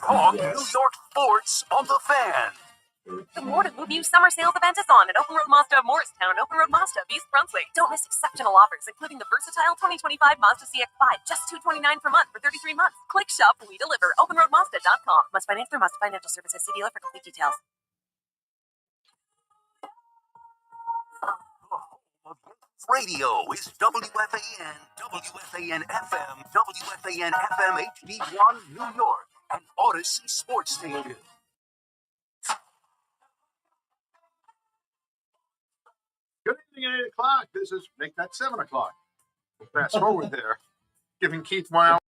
Talk New York sports on the Fan. The More to Move You Summer Sales event is on at Open Road Mazda of Morristown, Open Road Mazda of East Brunswick. Don't miss exceptional offers, including the versatile 2025 Mazda CX-5, just $229 per month for 33 months. Click shop, we deliver. OpenRoadMazda.com. Must finance through Mazda Financial Services. See dealer for complete details. Radio is WFAN, WFAN FM, WFAN FM HD1 New York, and Odyssey Sports Station. Good evening at 8 o'clock. This is make that 7 o'clock. Fast forward there, giving Keith 1 hour.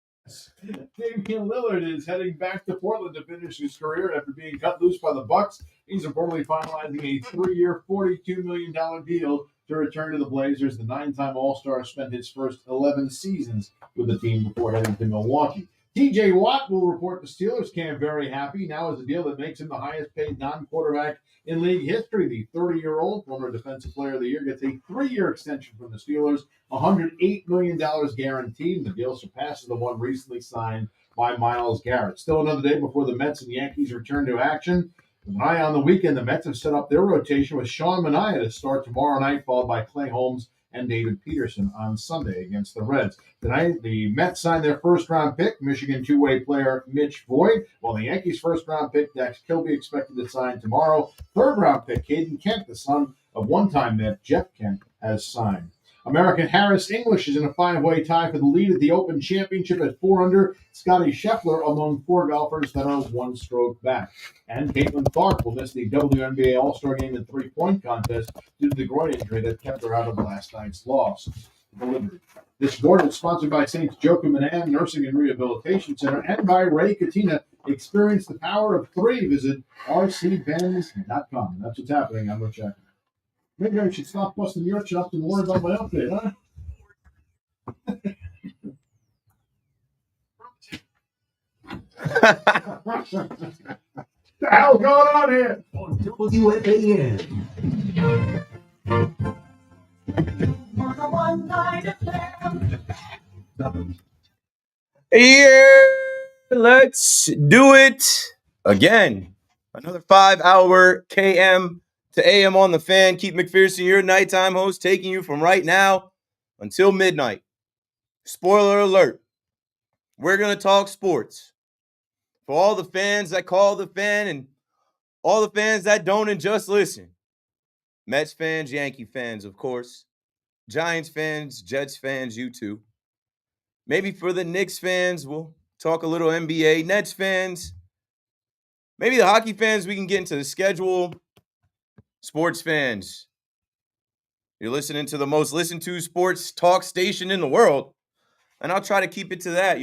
Damian Lillard is heading back to Portland to finish his career after being cut loose by the Bucks. He's reportedly finalizing a 3-year, $42 million deal to return to the Blazers. The 9-time All-Star spent his first 11 seasons with the team before heading to Milwaukee. T.J. Watt will report the Steelers camp very happy. Now is a deal that makes him the highest-paid non-quarterback in league history. The 30-year-old former Defensive Player of the Year gets a 3-year extension from the Steelers, $108 million guaranteed. The deal surpasses the one recently signed by Myles Garrett. Still another day before the Mets and Yankees return to action. With an eye on the weekend, the Mets have set up their rotation with Sean Manaea to start tomorrow night, followed by Clay Holmes and David Peterson on Sunday against the Reds. Tonight, the Mets signed their first-round pick, Michigan two-way player Mitch Voigt, while the Yankees' first-round pick, Dax Kilby, expected to sign tomorrow. Third-round pick, Caden Kent, the son of one-time Met Jeff Kent, has signed. American Harris English is in a 5-way tie for the lead at the Open Championship at 4 under. Scotty Scheffler among 4 golfers that are 1 stroke back. And Caitlin Clark will miss the WNBA All-Star game and 3-point contest due to the groin injury that kept her out of last night's loss. This board is sponsored by St. Joachim and Ann Nursing and Rehabilitation Center and by Ray Katina. Experience the power of 3. Visit rcbands.com. That's what's happening. I'm Rich Jackson. Maybe I should stop busting your chops and worry about my update, huh? What the hell's going on here? On WFAN. Here, let's do it again. Another 5-hour KM to AM on the Fan. Keith McPherson, your nighttime host, taking you from right now until midnight. Spoiler alert, we're going to talk sports. For all the fans that call the Fan and all the fans that don't and just listen. Mets fans, Yankee fans, of course. Giants fans, Jets fans, you too. Maybe for the Knicks fans, we'll talk a little NBA. Nets fans, maybe the hockey fans, we can get into the schedule. Sports fans, you're listening to the most listened to sports talk station in the world. And I'll try to keep it to that,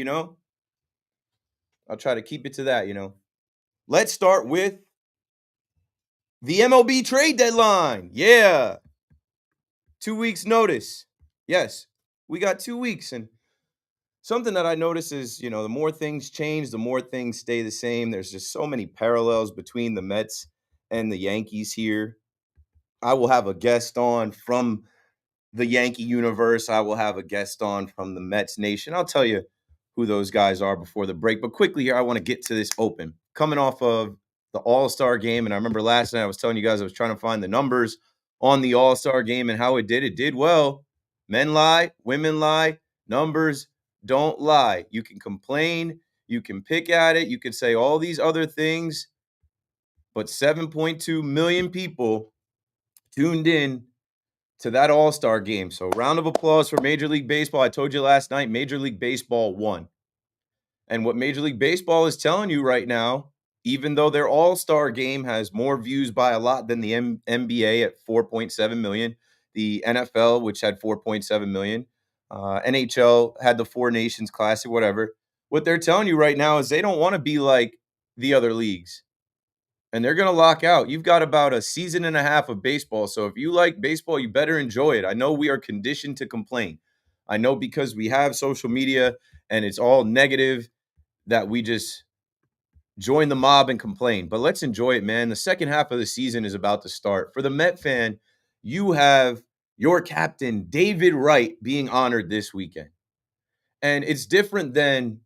Let's start with the MLB trade deadline. Yeah. 2 weeks notice. Yes, we got 2 weeks. And something that I notice is, the more things change, the more things stay the same. There's just so many parallels between the Mets and the Yankees here. I will have a guest on from the Yankee universe. I will have a guest on from the Mets nation. I'll tell you who those guys are before the break. But quickly here, I want to get to this Open. Coming off of the All-Star game, and I remember last night I was telling you guys I was trying to find the numbers on the All-Star game and how it did. It did well. Men lie, women lie, numbers don't lie. You can complain, you can pick at it, you can say all these other things, but 7.2 million people tuned in to that All-Star game. So round of applause for Major League Baseball. I told you last night, Major League Baseball won. And what Major League Baseball is telling you right now, even though their All-Star game has more views by a lot than the NBA at 4.7 million, the NFL, which had 4.7 million, NHL had the Four Nations Classic, whatever. What they're telling you right now is they don't want to be like the other leagues. And they're going to lock out. You've got about a season and a half of baseball. So if you like baseball, you better enjoy it. I know we are conditioned to complain. I know because we have social media and it's all negative that we just join the mob and complain. But let's enjoy it, man. The second half of the season is about to start. For the Met fan, you have your captain, David Wright, being honored this weekend. And it's different than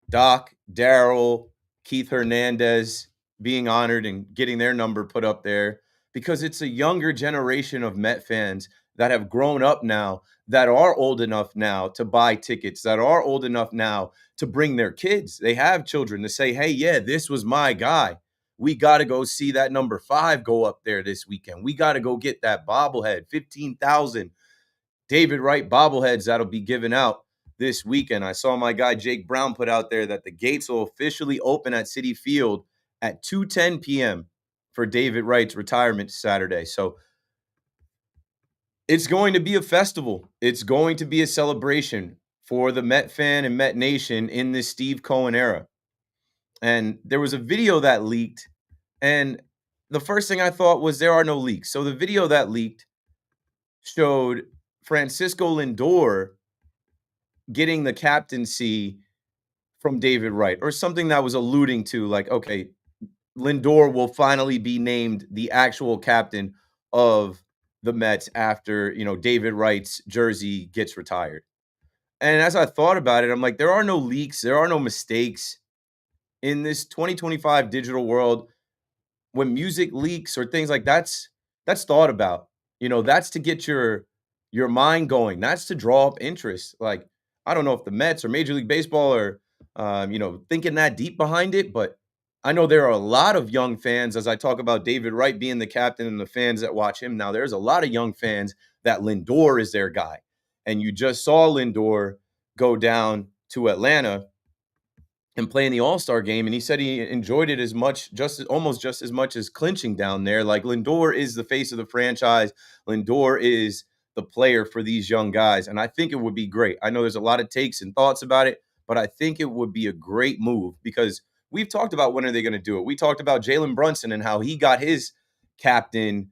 Doc, Darryl, Keith Hernandez being honored and getting their number put up there, because it's a younger generation of Met fans that have grown up now, that are old enough now to buy tickets, that are old enough now to bring their kids. They have children to say, hey, yeah, this was my guy. We got to go see that number 5 go up there this weekend. We got to go get that bobblehead. 15,000 David Wright bobbleheads that'll be given out this weekend. I saw my guy Jake Brown put out there that the gates will officially open at Citi Field at 2:10 p.m. for David Wright's retirement Saturday. So it's going to be a festival. It's going to be a celebration for the Met fan and Met Nation in this Steve Cohen era. And there was a video that leaked, and the first thing I thought was there are no leaks. So the video that leaked showed Francisco Lindor getting the captaincy from David Wright, or something that was alluding to, like, okay, Lindor will finally be named the actual captain of the Mets after, David Wright's jersey gets retired. And as I thought about it, I'm like, there are no leaks, there are no mistakes in this 2025 digital world. When music leaks or things like that's thought about. That's to get your mind going. That's to draw up interest. Like, I don't know if the Mets or Major League Baseball are thinking that deep behind it, but I know there are a lot of young fans, as I talk about David Wright being the captain and the fans that watch him now. There's a lot of young fans that Lindor is their guy. And you just saw Lindor go down to Atlanta and play in the All-Star game, and he said he enjoyed it almost just as much as clinching down there. Like, Lindor is the face of the franchise. Lindor is the player for these young guys, and I think it would be great. I know there's a lot of takes and thoughts about it, but I think it would be a great move, because we've talked about when are they going to do it. We talked about Jalen Brunson and how he got his captain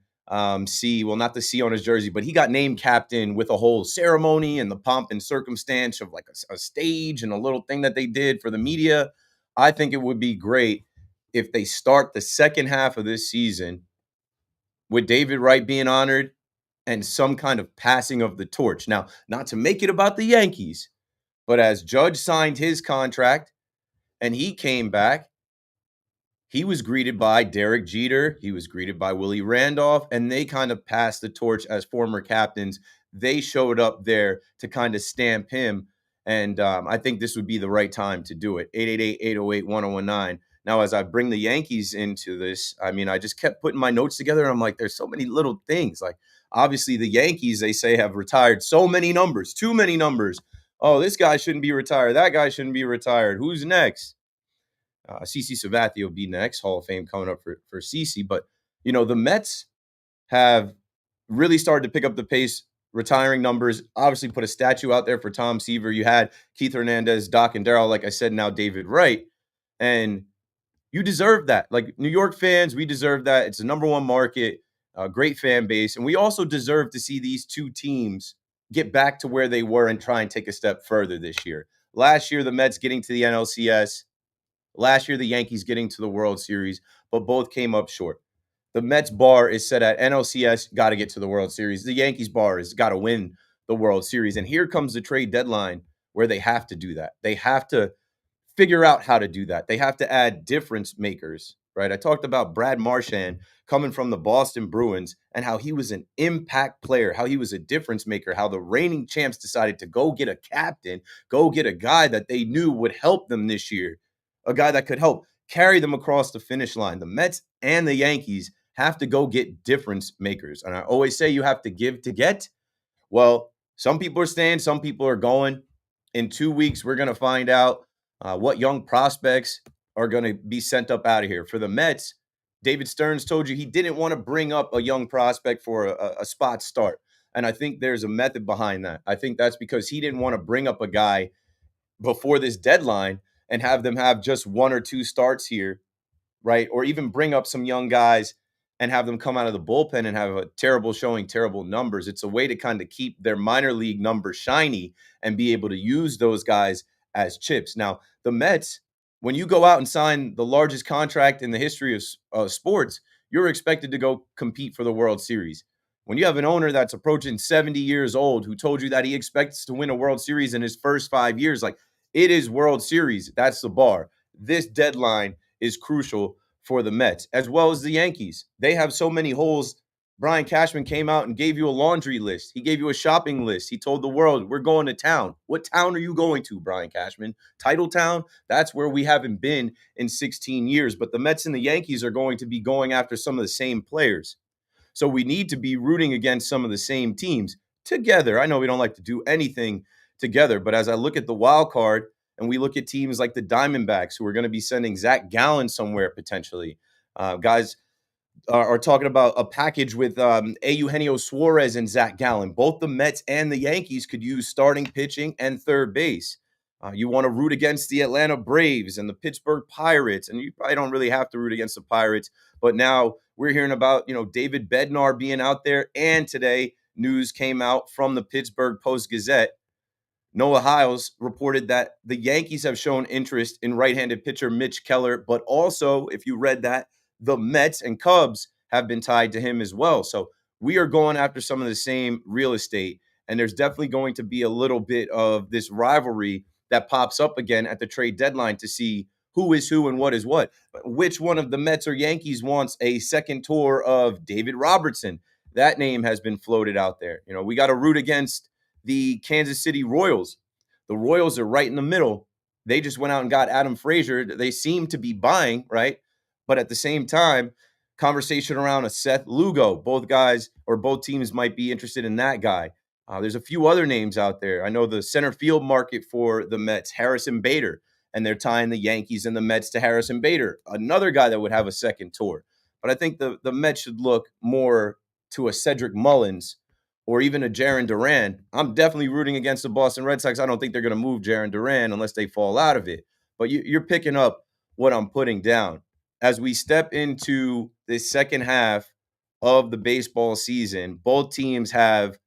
C, well, not the C on his jersey, but he got named captain with a whole ceremony and the pomp and circumstance of like a stage and a little thing that they did for the media. I think it would be great if they start the second half of this season with David Wright being honored and some kind of passing of the torch. Now, not to make it about the Yankees, but as Judge signed his contract and he came back, he was greeted by Derek Jeter. He was greeted by Willie Randolph, and they kind of passed the torch as former captains. They showed up there to kind of stamp him, and I think this would be the right time to do it. 888-808-1019. Now, as I bring the Yankees into this, I just kept putting my notes together, and I'm like, there's so many little things. Like, obviously, the Yankees, they say, have retired so many numbers, too many numbers. Oh, this guy shouldn't be retired. That guy shouldn't be retired. Who's next? CC Sabathia will be next. Hall of Fame coming up for CC. But, the Mets have really started to pick up the pace, retiring numbers. Obviously put a statue out there for Tom Seaver. You had Keith Hernandez, Doc, and Darryl, like I said, now David Wright. And you deserve that. Like, New York fans, we deserve that. It's the number one market, great fan base. And we also deserve to see these two teams get back to where they were and try and take a step further this year. Last year, the Mets getting to the NLCS. Last year, the Yankees getting to the World Series, but both came up short. The Mets bar is set at NLCS, got to get to the World Series. The Yankees bar is got to win the World Series. And here comes the trade deadline where they have to do that. They have to figure out how to do that. They have to add difference makers, right? I talked about Brad Marchand coming from the Boston Bruins and how he was an impact player, how he was a difference maker, how the reigning champs decided to go get a captain, go get a guy that they knew would help them this year, a guy that could help carry them across the finish line. The Mets and the Yankees have to go get difference makers. And I always say you have to give to get. Well, some people are staying, some people are going. In 2 weeks, we're going to find out what young prospects are going to be sent up out of here. For the Mets, David Stearns told you he didn't want to bring up a young prospect for a spot start. And I think there's a method behind that. I think that's because he didn't want to bring up a guy before this deadline and have them have just 1 or 2 starts here, right? Or even bring up some young guys and have them come out of the bullpen and have a terrible showing, terrible numbers. It's a way to kind of keep their minor league numbers shiny and be able to use those guys as chips. Now, the Mets, when you go out and sign the largest contract in the history of sports, you're expected to go compete for the World Series. When you have an owner that's approaching 70 years old who told you that he expects to win a World Series in his first 5 years, like, it is World Series. That's the bar. this deadline is crucial for the Mets, as well as the Yankees. They have so many holes. Brian Cashman came out and gave you a laundry list. He gave you a shopping list. He told the world, we're going to town. What town are you going to, Brian Cashman? Titletown? That's where we haven't been in 16 years. But the Mets and the Yankees are going to be going after some of the same players. So we need to be rooting against some of the same teams together. I know we don't like to do anything together, but as I look at the wild card and we look at teams like the Diamondbacks, who are going to be sending Zach Gallen somewhere potentially, guys are talking about a package with Eugenio Suarez and Zach Gallen. Both the Mets and the Yankees could use starting pitching and third base. You want to root against the Atlanta Braves and the Pittsburgh Pirates, and you probably don't really have to root against the Pirates, but now we're hearing about, David Bednar being out there, and today news came out from the Pittsburgh Post-Gazette. Noah Hiles reported that the Yankees have shown interest in right-handed pitcher Mitch Keller, but also, if you read that, the Mets and Cubs have been tied to him as well. So we are going after some of the same real estate, and there's definitely going to be a little bit of this rivalry that pops up again at the trade deadline to see who is who and what is what. Which one of the Mets or Yankees wants a second tour of David Robertson? That name has been floated out there. We got to root against the Kansas City Royals. The Royals are right in the middle. They just went out and got Adam Frazier. They seem to be buying, right? But at the same time, conversation around a Seth Lugo. Both guys or both teams might be interested in that guy. There's a few other names out there. I know the center field market for the Mets, Harrison Bader, and they're tying the Yankees and the Mets to Harrison Bader, another guy that would have a second tour. But I think the Mets should look more to a Cedric Mullins or even a Jarren Duran. I'm definitely rooting against the Boston Red Sox. I don't think they're going to move Jarren Duran unless they fall out of it. But you're picking up what I'm putting down. As we step into the second half of the baseball season, both teams have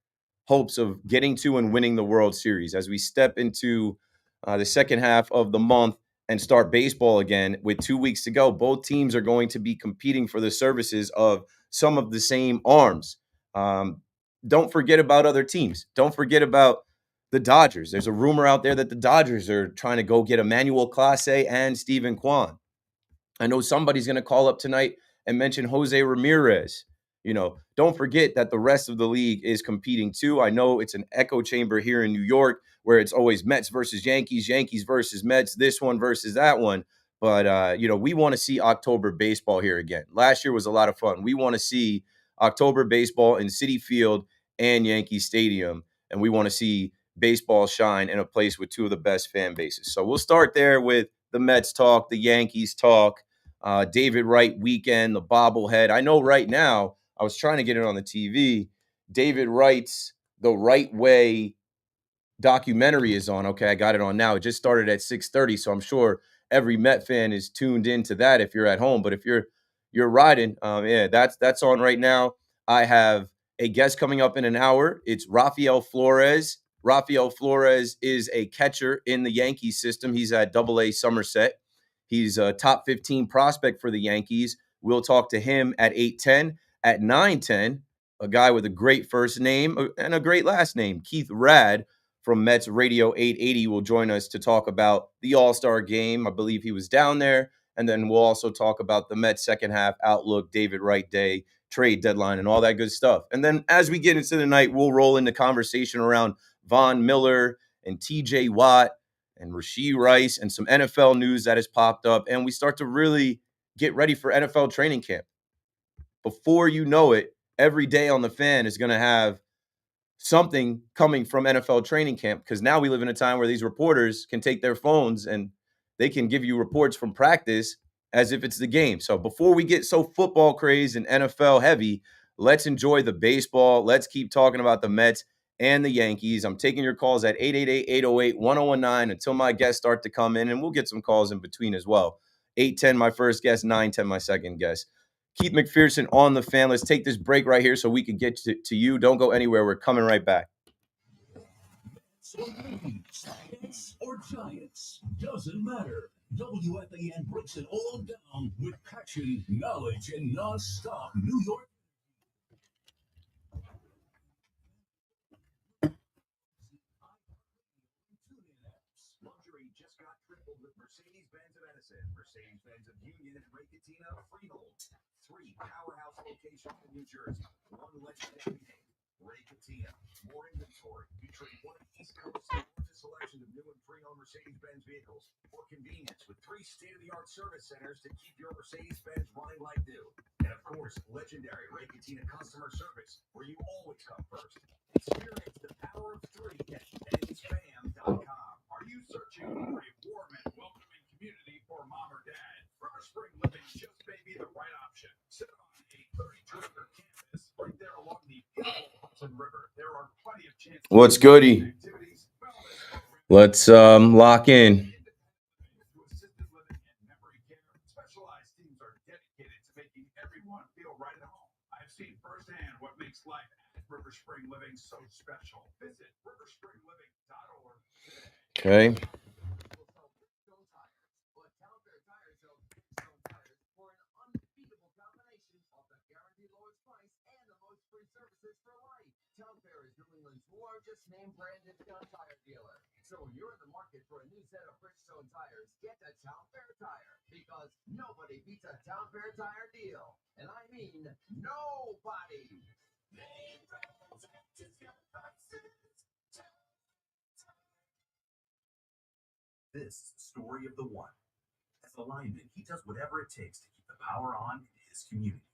hopes of getting to and winning the World Series. As we step into the second half of the month and start baseball again with 2 weeks to go, both teams are going to be competing for the services of some of the same arms. Don't forget about other teams. Don't forget about the Dodgers. There's a rumor out there that the Dodgers are trying to go get Emmanuel Clase and Steven Kwan. I know somebody's going to call up tonight and mention Jose Ramirez. Don't forget that the rest of the league is competing too. I know it's an echo chamber here in New York where it's always Mets versus Yankees, Yankees versus Mets, this one versus that one. But, we want to see October baseball here again. Last year was a lot of fun. We want to see October baseball in Citi Field and Yankee Stadium, and we want to see baseball shine in a place with two of the best fan bases. So we'll start there with the Mets talk, the Yankees talk, David Wright weekend, the bobblehead. I know right now, I was trying to get it on the TV, David Wright's The Right Way documentary is on. Okay, I got it on now. It just started at 6:30, so I'm sure every Met fan is tuned into that if you're at home. But if you're riding, that's on right now. I have a guest coming up in an hour. It's Raphael Flores. Raphael Flores is a catcher in the Yankees system. He's at AA Somerset. He's a top 15 prospect for the Yankees. We'll talk to him at 8:10. At 9:10, a guy with a great first name and a great last name, Keith Rad from Mets Radio 880 will join us to talk about the All-Star game. I believe he was down there. And then we'll also talk about the Mets second half outlook, David Wright Day, trade deadline, and all that good stuff. And then as we get into the night, we'll roll into conversation around Von Miller and TJ Watt and Rashee Rice and some NFL news that has popped up. And we start to really get ready for NFL training camp. Before you know it, every day on the fan is going to have something coming from NFL training camp, because now we live in a time where these reporters can take their phones and they can give you reports from practice as if it's the game. So before we get so football crazed and NFL heavy, let's enjoy the baseball. Let's keep talking about the Mets and the Yankees. I'm taking your calls at 888-808-1019 until my guests start to come in, and we'll get some calls in between as well. 8:10 my first guest, 9:10 my second guest. Keith McPherson on the fan. Let's take this break right here so we can get to you. Don't go anywhere. We're coming right back. Giants or Giants, doesn't matter. WFAN breaks it all down with passion, knowledge, and non-stop New York. Luxury just got tripled with Mercedes Mercedes-Benz of Edison, Mercedes-Benz of Union and Raketina, Freehold. 3 powerhouse locations in New Jersey. 1 legendary name, Raketina. More inventory, featuring one of the East Coast's largest selection of new and pre-owned Mercedes-Benz vehicles. More convenience with 3 state-of-the-art service centers to keep your Mercedes-Benz running like new. And of course, legendary Raketina customer service, where you always come first. Experience the power of 3 at benspam.com. Are you searching for a warm and welcoming community for mom or dad? River Spring Living just may be the right option. Sit on a 32-acre campus right there along the beautiful Hudson River. There are plenty of chances. What's goody? Let's lock in. Assisted living and memory care. Specialized teams are dedicated to making everyone feel right at home. I've seen firsthand what makes life at River Spring Living so special. Visit riverspringliving.org today. Okay. Largest name branded Town Tire dealer. So when you're in the market for a new set of Bridgestone tires, get to Town Fair Tire, because nobody beats a Town Fair Tire deal. And I mean nobody. This is the story of the one. As a lineman, he does whatever it takes to keep the power on in his community.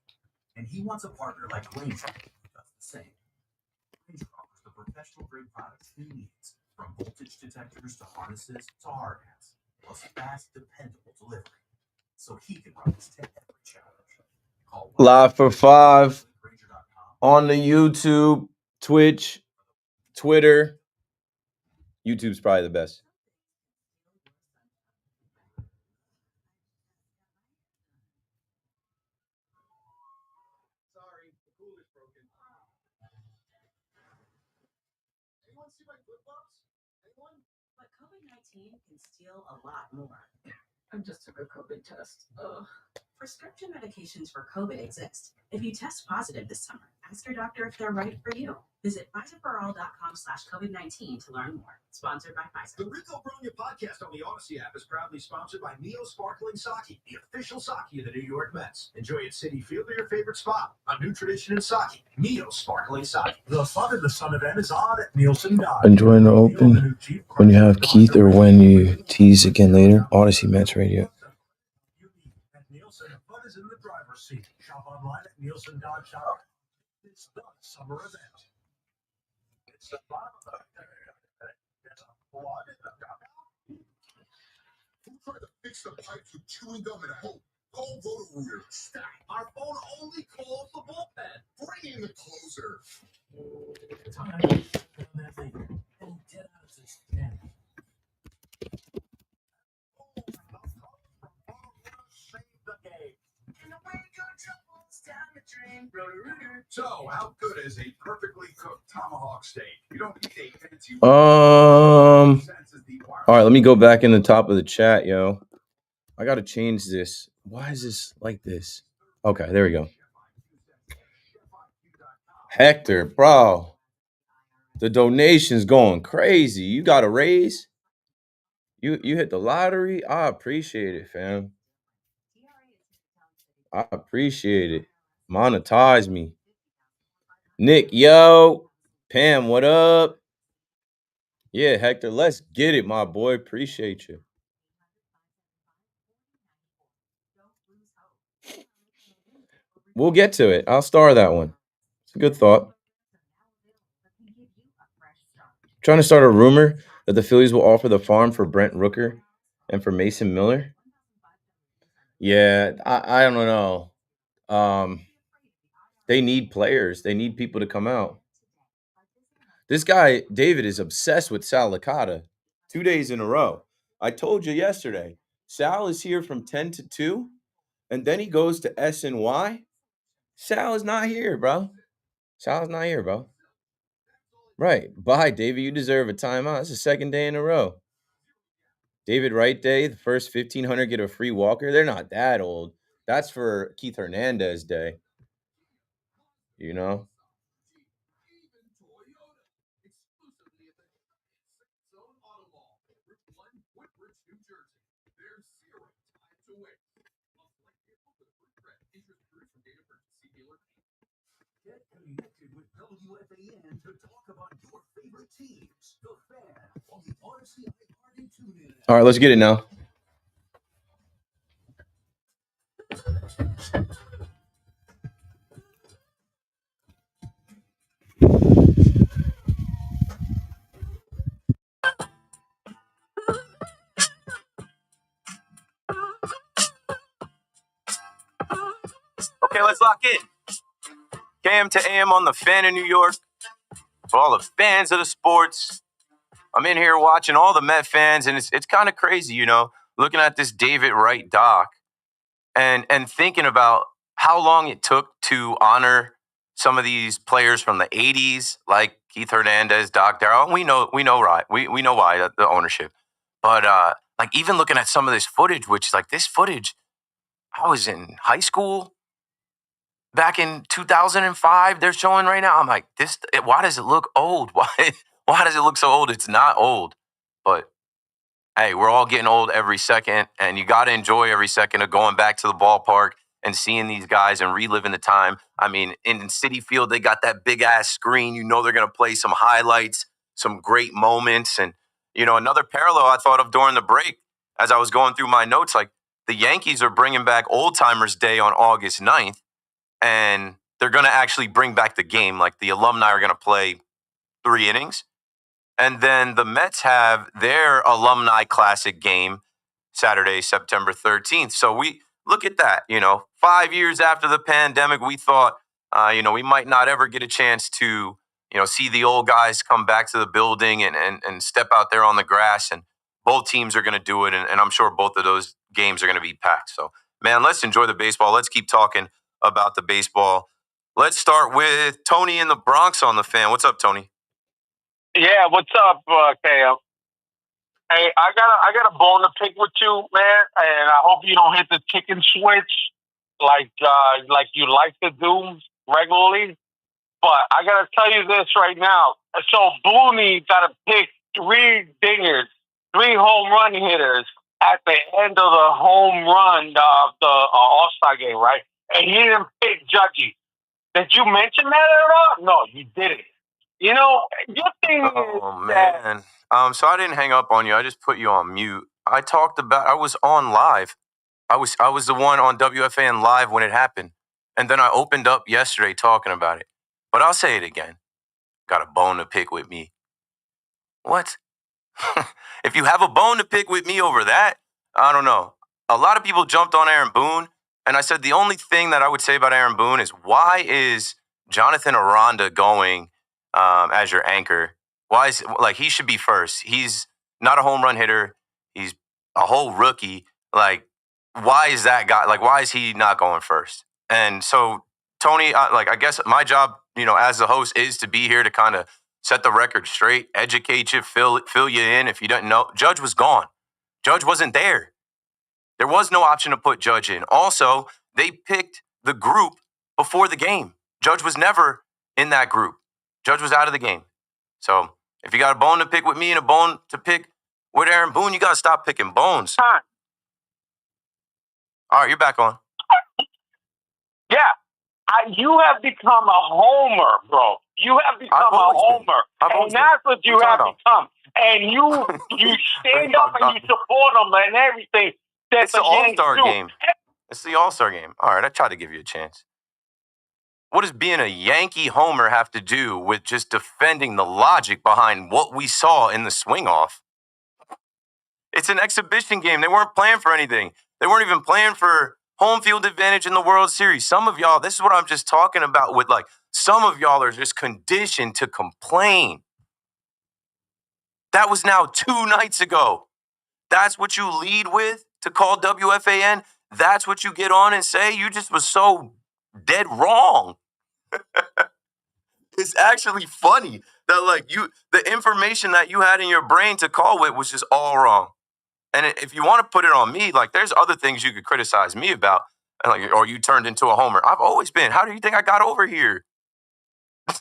And he wants a partner like Granger who does the same. Granger offers the professional grade products he needs, from voltage detectors to harnesses to hard hats, plus fast, dependable delivery, so he can rise to every challenge. Call Live for 5 on the YouTube, Twitch, Twitter. YouTube's probably the best. Sorry, the cooler's broken. Anyone see my flip-flops? Anyone? But COVID-19 can steal a lot more. I just took a COVID test. Ugh. Prescription medications for COVID exist. If you test positive this summer, ask your doctor if they're right for you. Visit PfizerForAll.com/COVID-19 to learn more. Sponsored by Pfizer. The Rico Bronya podcast on the Odyssey app is proudly sponsored by Neo Sparkling Sake, the official sake of the New York Mets. Enjoy at Citi Field or your favorite spot. A new tradition in sake, Neo Sparkling Sake. The fun and the sun event is on at Nielsen Dodge. Enjoying the open when you have Keith, or when you tease again later. Odyssey Mets Radio. At Nielsen, fun is in the driver's seat. Shop online at NielsenDodge.com. It's the summer event. It's the bottom of the there's a flood in the dugout. Who tried to fix the pipes with chewing gum and hope? Call Roto-Rooter. Stop. Our phone only calls the bullpen. Bring in the closer. Time to turn that thing and get out of this den. Save the game. And away your troubles down the drain. Roto-Rooter. So, how good is a perfectly cooked tomahawk steak? You don't need a fancy. All right, let me go back in the top of the chat, yo. I got to change this. Why is this like this? Okay, there we go. Hector, bro. The donation's going crazy. You got a raise? You hit the lottery? I appreciate it, fam. I appreciate it. Monetize me. Nick, yo. Pam, what up? Yeah, Hector, let's get it, my boy. Appreciate you. We'll get to it. I'll star that one. It's a good thought. Trying to start a rumor that the Phillies will offer the farm for Brent Rooker and for Mason Miller. Yeah, I don't know. They need players. They need people to come out. This guy, David, is obsessed with Sal Licata 2 days in a row. I told you yesterday, Sal is here from 10 to 2, and then he goes to SNY. Sal is not here, bro. Sal's not here, bro. Right. Bye, David. You deserve a timeout. That's the second day in a row. David Wright Day, the first 1,500 get a free walker. They're not that old. That's for Keith Hernandez Day. You know? Get connected with WFAN to talk about your favorite teams. The Fan on the RCI Heart and TuneIn app. All right, let's get it now. Okay, let's lock in. KM to AM on the Fan in New York. For all the fans of the sports, I'm in here watching all the Met fans, and it's kind of crazy, you know, looking at this David Wright doc and thinking about how long it took to honor some of these players from the 80s, like Keith Hernandez, Doc Darrell. We know Wright. We know why, the ownership. But like even looking at some of this footage, which like this footage, I was in high school back in 2005. They're showing right now. I'm like, why does it look old? Why does it look so old? It's not old, but hey, we're all getting old every second, and you got to enjoy every second of going back to the ballpark and seeing these guys and reliving the time. I mean, in Citi Field, they got that big ass screen. You know they're going to play some highlights, some great moments. And, you know, another parallel I thought of during the break as I was going through my notes, like the Yankees are bringing back Old Timers Day on August 9th, and they're going to actually bring back the game. Like the alumni are going to play 3 innings. And then the Mets have their alumni classic game Saturday, September 13th. So we look at that, you know, 5 years after the pandemic, we thought, you know, we might not ever get a chance to, you know, see the old guys come back to the building and step out there on the grass. And both teams are going to do it. And I'm sure both of those games are going to be packed. So, man, let's enjoy the baseball. Let's keep talking about the baseball. Let's start with Tony in the Bronx on the Fan. What's up, Tony? Yeah, what's up, KM? Hey, I got a bone to pick with you, man, and I hope you don't hit the chicken switch like you like to do regularly. But I gotta tell you this right now. So Booney got to pick 3 dingers, 3 home run hitters at the end of the home run of the All-Star game, right? And he didn't pick Judgy. Did you mention that at all? No, you didn't. You know, your thing Oh, is man. So I didn't hang up on you. I just put you on mute. I was on live. I was the one on WFAN live when it happened. And then I opened up yesterday talking about it. But I'll say it again. Got a bone to pick with me. What? If you have a bone to pick with me over that, I don't know. A lot of people jumped on Aaron Boone. And I said the only thing that I would say about Aaron Boone is why is Jonathan Aranda going as your anchor? Why is like he should be first? He's not a home run hitter. He's a whole rookie. Like, why is that guy? Like, why is he not going first? And so, Tony, I guess my job, you know, as the host, is to be here to kind of set the record straight, educate you, fill you in if you don't know. Judge was gone. Judge wasn't there. There was no option to put Judge in. Also, they picked the group before the game. Judge was never in that group. Judge was out of the game. So if you got a bone to pick with me and a bone to pick with Aaron Boone, you got to stop picking bones. time. All right, you're back on. Yeah. You have become a homer, bro. You have become a homer. And that's what you have become. And you stand up and you support them and everything. It's the All-Star game. It's the All-Star game. All right, I tried to give you a chance. What does being a Yankee homer have to do with just defending the logic behind what we saw in the swing-off? It's an exhibition game. They weren't playing for anything. They weren't even playing for home field advantage in the World Series. Some of y'all, this is what I'm just talking about with, like, some of y'all are just conditioned to complain. That was now 2 nights ago. That's what you lead with to call WFAN? That's what you get on and say? You just was so dead wrong. It's actually funny that, like, the information that you had in your brain to call with was just all wrong. And if you want to put it on me, like, there's other things you could criticize me about, like, or you turned into a homer. I've always been. How do you think I got over here?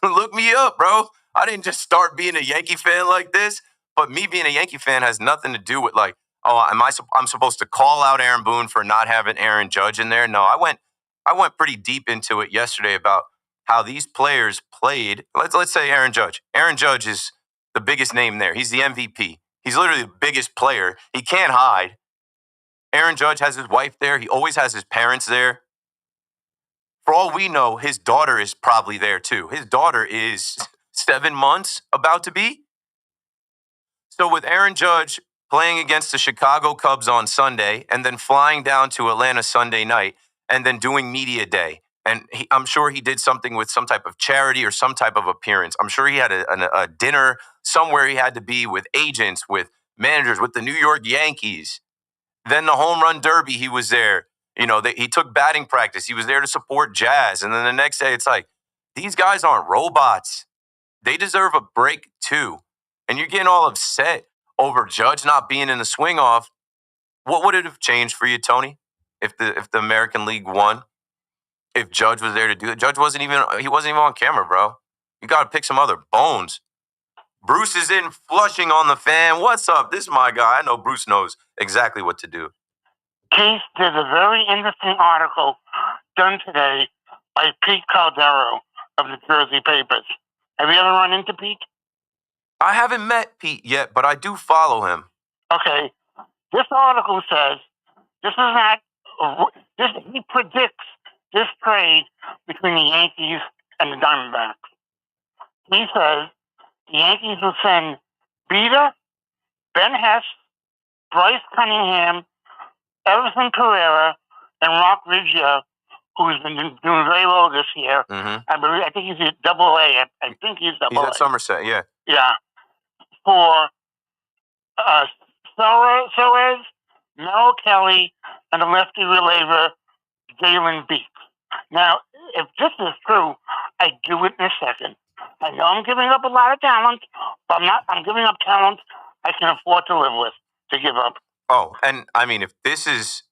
Look me up, bro. I didn't just start being a Yankee fan like this, but me being a Yankee fan has nothing to do with, like, oh, I'm supposed to call out Aaron Boone for not having Aaron Judge in there? No, I went I went pretty deep into it yesterday about how these players played. Let's say Aaron Judge. Aaron Judge is the biggest name there. He's the MVP. He's literally the biggest player. He can't hide. Aaron Judge has his wife there. He always has his parents there. For all we know, his daughter is probably there too. His daughter is 7 months about to be. So with Aaron Judge playing against the Chicago Cubs on Sunday and then flying down to Atlanta Sunday night and then doing media day. And I'm sure he did something with some type of charity or some type of appearance. I'm sure he had a dinner somewhere he had to be with agents, with managers, with the New York Yankees. Then the home run derby, he was there. He took batting practice. He was there to support Jazz. And then the next day, it's like, these guys aren't robots. They deserve a break too. And you're getting all upset over Judge not being in the swing off. What would it have changed for you, Tony, if the American League won? If Judge was there to do it? Judge wasn't even on camera, bro. You got to pick some other bones. Bruce is in Flushing on the Fan. What's up? This is my guy. I know Bruce knows exactly what to do. Keith, there's a very interesting article done today by Pete Caldero of the Jersey Papers. Have you ever run into Pete? I haven't met Pete yet, but I do follow him. Okay. This article says he predicts this trade between the Yankees and the Diamondbacks. He says the Yankees will send Beta, Ben Hess, Bryce Cunningham, Everson Pereira, and Rock Riggio, who's been doing very well this year. Mm-hmm. I think he's at AA. I think he's AA. He's at Somerset, yeah. Yeah. For Soares, Merrill Kelly, and the lefty reliever, Jalen Beeks. Now, if this is true, I do it in a second. I know I'm giving up a lot of talent, but I'm giving up talent I can afford to live with, to give up. Oh, and I mean, if this is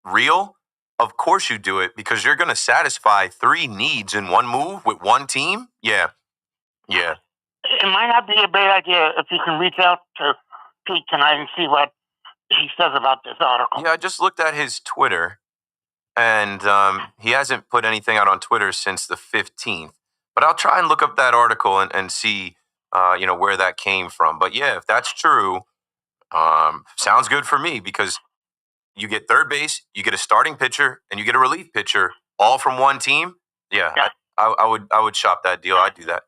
real, of course you do it because you're going to satisfy 3 needs in one move with one team. Yeah. It might not be a bad idea if you can reach out to Pete tonight and see what he says about this article. Yeah, I just looked at his Twitter, and he hasn't put anything out on Twitter since the 15th. But I'll try and look up that article and see, where that came from. But yeah, if that's true, sounds good for me because you get third base, you get a starting pitcher, and you get a relief pitcher all from one team. Yeah. I would shop that deal. I'd do that.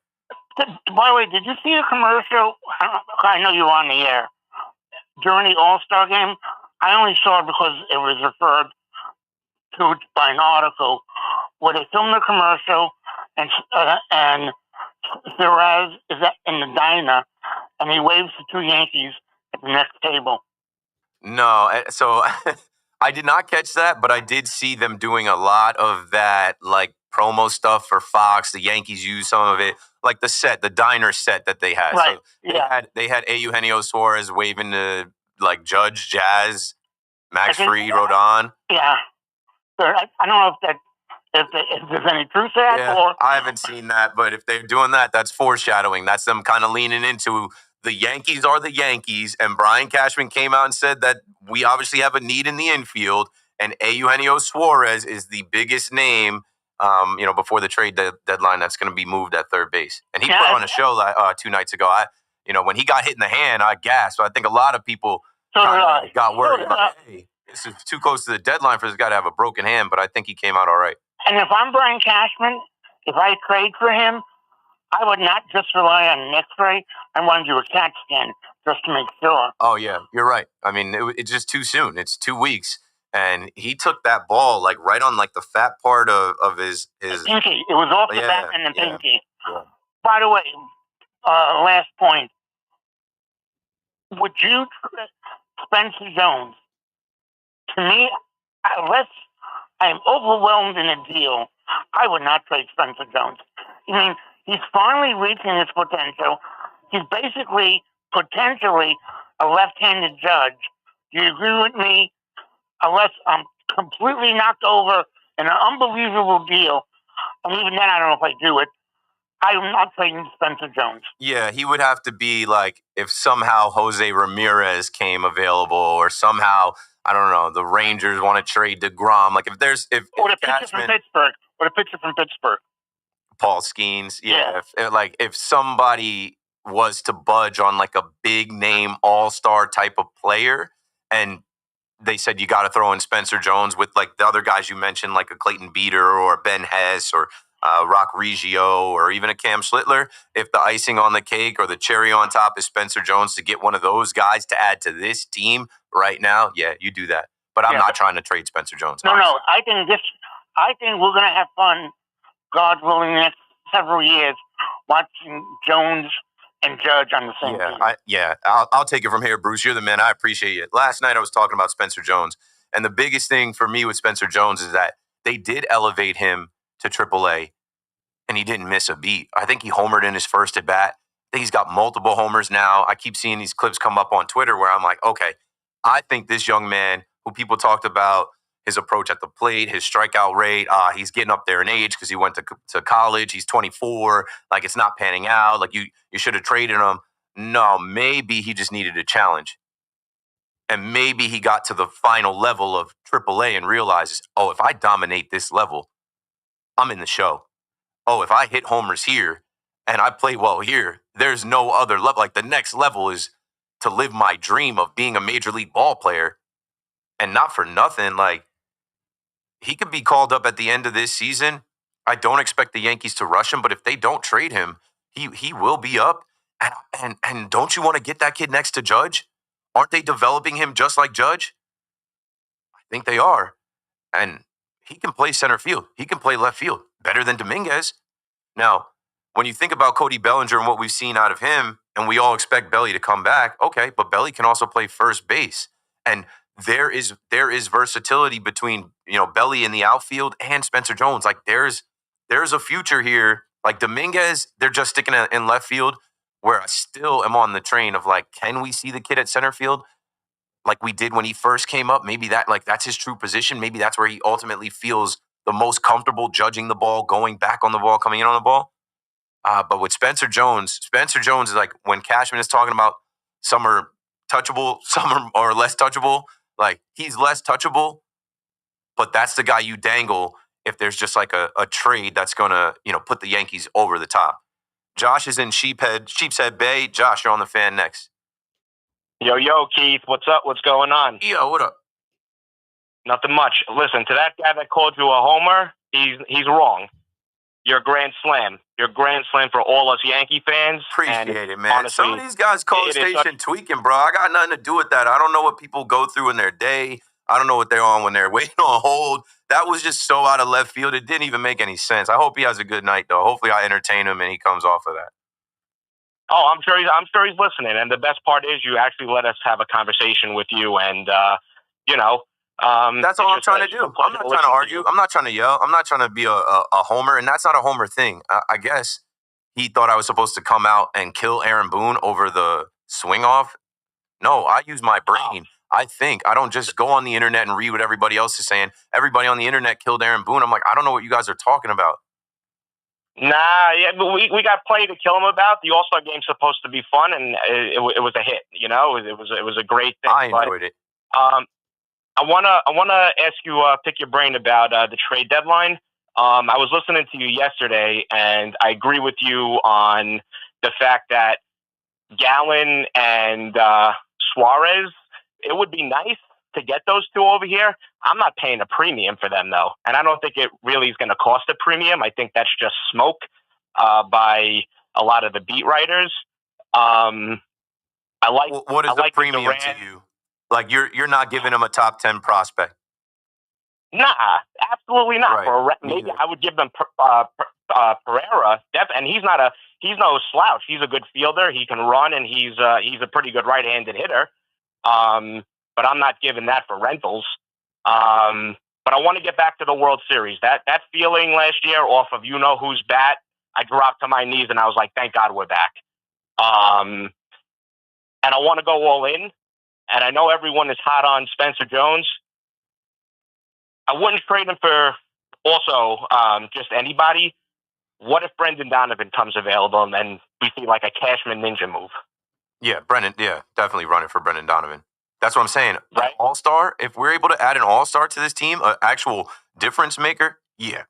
By the way, did you see a commercial? I know you were on the air during the All-Star game. I only saw it because it was referred to by an article where they filmed the commercial and Flores is in the diner and he waves to 2 Yankees at the next table. No, so I did not catch that, but I did see them doing a lot of that, like promo stuff for Fox. The Yankees used some of it, like the diner set that they had. Right. So they had Eugenio Suarez waving to like Judge, Jazz, Max Fried, Rodon. Yeah. So I don't know if there's any truth to that. Yeah, or I haven't seen that, but if they're doing that, that's foreshadowing. That's them kind of leaning into the Yankees are the Yankees, and Brian Cashman came out and said that we obviously have a need in the infield, and Eugenio Suarez is the biggest name, before the trade deadline that's going to be moved at third base. And he put on a show 2 nights ago. When he got hit in the hand, I gasped. So I think a lot of people got worried about, hey, this is too close to the deadline for this guy to have a broken hand, but I think he came out all right. And if I'm Brian Cashman, if I trade for him, I would not just rely on an X-ray. I want to do a CAT scan just to make sure. Oh, yeah, you're right. I mean, it's just too soon. It's 2 weeks. And he took that ball like right on like the fat part of his pinky. It was off the back and the pinky. Yeah. By the way, last point. Would you Spencer Jones? To me, unless I am overwhelmed in a deal, I would not trade Spencer Jones. I mean, he's finally reaching his potential. He's basically potentially a left-handed Judge. Do you agree with me? Unless I'm completely knocked over in an unbelievable deal, and even then I don't know if I do it, I'm not trading Spencer Jones. Yeah, he would have to be like if somehow Jose Ramirez came available, or somehow I don't know the Rangers want to trade DeGrom. Like Or the pitcher from Pittsburgh. Paul Skeens. Yeah. If somebody was to budge on like a big name all-star type of player, and they said you got to throw in Spencer Jones with like the other guys you mentioned, like a Clayton Beater or Ben Hess or Rock Reggio or even a Cam Schlittler, if the icing on the cake or the cherry on top is Spencer Jones to get one of those guys to add to this team right now, yeah, you do that. But I'm not trying to trade Spencer Jones. No, I think we're going to have fun, God willing, the next several years watching Jones and Judge on the same team. I'll take it from here, Bruce. You're the man. I appreciate it. Last night I was talking about Spencer Jones, and the biggest thing for me with Spencer Jones is that they did elevate him to AAA, and he didn't miss a beat. I think he homered in his first at bat. I think he's got multiple homers now. I keep seeing these clips come up on Twitter where I'm like, okay, I think this young man who people talked about his approach at the plate, his strikeout rate, he's getting up there in age because he went to college. He's 24. Like, it's not panning out. Like, you should have traded him. No, maybe he just needed a challenge. And maybe he got to the final level of AAA and realizes, oh, if I dominate this level, I'm in the show. Oh, if I hit homers here and I play well here, there's no other level. Like, the next level is to live my dream of being a major league ball player. And not for nothing, like, he could be called up at the end of this season. I don't expect the Yankees to rush him, but if they don't trade him, he will be up. And don't you want to get that kid next to Judge? Aren't they developing him just like Judge? I think they are. And he can play center field. He can play left field better than Dominguez. Now, when you think about Cody Bellinger and what we've seen out of him, and we all expect Belly to come back, okay, but Belly can also play first base. And there is versatility between, Belly in the outfield and Spencer Jones. Like, there's a future here. Like, Dominguez, they're just sticking in left field, where I still am on the train of, like, can we see the kid at center field like we did when he first came up? Maybe that's his true position. Maybe that's where he ultimately feels the most comfortable judging the ball, going back on the ball, coming in on the ball. But with Spencer Jones is like when Cashman is talking about some are touchable, some are less touchable. Like, he's less touchable, but that's the guy you dangle if there's just like a trade that's going to, put the Yankees over the top. Josh is in Sheepshead Bay. Josh, you're on the Fan next. Yo, Keith, what's up? What's going on? Yo, what up? Nothing much. Listen, to that guy that called you a homer, he's wrong. You're a grand slam. You're a grand slam for all us Yankee fans. Appreciate it, man. Honestly, some of these guys call the station tweaking, bro. I got nothing to do with that. I don't know what people go through in their day. I don't know what they're on when they're waiting on hold. That was just so out of left field. It didn't even make any sense. I hope he has a good night, though. Hopefully I entertain him and he comes off of that. Oh, I'm sure he's listening. And the best part is you actually let us have a conversation with you. And, that's all I'm trying to do. I'm not trying to argue. I'm not trying to yell. I'm not trying to be a homer. And that's not a homer thing. I guess he thought I was supposed to come out and kill Aaron Boone over the swing off. No, I use my brain. I think. I don't just go on the internet and read what everybody else is saying. Everybody on the internet killed Aaron Boone. I'm like, I don't know what you guys are talking about. Nah, yeah, but we got plenty to kill him about. The All-Star game's supposed to be fun, and it was a hit. It was a great thing. I enjoyed it. I wanna ask you, pick your brain about the trade deadline. I was listening to you yesterday, and I agree with you on the fact that Gallen and Suarez, it would be nice to get those two over here. I'm not paying a premium for them, though, and I don't think it really is going to cost a premium. I think that's just smoke by a lot of the beat writers. What is the premium to you? Like, you're not giving him a top 10 prospect? Nah, absolutely not. Right. Maybe I would give them Pereira, and he's no slouch. He's a good fielder. He can run, and he's a pretty good right-handed hitter. But I'm not giving that for rentals. But I want to get back to the World Series. That feeling last year off of who's bat, I dropped to my knees and I was like, thank God we're back. And I want to go all in. And I know everyone is hot on Spencer Jones. I wouldn't trade him for also just anybody. what if Brendan Donovan comes available and then we see like a Cashman Ninja move? Yeah, Brendan. Yeah, definitely run it for Brendan Donovan. That's what I'm saying. Right. An all-star, if we're able to add an all-star to this team, an actual difference maker, yeah.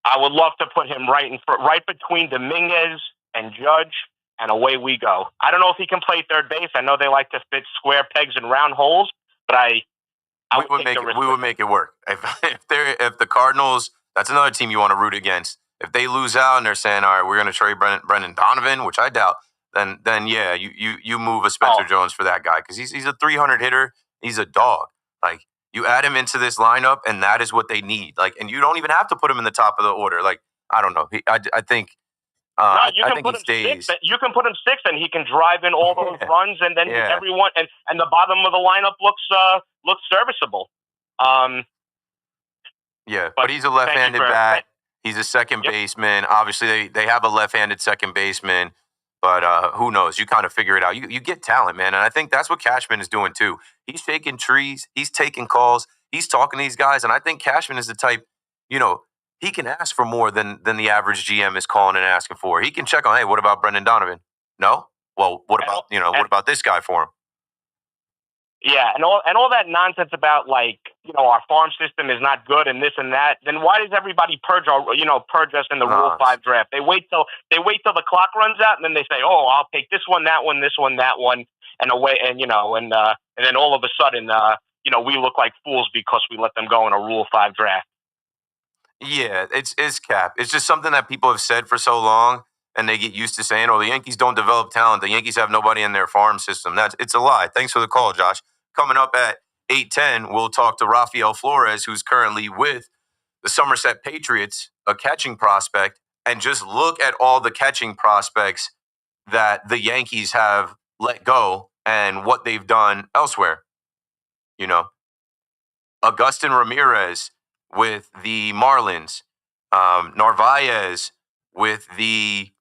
I would love to put him right between Dominguez and Judge, and away we go. I don't know if he can play third base. I know they like to fit square pegs in round holes, but we would make it work. If the Cardinals, that's another team you want to root against. If they lose out and they're saying, all right, we're going to trade Brendan Donovan, which I doubt, then yeah, you move a Spencer Jones for that guy because he's a 300 hitter. He's a dog. Like, you add him into this lineup, and that is what they need. Like, and you don't even have to put him in the top of the order. Like, I don't know. I think. You can put him sixth. You can put him sixth, and he can drive in all those runs, and then everyone and the bottom of the lineup looks serviceable. Yeah, but he's a left-handed bat. He's a second baseman. Obviously, they have a left-handed second baseman, but who knows? You kind of figure it out. You get talent, man, and I think that's what Cashman is doing too. He's shaking trees. He's taking calls. He's talking to these guys, and I think Cashman is the type, he can ask for more than the average GM is calling and asking for. He can check on, hey, what about Brendan Donovan? No? Well, what about this guy for him? Yeah, and all that nonsense about our farm system is not good and this and that. Then why does everybody purge us in the Rule 5 draft? They wait till the clock runs out and then they say, "Oh, I'll take this one, that one, this one, that one," and away, and then all of a sudden, we look like fools because we let them go in a Rule 5 draft. Yeah, it's cap. It's just something that people have said for so long, and they get used to saying, "Oh, the Yankees don't develop talent. The Yankees have nobody in their farm system." It's a lie. Thanks for the call, Josh. Coming up at 8:10, we'll talk to Raphael Flores, who's currently with the Somerset Patriots, a catching prospect, and just look at all the catching prospects that the Yankees have let go and what they've done elsewhere. Agustin Ramirez with the Marlins, Narvaez with the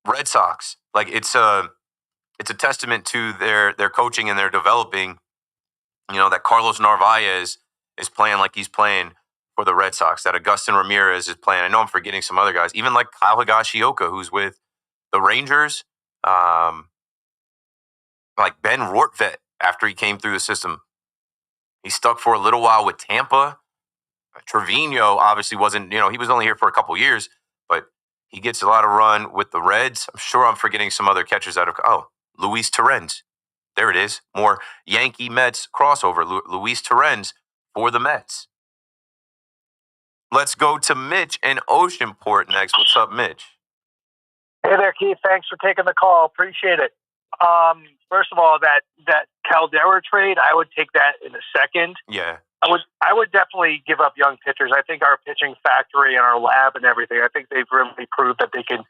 Red Sox. Like, it's a testament to their coaching and their developing. That Carlos Narvaez is playing like he's playing for the Red Sox. That Agustin Ramirez is playing. I know I'm forgetting some other guys, even like Kyle Higashioka, who's with the Rangers. Like Ben Rortvedt, after he came through the system, he stuck for a little while with Tampa. Trevino obviously wasn't, he was only here for a couple years, but he gets a lot of run with the Reds. I'm sure I'm forgetting some other catchers Luis Torrens. There it is. More Yankee Mets crossover. Luis Torrens for the Mets. Let's go to Mitch in Oceanport next. What's up, Mitch? Hey there, Keith. Thanks for taking the call. Appreciate it. First of all, that Caldera trade, I would take that in a second. Yeah. I would definitely give up young pitchers. I think our pitching factory and our lab and everything, I think they've really proved that they can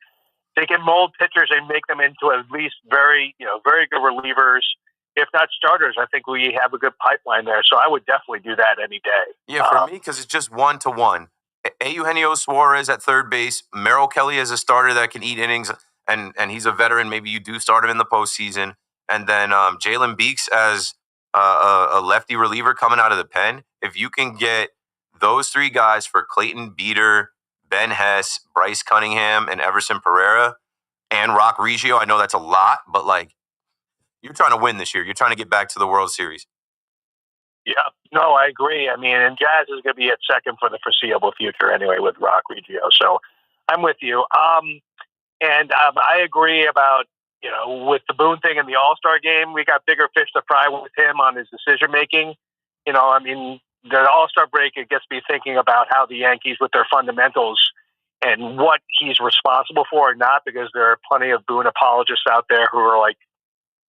mold pitchers and make them into at least very good relievers, if not starters. I think we have a good pipeline there. So I would definitely do that any day. Yeah, for me, because it's just 1-to-1. Eugenio Suarez at third base, Merrill Kelly as a starter that can eat innings, and he's a veteran. Maybe you do start him in the postseason. And then Jalen Beeks as a lefty reliever coming out of the pen. If you can get those three guys for Clayton Beater, Ben Hess, Bryce Cunningham, and Everson Pereira, and Rock Reggio, I know that's a lot, but you're trying to win this year. You're trying to get back to the World Series. Yeah, no, I agree. I mean, and Jazz is going to be at second for the foreseeable future anyway with Rock Reggio. So I'm with you. I agree about, with the Boone thing in the All-Star game, we got bigger fish to fry with him on his decision-making. The All-Star break, it gets me thinking about how the Yankees, with their fundamentals and what he's responsible for or not, because there are plenty of Boone apologists out there who are like,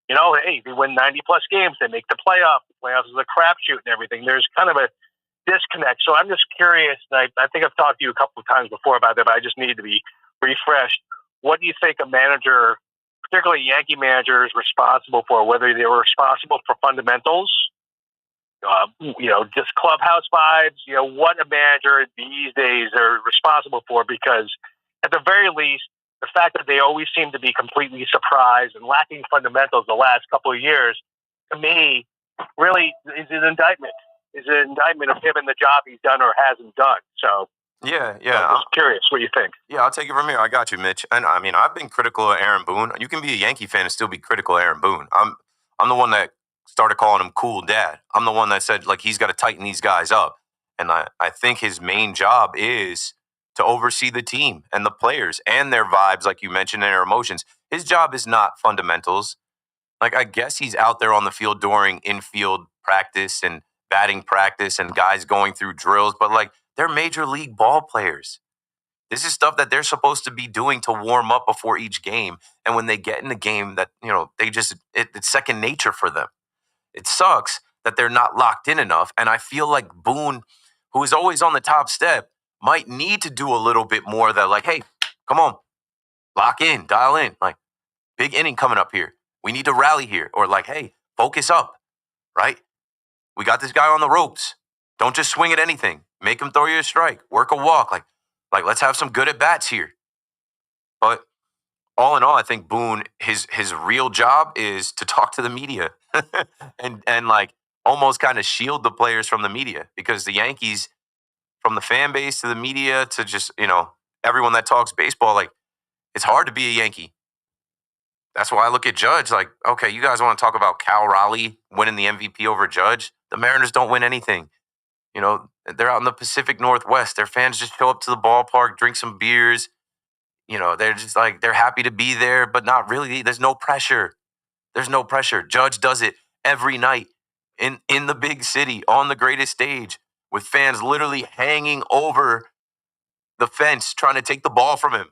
hey, they win 90-plus games, they make the playoffs. The playoffs is a crapshoot and everything. There's kind of a disconnect. So I'm just curious, and I think I've talked to you a couple of times before about that, but I just need to be refreshed. What do you think a manager, particularly Yankee manager, is responsible for, whether they were responsible for fundamentals, just clubhouse vibes, what a manager these days are responsible for? Because at the very least, the fact that they always seem to be completely surprised and lacking fundamentals the last couple of years, to me, really is an indictment. Is an indictment of him and the job he's done or hasn't done. So Yeah, So I'm just curious what you think. Yeah, I'll take it from here. I got you, Mitch. And I mean, I've been critical of Aaron Boone. You can be a Yankee fan and still be critical of Aaron Boone. I'm the one that started calling him cool dad. I'm the one that said like he's got to tighten these guys up. And I think his main job is to oversee the team and the players and their vibes, like you mentioned, and their emotions. His job is not fundamentals. Like I guess he's out there on the field during infield practice and batting practice and guys going through drills, but like they're major league ball players. This is stuff that they're supposed to be doing to warm up before each game. And when they get in the game, that they just it's second nature for them. It sucks that they're not locked in enough. And I feel like Boone, who is always on the top step, might need to do a little bit more that like, hey, come on, lock in, dial in. Like, big inning coming up here. We need to rally here. Or like, hey, focus up, right? We got this guy on the ropes. Don't just swing at anything. Make him throw you a strike. Work a walk. Like let's have some good at bats here. But all in all, I think Boone, his real job is to talk to the media and like almost kind of shield the players from the media, because the Yankees, from the fan base to the media to just everyone that talks baseball, like it's hard to be a Yankee. That's why I look at Judge like, okay, you guys want to talk about Cal Raleigh winning the MVP over Judge? The Mariners don't win anything. They're out in the Pacific Northwest. Their fans just show up to the ballpark, drink some beers. They're just like, they're happy to be there, but not really. There's no pressure. There's no pressure. Judge does it every night in the big city on the greatest stage with fans literally hanging over the fence trying to take the ball from him.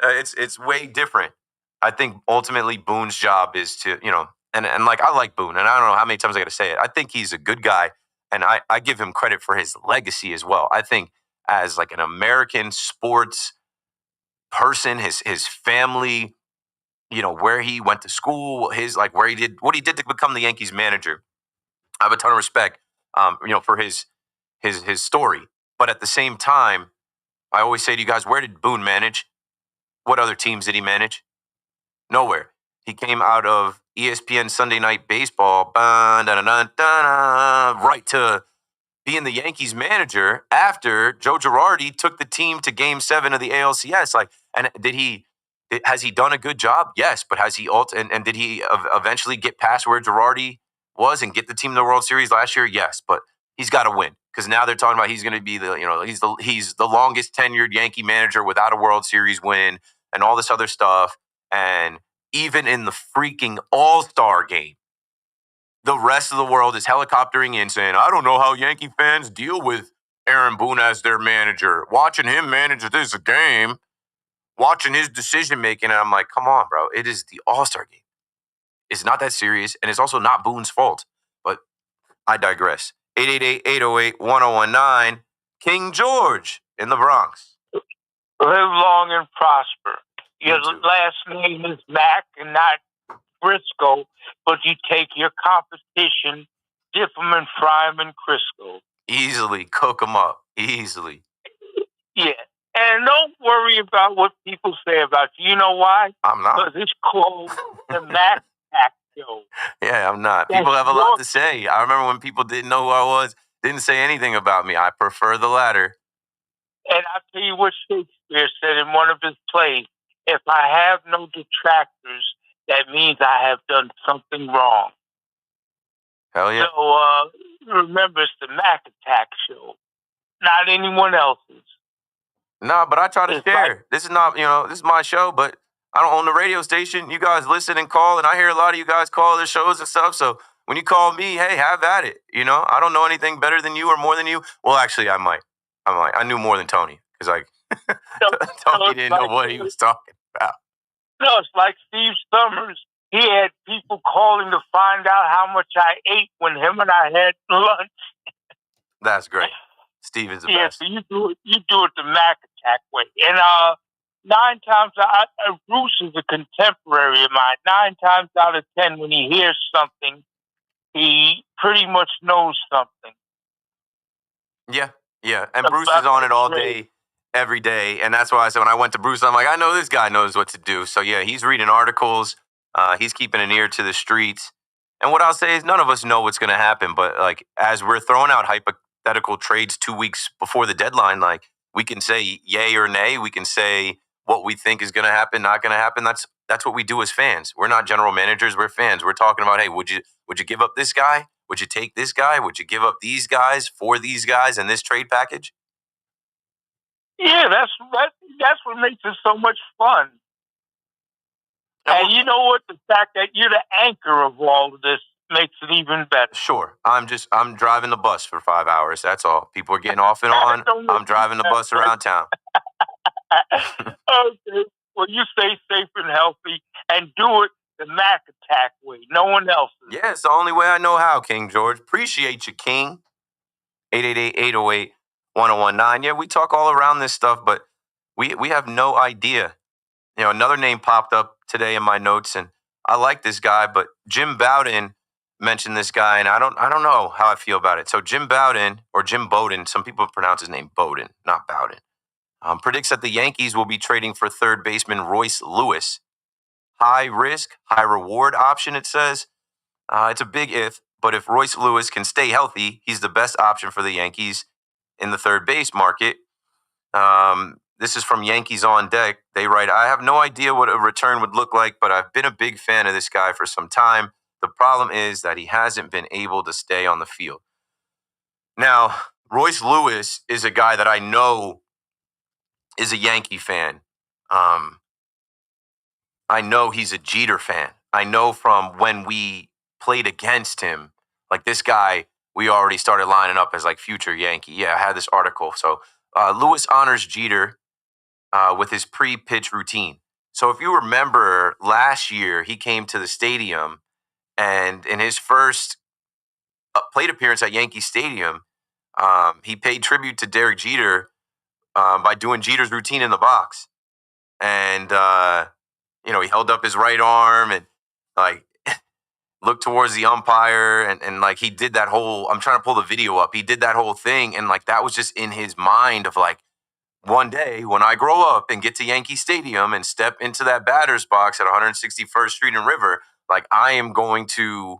It's way different. I think ultimately Boone's job is to, and like I like Boone, and I don't know how many times I got to say it. I think he's a good guy. And I give him credit for his legacy as well. I think as like an American sports person, his family, where he went to school, where he did what he did to become the Yankees manager. I have a ton of respect, for his story. But at the same time, I always say to you guys, where did Boone manage? What other teams did he manage? Nowhere. He came out of ESPN Sunday Night Baseball, right to being the Yankees manager after Joe Girardi took the team to Game 7 of the ALCS. Has he done a good job? Yes, but has he and did he eventually get past where Girardi was and get the team to the World Series last year? Yes, but he's got to win, because now they're talking about he's going to be he's the longest tenured Yankee manager without a World Series win and all this other stuff. And even in the freaking All-Star game, the rest of the world is helicoptering in saying, I don't know how Yankee fans deal with Aaron Boone as their manager. Watching him manage this game, watching his decision-making, and I'm like, come on, bro. It is the All-Star game. It's not that serious, and it's also not Boone's fault. But I digress. 888-808-1019, King George in the Bronx. Live long and prosper. Your last name is Mac and not Briscoe, but you take your competition, dip them and fry them in Crisco. Easily. Cook them up. Easily. Yeah. And don't worry about what people say about you. You know why? I'm not. Because it's called the Mac Pack Show. Yeah, I'm not. People have a lot to say. I remember when people didn't know who I was, didn't say anything about me. I prefer the latter. And I'll tell you what Shakespeare said in one of his plays. If I have no detractors, that means I have done something wrong. Hell yeah. So remember, it's the Mac Attack Show, not anyone else's. No, but I try to share. This is not, this is my show, but I don't own the radio station. You guys listen and call, and I hear a lot of you guys call their shows and stuff. So when you call me, hey, have at it. I don't know anything better than you or more than you. Well, actually, I might. I knew more than Tony, because Tony didn't know what he was talking about. No, it's like Steve Summers. He had people calling to find out how much I ate when him and I had lunch. That's great. Steve is the best. So you do it the Mac Attack way. And 9 times Bruce is a contemporary of mine. 9 times out of 10, when he hears something, he pretty much knows something. Yeah. And Bruce is on it all day, every day. And that's why I said when I went to Bruce, I'm like, I know this guy knows what to do. So yeah, he's reading articles. He's keeping an ear to the streets. And what I'll say is none of us know what's going to happen. But like, as we're throwing out hypothetical trades 2 weeks before the deadline. Like, we can say yay or nay. We can say what we think is going to happen, not going to happen. That's what we do as fans. We're not general managers. We're fans. We're talking about, hey, would you give up this guy? Would you take this guy? Would you give up these guys for these guys in this trade package? Yeah, that's what makes it so much fun. And you know what? The fact that you're the anchor of all of this makes it even better. Sure. I'm driving the bus for 5 hours. That's all. People are getting off and on. I'm driving the bus around town. Okay. Well, you stay safe and healthy and do it the Mac Attack way. No one else is. Yeah, it's the only way I know how, King George. Appreciate you, King. 888-808-1019. Yeah, we talk all around this stuff, but we have no idea. You know, another name popped up today in my notes, and I like this guy, but Jim Bowden mentioned this guy, and I don't know how I feel about it. So Jim Bowden, or Jim Bowden, some people pronounce his name Bowden, not Bowden, predicts that the Yankees will be trading for third baseman Royce Lewis. High risk, high reward option, it says. It's a big if, but if Royce Lewis can stay healthy, he's the best option for the Yankees in the third base market. This is from Yankees on Deck. They write, I have no idea what a return would look like, but I've been a big fan of this guy for some time. The problem is that he hasn't been able to stay on the field. Now, Royce Lewis is a guy that I know is a Yankee fan. I know he's a Jeter fan. I know from when we played against him, like this guy, we already started lining up as like future Yankee. Yeah, I had this article. So Lewis honors Jeter with his pre-pitch routine. So if you remember last year, he came to the stadium, and in his first plate appearance at Yankee Stadium, he paid tribute to Derek Jeter by doing Jeter's routine in the box. And, he held up his right arm and like looked towards the umpire and like he did that whole, I'm trying to pull the video up. He did that whole thing. And like, that was just in his mind of like, one day when I grow up and get to Yankee Stadium and step into that batter's box at 161st Street and River, like I am going to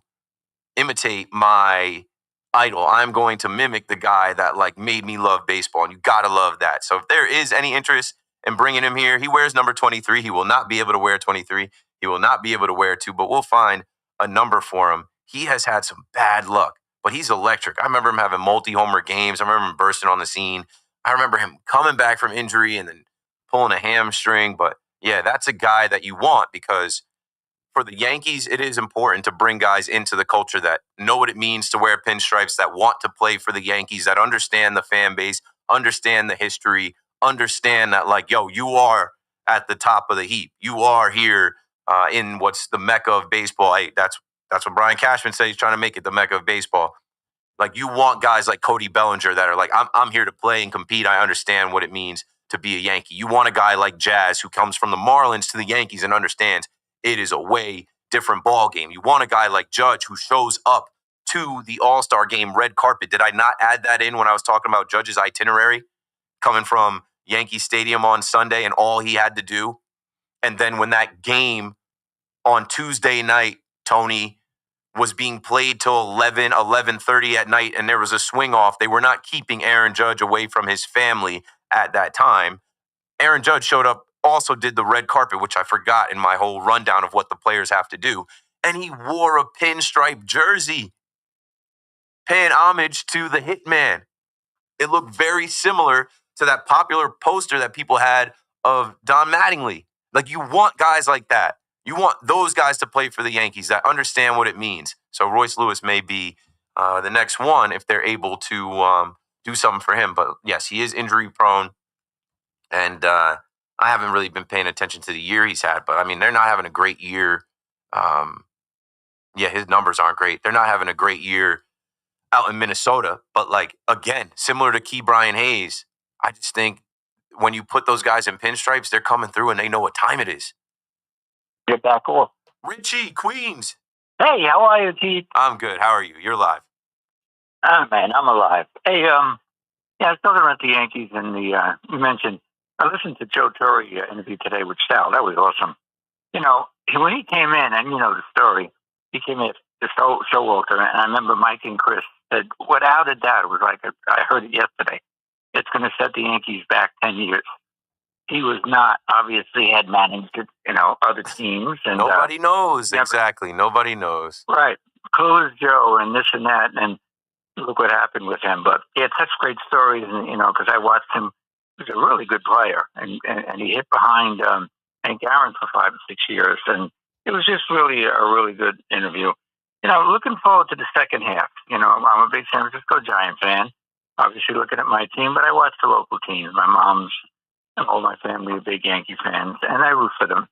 imitate my idol. I'm going to mimic the guy that like made me love baseball. And you got to love that. So if there is any interest in bringing him here, he wears number 23. He will not be able to wear 23. He will not be able to wear 2, but we'll find a number for him. He has had some bad luck, but he's electric. I remember him having multi-homer games. I remember him bursting on the scene. I remember him coming back from injury and then pulling a hamstring. But yeah, that's a guy that you want because for the Yankees, it is important to bring guys into the culture that know what it means to wear pinstripes, that want to play for the Yankees, that understand the fan base, understand the history, understand that like, yo, you are at the top of the heap. You are here in what's the mecca of baseball. Hey, that's what Brian Cashman said. He's trying to make it the mecca of baseball. Like you want guys like Cody Bellinger that are like, I'm here to play and compete. I understand what it means to be a Yankee. You want a guy like Jazz who comes from the Marlins to the Yankees and understands it is a way different ball game. You want a guy like Judge who shows up to the All-Star game red carpet. Did I not add that in when I was talking about Judge's itinerary? Coming from Yankee Stadium on Sunday and all he had to do. And then when that game on Tuesday night, Tony, was being played till 11:30 at night, and there was a swing off. They were not keeping Aaron Judge away from his family at that time. Aaron Judge showed up, also did the red carpet, which I forgot in my whole rundown of what the players have to do. And he wore a pinstripe jersey, paying homage to the Hitman. It looked very similar to that popular poster that people had of Don Mattingly. Like you want guys like that. You want those guys to play for the Yankees that understand what it means. So Royce Lewis may be the next one if they're able to do something for him. But yes, he is injury prone. And I haven't really been paying attention to the year he's had. But I mean, they're not having a great year. His numbers aren't great. They're not having a great year out in Minnesota. But like, again, similar to Key Brian Hayes, I just think when you put those guys in pinstripes, they're coming through and they know what time it is. Get back off. Richie, Queens. Hey, how are you, Keith? I'm good. How are you? You're live. Ah, man, I'm alive. Hey, I was talking about the Yankees and you mentioned, I listened to Joe Torre interview today with Sal. That was awesome. You know, when he came in, and you know the story, he came in Showalter, and I remember Mike and Chris said, without a doubt, it was like I heard it yesterday. It's going to set the Yankees back 10 years. He was not obviously had managed, other teams, and nobody knows never, exactly. Nobody knows. Right, Cool as Joe, and this and that, and look what happened with him. But yeah, such great stories, and because I watched him. He was a really good player, and he hit behind Hank Aaron for 5 or 6 years, and it was just really a really good interview. Looking forward to the second half. I'm a big San Francisco Giant fan. Obviously, looking at my team, but I watch the local teams. My mom's and all my family are big Yankee fans, and I root for them.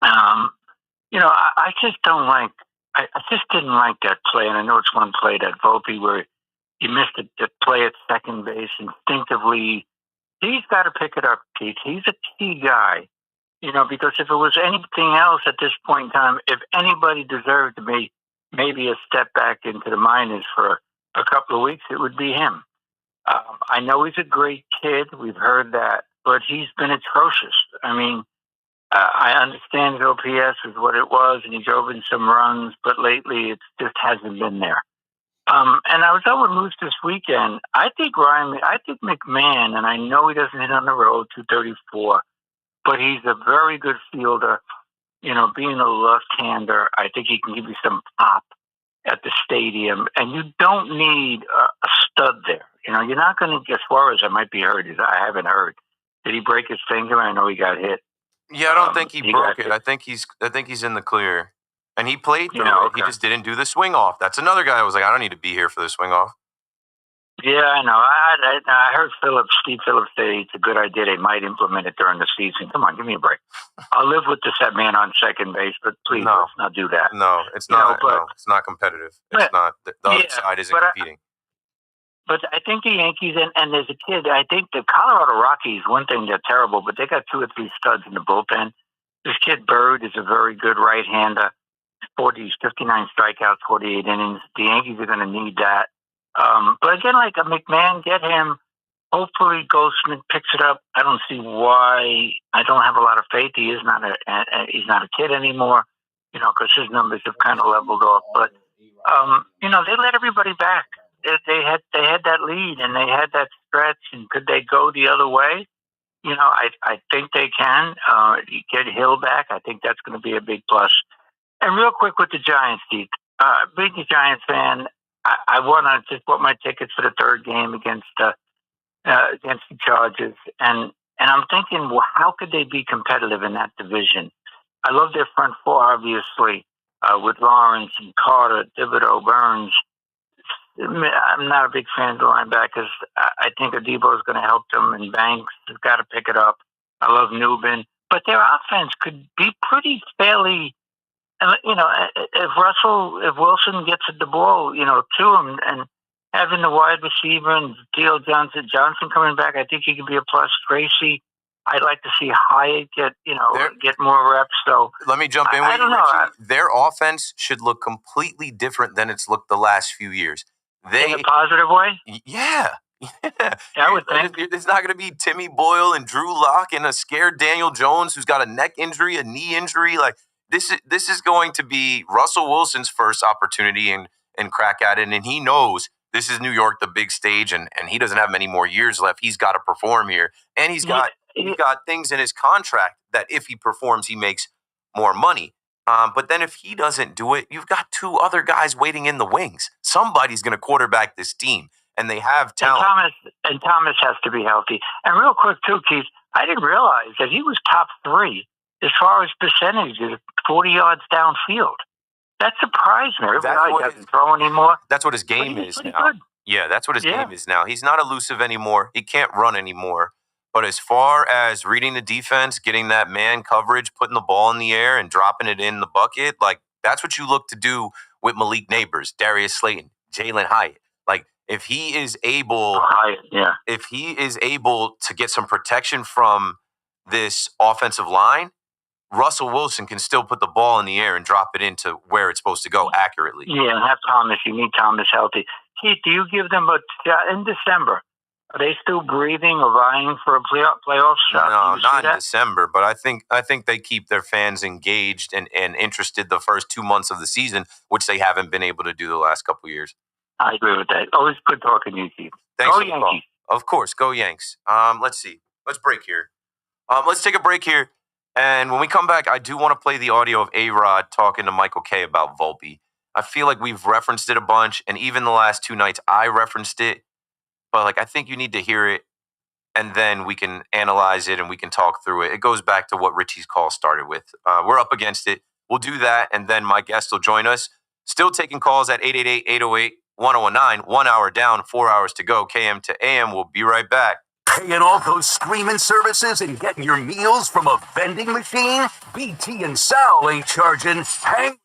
I just don't like. I just didn't like that play, and I know it's one play, that Volpe, where he missed the play at second base instinctively. He's got to pick it up, Keith. He's a key guy, because if it was anything else at this point in time, if anybody deserved to be maybe a step back into the minors for a couple of weeks, it would be him. I know he's a great kid. We've heard that, but he's been atrocious. I mean, I understand his OPS is what it was, and he drove in some runs, but lately it just hasn't been there. And I was out with Moose this weekend. I think McMahon, and I know he doesn't hit on the road, 234, but he's a very good fielder. Being a left-hander, I think he can give you some pop at the stadium, and you don't need a stud there. You're not going to get Suarez. I might be hurt. I haven't heard. Did he break his finger? I know he got hit. Yeah, I don't think he broke it. I think he's in the clear. And he played through it. Okay. He just didn't do the swing off. That's another guy who was like, I don't need to be here for the swing off. Yeah, I know. I heard Steve Phillips say it's a good idea. They might implement it during the season. Come on, give me a break. I'll live with the set man on second base, but please let's not do that. No, it's not. It's not competitive. It's not. The other side isn't competing. But I think the Yankees, and there's a kid, I think the Colorado Rockies, one thing, they're terrible, but they got 2 or 3 studs in the bullpen. This kid Bird is a very good right-hander. 59 strikeouts, 48 innings. The Yankees are going to need that. But again, like a McMahon, get him. Hopefully Goldsmith picks it up. I don't see why. I don't have a lot of faith. He is not he's not a kid anymore, because his numbers have kind of leveled off. But, they let everybody back. They had that lead, and they had that stretch, and could they go the other way? I think they can. Get Hill back. I think that's going to be a big plus. And real quick with the Giants, Steve. Being a Giants fan, I want to just bought my tickets for the third game against the Chargers, and I'm thinking, well, how could they be competitive in that division? I love their front four, obviously, with Lawrence and Carter, Thibodeau, Burns. I'm not a big fan of the linebackers. I think Adebo is going to help them, and Banks has got to pick it up. I love Newbin, but their offense could be pretty fairly. If Wilson gets the ball, to him, and having the wide receiver and Theo Johnson coming back, I think he could be a plus. Tracy, I'd like to see Hyatt get more reps. So let me jump in. I don't know. Their offense should look completely different than it's looked the last few years. In a positive way? Yeah. I would think. It's not going to be Timmy Boyle and Drew Lock and a scared Daniel Jones who's got a neck injury, a knee injury. Like this is going to be Russell Wilson's first opportunity and crack at it. And he knows this is New York, the big stage, and he doesn't have many more years left. He's got to perform here. And he's got things in his contract that if he performs, he makes more money. But then if he doesn't do it, you've got 2 other guys waiting in the wings. Somebody's going to quarterback this team, and they have talent. And Thomas has to be healthy. And real quick, too, Keith, I didn't realize that he was top 3 as far as percentages, 40 yards downfield. That surprised me. Everybody doesn't throw anymore. That's what his game is now. Good. Yeah, that's what his game is now. He's not elusive anymore. He can't run anymore. But as far as reading the defense, getting that man coverage, putting the ball in the air and dropping it in the bucket, like that's what you look to do with Malik Neighbors, Darius Slayton, Jalen Hyatt. Like if he is able, to get some protection from this offensive line, Russell Wilson can still put the ball in the air and drop it into where it's supposed to go accurately. Yeah, and have Thomas. You need Thomas healthy. Keith, do you give them in December? Are they still breathing or vying for a playoff shot? No, not in December, but I think they keep their fans engaged and interested the first 2 months of the season, which they haven't been able to do the last couple of years. I agree with that. Always good talking to you, Keith. Thanks Go for the Yankees. call. Of course, go Yanks. Let's see. Let's break here. Let's take a break here. And when we come back, I do want to play the audio of A-Rod talking to Michael Kay about Volpe. I feel like we've referenced it a bunch, and even the last 2 nights I referenced it. But I think you need to hear it, and then we can analyze it and we can talk through it. It goes back to what Richie's call started with. We're up against it. We'll do that, and then my guest will join us. Still taking calls at 888-808-1019. 1 hour down, 4 hours to go. KM to AM. We'll be right back. Paying all those streaming services and getting your meals from a vending machine? BT and Sal ain't charging. Hang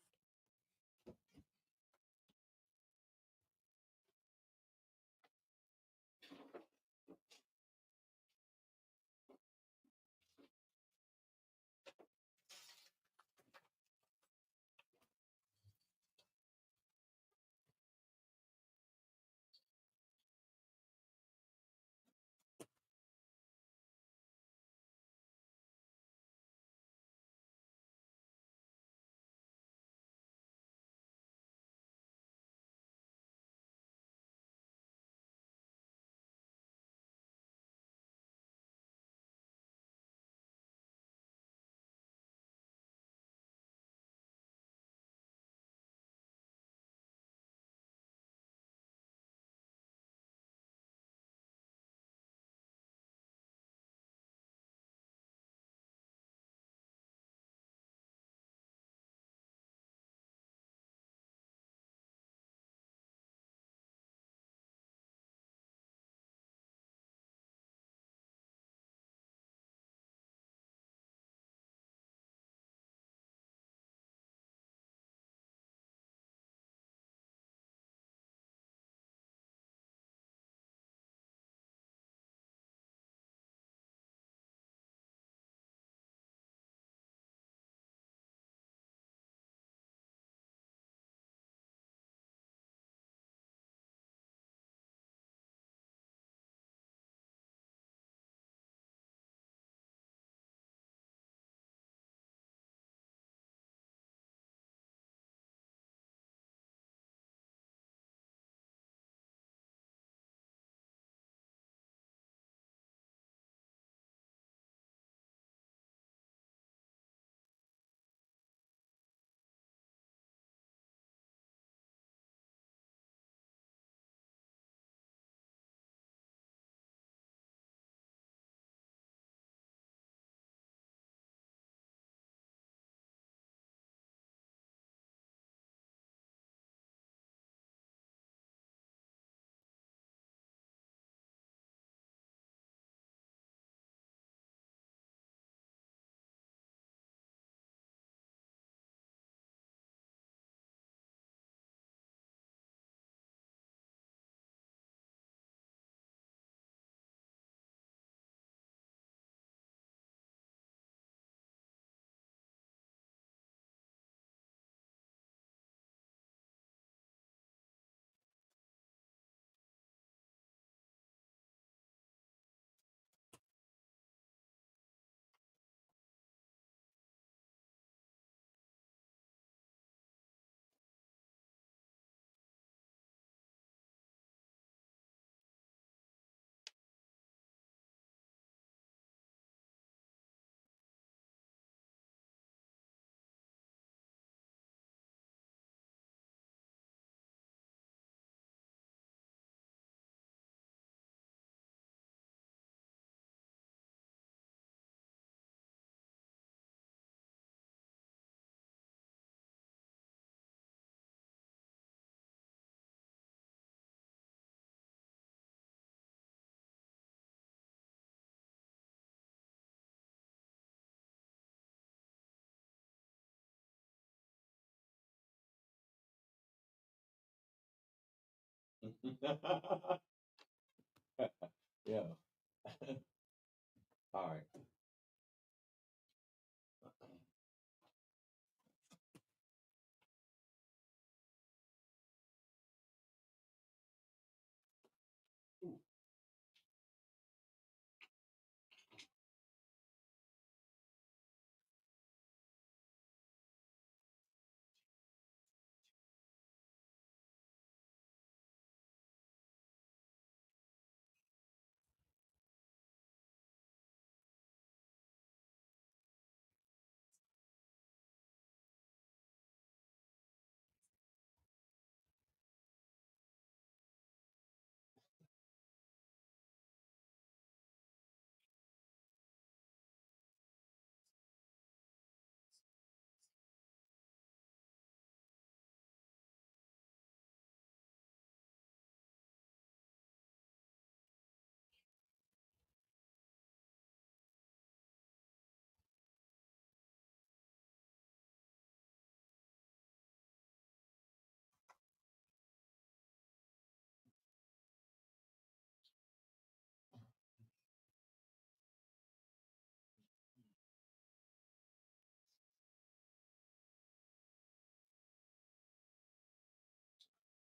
Yeah. All right.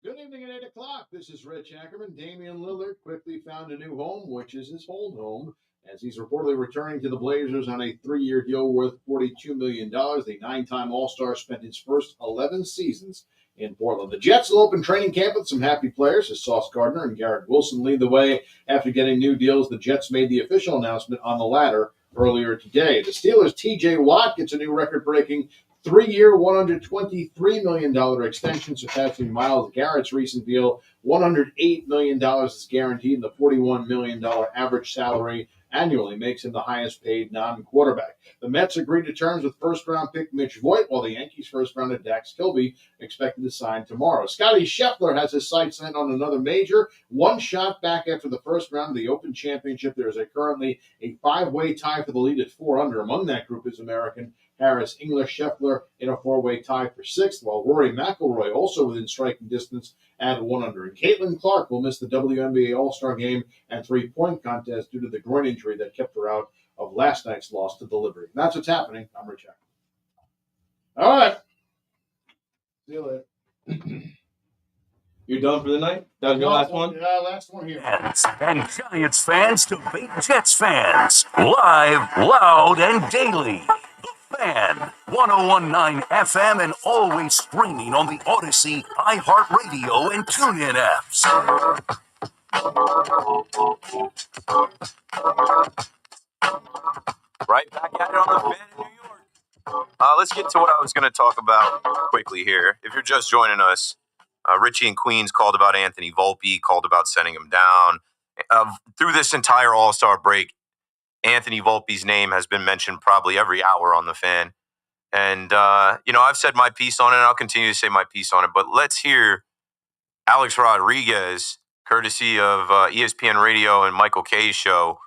Good evening at 8 o'clock. This is Rich Ackerman. Damian Lillard quickly found a new home, which is his old home, as he's reportedly returning to the Blazers on a 3-year deal worth $42 million. The 9-time All-Star spent his first 11 seasons in Portland. The Jets will open training camp with some happy players as Sauce Gardner and Garrett Wilson lead the way. After getting new deals, the Jets made the official announcement on the latter earlier today. The Steelers' T.J. Watt gets a new record-breaking 3-year, $123 million extension, surpassing Myles Garrett's recent deal. $108 million is guaranteed, and the $41 million average salary annually makes him the highest-paid non-quarterback. The Mets agreed to terms with first-round pick Mitch Voigt, while the Yankees' first-rounder Dax Kilby expected to sign tomorrow. Scotty Scheffler has his sights set on another major. One shot back after the first round of the Open Championship. There is currently a 5-way tie for the lead at 4 under. Among that group is American Harris English. Scheffler in a 4-way tie for 6th, while Rory McIlroy also within striking distance at 1 under. And Caitlin Clark will miss the WNBA All-Star game and 3-point contest due to the groin injury that kept her out of last night's loss to the Liberty. And that's what's happening. I'm Rich Ackerman. All right. See you later. You're done for the night? That was your last one? Yeah, last one here. And Giants fans debate Jets fans. Live, loud, and daily. The Fan, 101.9 FM, and always streaming on the Odyssey, iHeartRadio, and TuneIn apps. Right back at it on the Fan in New York. Let's get to what I was going to talk about quickly here. If you're just joining us, Richie in Queens called about Anthony Volpe, called about sending him down. Through this entire All-Star break, Anthony Volpe's name has been mentioned probably every hour on the Fan. And, I've said my piece on it, and I'll continue to say my piece on it. But let's hear Alex Rodriguez, courtesy of ESPN Radio and Michael Kay's show.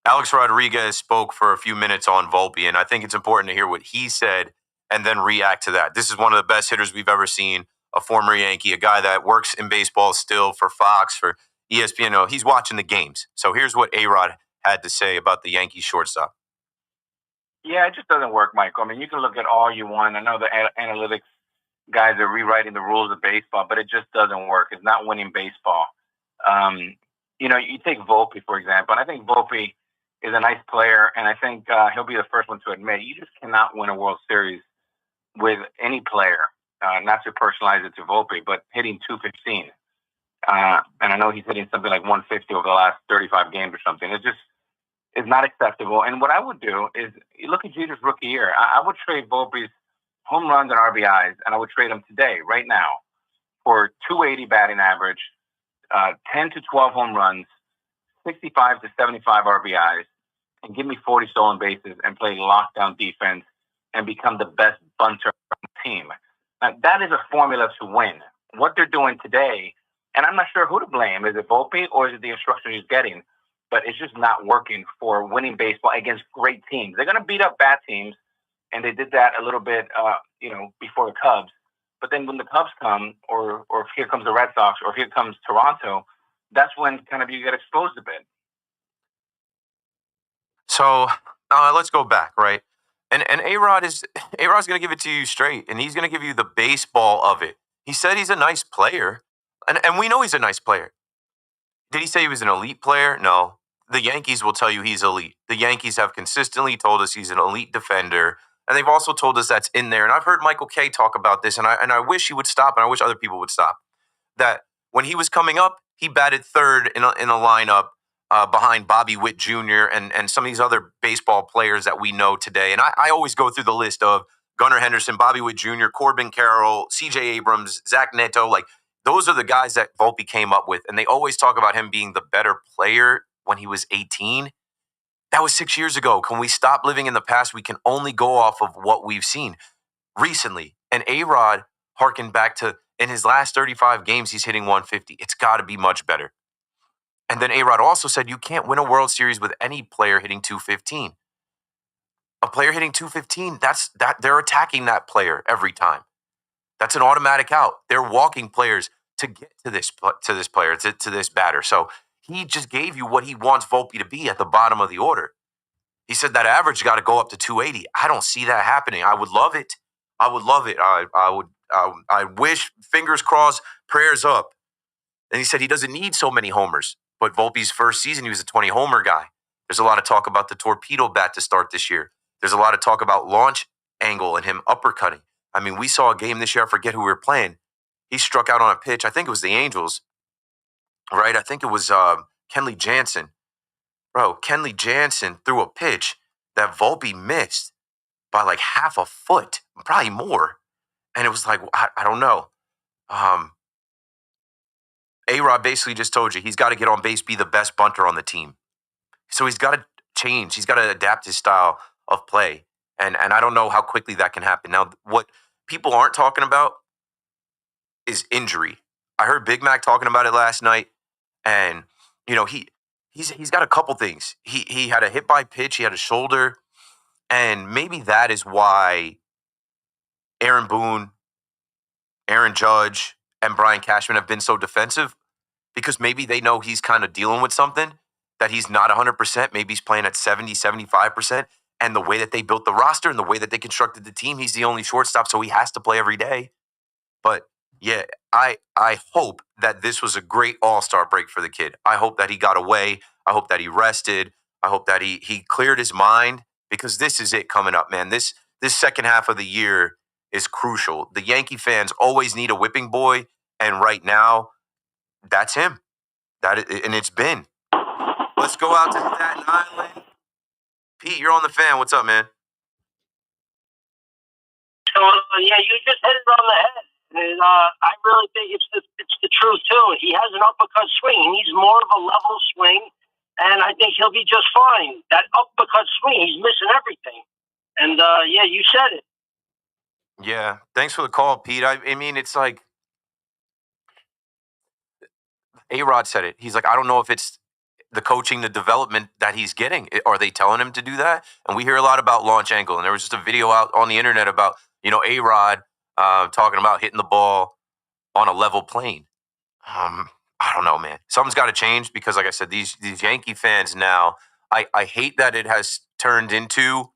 Alex Rodriguez spoke for a few minutes on Volpe, and I think it's important to hear what he said and then react to that. This is one of the best hitters we've ever seen, a former Yankee, a guy that works in baseball still for Fox, for ESPN. No, he's watching the games. So here's what A-Rod had to say about the Yankees shortstop. Yeah, it just doesn't work, Michael. I mean, you can look at all you want. I know the analytics guys are rewriting the rules of baseball, but it just doesn't work. It's not winning baseball. You take Volpe, for example, and I think Volpe is a nice player, and I think he'll be the first one to admit you just cannot win a World Series with any player, not to personalize it to Volpe, but hitting 215. And I know he's hitting something like 150 over the last 35 games or something. It just is not acceptable. And what I would do is, you look at Jeter's rookie year, I would trade Volpe's home runs and RBIs, and I would trade them today, right now, for 280 batting average, 10 to 12 home runs, 65 to 75 RBIs, and give me 40 stolen bases and play lockdown defense and become the best bunter on the team. Now, that is a formula to win. What they're doing today, and I'm not sure who to blame. Is it Volpe or is it the instruction he's getting? But it's just not working for winning baseball against great teams. They're going to beat up bad teams, and they did that a little bit, before the Cubs. But then when the Cubs come, or here comes the Red Sox, or here comes Toronto, that's when kind of you get exposed a bit. So let's go back, right? And A-Rod's going to give it to you straight, and he's going to give you the baseball of it. He said he's a nice player, and we know he's a nice player. Did he say he was an elite player? No. The Yankees will tell you he's elite. The Yankees have consistently told us he's an elite defender, and they've also told us that's in there. And I've heard Michael Kay talk about this, and I wish he would stop, and I wish other people would stop. That when he was coming up, he batted third in a lineup behind Bobby Witt Jr. and some of these other baseball players that we know today. And I always go through the list of Gunnar Henderson, Bobby Witt Jr., Corbin Carroll, C.J. Abrams, Zach Neto. Like, those are the guys that Volpe came up with. And they always talk about him being the better player when he was 18. That was 6 years ago. Can we stop living in the past? We can only go off of what we've seen recently. And A-Rod harkened back to, in his last 35 games, he's hitting 150. It's got to be much better. And then A-Rod also said you can't win a World Series with any player hitting 215. A player hitting 215, they're attacking that player every time. That's an automatic out. They're walking players to get to this player, to this batter. So he just gave you what he wants Volpe to be at the bottom of the order. He said that average got to go up to 280. I don't see that happening. I would love it. I I wish, fingers crossed, prayers up. And he said he doesn't need so many homers. But Volpe's first season, he was a 20-homer guy. There's a lot of talk about the torpedo bat to start this year. There's a lot of talk about launch angle and him uppercutting. I mean, we saw a game this year. I forget who we were playing. He struck out on a pitch. I think it was the Angels, right? I think it was Kenley Jansen. Bro, Kenley Jansen threw a pitch that Volpe missed by like half a foot, probably more. And it was like, I don't know. A-Rod basically just told you he's got to get on base, be the best bunter on the team. So he's got to change. He's got to adapt his style of play. And I don't know how quickly that can happen. Now, what people aren't talking about is injury. I heard Big Mac talking about it last night. And, you know, he's got a couple things. He had a hit by pitch. He had a shoulder. And maybe that is why Aaron Boone, Aaron Judge, and Brian Cashman have been so defensive, because maybe they know he's kind of dealing with something, that he's not 100%. Maybe he's playing at 70, 75%. And the way that they built the roster and the way that they constructed the team, he's the only shortstop, so he has to play every day. But yeah, I hope that this was a great All-Star break for the kid. I hope that he got away. I hope that he rested. I hope that he cleared his mind, because this is it coming up, man. This second half of the year is crucial. The Yankee fans always need a whipping boy, and right now, that's him. And it's been. Let's go out to Staten Island. Pete, you're on the Fan. What's up, man? So, yeah, you just hit it on the head. And I really think it's the truth, too. He has an uppercut swing. He needs more of a level swing, and I think he'll be just fine. That uppercut swing, he's missing everything. And, yeah, you said it. Yeah, thanks for the call, Pete. I mean, it's like A-Rod said it. He's like, I don't know if it's the coaching, the development that he's getting. Are they telling him to do that? And we hear a lot about launch angle. And there was just a video out on the internet about, you know, A-Rod talking about hitting the ball on a level plane. I don't know, man. Something's got to change, because, like I said, these Yankee fans now, I hate that it has turned into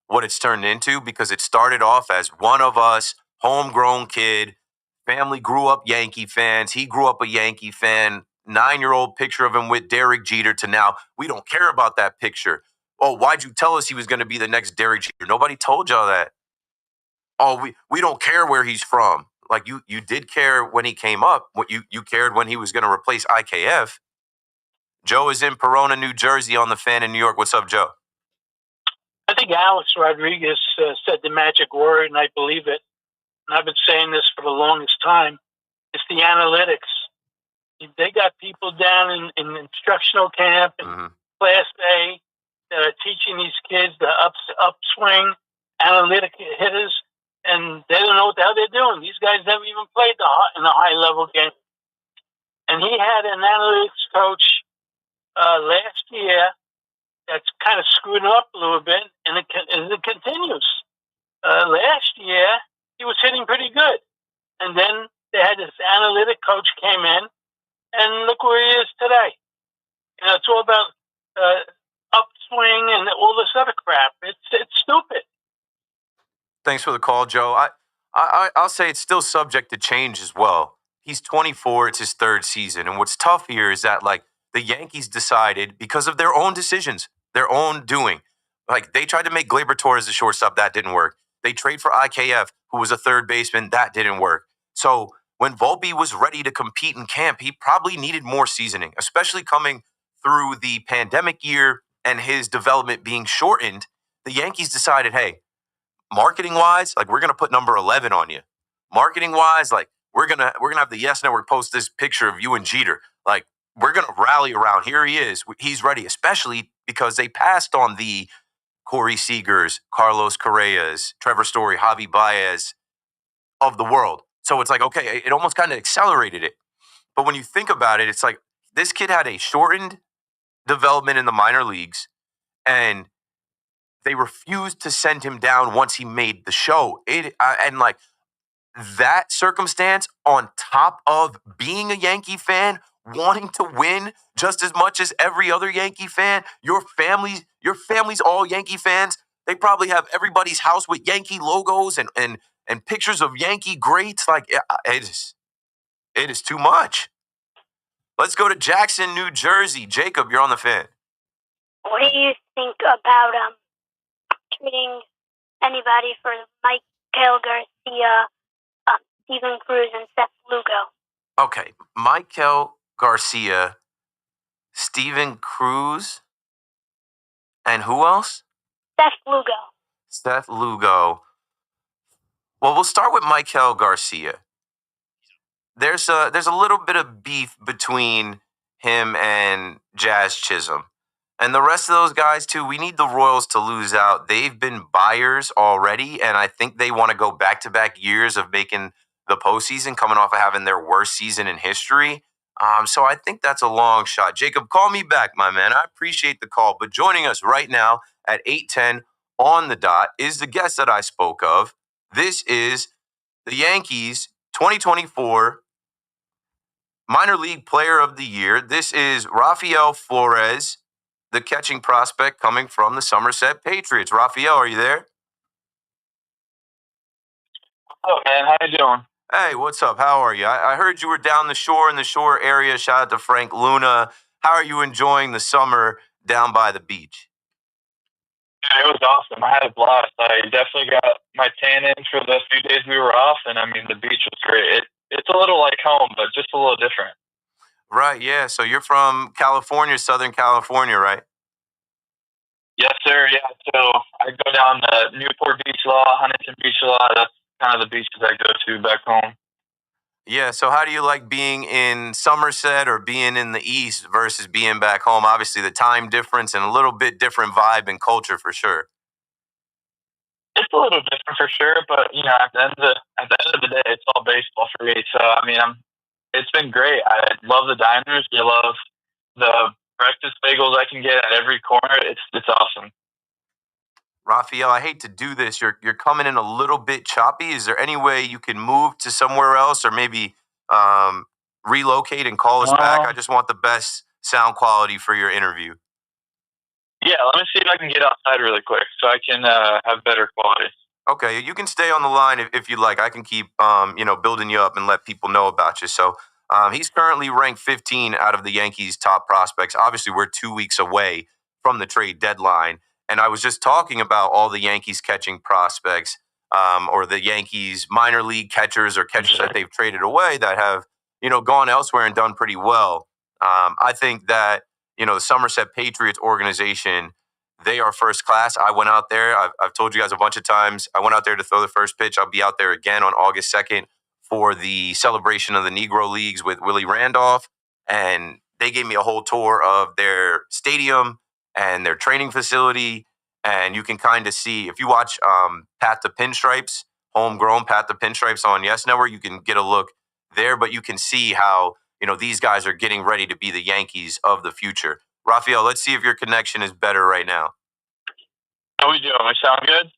what it's turned into, because it started off as one of us, homegrown kid, family grew up Yankee fans. He grew up a Yankee fan. 9-year-old picture of him with Derek Jeter, to now we don't care about that picture. Oh, why'd you tell us he was going to be the next Derek Jeter? Nobody told y'all that. Oh, we don't care where he's from. Like, you did care when he came up. What you cared when he was going to replace IKF. Joe is in Corona, New Jersey on the Fan in New York. What's up, Joe? I think Alex Rodriguez said the magic word, and I believe it. And I've been saying this for the longest time. It's the analytics. They got people down in instructional camp and Class A that are teaching these kids the upswing, analytic hitters, and they don't know what the hell they're doing. These guys never even played in a high-level game. And he had an analytics coach last year that's kind of screwed him up a little bit, and it continues. Last year, he was hitting pretty good. And then they had this analytic coach came in, and look where he is today. You know, it's all about upswing and all this other crap. It's stupid. Thanks for the call, Joe. I'll say it's still subject to change as well. He's 24. It's his third season. And what's tough here is that, like, the Yankees decided, because of their own decisions, their own doing, like, they tried to make Gleyber Torres a shortstop. That didn't work. They trade for IKF, who was a third baseman. That didn't work. So when Volpe was ready to compete in camp, he probably needed more seasoning, especially coming through the pandemic year and his development being shortened. The Yankees decided, hey, marketing-wise, like, we're going to put number 11 on you. Marketing-wise, like, we're gonna have the Yes Network post this picture of you and Jeter. Like, we're going to rally around. Here he is. He's ready, especially because they passed on the Corey Seagers, Carlos Correas, Trevor Story, Javi Baez of the world. So it's like, okay, it almost kind of accelerated it. But when you think about it, it's like this kid had a shortened development in the minor leagues, and they refused to send him down once he made the show. And like that circumstance, on top of being a Yankee fan, wanting to win just as much as every other Yankee fan, your family's all Yankee fans. They probably have everybody's house with Yankee logos and pictures of Yankee greats. Like, it is too much. Let's go to Jackson, New Jersey. Jacob, you're on the Fan. What do you think about trading anybody for Michael Garcia, Steven Cruz, and Seth Lugo? Okay, Michael Garcia, Steven Cruz, and who else? Seth Lugo. Seth Lugo. Well, we'll start with Michael Garcia. There's a little bit of beef between him and Jazz Chisholm. And the rest of those guys, too, we need the Royals to lose out. They've been buyers already, and I think they want to go back-to-back years of making the postseason, coming off of having their worst season in history. So I think that's a long shot. Jacob, call me back, my man. I appreciate the call. But joining us right now at 8:10 on the dot is the guest that I spoke of. This is the Yankees 2024 Minor League Player of the Year. This is Raphael Flores, the catching prospect coming from the Somerset Patriots. Raphael, are you there? Oh, man. How you doing? Hey, what's up? How are you? I heard you were down the shore in the shore area. Shout out to Frank Luna. How are you enjoying the summer down by the beach? Yeah, it was awesome. I had a blast. I definitely got my tan in for the few days we were off, and, I mean, the beach was great. It's a little like home, but just a little different. Right, yeah. So you're from California, Southern California, right? Yes, sir. Yeah. So I go down to Newport Beach Law, Huntington Beach Law. That's kind of the beaches I go to back home. Yeah, so how do you like being in Somerset or being in the East versus being back home? Obviously, the time difference and a little bit different vibe and culture for sure. It's a little different for sure, but you know, at the end of the day, it's all baseball for me. So I mean, it's been great. I love the diners. I love the breakfast bagels I can get at every corner. It's awesome. Raphael, I hate to do this. You're coming in a little bit choppy. Is there any way you can move to somewhere else or maybe relocate and call us back? I just want the best sound quality for your interview. Yeah, let me see if I can get outside really quick so I can have better quality. Okay, you can stay on the line if you'd like. I can keep building you up and let people know about you. So he's currently ranked 15 out of the Yankees' top prospects. Obviously, we're 2 weeks away from the trade deadline. And I was just talking about all the Yankees catching prospects or the Yankees minor league catchers or catchers that they've traded away that have, gone elsewhere and done pretty well. I think that, the Somerset Patriots organization, they are first class. I went out there. I've told you guys a bunch of times. I went out there to throw the first pitch. I'll be out there again on August 2nd for the celebration of the Negro Leagues with Willie Randolph. And they gave me a whole tour of their stadium and their training facility. And you can kind of see, if you watch Pat the Pinstripes, homegrown Pat the Pinstripes on Yes Network, you can get a look there. But you can see how, these guys are getting ready to be the Yankees of the future. Raphael, let's see if your connection is better right now. How we doing? We sound good?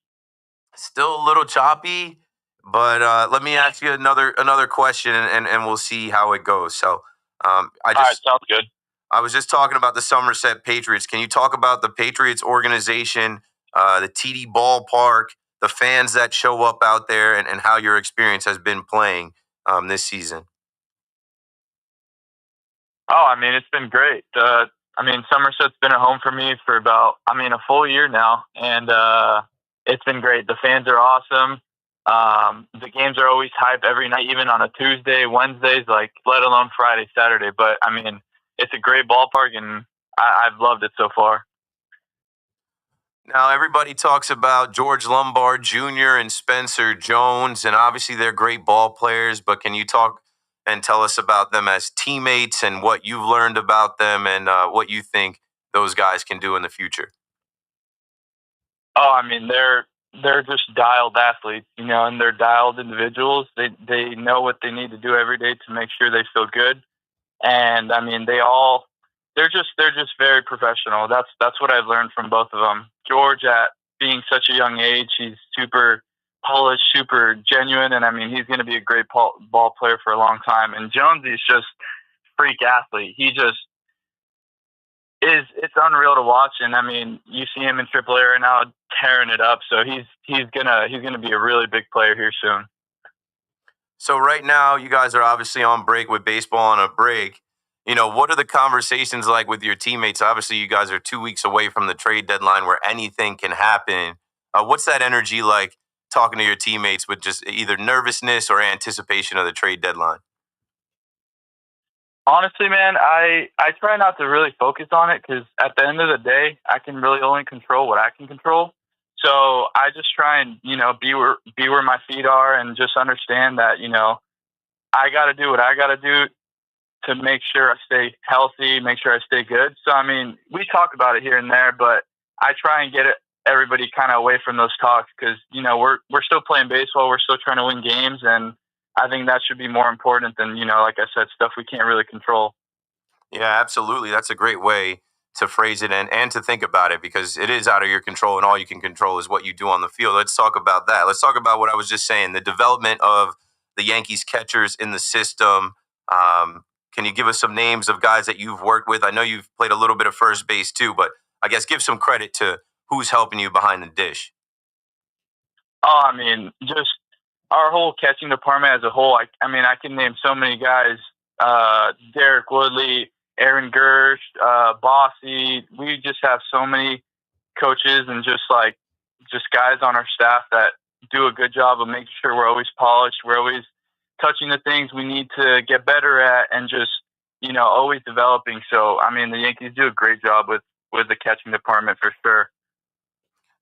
Still a little choppy, but let me ask you another question, and we'll see how it goes. So, all right, sounds good. I was just talking about the Somerset Patriots. Can you talk about the Patriots organization, the TD Ballpark, the fans that show up out there, and how your experience has been playing this season? Oh, I mean, it's been great. Somerset's been a home for me for about, a full year now, and it's been great. The fans are awesome. The games are always hype every night, even on a Tuesday, Wednesdays, let alone Friday, Saturday. But, it's a great ballpark, and I've loved it so far. Now, everybody talks about George Lombard Jr. and Spencer Jones, and obviously they're great ball players, but can you talk and tell us about them as teammates and what you've learned about them and what you think those guys can do in the future? Oh, they're just dialed athletes, and they're dialed individuals. They know what they need to do every day to make sure they feel good. And they're just very professional. That's what I've learned from both of them. George, at being such a young age, he's super polished, super genuine, and he's going to be a great ball player for a long time. And Jonesy's just freak athlete. it's unreal to watch. And I mean, you see him in AAA right now tearing it up. So he's gonna be a really big player here soon. So right now, you guys are obviously on break with baseball on a break. What are the conversations like with your teammates? Obviously, you guys are 2 weeks away from the trade deadline where anything can happen. What's that energy like talking to your teammates with just either nervousness or anticipation of the trade deadline? Honestly, man, I try not to really focus on it because at the end of the day, I can really only control what I can control. So I just try and be where my feet are and just understand that I got to do what I got to do to make sure I stay healthy, make sure I stay good. So I mean, we talk about it here and there, but I try and get everybody kind of away from those talks because we're still playing baseball, we're still trying to win games, and I think that should be more important than like I said, stuff we can't really control. Yeah, absolutely. That's a great way to phrase it and to think about it because it is out of your control and all you can control is what you do on the field. Let's talk about that. Let's talk about what I was just saying, the development of the Yankees catchers in the system. Can you give us some names of guys that you've worked with? I know you've played a little bit of first base too, but I guess give some credit to who's helping you behind the dish. Oh, I mean, just our whole catching department as a whole. I mean, I can name so many guys. Derek Woodley, Aaron Gersh, Bossy. We just have so many coaches and just guys on our staff that do a good job of making sure we're always polished. We're always touching the things we need to get better at and just, always developing. So, I mean, the Yankees do a great job with the catching department for sure.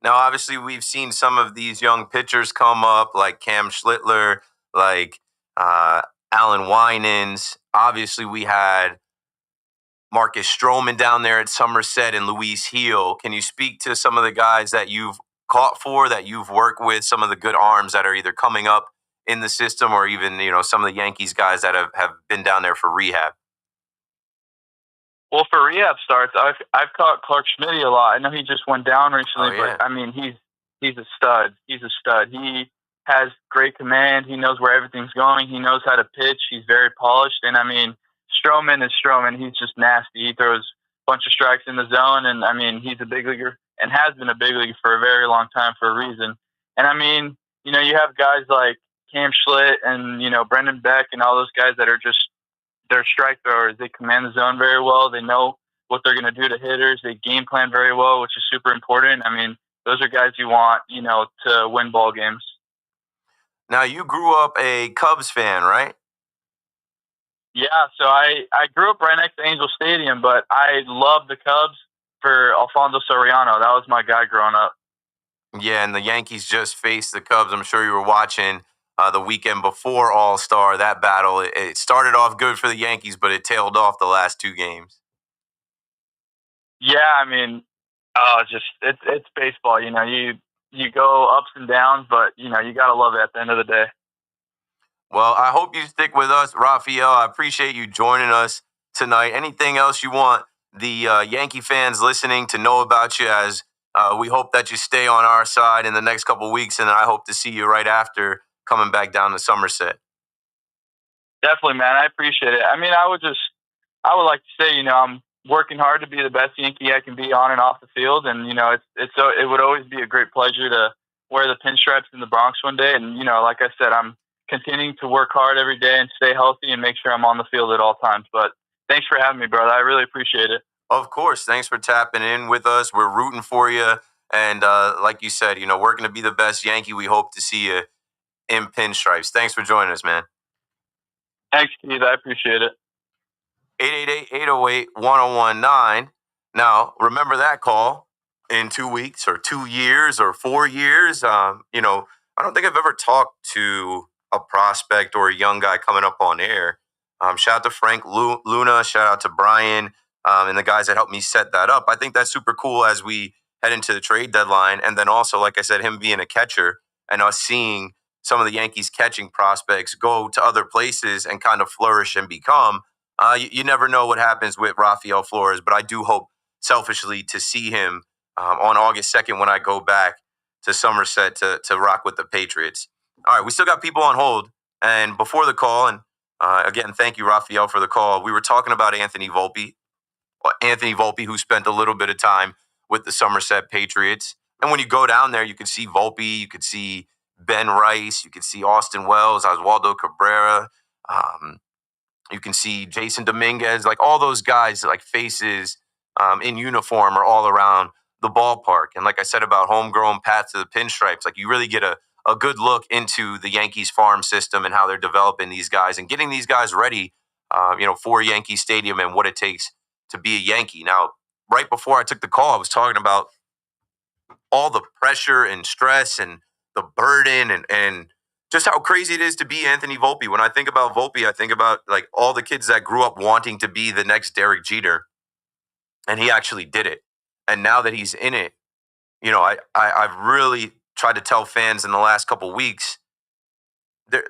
Now, obviously, we've seen some of these young pitchers come up like Cam Schlittler, like Alan Winans. Obviously, we had Marcus Stroman down there at Somerset and Luis Heel. Can you speak to some of the guys that you've caught for, that you've worked with, some of the good arms that are either coming up in the system or even, some of the Yankees guys that have been down there for rehab? Well, for rehab starts, I've caught Clark Schmidt a lot. I know he just went down recently, yeah. But I mean, he's a stud. He's a stud. He has great command. He knows where everything's going. He knows how to pitch. He's very polished. And I mean, Stroman is Stroman. He's just nasty. He throws a bunch of strikes in the zone. And I mean, he's a big leaguer and has been a big leaguer for a very long time for a reason. And I mean, you have guys like Cam Schlitt and, Brendan Beck and all those guys that are just, they're strike throwers. They command the zone very well. They know what they're going to do to hitters. They game plan very well, which is super important. I mean, those are guys you want, to win ball games. Now, you grew up a Cubs fan, right? Yeah, so I grew up right next to Angel Stadium, but I love the Cubs for Alfonso Soriano. That was my guy growing up. Yeah, and the Yankees just faced the Cubs. I'm sure you were watching the weekend before All-Star, that battle. It started off good for the Yankees, but it tailed off the last two games. Yeah, I mean, it's baseball. You go ups and downs, but you got to love it at the end of the day. Well, I hope you stick with us, Raphael. I appreciate you joining us tonight. Anything else you want the Yankee fans listening to know about you, as we hope that you stay on our side in the next couple of weeks, and I hope to see you right after coming back down to Somerset. Definitely, man. I appreciate it. I mean, I would like to say, I'm working hard to be the best Yankee I can be on and off the field. And, it would always be a great pleasure to wear the pinstripes in the Bronx one day. And, like I said, I'm continuing to work hard every day and stay healthy and make sure I'm on the field at all times. But thanks for having me, brother. I really appreciate it. Of course. Thanks for tapping in with us. We're rooting for you. And like you said, we're going to be the best Yankee. We hope to see you in pinstripes. Thanks for joining us, man. Thanks, Keith. I appreciate it. 888-808-1019. Now, remember that call in 2 weeks or 2 years or 4 years. I don't think I've ever talked to a prospect or a young guy coming up on air. Shout out to Frank Luna. Shout out to Brian and the guys that helped me set that up. I think that's super cool as we head into the trade deadline. And then also, like I said, him being a catcher and us seeing some of the Yankees catching prospects go to other places and kind of flourish and become. You never know what happens with Raphael Flores, but I do hope selfishly to see him on August 2nd when I go back to Somerset to rock with the Patriots. All right, we still got people on hold. And before the call, and again, thank you, Raphael, for the call. We were talking about Anthony Volpe, Anthony Volpe, who spent a little bit of time with the Somerset Patriots. And when you go down there, you could see Volpe, you could see Ben Rice, you could see Austin Wells, Oswaldo Cabrera, you can see Jason Dominguez, like all those guys, like faces in uniform are all around the ballpark. And like I said about homegrown path to the pinstripes, like you really get a good look into the Yankees farm system and how they're developing these guys and getting these guys ready, for Yankee Stadium and what it takes to be a Yankee. Now, right before I took the call, I was talking about all the pressure and stress and the burden and just how crazy it is to be Anthony Volpe. When I think about Volpe, I think about like all the kids that grew up wanting to be the next Derek Jeter, and he actually did it. And now that he's in it, I've really tried to tell fans in the last couple weeks,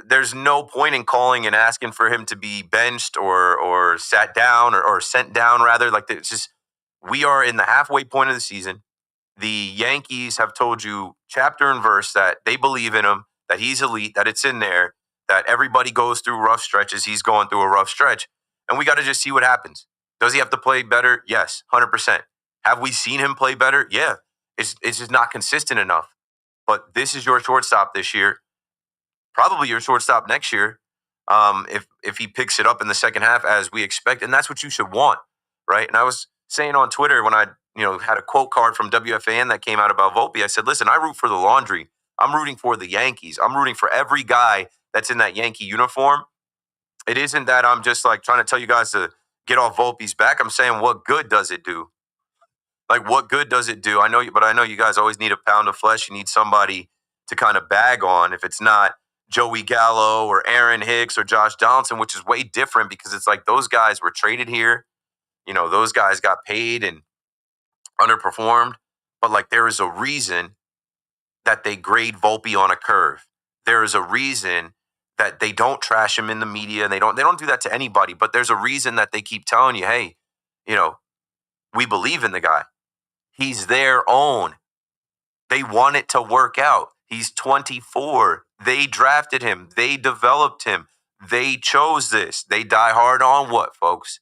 there's no point in calling and asking for him to be benched or sat down or sent down rather. Like it's just, we are in the halfway point of the season. The Yankees have told you chapter and verse that they believe in him, that he's elite, that it's in there, that everybody goes through rough stretches. He's going through a rough stretch. And we got to just see what happens. Does he have to play better? Yes, 100%. Have we seen him play better? Yeah. It's just not consistent enough. But this is your shortstop this year. Probably your shortstop next year, if he picks it up in the second half as we expect. And that's what you should want, right? And I was saying on Twitter when I had a quote card from WFAN that came out about Volpe, I said, listen, I root for the laundry. I'm rooting for the Yankees. I'm rooting for every guy that's in that Yankee uniform. It isn't that I'm just like trying to tell you guys to get off Volpe's back. I'm saying, what good does it do? Like, what good does it do? I know you guys always need a pound of flesh. You need somebody to kind of bag on. If it's not Joey Gallo or Aaron Hicks or Josh Donaldson, which is way different because it's like those guys were traded here. Those guys got paid and underperformed. But like there is a reason that they grade Volpe on a curve. There is a reason that they don't trash him in the media. And they don't do that to anybody. But there's a reason that they keep telling you, hey, we believe in the guy. He's their own. They want it to work out. He's 24. They drafted him. They developed him. They chose this. They die hard on what, folks?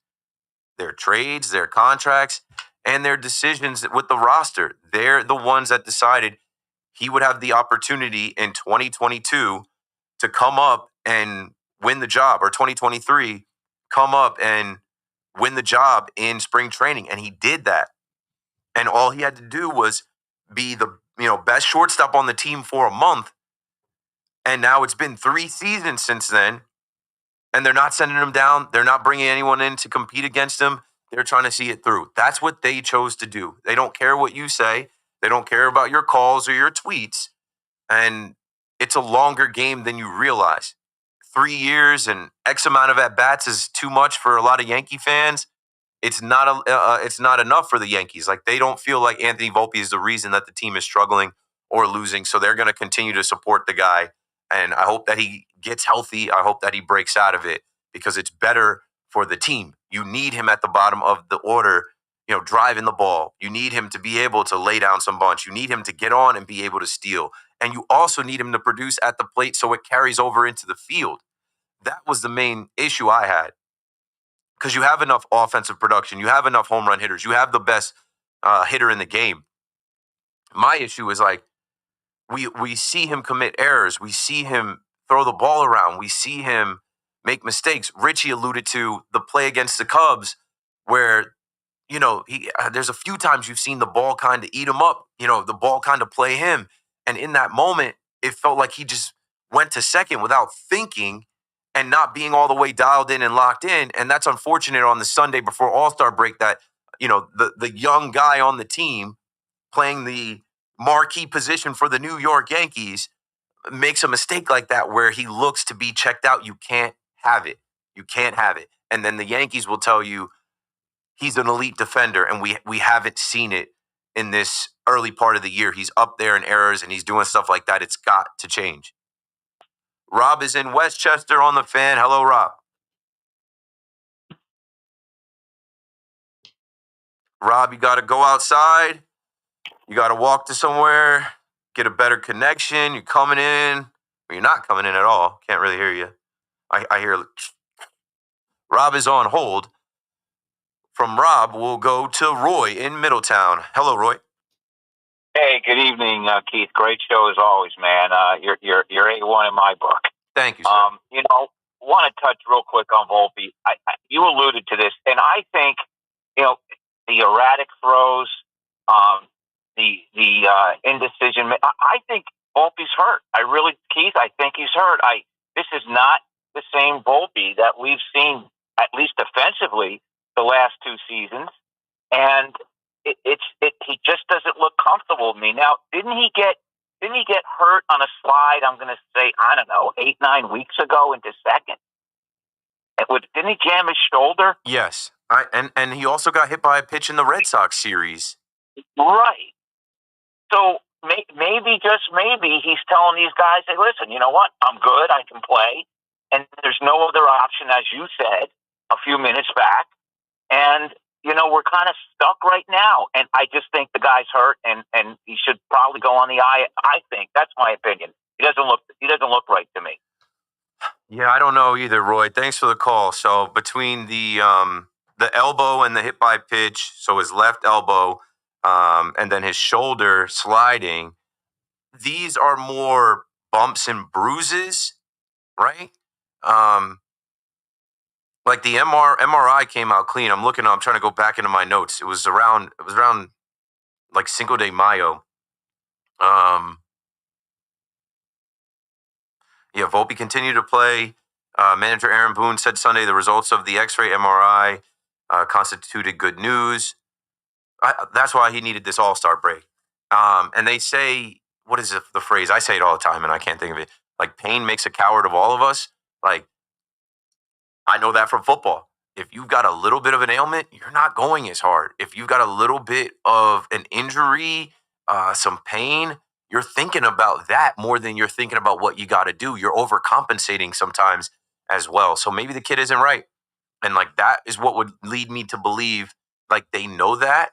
Their trades, their contracts, and their decisions with the roster. They're the ones that decided he would have the opportunity in 2022 to come up and win the job, or 2023, come up and win the job in spring training. And he did that. And all he had to do was be the best shortstop on the team for a month. And now it's been 3 seasons since then. And they're not sending him down. They're not bringing anyone in to compete against him. They're trying to see it through. That's what they chose to do. They don't care what you say. They don't care about your calls or your tweets. And it's a longer game than you realize. 3 years and X amount of at-bats is too much for a lot of Yankee fans. It's not enough for the Yankees. Like they don't feel like Anthony Volpe is the reason that the team is struggling or losing. So they're going to continue to support the guy. And I hope that he gets healthy. I hope that he breaks out of it because it's better for the team. You need him at the bottom of the order, driving the ball. You need him to be able to lay down some bunch. You need him to get on and be able to steal. And you also need him to produce at the plate so it carries over into the field. That was the main issue I had. Because you have enough offensive production. You have enough home run hitters. You have the best hitter in the game. My issue is like, we see him commit errors. We see him throw the ball around. We see him make mistakes. Richie alluded to the play against the Cubs where, there's a few times you've seen the ball kind of eat him up, the ball kind of play him. And in that moment, it felt like he just went to second without thinking and not being all the way dialed in and locked in. And that's unfortunate on the Sunday before All-Star break that, the young guy on the team playing the marquee position for the New York Yankees makes a mistake like that where he looks to be checked out. You can't have it. You can't have it. And then the Yankees will tell you he's an elite defender, and we haven't seen it in this early part of the year. He's up there in errors, and he's doing stuff like that. It's got to change. Rob is in Westchester on the Fan. Hello, Rob. Rob, you got to go outside. You got to walk to somewhere, get a better connection. You're coming in, or you're not coming in at all. Can't really hear you. I hear Rob is on hold From Rob, we'll go to Roy in Middletown. Hello, Roy. Hey, good evening, Keith. Great show as always, man. You're A1 in my book. Thank you, sir. Want to touch real quick on Volpe. You alluded to this, and I think the erratic throws, the indecision. I think Volpe's hurt. Keith. I think he's hurt. This is not the same Volpe that we've seen, at least defensively, the last two seasons, and he just doesn't look comfortable with me. Now, didn't he get hurt on a slide? I'm going to say, I don't know, 8-9 weeks ago into second. Didn't he jam his shoulder? Yes, and he also got hit by a pitch in the Red Sox series. Right. So maybe, just maybe, he's telling these guys, "Hey, listen, you know what? I'm good. I can play, and there's no other option," as you said a few minutes back, and. We're kind of stuck right now, and I just think the guy's hurt, and he should probably go on the I. I think that's my opinion. He doesn't look right to me. Yeah, I don't know either, Roy. Thanks for the call. So between the elbow and the hit by pitch, so his left elbow, and then his shoulder sliding, these are more bumps and bruises, right? Like the MRI came out clean. I'm trying to go back into my notes. It was around like Cinco de Mayo. Volpe continued to play. Manager Aaron Boone said Sunday the results of the X-ray MRI constituted good news. That's why he needed this All-Star break. And they say, what is the phrase? I say it all the time and I can't think of it. Like, pain makes a coward of all of us. Like, I know that from football. If you've got a little bit of an ailment, you're not going as hard. If you've got a little bit of an injury, some pain, you're thinking about that more than you're thinking about what you got to do. You're overcompensating sometimes as well. So maybe the kid isn't right. And like, that is what would lead me to believe like they know that.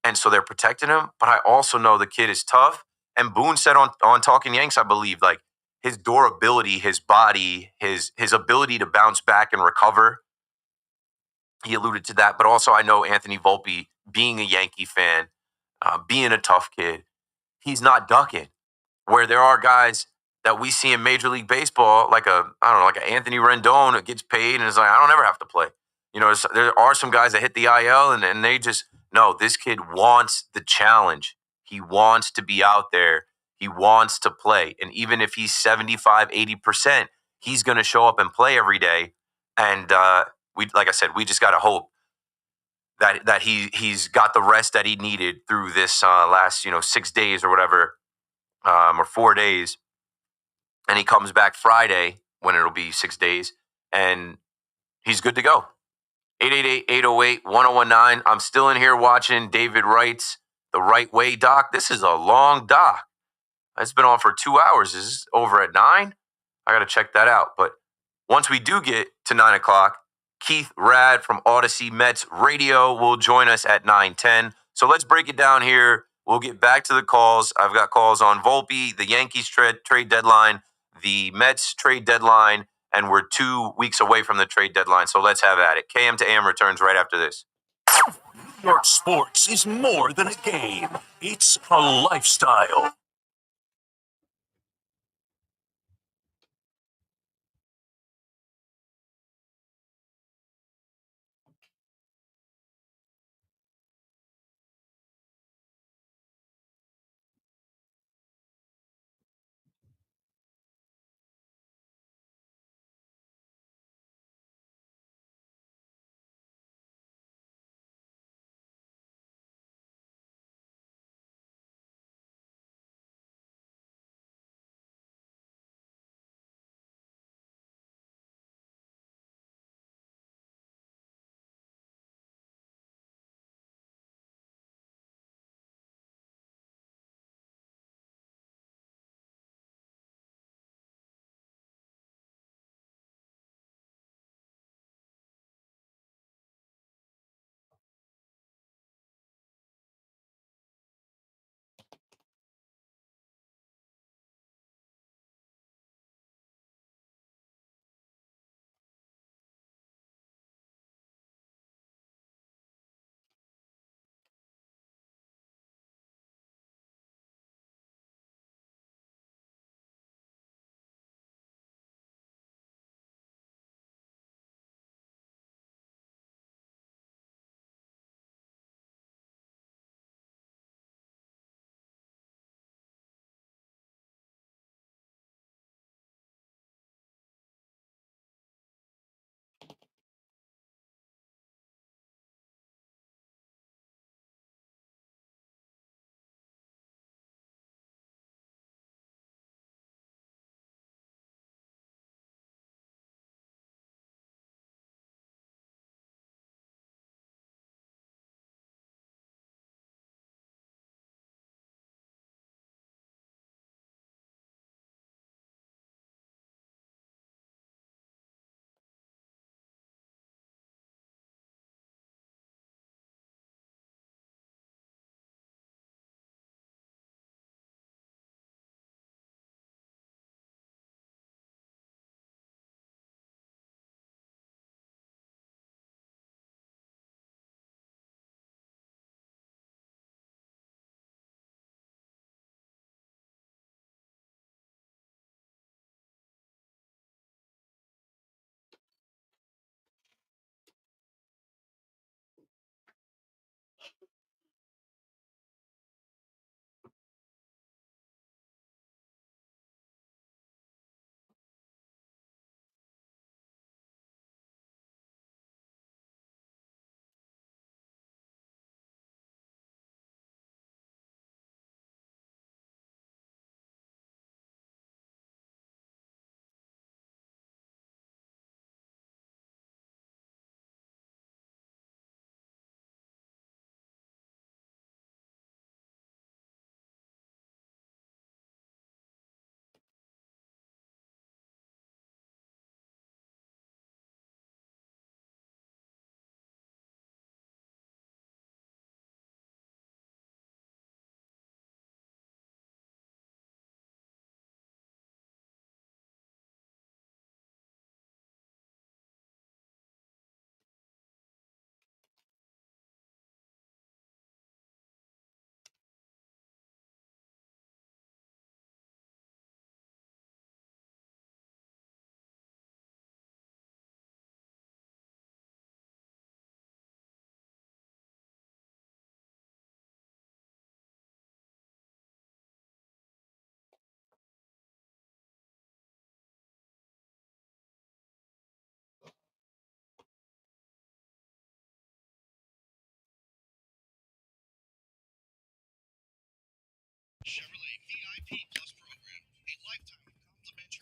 And so they're protecting him. But I also know the kid is tough. And Boone said on Talking Yanks, I believe, like, his durability, his body, his ability to bounce back and recover. He alluded to that. But also I know Anthony Volpe, being a Yankee fan, being a tough kid, he's not ducking. Where there are guys that we see in Major League Baseball, like an Anthony Rendon that gets paid and is like, I don't ever have to play. There are some guys that hit the IL and they just, no, this kid wants the challenge. He wants to be out there. He wants to play. And even if he's 75, 80%, he's going to show up and play every day. And like I said, we just got to hope that he's got the rest that he needed through this last 6 days or whatever, or 4 days, and he comes back Friday when it'll be 6 days, and he's good to go. 888-808-1019. I'm still in here watching David Wright's The Right Way doc. This is a long doc. It's been on for 2 hours. Is this over at 9? I got to check that out. But once we do get to 9 o'clock, Keith Rad from Odyssey Mets Radio will join us at 9:10. So let's break it down here. We'll get back to the calls. I've got calls on Volpe, the Yankees trade deadline, the Mets trade deadline, and we're 2 weeks away from the trade deadline. So let's have at it. KM to AM returns right after this. New York sports is more than a game. It's a lifestyle.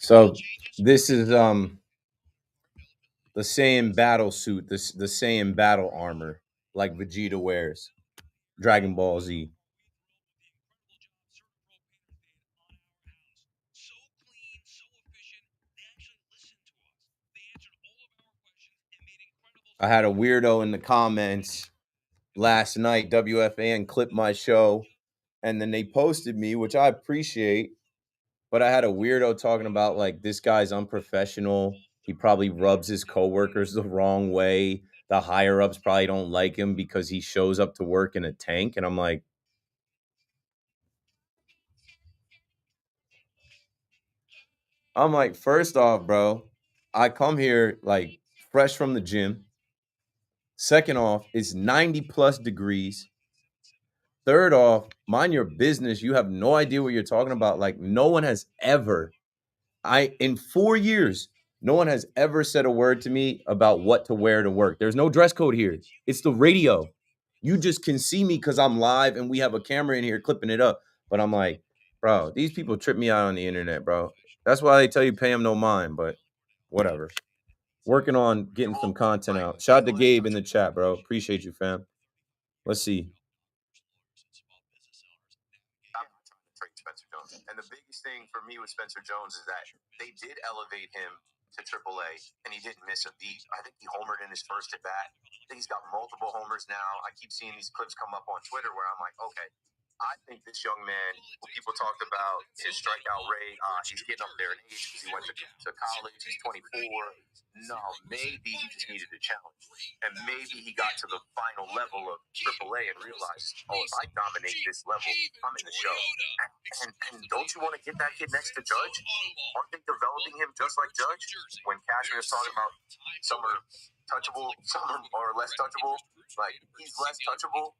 So this is the same battle suit, the same battle armor like Vegeta wears. Dragon Ball Z. I had a weirdo in the comments last night. WFAN clipped my show, and then they posted me, which I appreciate. But I had a weirdo talking about like this guy's unprofessional. He probably rubs his coworkers the wrong way. The higher ups probably don't like him because he shows up to work in a tank. And I'm like, first off, bro, I come here like fresh from the gym. Second off, it's 90 plus degrees. Third off, mind your business. You have no idea what you're talking about. Like, no one has ever, in 4 years, no one has ever said a word to me about what to wear to work. There's no dress code here. It's the radio. You just can see me because I'm live and we have a camera in here clipping it up. But I'm like, bro, these people trip me out on the internet, bro. That's why they tell you pay them no mind, but whatever. Working on getting some content out. Shout out to Gabe in the chat, bro. Appreciate you, fam. Let's see. Spencer Jones. And the biggest thing for me with Spencer Jones is that they did elevate him to AAA, and he didn't miss a beat. I think he homered in his first at bat. I think he's got multiple homers now. I keep seeing these clips come up on Twitter where I'm like, okay, I think this young man, when people talked about his strikeout rate, he's getting up there in age because he went to college, he's 24. No, maybe he just needed a challenge. And maybe he got to the final level of AAA and realized, oh, if I dominate this level, I'm in the show. And don't you want to get that kid next to Judge? Aren't they developing him just like Judge? When Cashman is talking about some are touchable, some are less touchable, like he's less touchable,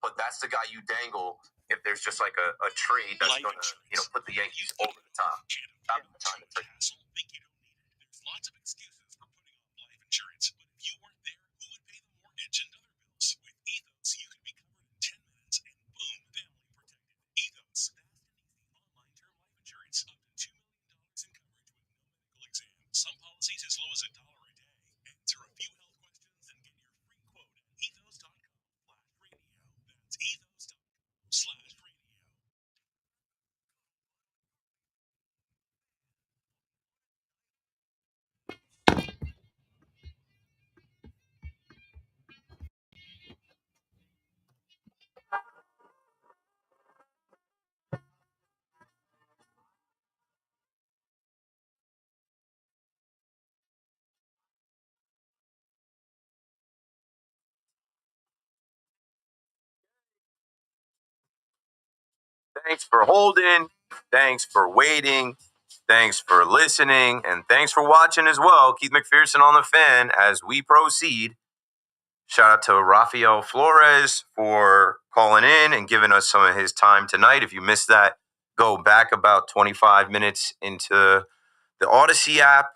but that's the guy you dangle if there's just like a trade that's going to, put the Yankees over the top. I'm not trying to trade. There's lots of excuses for putting on life insurance, but if you weren't there, who would pay the mortgage and other bills? With Ethos, you can be covered in 10 minutes and boom, family protected. Ethos, fast and easy online term life insurance, up to $2 million in coverage with no medical exam. Some policies as low as $1 a day. Answer a few health questions and get your free quote at ethos.com/radio. That's ethos.com/radio. Thanks for holding. Thanks for waiting. Thanks for listening. And thanks for watching as well. Keith McPherson on the Fan as we proceed. Shout out to Raphael Flores for calling in and giving us some of his time tonight. If you missed that, go back about 25 minutes into the Odyssey app.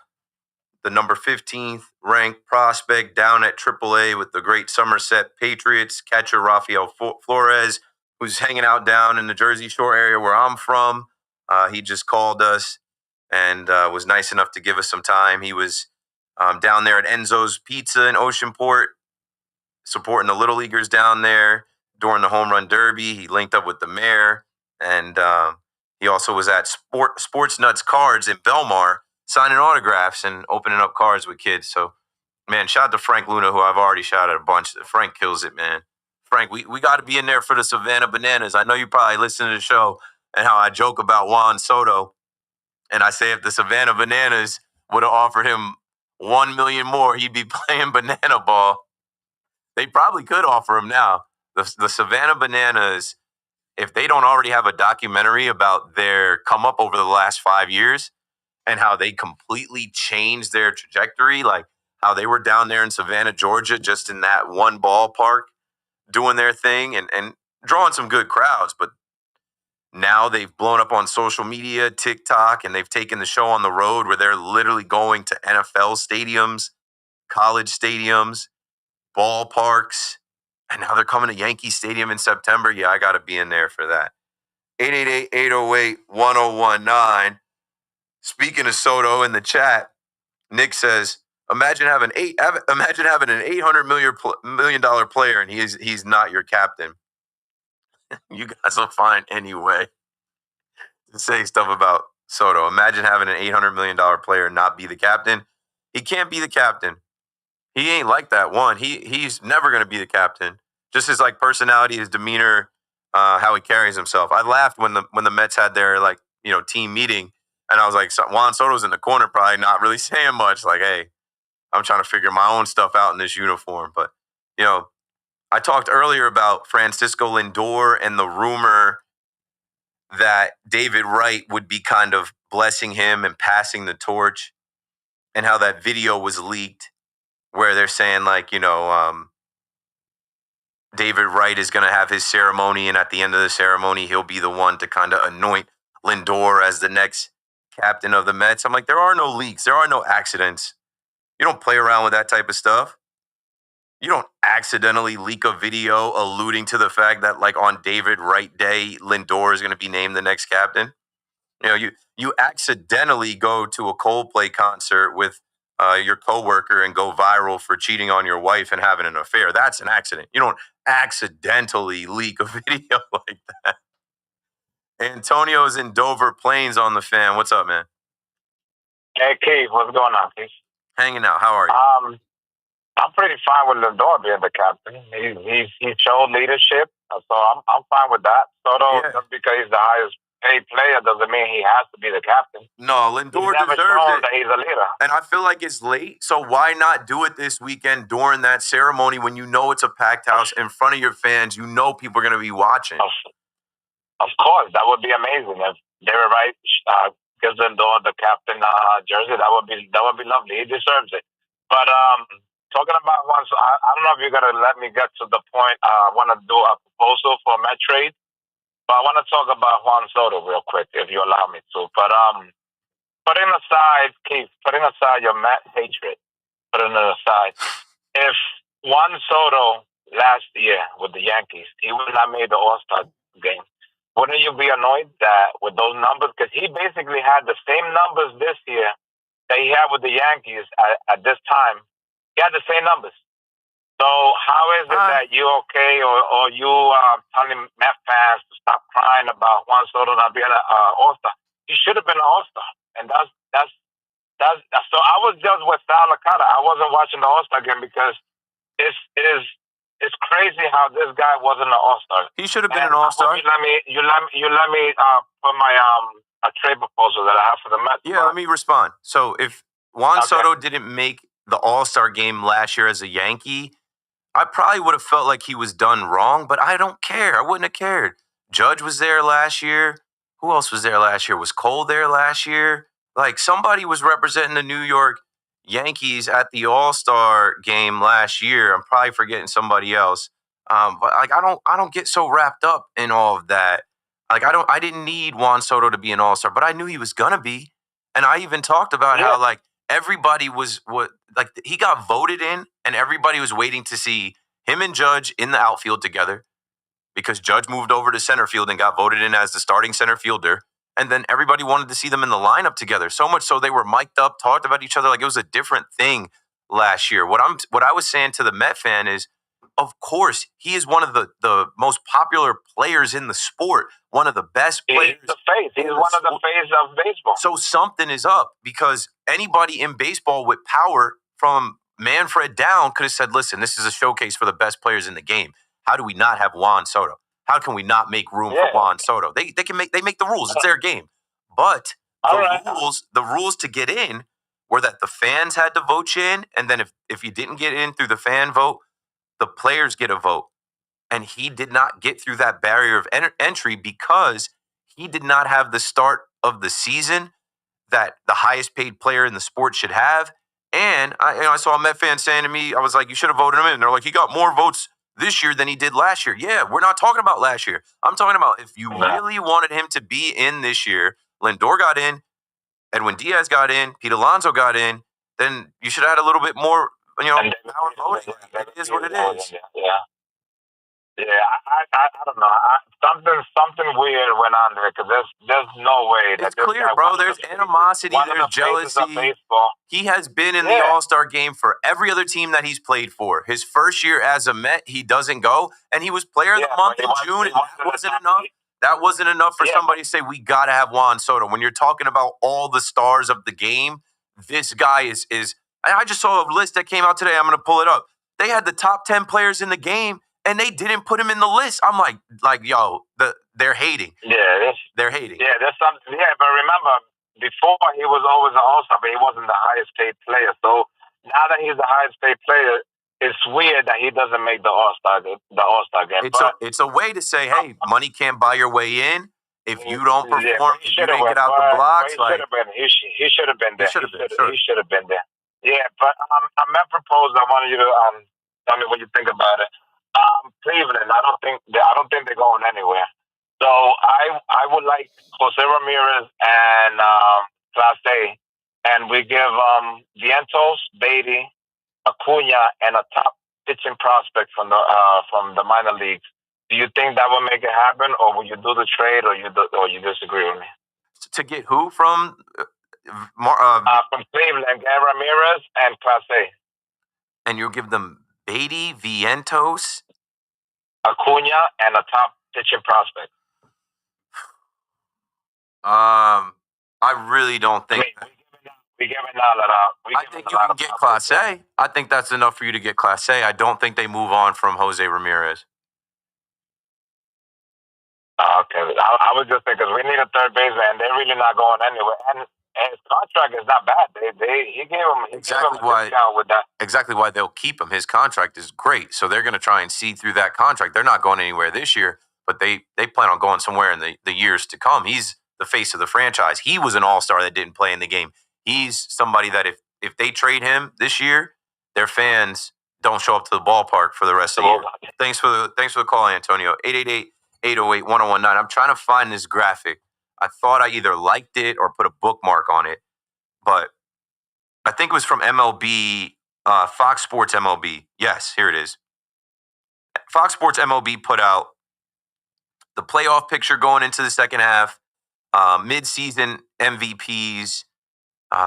The number 15th ranked prospect down at AAA with the great Somerset Patriots catcher Raphael Flores, who's hanging out down in the Jersey Shore area where I'm from. He just called us and was nice enough to give us some time. He was down there at Enzo's Pizza in Oceanport, supporting the Little Leaguers down there during the Home Run Derby. He linked up with the mayor, and he also was at Sports Nuts Cards in Belmar, signing autographs and opening up cards with kids. So, man, shout out to Frank Luna, who I've already shouted a bunch. Frank kills it, man. Frank, we got to be in there for the Savannah Bananas. I know you probably listen to the show and how I joke about Juan Soto. And I say if the Savannah Bananas would have offered him $1 million more, he'd be playing banana ball. They probably could offer him now. The Savannah Bananas, if they don't already have a documentary about their come up over the last 5 years, and how they completely changed their trajectory, like how they were down there in Savannah, Georgia, just in that one ballpark, doing their thing and drawing some good crowds. But now they've blown up on social media, TikTok, and they've taken the show on the road where they're literally going to NFL stadiums, college stadiums, ballparks, and now they're coming to Yankee Stadium in September. Yeah, I got to be in there for that. 888-808-1019. Speaking of Soto in the chat, Nick says, imagine having an $800 million player and he's not your captain. You guys will find any way to say stuff about Soto. Imagine having an $800 million player not be the captain. He can't be the captain. He ain't like that one. He's never going to be the captain. Just his like personality, his demeanor, how he carries himself. I laughed when the Mets had their team meeting, and I was like, Juan Soto's in the corner, probably not really saying much. Like, hey, I'm trying to figure my own stuff out in this uniform. But I talked earlier about Francisco Lindor and the rumor that David Wright would be kind of blessing him and passing the torch, and how that video was leaked where they're saying David Wright is going to have his ceremony, and at the end of the ceremony, he'll be the one to kind of anoint Lindor as the next captain of the Mets. I'm like, there are no leaks. There are no accidents. You don't play around with that type of stuff. You don't accidentally leak a video alluding to the fact that, like, on David Wright Day, Lindor is going to be named the next captain. You accidentally go to a Coldplay concert with your coworker and go viral for cheating on your wife and having an affair. That's an accident. You don't accidentally leak a video like that. Antonio's in Dover Plains on the Fan. What's up, man? Hey, Keith, what's going on, Keith? Hanging out. How are you? I'm pretty fine with Lindor being the captain. He showed leadership, so I'm fine with that. Soto, just because he's the highest paid player doesn't mean he has to be the captain. No, Lindor deserves it. That he's a leader. And I feel like it's late, so why not do it this weekend during that ceremony when you know it's a packed house in front of your fans? You know people are going to be watching. Of course, that would be amazing if David Wright gives Lindor the captain jersey. That would be lovely. He deserves it. But talking about once, I don't know if you're gonna let me get to the point. I want to do a proposal for a Met trade, but I want to talk about Juan Soto real quick, if you allow me to. But putting aside, Keith, putting aside your Met hatred, putting it aside, if Juan Soto last year with the Yankees, he would not made the All-Star game. Wouldn't you be annoyed that with those numbers? Because he basically had the same numbers this year that he had with the Yankees at this time. He had the same numbers. So how is it that you okay or you telling Met fans to stop crying about Juan Soto not being an All-Star? He should have been an All-Star. And that's so I was just with Sal Licata. I wasn't watching the All-Star game because it's crazy how this guy wasn't an All-Star. He should have been an All-Star. You let me put my a trade proposal that I have for the Mets. Yeah, let me respond. So if Juan Soto didn't make the All-Star game last year as a Yankee, I probably would have felt like he was done wrong, but I don't care. I wouldn't have cared. Judge was there last year. Who else was there last year? Was Cole there last year? Like, somebody was representing the New York Yankees at the All-Star game last year. I'm probably forgetting somebody else. But like, I don't get so wrapped up in all of that. Like, I didn't need Juan Soto to be an All-Star, but I knew he was gonna be. And I even talked about how, like, everybody was he got voted in, and everybody was waiting to see him and Judge in the outfield together, because Judge moved over to center field and got voted in as the starting center fielder. And then everybody wanted to see them in the lineup together, so much so they were mic'd up, talked about each other like it was a different thing last year. What I was saying to the Met fan is, of course, he is one of the most popular players in the sport, one of the best players. He's the face. He's one of the face of baseball. So something is up, because anybody in baseball with power from Manfred down could have said, listen, this is a showcase for the best players in the game. How do we not have Juan Soto? How can we not make room for Juan Soto? They make the rules. It's their game. But the rules to get in were that the fans had to vote you in, and then if you didn't get in through the fan vote, the players get a vote. And he did not get through that barrier of entry because he did not have the start of the season that the highest paid player in the sport should have. And I saw a Met fan saying to me, I was like, you should have voted him in. And they're like, he got more votes this year than he did last year. Yeah, we're not talking about last year. I'm talking about if you really wanted him to be in this year, Lindor got in, Edwin Diaz got in, Pete Alonso got in, then you should have had a little bit more, power voting. It is what it is. Yeah, I don't know. Something weird went on there because there's no way that It's this clear, guy bro. There's animosity. one of There's the faces of jealousy. baseball. He has been in the Yeah. All-Star game for every other team that he's played for. His first year as a Met, he doesn't go, and he was player of the month in June, and that wasn't enough. That wasn't enough for somebody to say, we got to have Juan Soto. When you're talking about all the stars of the game, this guy is. I just saw a list that came out today. I'm going to pull it up. They had the top 10 players in the game, and they didn't put him in the list. I'm like, yo, they're hating. Yeah, They're hating. Yeah, there's something. Yeah, but remember, before he was always an All-Star, but he wasn't the highest paid player. So now that he's the highest paid player, it's weird that he doesn't make the All-Star game. It's a way to say, hey, money can't buy your way in. If you don't perform, yeah, if you didn't get out the blocks, he should have been. He should have been there. He should have been there. Yeah, but a Met proposal. I wanted you to tell me what you think about it. Cleveland. I don't think they're going anywhere. So I would like Jose Ramirez and Class A, and we give Vientos, Beatty, Acuna, and a top pitching prospect from the minor leagues. Do you think that would make it happen, or will you do the trade, or you disagree with me? To get who from? From Cleveland, get Ramirez and Class A. And you'll give them Beatty, Vientos, Acuna, and a top pitching prospect. I really don't think. We give it out. I think you can get Class A. I think that's enough for you to get Class A. I don't think they move on from Jose Ramirez. Okay, I was just thinking, because we need a third baseman, and they're really not going anywhere. And his contract is not bad. He gave him a discount with that. Exactly why they'll keep him. His contract is great, so they're going to try and see through that contract. They're not going anywhere this year, but they plan on going somewhere in the years to come. He's the face of the franchise. He was an All-Star that didn't play in the game. He's somebody that if they trade him this year, their fans don't show up to the ballpark for the rest of the year. Thanks for the call, Antonio. 888-808-1019. I'm trying to find this graphic. I thought I either liked it or put a bookmark on it, but I think it was from MLB, Fox Sports MLB. Yes, here it is. Fox Sports MLB put out the playoff picture going into the second half, mid-season MVPs,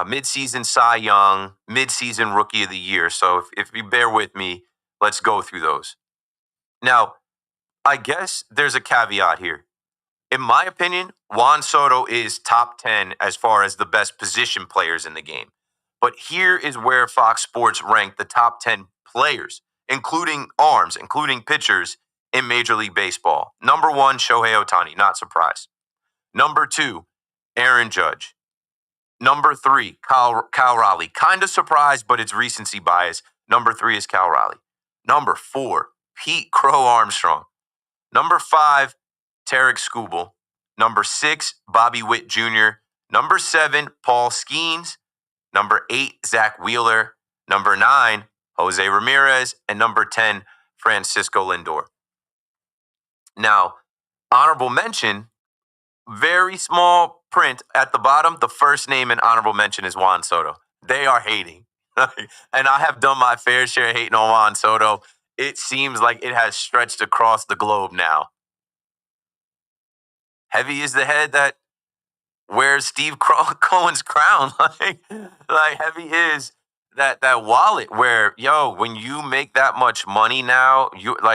mid-season Cy Young, mid-season Rookie of the Year. So if you bear with me, let's go through those. Now, I guess there's a caveat here. In my opinion, Juan Soto is top 10 as far as the best position players in the game. But here is where Fox Sports ranked the top 10 players, including arms, including pitchers in Major League Baseball. Number 1, Shohei Ohtani, not surprised. Number 2, Aaron Judge. Number 3, Cal Raleigh. Kind of surprised, but it's recency bias. Number 3 is Cal Raleigh. Number 4, Pete Crow Armstrong. Number 5, Tarek Skubal. Number 6, Bobby Witt Jr. Number 7, Paul Skeens. Number 8, Zach Wheeler. Number 9, Jose Ramirez. And number 10, Francisco Lindor. Now, honorable mention, very small print at the bottom. The first name in honorable mention is Juan Soto. They are hating. And I have done my fair share hating on Juan Soto. It seems like it has stretched across the globe now. Heavy is the head that wears Steve Cohen's crown. like heavy is that wallet where, when you make that much money now,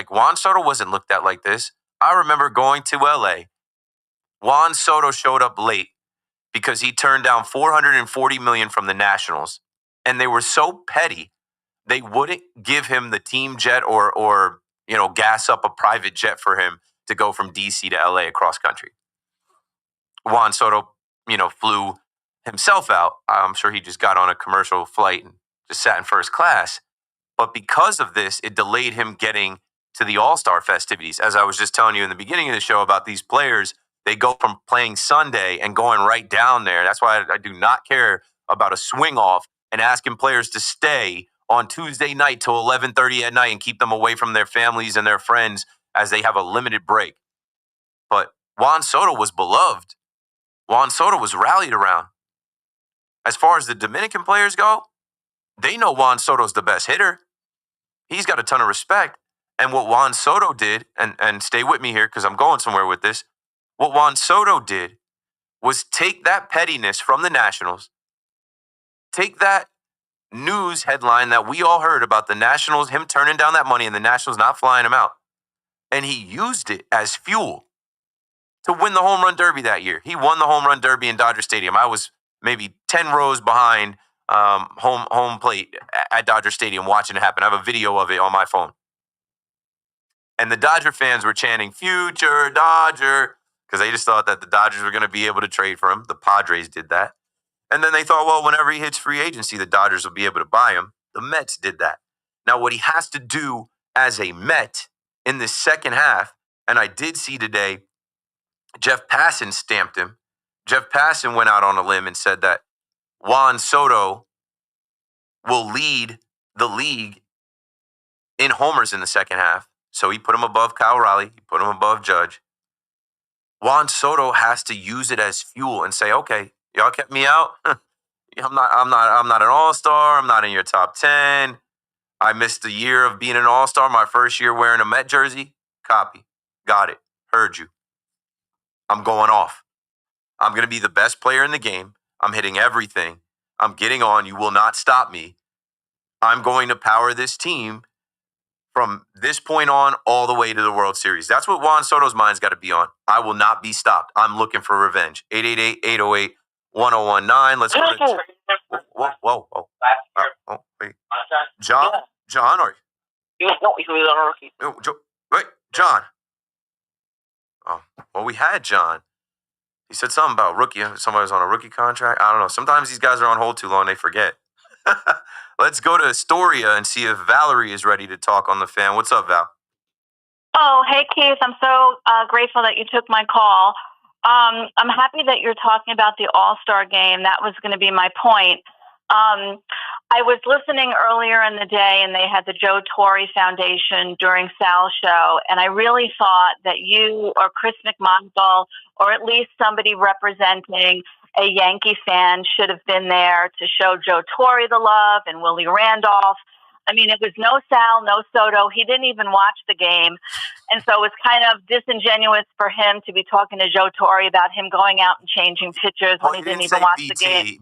Juan Soto wasn't looked at like this. I remember going to LA. Juan Soto showed up late because he turned down $440 million from the Nationals. And they were so petty, they wouldn't give him the team jet or gas up a private jet for him to go from DC to LA across country. Juan Soto, flew himself out. I'm sure he just got on a commercial flight and just sat in first class. But because of this, it delayed him getting to the All-Star festivities. As I was just telling you in the beginning of the show about these players, they go from playing Sunday and going right down there. That's why I do not care about a swing off and asking players to stay on Tuesday night till 11:30 at night and keep them away from their families and their friends as they have a limited break. But Juan Soto was beloved. Juan Soto was rallied around. As far as the Dominican players go, they know Juan Soto's the best hitter. He's got a ton of respect. And what Juan Soto did, and stay with me here because I'm going somewhere with this, what Juan Soto did was take that pettiness from the Nationals, take that news headline that we all heard about the Nationals, him turning down that money and the Nationals not flying him out, and he used it as fuel to win the home run derby that year. He won the home run derby in Dodger Stadium. I was maybe 10 rows behind home plate at Dodger Stadium watching it happen. I have a video of it on my phone. And the Dodger fans were chanting, "Future Dodger," because they just thought that the Dodgers were going to be able to trade for him. The Padres did that. And then they thought, well, whenever he hits free agency, the Dodgers will be able to buy him. The Mets did that. Now, what he has to do as a Met in the second half, and I did see today, Jeff Passan stamped him. Jeff Passan went out on a limb and said that Juan Soto will lead the league in homers in the second half. So he put him above Kyle Raleigh. He put him above Judge. Juan Soto has to use it as fuel and say, okay, y'all kept me out. I'm not an All-Star. I'm not in your top 10. I missed a year of being an All-Star. My first year wearing a Met jersey. Copy. Got it. Heard you. I'm going off. I'm going to be the best player in the game. I'm hitting everything. I'm getting on. You will not stop me. I'm going to power this team from this point on all the way to the World Series. That's what Juan Soto's mind's got to be on. I will not be stopped. I'm looking for revenge. 888-808-1019. Let's go to... Whoa. Oh, wait. John, or... Wait, John. Oh, well, we had John. He said something about rookie. Somebody was on a rookie contract. I don't know. Sometimes these guys are on hold too long. They forget. Let's go to Astoria and see if Valerie is ready to talk on the fan. What's up, Val? Oh, hey, Keith. I'm so grateful that you took my call. I'm happy that you're talking about the All-Star game. That was going to be my point. I was listening earlier in the day, and they had the Joe Torre Foundation during Sal's show, and I really thought that you or Chris McMonagle, or at least somebody representing a Yankee fan, should have been there to show Joe Torre the love and Willie Randolph. I mean, it was no Sal, no Soto. He didn't even watch the game. And so it was kind of disingenuous for him to be talking to Joe Torre about him going out and changing pitchers when he didn't even watch the game.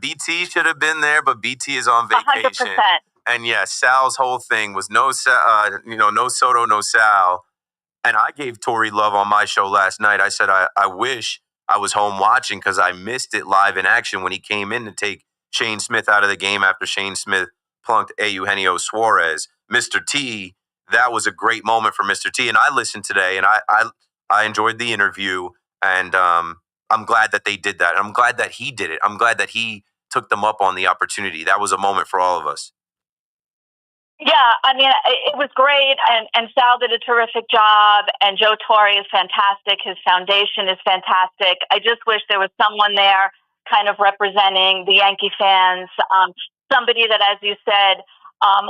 BT should have been there, but BT is on vacation. 100%. And yeah, Sal's whole thing was no Soto, no Sal. And I gave Torre love on my show last night. I said I wish I was home watching because I missed it live in action when he came in to take Shane Smith out of the game after Shane Smith plunked Eugenio Suarez. Mr. T, that was a great moment for Mr. T. And I listened today, and I enjoyed the interview, and I'm glad that they did that. I'm glad that he did it. I'm glad that he took them up on the opportunity. That was a moment for all of us. Yeah, I mean, it was great, and Sal did a terrific job, and Joe Torre is fantastic. His foundation is fantastic. I just wish there was someone there kind of representing the Yankee fans, somebody that, as you said,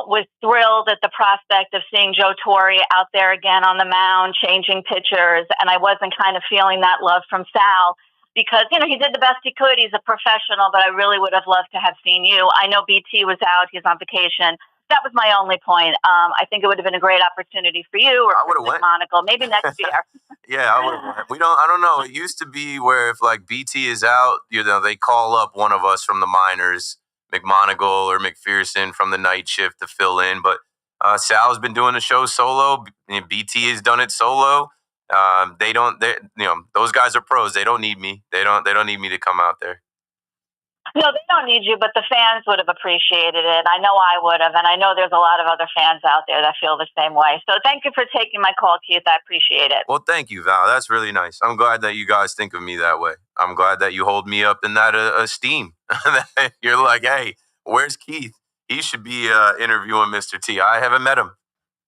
was thrilled at the prospect of seeing Joe Torre out there again on the mound, changing pitchers, and I wasn't kind of feeling that love from Sal because, he did the best he could. He's a professional, but I really would have loved to have seen you. I know BT was out. He's on vacation. That was my only point. I think it would have been a great opportunity for you or for Monaco, maybe next year. Yeah, I would have went. I don't know. It used to be where if like BT is out, they call up one of us from the minors, McMonagle or McPherson from the night shift to fill in. But Sal's been doing the show solo. BT has done it solo. Those guys are pros. They don't need me. They don't need me to come out there. No, they don't need you, but the fans would have appreciated it. I know I would have, and I know there's a lot of other fans out there that feel the same way. So thank you for taking my call, Keith. I appreciate it. Well, thank you, Val. That's really nice. I'm glad that you guys think of me that way. I'm glad that you hold me up in that esteem. You're like, hey, where's Keith? He should be interviewing Mr. T. I haven't met him.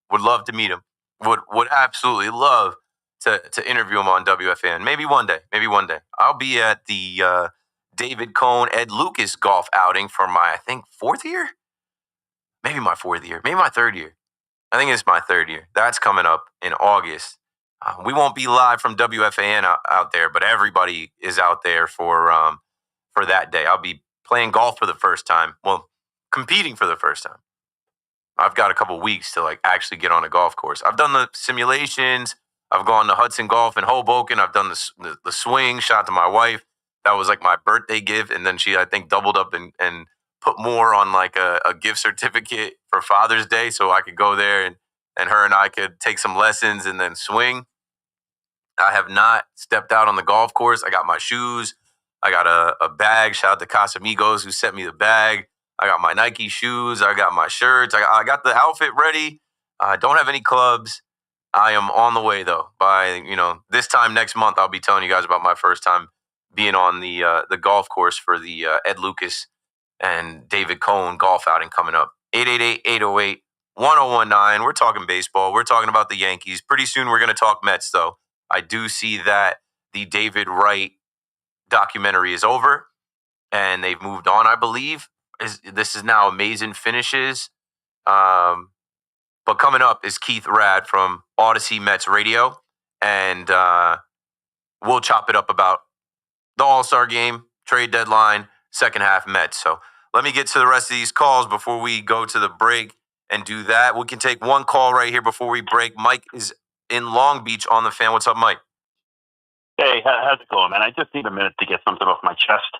Would love to meet him. Would absolutely love to interview him on WFAN. Maybe one day. I'll be at the David Cohn, Ed Lucas golf outing for my, I think, fourth year? Maybe my fourth year. Maybe my third year. I think it's my third year. That's coming up in August. We won't be live from WFAN out there, but everybody is out there for that day. I'll be playing golf for the first time. Well, competing for the first time. I've got a couple weeks to like actually get on a golf course. I've done the simulations. I've gone to Hudson Golf in Hoboken. I've done the swing. Shout out to my wife. That was like my birthday gift, and then she I think doubled up and put more on like a gift certificate for Father's Day, so I could go there and her and I could take some lessons and then swing. I have not stepped out on the golf course. I got my shoes. I got a bag. Shout out to Casamigos who sent me the bag. I got my Nike shoes. I got my shirts. I got the outfit ready. I don't have any clubs. I am on the way though. By this time next month, I'll be telling you guys about my first time being on the golf course for the Ed Lucas and David Cohn golf outing coming up. 888-808-1019. We're talking baseball. We're talking about the Yankees. Pretty soon we're going to talk Mets though. I do see that the David Wright documentary is over and they've moved on, I believe. This is now Amazing Finishes. But coming up is Keith Rad from Odyssey Mets Radio. And we'll chop it up about the All-Star game, trade deadline, second half Mets. So let me get to the rest of these calls before we go to the break and do that. We can take one call right here before we break. Mike is in Long Beach on the Fan. What's up, Mike? Hey, how's it going, man? I just need a minute to get something off my chest.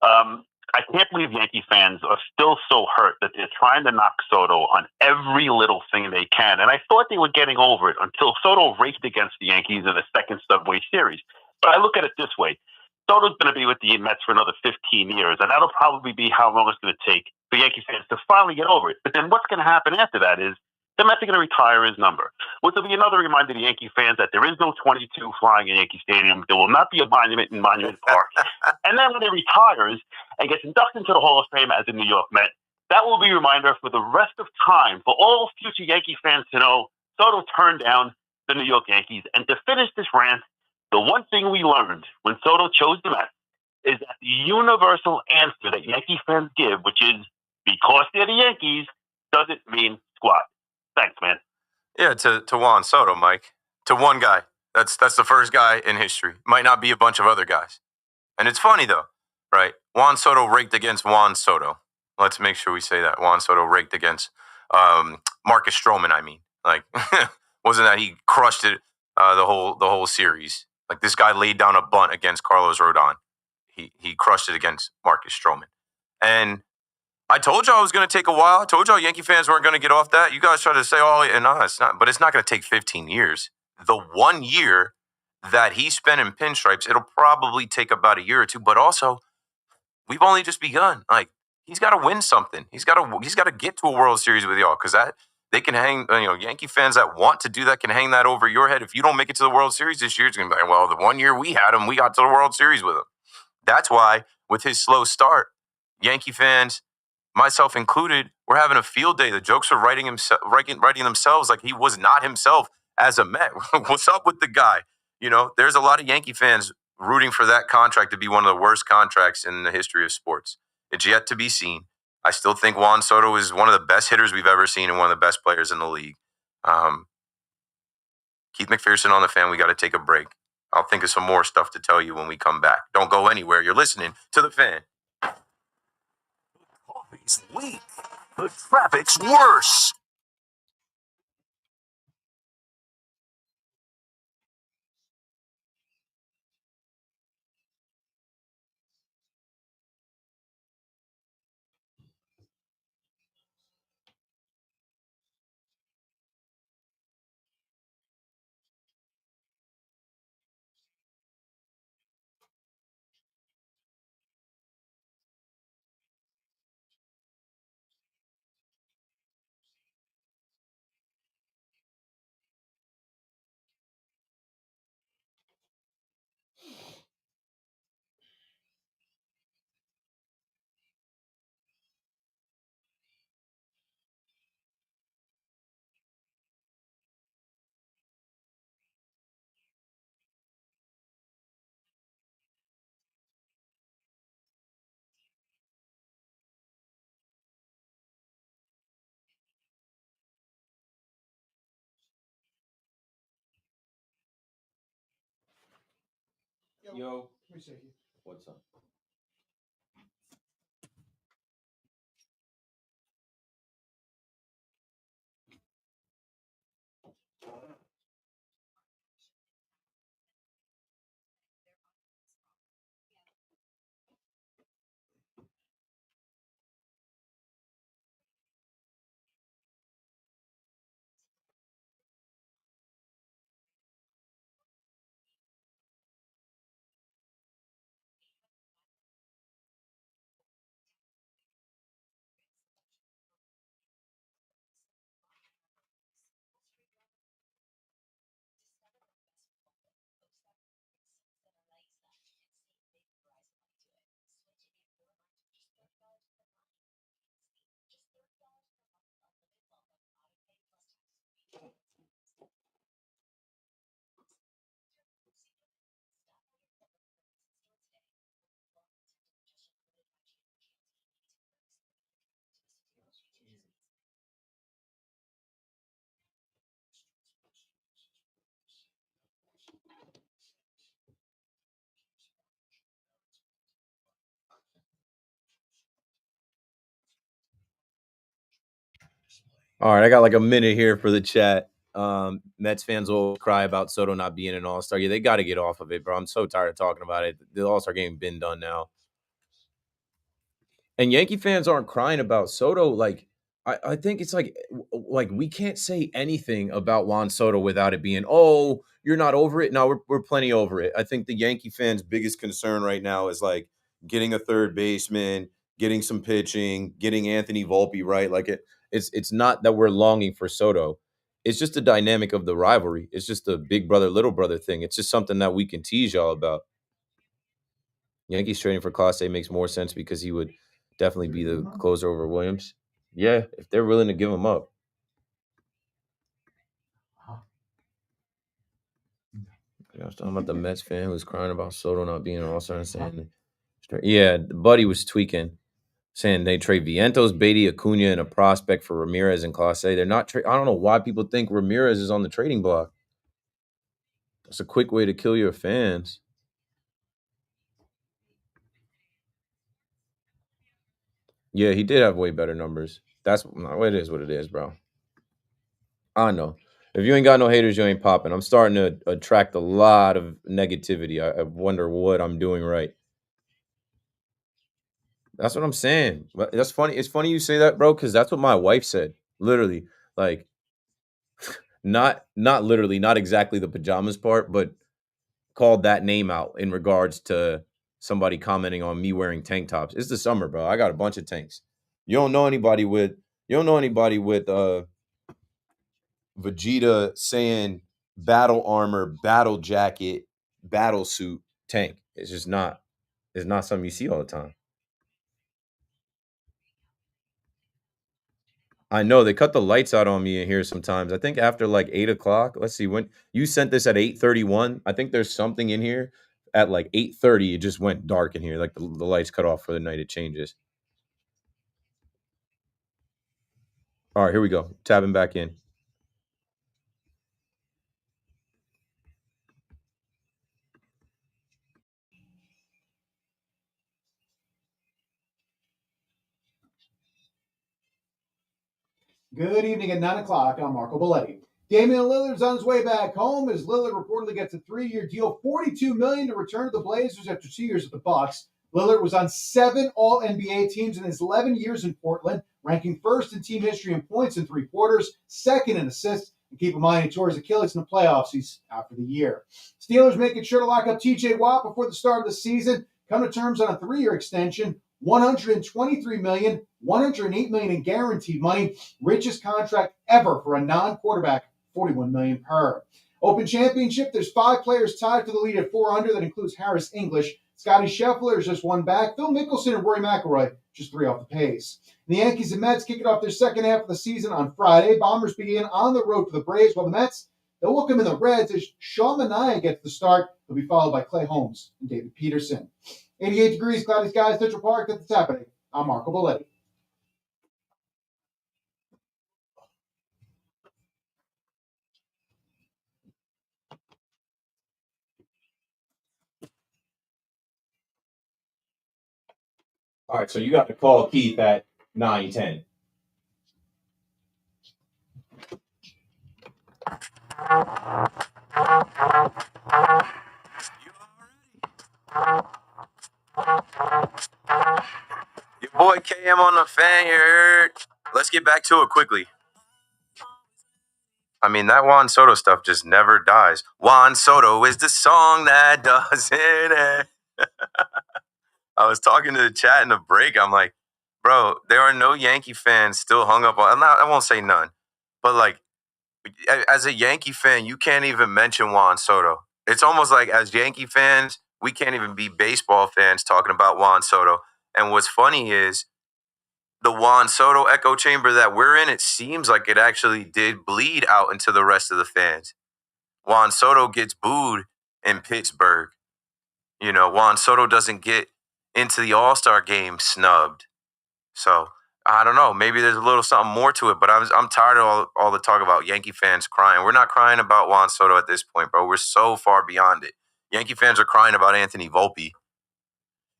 I can't believe Yankee fans are still so hurt that they're trying to knock Soto on every little thing they can. And I thought they were getting over it until Soto raced against the Yankees in the second Subway Series. But I look at it this way. Soto's going to be with the Mets for another 15 years, and that'll probably be how long it's going to take for Yankee fans to finally get over it. But then what's going to happen after that is the Mets are going to retire his number, which will be another reminder to Yankee fans that there is no 22 flying in Yankee Stadium. There will not be a monument in Monument Park. And then when he retires and gets inducted into the Hall of Fame as a New York Met, that will be a reminder for the rest of time for all future Yankee fans to know Soto turned down the New York Yankees. And to finish this rant, the one thing we learned when Soto chose the Mets is that the universal answer that Yankee fans give, which is because they're the Yankees, doesn't mean squat. Thanks, man. Yeah, to Juan Soto, Mike. To one guy. That's the first guy in history. Might not be a bunch of other guys. And it's funny, though, right? Juan Soto raked against Juan Soto. Let's make sure we say that. Juan Soto raked against Marcus Stroman, I mean. Like, wasn't that he crushed it the whole series? Like, this guy laid down a bunt against Carlos Rodon. He crushed it against Marcus Stroman. And I told y'all it was going to take a while. I told y'all Yankee fans weren't going to get off that. You guys try to say, oh, no, it's not. But it's not going to take 15 years. The 1 year that he spent in pinstripes, it'll probably take about a year or two. But also, we've only just begun. Like, he's got to win something. He's got to get to a World Series with y'all because that they can hang. Yankee fans that want to do that can hang that over your head. If you don't make it to the World Series this year, it's going to be like, well, the 1 year we had him, we got to the World Series with him. That's why with his slow start, Yankee fans, myself included, we're having a field day. The jokes are writing themselves like he was not himself as a Met. What's up with the guy? There's a lot of Yankee fans rooting for that contract to be one of the worst contracts in the history of sports. It's yet to be seen. I still think Juan Soto is one of the best hitters we've ever seen and one of the best players in the league. Keith McPherson on the Fan. We got to take a break. I'll think of some more stuff to tell you when we come back. Don't go anywhere. You're listening to the Fan. Coffee's weak. The traffic's worse. Yo, what's up? All right, I got like a minute here for the chat. Mets fans will cry about Soto not being an All-Star. Yeah, they got to get off of it, bro. I'm so tired of talking about it. The All-Star game been done now. And Yankee fans aren't crying about Soto. Like, I think it's like we can't say anything about Juan Soto without it being, oh, you're not over it. No, we're plenty over it. I think the Yankee fans' biggest concern right now is like getting a third baseman, getting some pitching, getting Anthony Volpe right. Like it's not that we're longing for Soto. It's just the dynamic of the rivalry. It's just a big brother, little brother thing. It's just something that we can tease y'all about. Yankees trading for Clase makes more sense because he would definitely be the closer over Williams. Yeah, if they're willing to give him up. I was talking about the Mets fan who was crying about Soto not being an All-Star and saying, yeah, Buddy was tweaking, saying they trade Vientos, Beatty, Acuna, and a prospect for Ramirez and Clase. They're not. I don't know why people think Ramirez is on the trading block. That's a quick way to kill your fans. Yeah, he did have way better numbers. That's it is what it is, bro. I know. If you ain't got no haters, you ain't popping. I'm starting to attract a lot of negativity. I wonder what I'm doing right. That's what I'm saying. That's funny. It's funny you say that, bro, because that's what my wife said. Literally, like, not literally, not exactly the pajamas part, but called that name out in regards to somebody commenting on me wearing tank tops. It's the summer, bro. I got a bunch of tanks. You don't know anybody with Vegeta saying battle armor, battle jacket, battle suit, tank. It's just not. It's not something you see all the time. I know they cut the lights out on me in here sometimes. I think after like 8:00. Let's see, when you sent this at 8:31. I think there's something in here at like 8:30. It just went dark in here. Like the lights cut off for the night. It changes. All right, here we go. Tabbing back in. Good evening at 9 o'clock. I'm Marco Belletti. Damian Lillard's on his way back home as Lillard reportedly gets a 3-year deal, $42 million to return to the Blazers after 2 years at the Bucks. Lillard was on 7 All-NBA teams in his 11 years in Portland, ranking first in team history in points in 3 quarters, second in assists, and keep in mind he tore his Achilles in the playoffs. He's out for the year. Steelers making sure to lock up T.J. Watt before the start of the season, come to terms on a 3-year extension, $123 million, $108 million in guaranteed money, richest contract ever for a non-quarterback, $41 million per. Open Championship, there's 5 players tied for the lead at 4 under. That includes Harris English. Scotty Scheffler is just 1 back. Phil Mickelson and Rory McIlroy just 3 off the pace. The Yankees and Mets kicking off their second half of the season on Friday. Bombers begin on the road for the Braves, while the Mets, they'll welcome in the Reds as Sean Manaea gets the start. They'll be followed by Clay Holmes and David Peterson. 88 degrees, cloudy skies, Central Park. That's what's happening. I'm Marco Belletti. All right, so you got to call Keith at 9:10. Your boy KM on the fan, you heard? Let's get back to it quickly. I mean, that Juan Soto stuff just never dies. Juan Soto is the song that doesn't end. I was talking to the chat in the break. I'm like, bro, there are no Yankee fans still hung up on. I won't say none, but like, as a Yankee fan, you can't even mention Juan Soto. It's almost like as Yankee fans, we can't even be baseball fans talking about Juan Soto. And what's funny is the Juan Soto echo chamber that we're in, it seems like it actually did bleed out into the rest of the fans. Juan Soto gets booed in Pittsburgh. You know, Juan Soto doesn't get into the All-Star game snubbed. So I don't know. Maybe there's a little something more to it, but I'm tired of all the talk about Yankee fans crying. We're not crying about Juan Soto at this point, bro. We're so far beyond it. Yankee fans are crying about Anthony Volpe.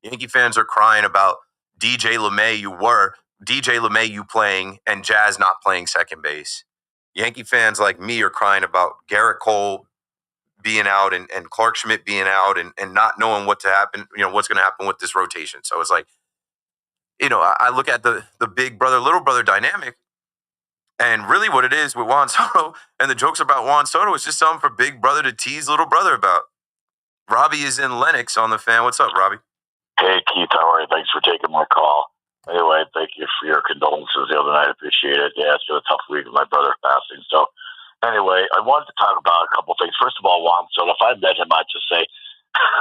Yankee fans are crying about DJ LeMay. You were DJ LeMahieu playing and Jazz not playing second base. Yankee fans like me are crying about Garrett Cole being out and Clark Schmidt being out and not knowing what to happen, what's going to happen with this rotation. So it's like, I look at the big brother, little brother dynamic, and really what it is with Juan Soto and the jokes about Juan Soto is just something for big brother to tease little brother about. Robbie is in Lennox on the fan. What's up, Robbie? Hey, Keith, how are you? Thanks for taking my call. Anyway, thank you for your condolences the other night. I appreciate it. Yeah, it's been a tough week with my brother passing. So, anyway, I wanted to talk about a couple things. First of all, Juan Soto, if I met him, I'd just say,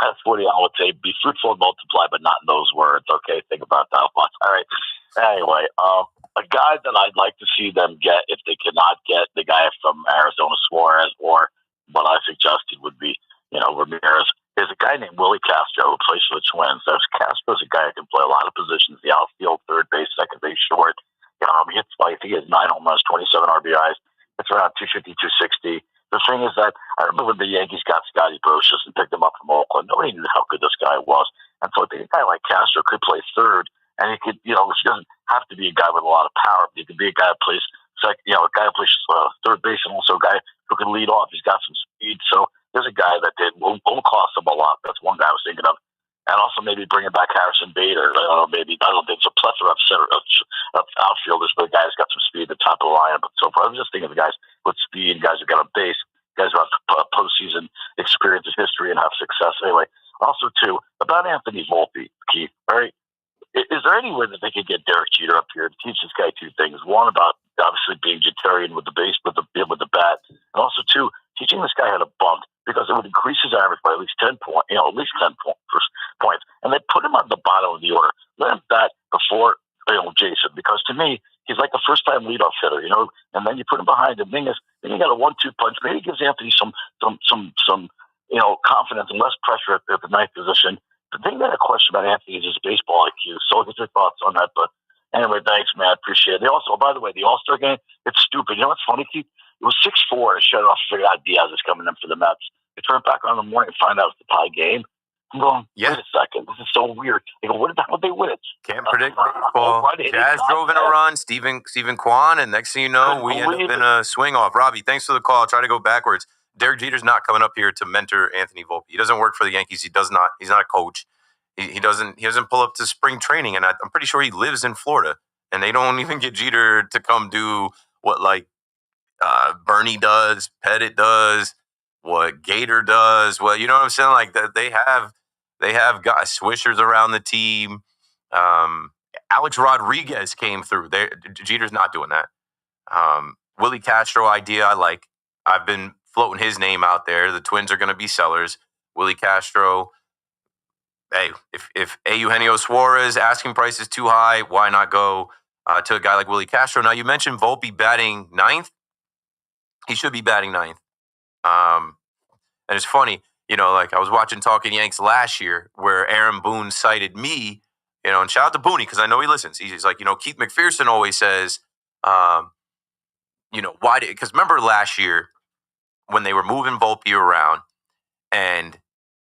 that's what I would say, be fruitful and multiply, but not in those words. Okay, think about that one. All right. Anyway, a guy that I'd like to see them get, if they cannot get the guy from Arizona, Suarez, or what I suggested would be, Ramirez, is a guy named Willie Castro who plays for the Twins. Castro's a guy who can play a lot of positions, the outfield, third base, second base, short. He hits, I think he has 9 home runs, 27 RBIs. It's around 250, 260. The thing is that I remember when the Yankees got Scotty Brocious and picked him up from Oakland. Nobody knew how good this guy was. And so I think a guy like Castro could play third, and he could, he doesn't have to be a guy with a lot of power. But he could be a guy who plays a guy who plays third base, and also a guy who can lead off. He's got some speed. So there's a guy that won't cost him a lot. That's one guy I was thinking of. And also maybe bringing back Harrison Bader. I don't think it's a plethora of outfielders, but a guy who's got some speed at the top of the lineup. But so far, I'm just thinking of guys with speed, guys who got a base, guys who have postseason experience and history and have success. Anyway, also too about Anthony Volpe, Keith. Right? Is there any way that they could get Derek Jeter up here to teach this guy 2 things? One, about obviously being Jeterian with the base, with the bat, and also 2, teaching this guy how to bunt, because it would increase his average by at least 10 points, points. And they put him on the bottom of the order. Let him bat before Jason, because to me, he's like a first-time leadoff hitter, and then you put him behind him. Then you got a 1-2 punch. Maybe it gives Anthony some confidence and less pressure at the ninth position. The thing that I question about Anthony is his baseball IQ. So I'll get your thoughts on that. But anyway, thanks, man. I appreciate it. They also, by the way, the All-Star game, it's stupid. You know what's funny, Keith? It was 6-4 to shut it off and figure out Diaz is coming in for the Mets. They turn back on in the morning and find out it's a tie game. I'm going, wait a second. This is so weird. They go, how'd they win it? Can't predict baseball. Jazz drove in a run, Stephen Kwan, and next thing you know, we end up in a swing off. Robbie, thanks for the call. Try to go backwards. Derek Jeter's not coming up here to mentor Anthony Volpe. He doesn't work for the Yankees. He does not. He's not a coach. He doesn't pull up to spring training, and I'm pretty sure he lives in Florida. And they don't even get Jeter to come do what Bernie does, Pettit does, what Gator does. Well, you know what I'm saying? Like that, they have guys, swishers around the team. Alex Rodriguez came through. Jeter's not doing that. Willie Castro idea, I like. I've been floating his name out there. The Twins are going to be sellers. Willie Castro. Hey, if Eugenio Suarez asking price is too high, why not go to a guy like Willie Castro? Now, you mentioned Volpe batting 9th. He should be batting 9th. And it's funny, I was watching Talking Yanks last year where Aaron Boone cited me, and shout out to Booney because I know he listens. He's like, Keith McPherson always says, why did, because remember last year when they were moving Volpe around and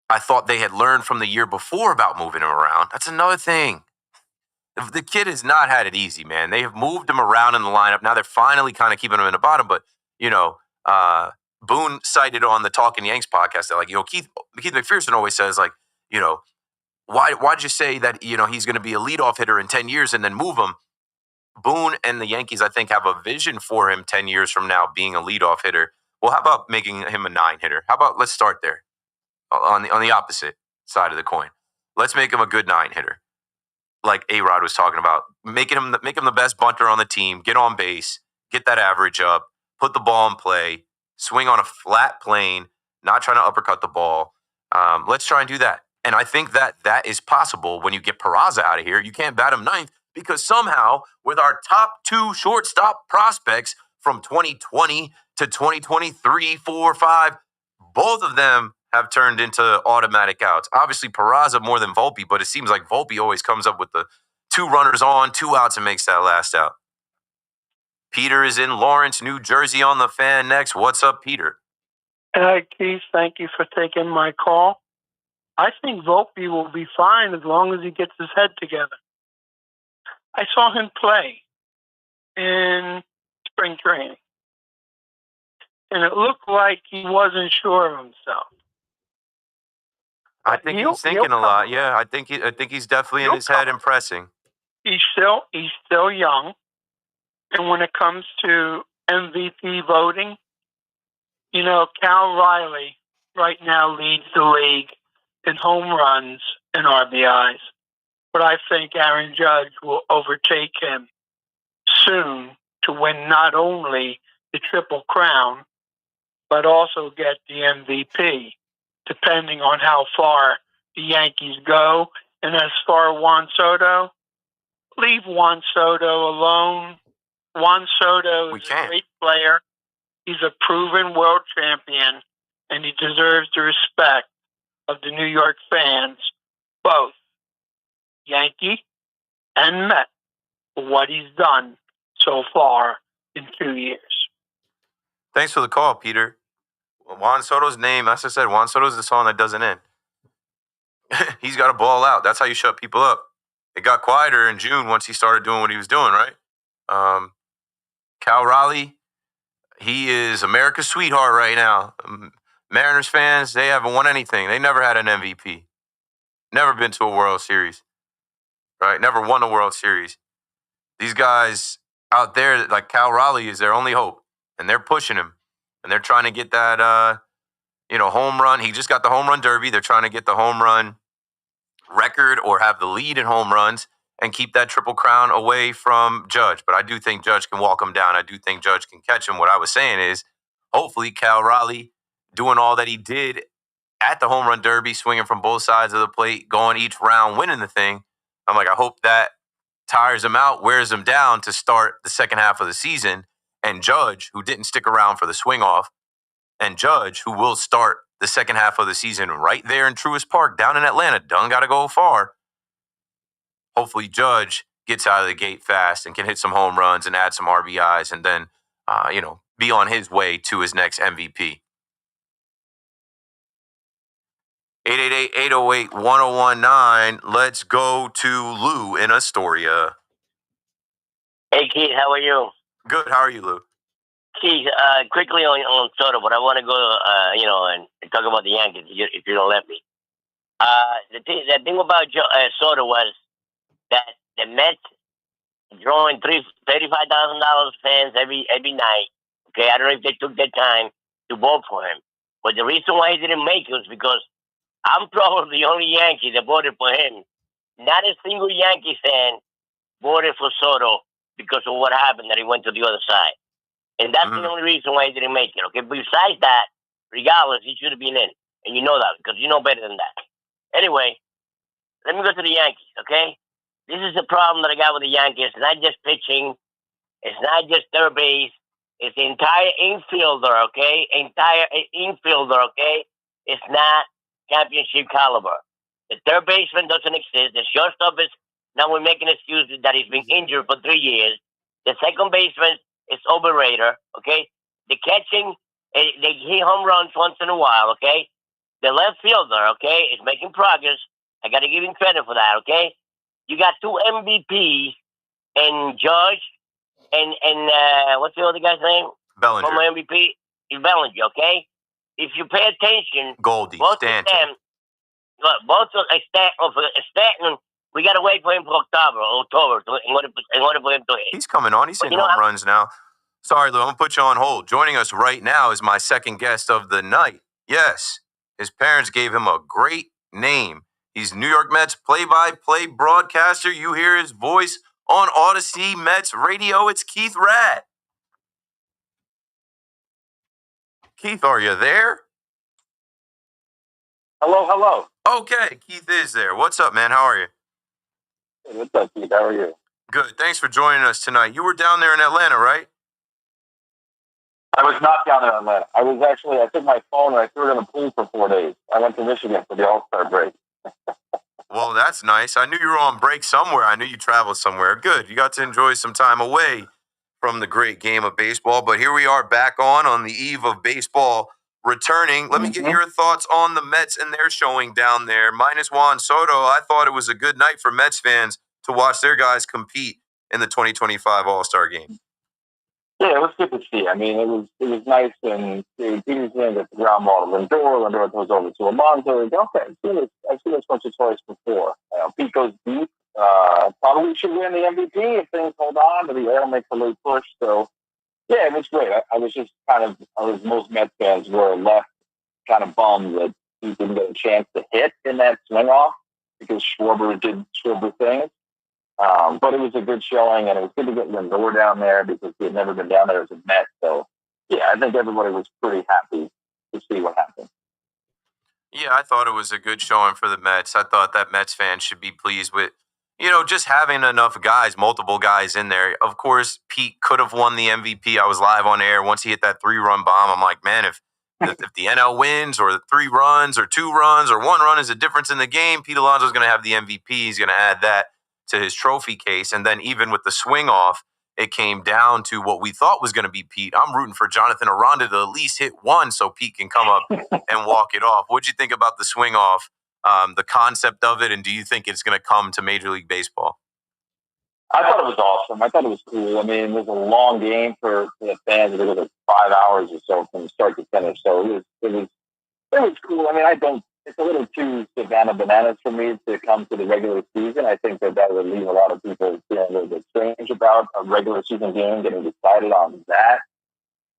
I thought they had learned from the year before about moving him around. That's another thing. The kid has not had it easy, man. They have moved him around in the lineup. Now they're finally kind of keeping him in the bottom. But, Boone cited on the Talking Yanks podcast that, Keith McPherson always says, why'd you say that, he's going to be a leadoff hitter in 10 years and then move him? Boone and the Yankees, I think, have a vision for him 10 years from now being a leadoff hitter. Well, how about making him a 9 hitter? How about let's start there on the opposite side of the coin. Let's make him a good 9 hitter. Like A-Rod was talking about, make him the best bunter on the team, get on base, get that average up, put the ball in play, swing on a flat plane, not trying to uppercut the ball. Let's try and do that. And I think that is possible when you get Peraza out of here. You can't bat him 9th because somehow with our top 2 shortstop prospects from 2020 to 2023, 4, 5, both of them have turned into automatic outs. Obviously, Peraza more than Volpe, but it seems like Volpe always comes up with the 2 runners on, 2 outs, and makes that last out. Peter is in Lawrence, New Jersey on the fan next. What's up, Peter? Hi, Keith. Thank you for taking my call. I think Volpe will be fine as long as he gets his head together. I saw him play in spring training, and it looked like he wasn't sure of himself. I think he's thinking a lot. Yeah, I think he's definitely in his head and pressing. He's still young, and when it comes to MVP voting, you know, Cal Riley right now leads the league in home runs and RBIs, but I think Aaron Judge will overtake him soon to win not only the Triple Crown, but also get the MVP, depending on how far the Yankees go. And as far as Juan Soto, leave Juan Soto alone. Juan Soto is a great player. He's a proven world champion, and he deserves the respect of the New York fans, both Yankee and Met, for what he's done so far in 2 years. Thanks for the call, Peter. Juan Soto's name, as I said, Juan Soto's the song that doesn't end. He's got to ball out. That's how you shut people up. It got quieter in June once he started doing what he was doing, right? Cal Raleigh, he is America's sweetheart right now. Mariners fans, they haven't won anything. They never had an MVP. Never been to a World Series, right? Never won a World Series. These guys out there, like Cal Raleigh, is their only hope, and they're pushing him, and they're trying to get that, home run. He just got the home run derby. They're trying to get the home run record or have the lead in home runs and keep that Triple Crown away from Judge. But I do think Judge can walk him down. I do think Judge can catch him. What I was saying is, hopefully Cal Raleigh doing all that he did at the home run derby, swinging from both sides of the plate, going each round, winning the thing. I'm like, I hope that tires him out, wears him down to start the second half of the season. And Judge, who didn't stick around for the swing off, and Judge, who will start the second half of the season right there in Truist Park down in Atlanta. Don't got to go far. Hopefully Judge gets out of the gate fast and can hit some home runs and add some RBIs and then, be on his way to his next MVP. 888-808-1019. Let's go to Lou in Astoria. Hey, Keith, how are you? Good. How are you, Lou? Keith, quickly on Soto, but I want to go, and talk about the Yankees if you don't let me. The thing about Soto was that the Mets drawing $35,000 fans every night. Okay, I don't know if they took their time to vote for him, but the reason why he didn't make it was because I'm probably the only Yankee that voted for him. Not a single Yankee fan voted for Soto because of what happened that he went to the other side. And that's the only reason why he didn't make it, okay? Besides that, regardless, he should have been in. And you know that because you know better than that. Anyway, let me go to the Yankees, okay? This is the problem that I got with the Yankees. It's not just pitching. It's not just third base. It's the entire infielder, okay? It's not championship caliber. The third baseman doesn't exist. The shortstop is, now we're making excuses that he's been injured for 3 years. The second baseman is overrated, okay? The catching, they hit home runs once in a while, okay? The left fielder, okay, is making progress. I got to give him credit for that, okay? You got 2 MVPs and Judge and what's the other guy's name? Bellinger. Former MVP is Bellinger, okay? If you pay attention, Goldie, Stanton. Both of Stanton, we got to wait for him for October in order for him to hit. He's coming on. He's hitting home runs now. Sorry, Lou, I'm going to put you on hold. Joining us right now is my second guest of the night. Yes, his parents gave him a great name. He's New York Mets play-by-play broadcaster. You hear his voice on Odyssey Mets Radio. It's Keith Ratt. Keith, are you there? Hello. Okay, Keith is there. What's up, man? How are you? Hey, what's up, Keith? How are you? Good. Thanks for joining us tonight. You were down there in Atlanta, right? I was not down there in Atlanta. I took my phone and I threw it in the pool for 4 days. I went to Michigan for the All-Star break. Well, that's nice. I knew you were on break somewhere. I knew you traveled somewhere. Good. You got to enjoy some time away from the great game of baseball. But here we are back on the eve of baseball returning. Let me get your thoughts on the Mets and their showing down there. Minus Juan Soto, I thought it was a good night for Mets fans to watch their guys compete in the 2025 All-Star game. Yeah, it was good to see. I mean, it was nice when Peter's in the ground ball to Lindor goes over to Alonso. Okay, I've seen this bunch of toys before. Pete goes deep. Probably should win the MVP if things hold on, but the Air makes a late push. So, yeah, it was great. I was just as most Mets fans were left kind of bummed that he didn't get a chance to hit in that swing off because Schwarber did Schwarber things. But it was a good showing, and it was good to get Lindor down there because he had never been down there as a Met. So, yeah, I think everybody was pretty happy to see what happened. Yeah, I thought it was a good showing for the Mets. I thought that Mets fans should be pleased with, just having enough guys, multiple guys in there. Of course, Pete could have won the MVP. I was live on air. Once he hit that 3-run bomb, I'm like, man, if the NL wins or 3 runs or 2 runs or 1 run is a difference in the game, Pete Alonso's going to have the MVP. He's going to add that to his trophy case. And then even with the swing off, it came down to what we thought was going to be Pete. I'm rooting for Jonathan Aranda to at least hit 1 so Pete can come up and walk it off. What'd you think about the swing off, the concept of it, and do you think it's going to come to Major League Baseball? I thought it was awesome. I thought it was cool. I mean, it was a long game for the fans. It was like 5 hours or so from start to finish. So it was cool. I mean, it's a little too Savannah Bananas for me to come to the regular season. I think that would leave a lot of people feeling a little bit strange about a regular season game getting decided on that.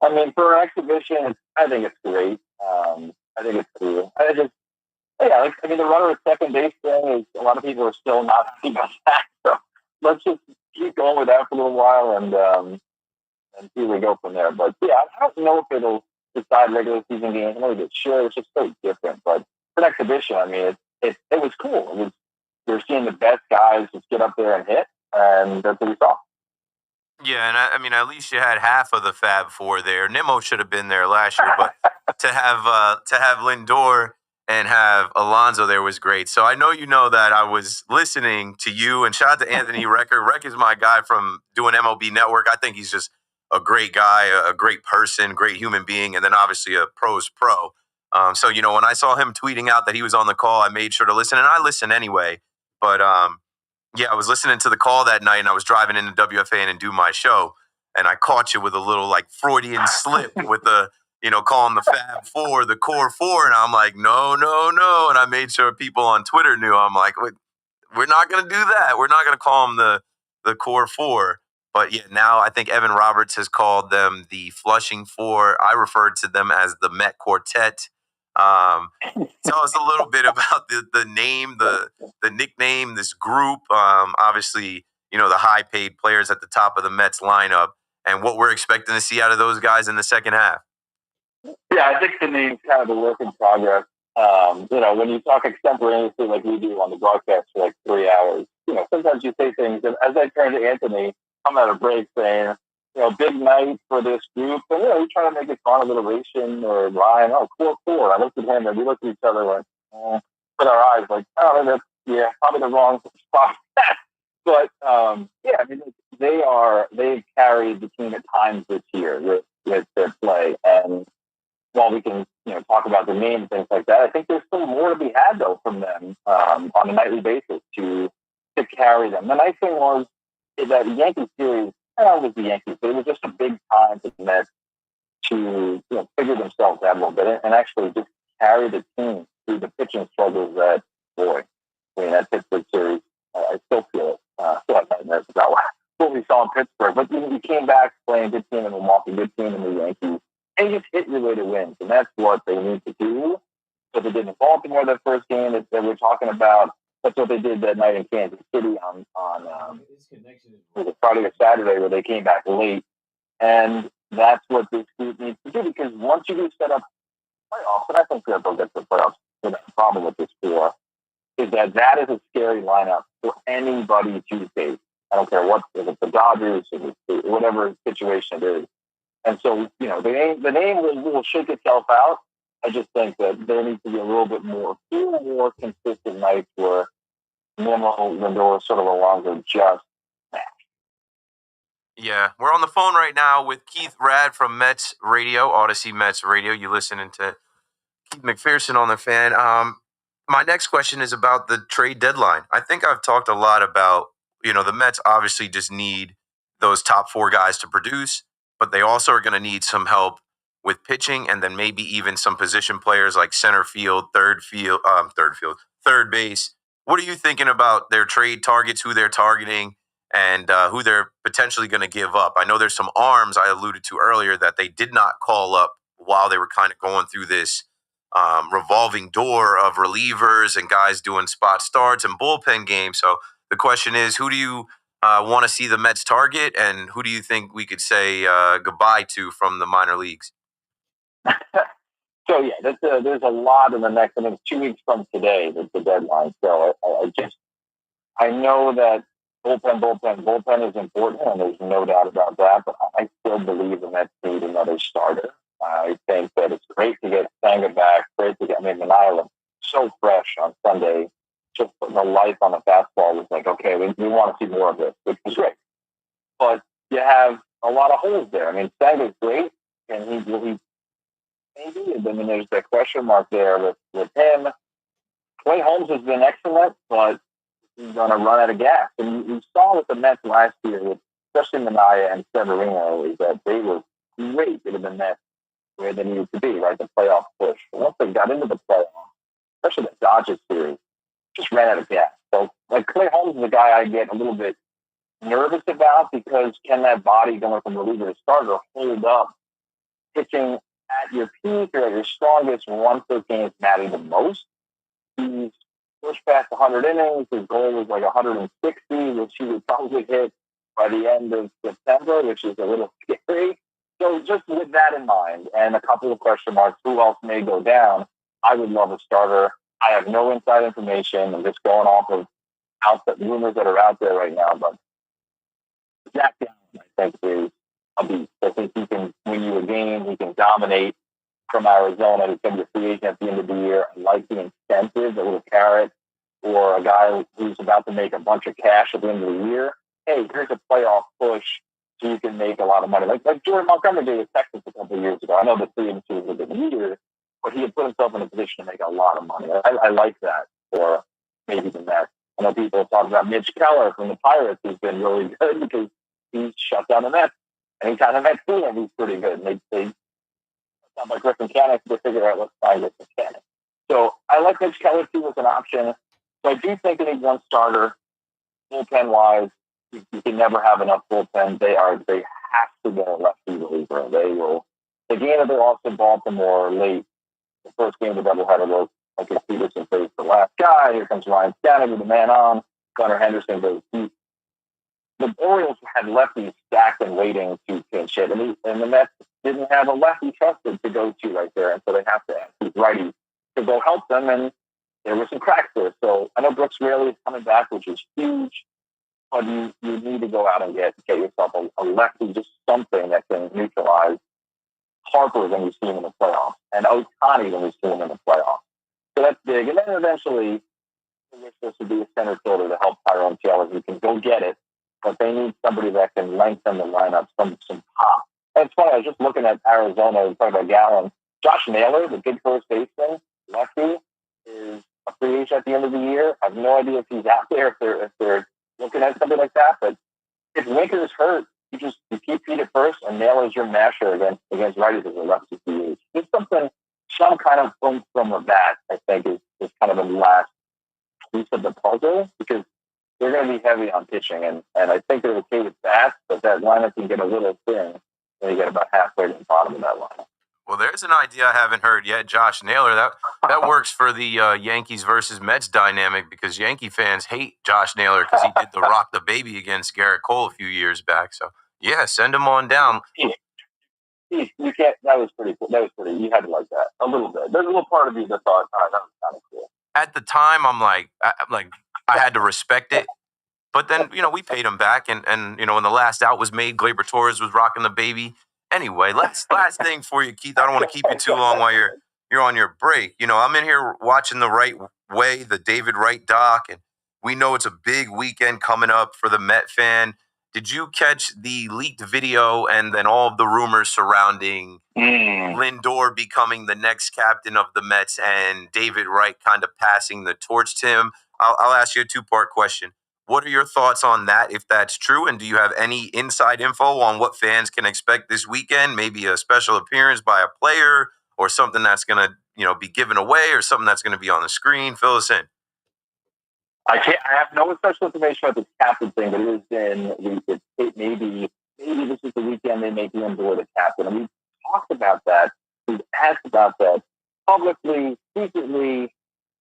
I mean, for an exhibition, I think it's great. I think it's cool. The runner at second base thing is a lot of people are still not happy about that. So let's just keep going with that for a little while and see where we go from there. But yeah, I don't know if it'll decide regular season games. I know it's sure it's just so different, but for an exhibition, I mean, it was cool. We were seeing the best guys just get up there and hit, and that's what we saw. Yeah, and I mean, at least you had half of the Fab Four there. Nimmo should have been there last year, but to have Lindor and have Alonso there was great. So I know you know that I was listening to you, and shout out to Anthony Recker. Reck is my guy from doing MLB Network. I think he's just a great guy, a great person, great human being, and then obviously a pro's pro. So, when I saw him tweeting out that he was on the call, I made sure to listen, and I listen anyway. But, yeah, I was listening to the call that night, and I was driving into WFAN and do my show, and I caught you with a little, Freudian slip with the, calling the Fab Four, the Core Four, and I'm like, no, and I made sure people on Twitter knew. I'm like, we're not going to do that. We're not going to call them the Core Four. But yeah, now I think Evan Roberts has called them the Flushing Four. I referred to them as the Met Quartet. Tell us a little bit about the name, the nickname, this group. Obviously, the high-paid players at the top of the Mets lineup, and what we're expecting to see out of those guys in the second half. Yeah, I think the name's kind of a work in progress. When you talk extemporaneously like we do on the broadcast for 3 hours, sometimes you say things, and as I turn to Anthony, I'm at a break saying, big night for this group. And, you're trying to make it fun, alliteration or rhyme. Oh, Core Four. I looked at him and we looked at each other with our eyes like, oh, that's, probably the wrong spot. But, they've carried the team at times this year with their play. And while we can, talk about the name and things like that, I think there's still more to be had, though, from them on a nightly basis to carry them. The nice thing was that the Yankee series, it was the Yankees, but it was just a big time for the Mets to figure themselves out a little bit and actually just carry the team through the pitching struggles that, that Pittsburgh series, I still feel it. Still have nightmares about what we saw in Pittsburgh. But we came back playing a good team in Milwaukee, good team in the Yankees, and just hit your way to wins. And that's what they need to do. So they did in Baltimore that first game that we're talking about. That's what they did that night in Kansas City on Friday or Saturday, where they came back late. And that's what this group needs to do, because once you do set up playoffs, and I think they'll get to the playoffs, the problem with this core is that is a scary lineup for anybody to face. I don't care if it's the Dodgers, if it's whatever situation it is. And so, the name will shake itself out. I just think that there needs to be a little more consistent nights where Nimmo, Lindor, sort of Alonso just match. Yeah, we're on the phone right now with Keith Rad from Mets Radio, Odyssey Mets Radio. You listening to Keith McPherson on the Fan. My next question is about the trade deadline. I think I've talked a lot about the Mets obviously just need those top 4 guys to produce, but they also are going to need some help with pitching, and then maybe even some position players like center field, third base. What are you thinking about their trade targets, who they're targeting, and who they're potentially going to give up? I know there's some arms I alluded to earlier that they did not call up while they were kind of going through this revolving door of relievers and guys doing spot starts and bullpen games. So the question is, who do you want to see the Mets target, and who do you think we could say goodbye to from the minor leagues? So, yeah, there's a lot in the next, 2 weeks from today, that's the deadline. So I know that bullpen is important, and there's no doubt about that, but I still believe the Mets need another starter. I think that it's great to get Senga back, great to get, Manaea looked so fresh on Sunday, just putting the life on the fastball was like, okay, we want to see more of this, which was great. But you have a lot of holes there. Senga's great, and he maybe, and then there's that question mark there with him. Clay Holmes has been excellent, but he's going to run out of gas. And we saw with the Mets last year, especially Manaea and Severino, is that they were great in the Mets where they needed to be, right? The playoff push. And once they got into the playoffs, especially the Dodgers series, just ran out of gas. So, Clay Holmes is a guy I get a little bit nervous about, because can that body going from reliever to starter hold up pitching at your peak or at your strongest when 113 is matter the most? He's pushed past 100 innings. His goal was 160, which he would probably hit by the end of September, which is a little scary. So just with that in mind, and a couple of question marks, who else may go down, I would love a starter. I have no inside information. I'm just going off of outside rumors that are out there right now. But Zach Gallen, I think, is a beast. I think he can win you a game. He can dominate from Arizona. He's going to be a free agent at the end of the year. I like the incentive, a little carrot, or a guy who's about to make a bunch of cash at the end of the year. Hey, here's a playoff push so you can make a lot of money. Like Jordan Montgomery did with Texas a couple of years ago. I know the free agency was a bit weird, but he had put himself in a position to make a lot of money. I like that for maybe the Mets. I know people talk about Mitch Keller from the Pirates, who's been really good because he's shut down the Mets. Anytime the Mets see him, he's pretty good. And they sound like Griffin Canning to figure out let's find Griffin Canning. So I like Mitch Keller too as an option. So I do think they need one starter. Bullpen-wise, you can never have enough bullpen. They have to get a lefty reliever. They will. The game that they lost in Baltimore late, the first game of the doubleheader was like Peterson faced the last guy. Here comes Ryan Stanton with the man on. Gunnar Henderson goes deep. The Orioles had lefties stacked and waiting to pinch hit, and the Mets didn't have a lefty trusted to go to right there, and so they have to ask these righties to go help them, and there were some cracks there. So I know Brooks Raley is coming back, which is huge, but you need to go out and get yourself a lefty, just something that can neutralize Harper when you see him in the playoffs, and Ohtani when you see him in the playoffs. So that's big. And then eventually, there's supposed to be a center fielder to help Tyrone Taylor. You can go get it, but they need somebody that can lengthen the lineup, some pop. And it's funny, I was just looking at Arizona and talking about Gallen. Josh Naylor, the good first baseman, lefty, is a free agent at the end of the year. I have no idea if he's out there, if they're looking at something like that. But if Winker is hurt, you keep Pete at first, and Naylor's your masher against righties as a lefty DH. Just some kind of oomph from the bat, I think, is kind of the last piece of the puzzle, because they're going to be heavy on pitching, and I think they're okay with bats, but that lineup can get a little thin when you get about halfway to the bottom of that lineup. Well, there's an idea I haven't heard yet, Josh Naylor. That works for the Yankees versus Mets dynamic, because Yankee fans hate Josh Naylor because he did the rock the baby against Garrett Cole a few years back. So, yeah, send him on down. You can't. That was pretty cool. You had to like that a little bit. There's a little part of you that thought, all right, that was kind of cool. At the time, I'm like, I had to respect it. But then, we paid him back. And when the last out was made, Gleyber Torres was rocking the baby. Anyway, last thing for you, Keith. I don't want to keep you too long while you're on your break. I'm in here watching The Right Way, the David Wright doc, and we know it's a big weekend coming up for the Met fan. Did you catch the leaked video and then all of the rumors surrounding Lindor becoming the next captain of the Mets and David Wright kind of passing the torch to him? I'll ask you a two-part question. What are your thoughts on that, if that's true? And do you have any inside info on what fans can expect this weekend? Maybe a special appearance by a player or something that's going to, be given away or something that's going to be on the screen? Fill us in. I have no special information about this captain thing, but it has been maybe this is the weekend they make Lindor the captain. And we talked about that. We've asked about that publicly, secretly.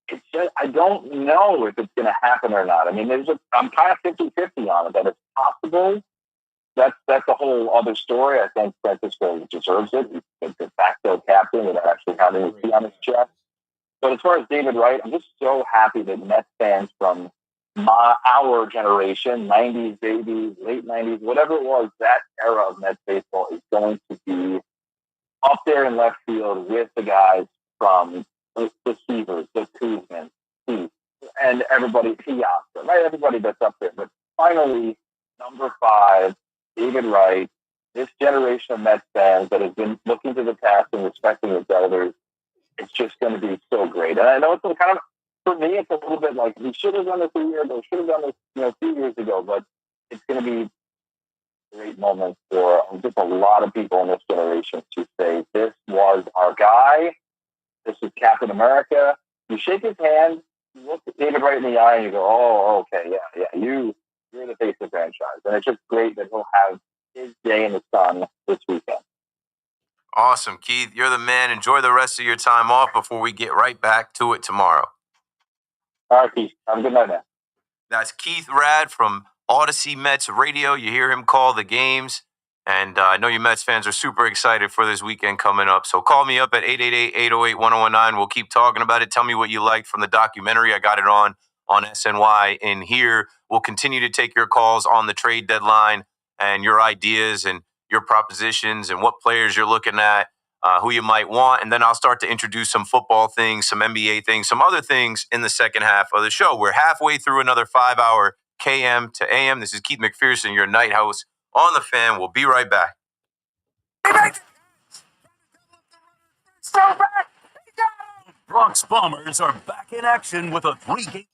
It's just, I don't know if it's going to happen or not. I mean, I'm kind of 50-50 on it, that it's possible. That's a whole other story. I think Francisco deserves it. He's the de facto captain without actually having his T on his chest. But as far as David Wright, I'm just so happy that Mets fans from our generation, 90s babies, late 90s, whatever it was, that era of Mets baseball is going to be up there in left field with the guys from the Seavers, the Kuzman, Keith, and everybody, Piazza, right? Everybody that's up there. But finally, number 5, David Wright, this generation of Mets fans that has been looking to the past and respecting its elders, it's just going to be so great. And I know it's kind of, for me, it's a little bit like, we should have done this a year ago, should have done this, a few years ago, but it's going to be a great moment for just a lot of people in this generation to say, this was our guy. This is Captain America. You shake his hand, you look at David Wright in the eye, and you go, oh, okay, yeah, you're the face of the franchise. And it's just great that he'll have his day in the sun this weekend. Awesome, Keith. You're the man. Enjoy the rest of your time off before we get right back to it tomorrow. All right, Keith. Have a good night, man. That's Keith Rad from Odyssey Mets Radio. You hear him call the games. And I know you Mets fans are super excited for this weekend coming up. So call me up at 888-808-1019. We'll keep talking about it. Tell me what you liked from the documentary. I got it on SNY in here. We'll continue to take your calls on the trade deadline and your ideas and your propositions and what players you're looking at, who you might want. And then I'll start to introduce some football things, some NBA things, some other things in the second half of the show. We're halfway through another 5-hour KM to AM. This is Keith McPherson, your night host on the Fan. We'll be right back. Bronx Bombers are back in action with a 3-game.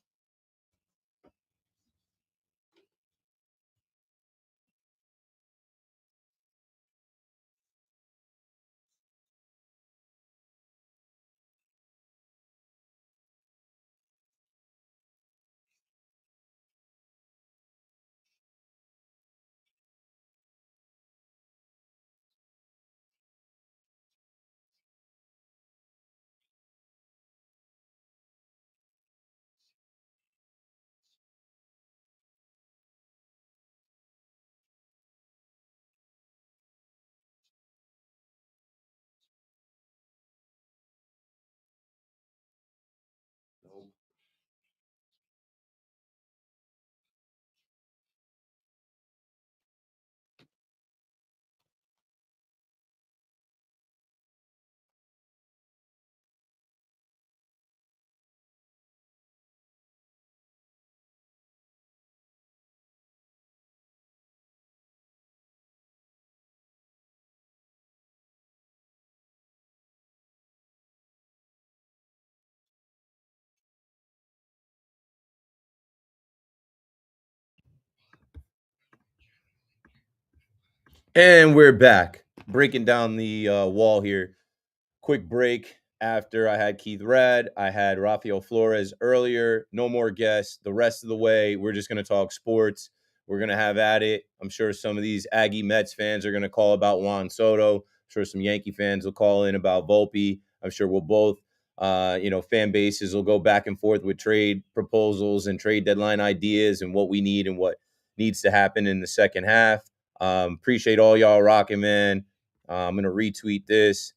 And we're back, breaking down the wall here. Quick break after I had Keith Rad. I had Raphael Flores earlier. No more guests. The rest of the way, we're just going to talk sports. We're going to have at it. I'm sure some of these Aggie Mets fans are going to call about Juan Soto. I'm sure some Yankee fans will call in about Volpe. I'm sure we'll both, fan bases will go back and forth with trade proposals and trade deadline ideas and what we need and what needs to happen in the second half. Appreciate all y'all rocking, man. I'm going to retweet this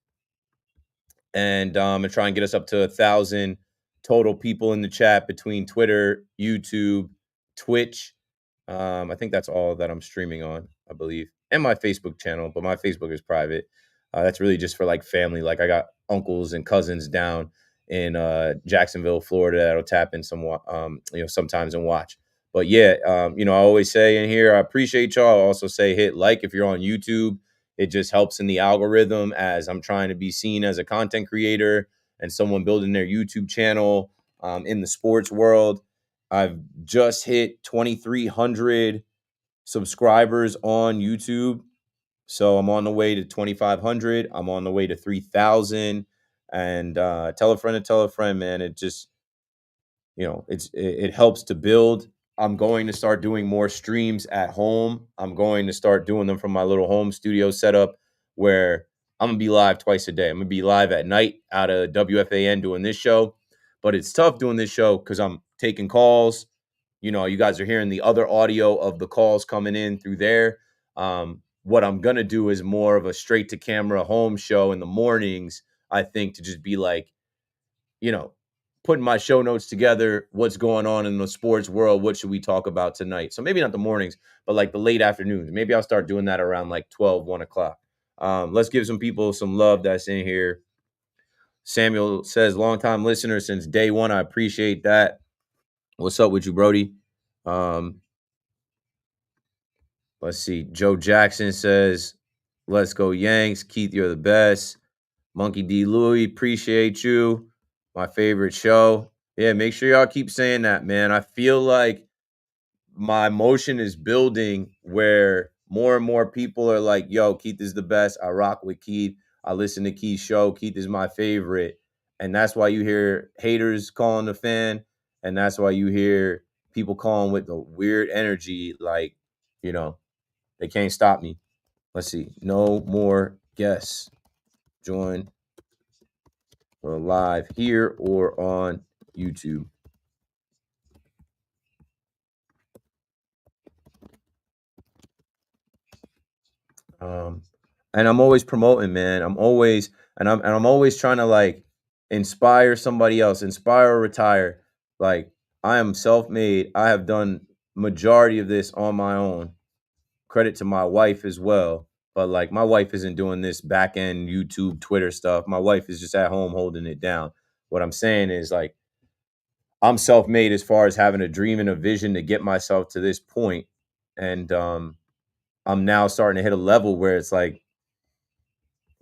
and try and get us up to 1,000 total people in the chat between Twitter, YouTube, Twitch. I think that's all that I'm streaming on, I believe, and my Facebook channel, but my Facebook is private. That's really just for like family. Like I got uncles and cousins down in Jacksonville, Florida that'll tap in somewhat, sometimes and watch. But yeah, I always say in here, I appreciate y'all. I also say hit like if you're on YouTube. It just helps in the algorithm as I'm trying to be seen as a content creator and someone building their YouTube channel in the sports world. I've just hit 2,300 subscribers on YouTube. So I'm on the way to 2,500. I'm on the way to 3,000. And tell a friend to tell a friend, man. It just, it helps to build. I'm going to start doing more streams at home. I'm going to start doing them from my little home studio setup where I'm going to be live twice a day. I'm going to be live at night out of WFAN doing this show. But it's tough doing this show because I'm taking calls. You guys are hearing the other audio of the calls coming in through there. What I'm going to do is more of a straight to camera home show in the mornings, I think, to just be like, putting my show notes together, what's going on in the sports world, what should we talk about tonight? So maybe not the mornings, but like the late afternoons. Maybe I'll start doing that around like 12, 1 o'clock. Let's give some people some love that's in here. Samuel says, longtime listener since day one. I appreciate that. What's up with you, Brody? Let's see. Joe Jackson says, let's go Yanks. Keith, you're the best. Monkey D. Louie, appreciate you. My favorite show. Yeah, make sure y'all keep saying that, man. I feel like my motion is building where more and more people are like, yo, Keith is the best. I rock with Keith. I listen to Keith's show. Keith is my favorite. And that's why you hear haters calling the fan. And that's why you hear people calling with the weird energy, like, they can't stop me. Let's see. No more guests. Join live here or on YouTube. And I'm always promoting, man. I'm always trying to like inspire somebody else, inspire or retire. Like, I am self-made. I have done majority of this on my own. Credit to my wife as well. But like, my wife isn't doing this back end YouTube, Twitter stuff. My wife is just at home holding it down. What I'm saying is, like, I'm self-made as far as having a dream and a vision to get myself to this point. And I'm now starting to hit a level where it's like,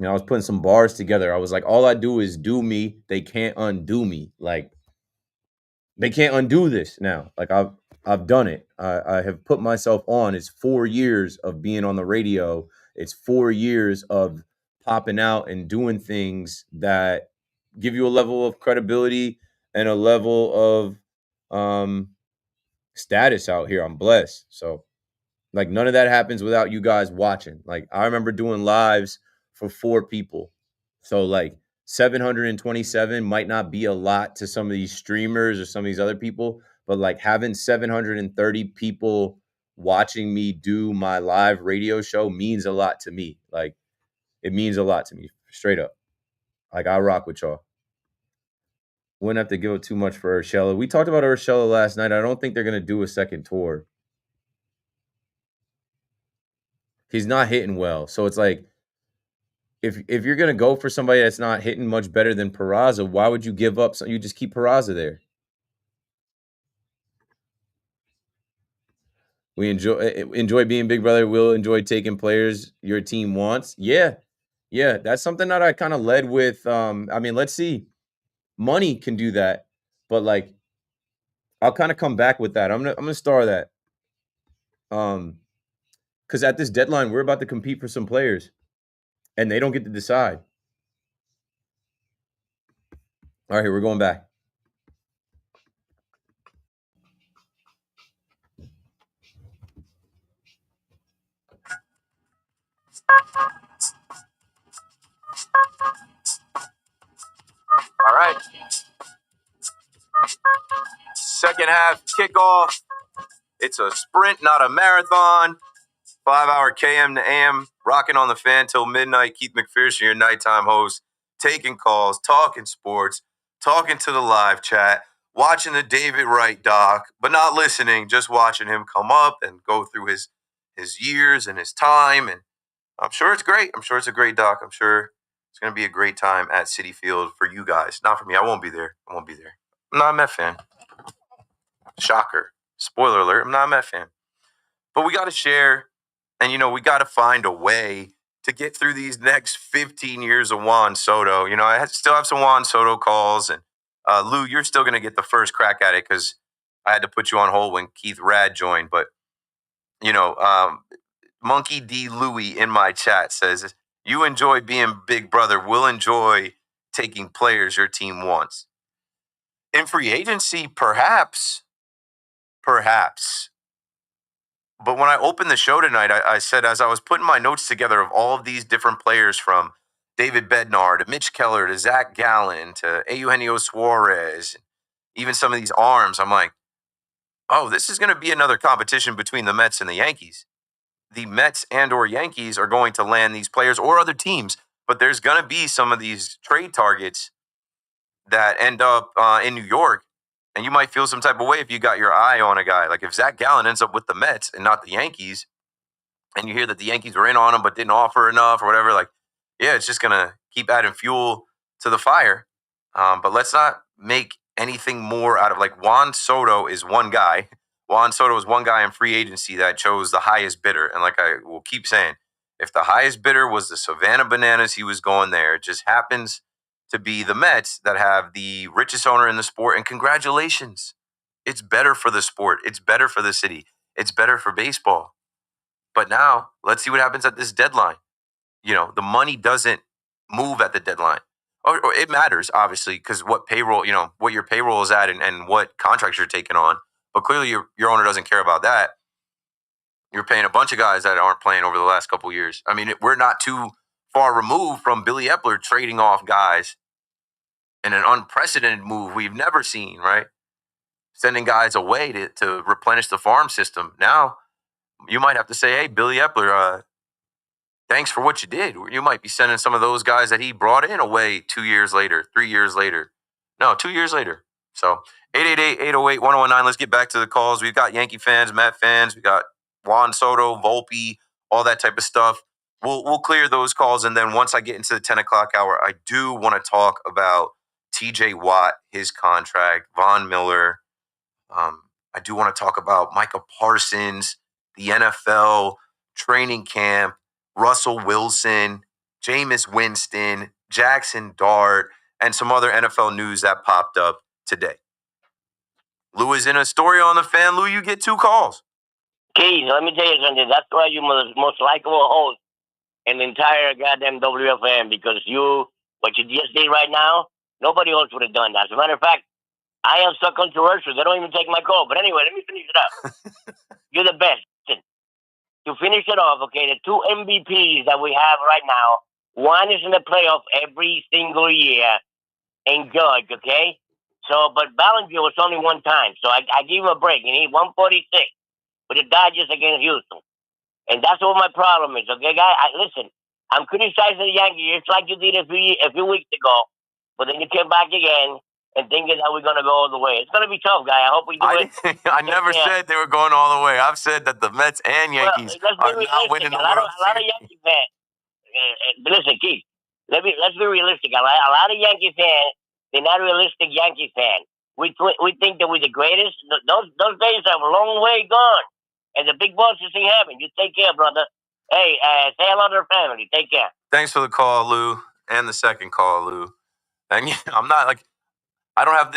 I was putting some bars together. I was like, all I do is do me. They can't undo me. Like, they can't undo this now. Like, I've done it. I have put myself on. It's 4 years of being on the radio. It's 4 years of popping out and doing things that give you a level of credibility and a level of status out here. I'm blessed. So, like, none of that happens without you guys watching. Like, I remember doing lives for 4 people. So, like, 727 might not be a lot to some of these streamers or some of these other people, but like having 730 people watching me do my live radio show means a lot to me. Like, it means a lot to me, straight up. Like, I rock with y'all. Wouldn't have to give it too much for Urshela. We talked about Urshela last night. I don't think they're going to do a second tour. He's not hitting well. So it's like, if you're going to go for somebody that's not hitting much better than Peraza, why would you give up? So you just keep Peraza there. We enjoy being Big Brother. We'll enjoy taking players your team wants. Yeah. That's something that I kind of led with. Let's see. Money can do that, but like, I'll kind of come back with that. I'm gonna star that. Because at this deadline, we're about to compete for some players, and they don't get to decide. All right, here we're going back. All right. Second half kickoff. It's a sprint, not a marathon. 5-hour KM to AM, rocking on the fan till midnight. Keith McPherson, your nighttime host, taking calls, talking sports, talking to the live chat, watching the David Wright doc, but not listening, just watching him come up and go through his years and his time. And I'm sure it's great. I'm sure it's a great doc. I'm sure it's going to be a great time at Citi Field for you guys. Not for me. I won't be there. I'm not a Met fan. Shocker. Spoiler alert. I'm not a Met fan. But we got to share. And, we got to find a way to get through these next 15 years of Juan Soto. I still have some Juan Soto calls. And, Lou, you're still going to get the first crack at it because I had to put you on hold when Keith Rad joined, but Monkey D. Louie in my chat says, you enjoy being big brother. We'll enjoy taking players your team wants. In free agency, perhaps. But when I opened the show tonight, I said, as I was putting my notes together of all of these different players, from David Bednar to Mitch Keller to Zach Gallen to Eugenio Suarez, even some of these arms, I'm like, oh, this is going to be another competition between the Mets and the Yankees. The Mets and or Yankees are going to land these players, or other teams, but there's going to be some of these trade targets that end up in New York, and you might feel some type of way if you got your eye on a guy. Like if Zach Gallen ends up with the Mets and not the Yankees, and you hear that the Yankees were in on him but didn't offer enough or whatever, like, yeah, it's just going to keep adding fuel to the fire. But let's not make anything more out of, like, Juan Soto is one guy. Juan Soto is one guy in free agency that chose the highest bidder. And like I will keep saying, if the highest bidder was the Savannah Bananas, he was going there. It just happens to be the Mets that have the richest owner in the sport. And congratulations. It's better for the sport. It's better for the city. It's better for baseball. But now let's see what happens at this deadline. The money doesn't move at the deadline. Or it matters, obviously, because what payroll, what your payroll is at and what contracts you're taking on. But clearly your owner doesn't care about that. You're paying a bunch of guys that aren't playing over the last couple of years. I mean, we're not too far removed from Billy Epler trading off guys in an unprecedented move we've never seen, right? Sending guys away to replenish the farm system. Now, you might have to say, hey, Billy Epler, thanks for what you did. You might be sending some of those guys that he brought in away 2 years later, 3 years later. No, 2 years later. So 888-808-1019. Let's get back to the calls. We've got Yankee fans, Met fans. We got Juan Soto, Volpe, all that type of stuff. We'll clear those calls. And then once I get into the 10 o'clock hour, I do want to talk about TJ Watt, his contract, Von Miller. I do want to talk about Micah Parsons, the NFL, training camp, Russell Wilson, Jameis Winston, Jackson Dart, and some other NFL news that popped up today. Lou is in a story on the fan. Lou, you get 2 calls. Keith, let me tell you something. That's why you're the most likable host in the entire goddamn WFM, because what you just did right now, nobody else would have done that. As a matter of fact, I am so controversial. They don't even take my call. But anyway, let me finish it up. You're the best. To finish it off, okay, the 2 MVPs that we have right now, one is in the playoff every single year in Judge, okay? So, but Ballinger was only one time, so I give him a break, and he 146 with the Dodgers against Houston. And that's what my problem is, okay, guy? Listen, I'm criticizing the Yankees just like you did a few weeks ago, but then you came back again and thinking that we're going to go all the way. It's going to be tough, guy. I hope we do it. I never said they were going all the way. I've said that the Mets and Yankees are not winning the World Series. A lot of Yankee fans. Listen, Keith, let's be realistic. A lot of Yankee fans, they're not realistic Yankee fans. We think that we're the greatest. Those days have a long way gone. And the big boss is in heaven. You take care, brother. Hey, say hello to the family. Take care. Thanks for the call, Lou, and the second call, Lou. And I'm not like, I don't have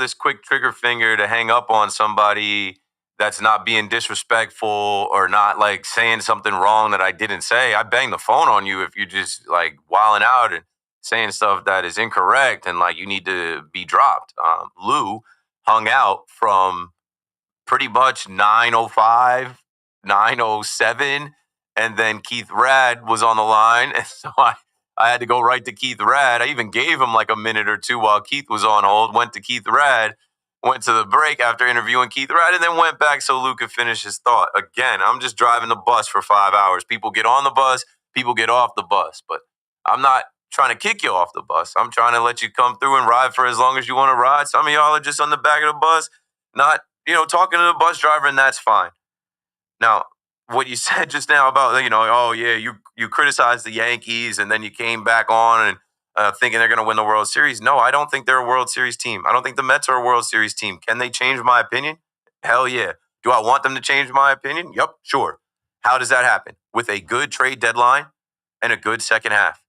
this quick trigger finger to hang up on somebody that's not being disrespectful or not like saying something wrong that I didn't say. I bang the phone on you if you're just like wilding out and saying stuff that is incorrect and like you need to be dropped. Lou hung out from pretty much 9:05, 9:07, and then Keith Rad was on the line, and so I had to go right to Keith Rad. I even gave him like a minute or two while Keith was on hold, went to Keith Rad, went to the break after interviewing Keith Rad, and then went back so Lou could finish his thought. Again, I'm just driving the bus for 5 hours. People get on the bus, people get off the bus, but I'm not trying to kick you off the bus. I'm trying to let you come through and ride for as long as you want to ride. Some of y'all are just on the back of the bus, not, talking to the bus driver, and that's fine. Now, what you said just now about, oh, yeah, you criticized the Yankees and then you came back on and thinking they're going to win the World Series. No, I don't think they're a World Series team. I don't think the Mets are a World Series team. Can they change my opinion? Hell yeah. Do I want them to change my opinion? Yep, sure. How does that happen? With a good trade deadline and a good second half.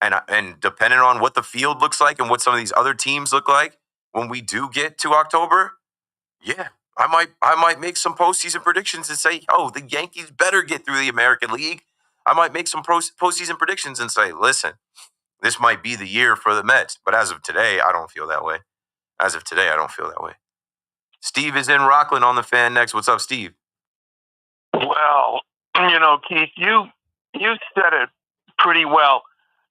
And depending on what the field looks like and what some of these other teams look like when we do get to October, Yeah, I might make some postseason predictions and say, oh, the Yankees better get through the American League. I might make some postseason predictions and say, listen, this might be the year for the Mets. But as of today, I don't feel that way. As of today, I don't feel that way. Steve is in Rockland on the Fan next. What's up, Steve? Well, Keith, you said it pretty well.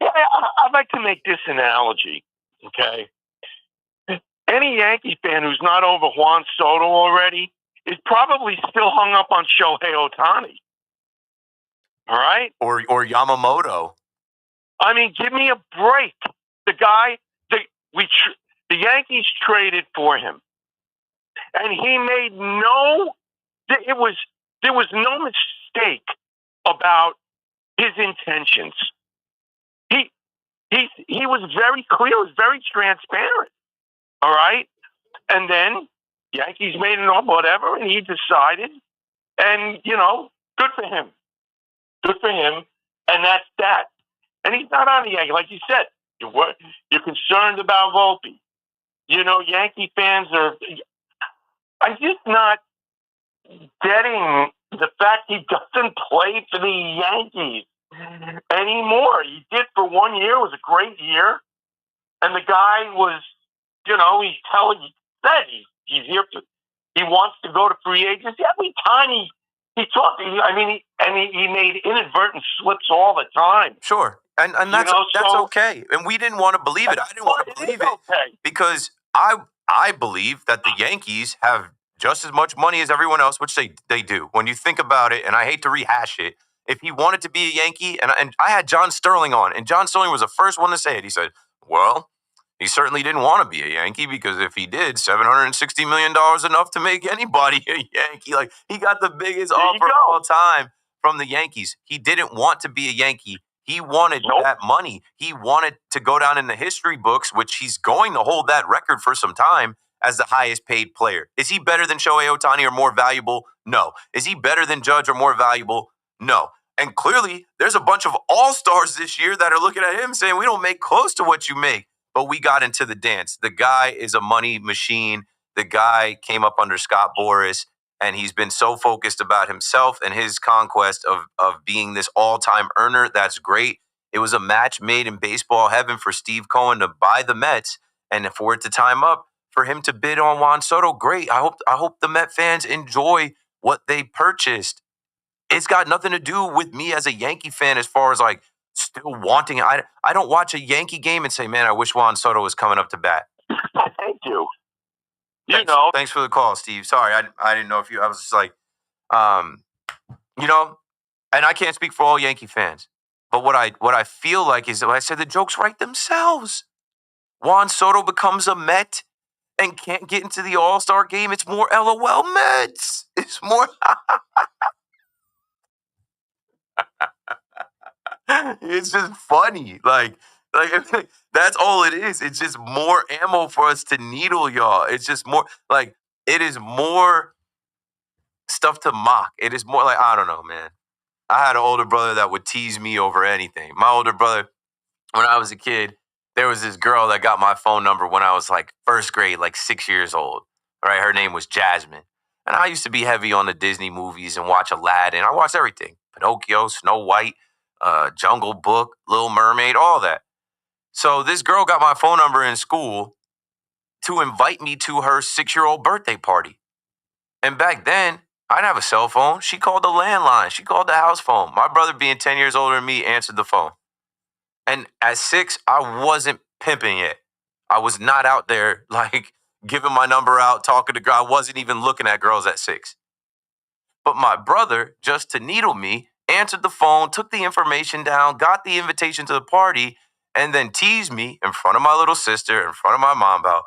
Yeah, I'd like to make this analogy, okay? Any Yankee fan who's not over Juan Soto already is probably still hung up on Shohei Ohtani. All right? Or Yamamoto. I mean, give me a break. The guy, the Yankees traded for him, and he made there was no mistake about his intentions. He was very clear, was very transparent. All right? And then Yankees made an offer, whatever, and he decided. And, good for him. Good for him. And that's that. And he's not on the Yankees. Like you said, you're concerned about Volpe. Yankee fans are... I'm just not getting the fact he doesn't play for the Yankees anymore. He did for 1 year. It was a great year. And the guy was, he's here he wants to go to free agency. Every time he talked, he made inadvertent slips all the time. Sure. And that's okay. And we didn't want to believe it. I didn't want to believe it because I believe that the Yankees have just as much money as everyone else, which they do. When you think about it, and I hate to rehash it, if he wanted to be a Yankee, and I had John Sterling on, and John Sterling was the first one to say it. He said, well, he certainly didn't want to be a Yankee because if he did, $760 million enough to make anybody a Yankee. Like, he got the biggest offer of all time from the Yankees. He didn't want to be a Yankee. He wanted that money. He wanted to go down in the history books, which he's going to hold that record for some time, as the highest paid player. Is he better than Shohei Ohtani or more valuable? No. Is he better than Judge or more valuable? No. And clearly, there's a bunch of all-stars this year that are looking at him saying, we don't make close to what you make. But we got into the dance. The guy is a money machine. The guy came up under Scott Boras, and he's been so focused about himself and his conquest of being this all-time earner. That's great. It was a match made in baseball heaven for Steve Cohen to buy the Mets, and for it to time up for him to bid on Juan Soto. Great. I hope the Met fans enjoy what they purchased. It's got nothing to do with me as a Yankee fan as far as like still wanting. I don't watch a Yankee game and say, man, I wish Juan Soto was coming up to bat. Thank you. Thanks for the call, Steve. Sorry, I didn't know if I was just like, and I can't speak for all Yankee fans, but what I feel like is that I said the jokes write themselves. Juan Soto becomes a Met and can't get into the All-Star game. It's more LOL Mets. It's more. It's just funny. Like that's all it is. It's just more ammo for us to needle y'all. It's just more like it is more stuff to mock. It is more like, I don't know, man. I had an older brother that would tease me over anything. My older brother, when I was a kid, there was this girl that got my phone number when I was like first grade, like 6 years old. Right? Her name was Jasmine. And I used to be heavy on the Disney movies and watch Aladdin. I watched everything. Pinocchio, Snow White, Jungle Book, Little Mermaid, all that. So this girl got my phone number in school to invite me to her 6-year-old birthday party. And back then, I didn't have a cell phone. She called the landline. She called the house phone. My brother, being 10 years older than me, answered the phone. And at 6, I wasn't pimping it. I was not out there like giving my number out, talking to girls. I wasn't even looking at girls at 6. But my brother, just to needle me, answered the phone, took the information down, got the invitation to the party, and then teased me in front of my little sister, in front of my mom about,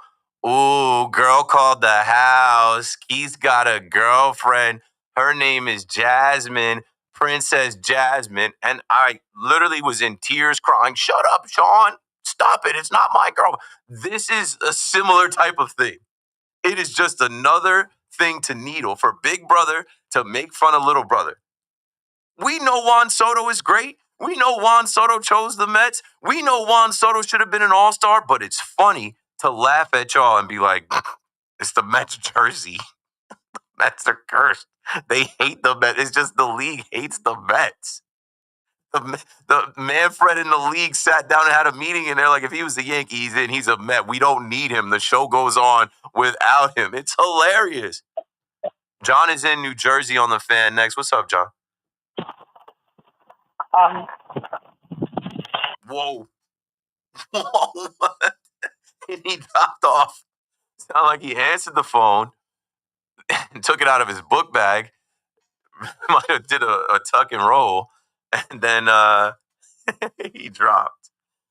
ooh, girl called the house. Keith's got a girlfriend. Her name is Jasmine, Princess Jasmine. And I literally was in tears crying, shut up, Sean. Stop it. It's not my girl. This is a similar type of thing. It is just another thing to needle for big brother to make fun of little brother. We know Juan Soto is great. We know Juan Soto chose the Mets. We know Juan Soto should have been an all-star, but it's funny to laugh at y'all and be like, It's the Mets jersey. Mets are cursed. They hate the Mets. It's just the league hates the Mets. The Manfred in the league sat down and had a meeting, and they're like, if he was the Yankees and he's a Met, we don't need him. The show goes on without him. It's hilarious. John is in New Jersey on the Fan next. What's up, John? Whoa. Whoa. And he dropped off. Sounded like he answered the phone and took it out of his book bag. Might have did a tuck and roll, and then he dropped.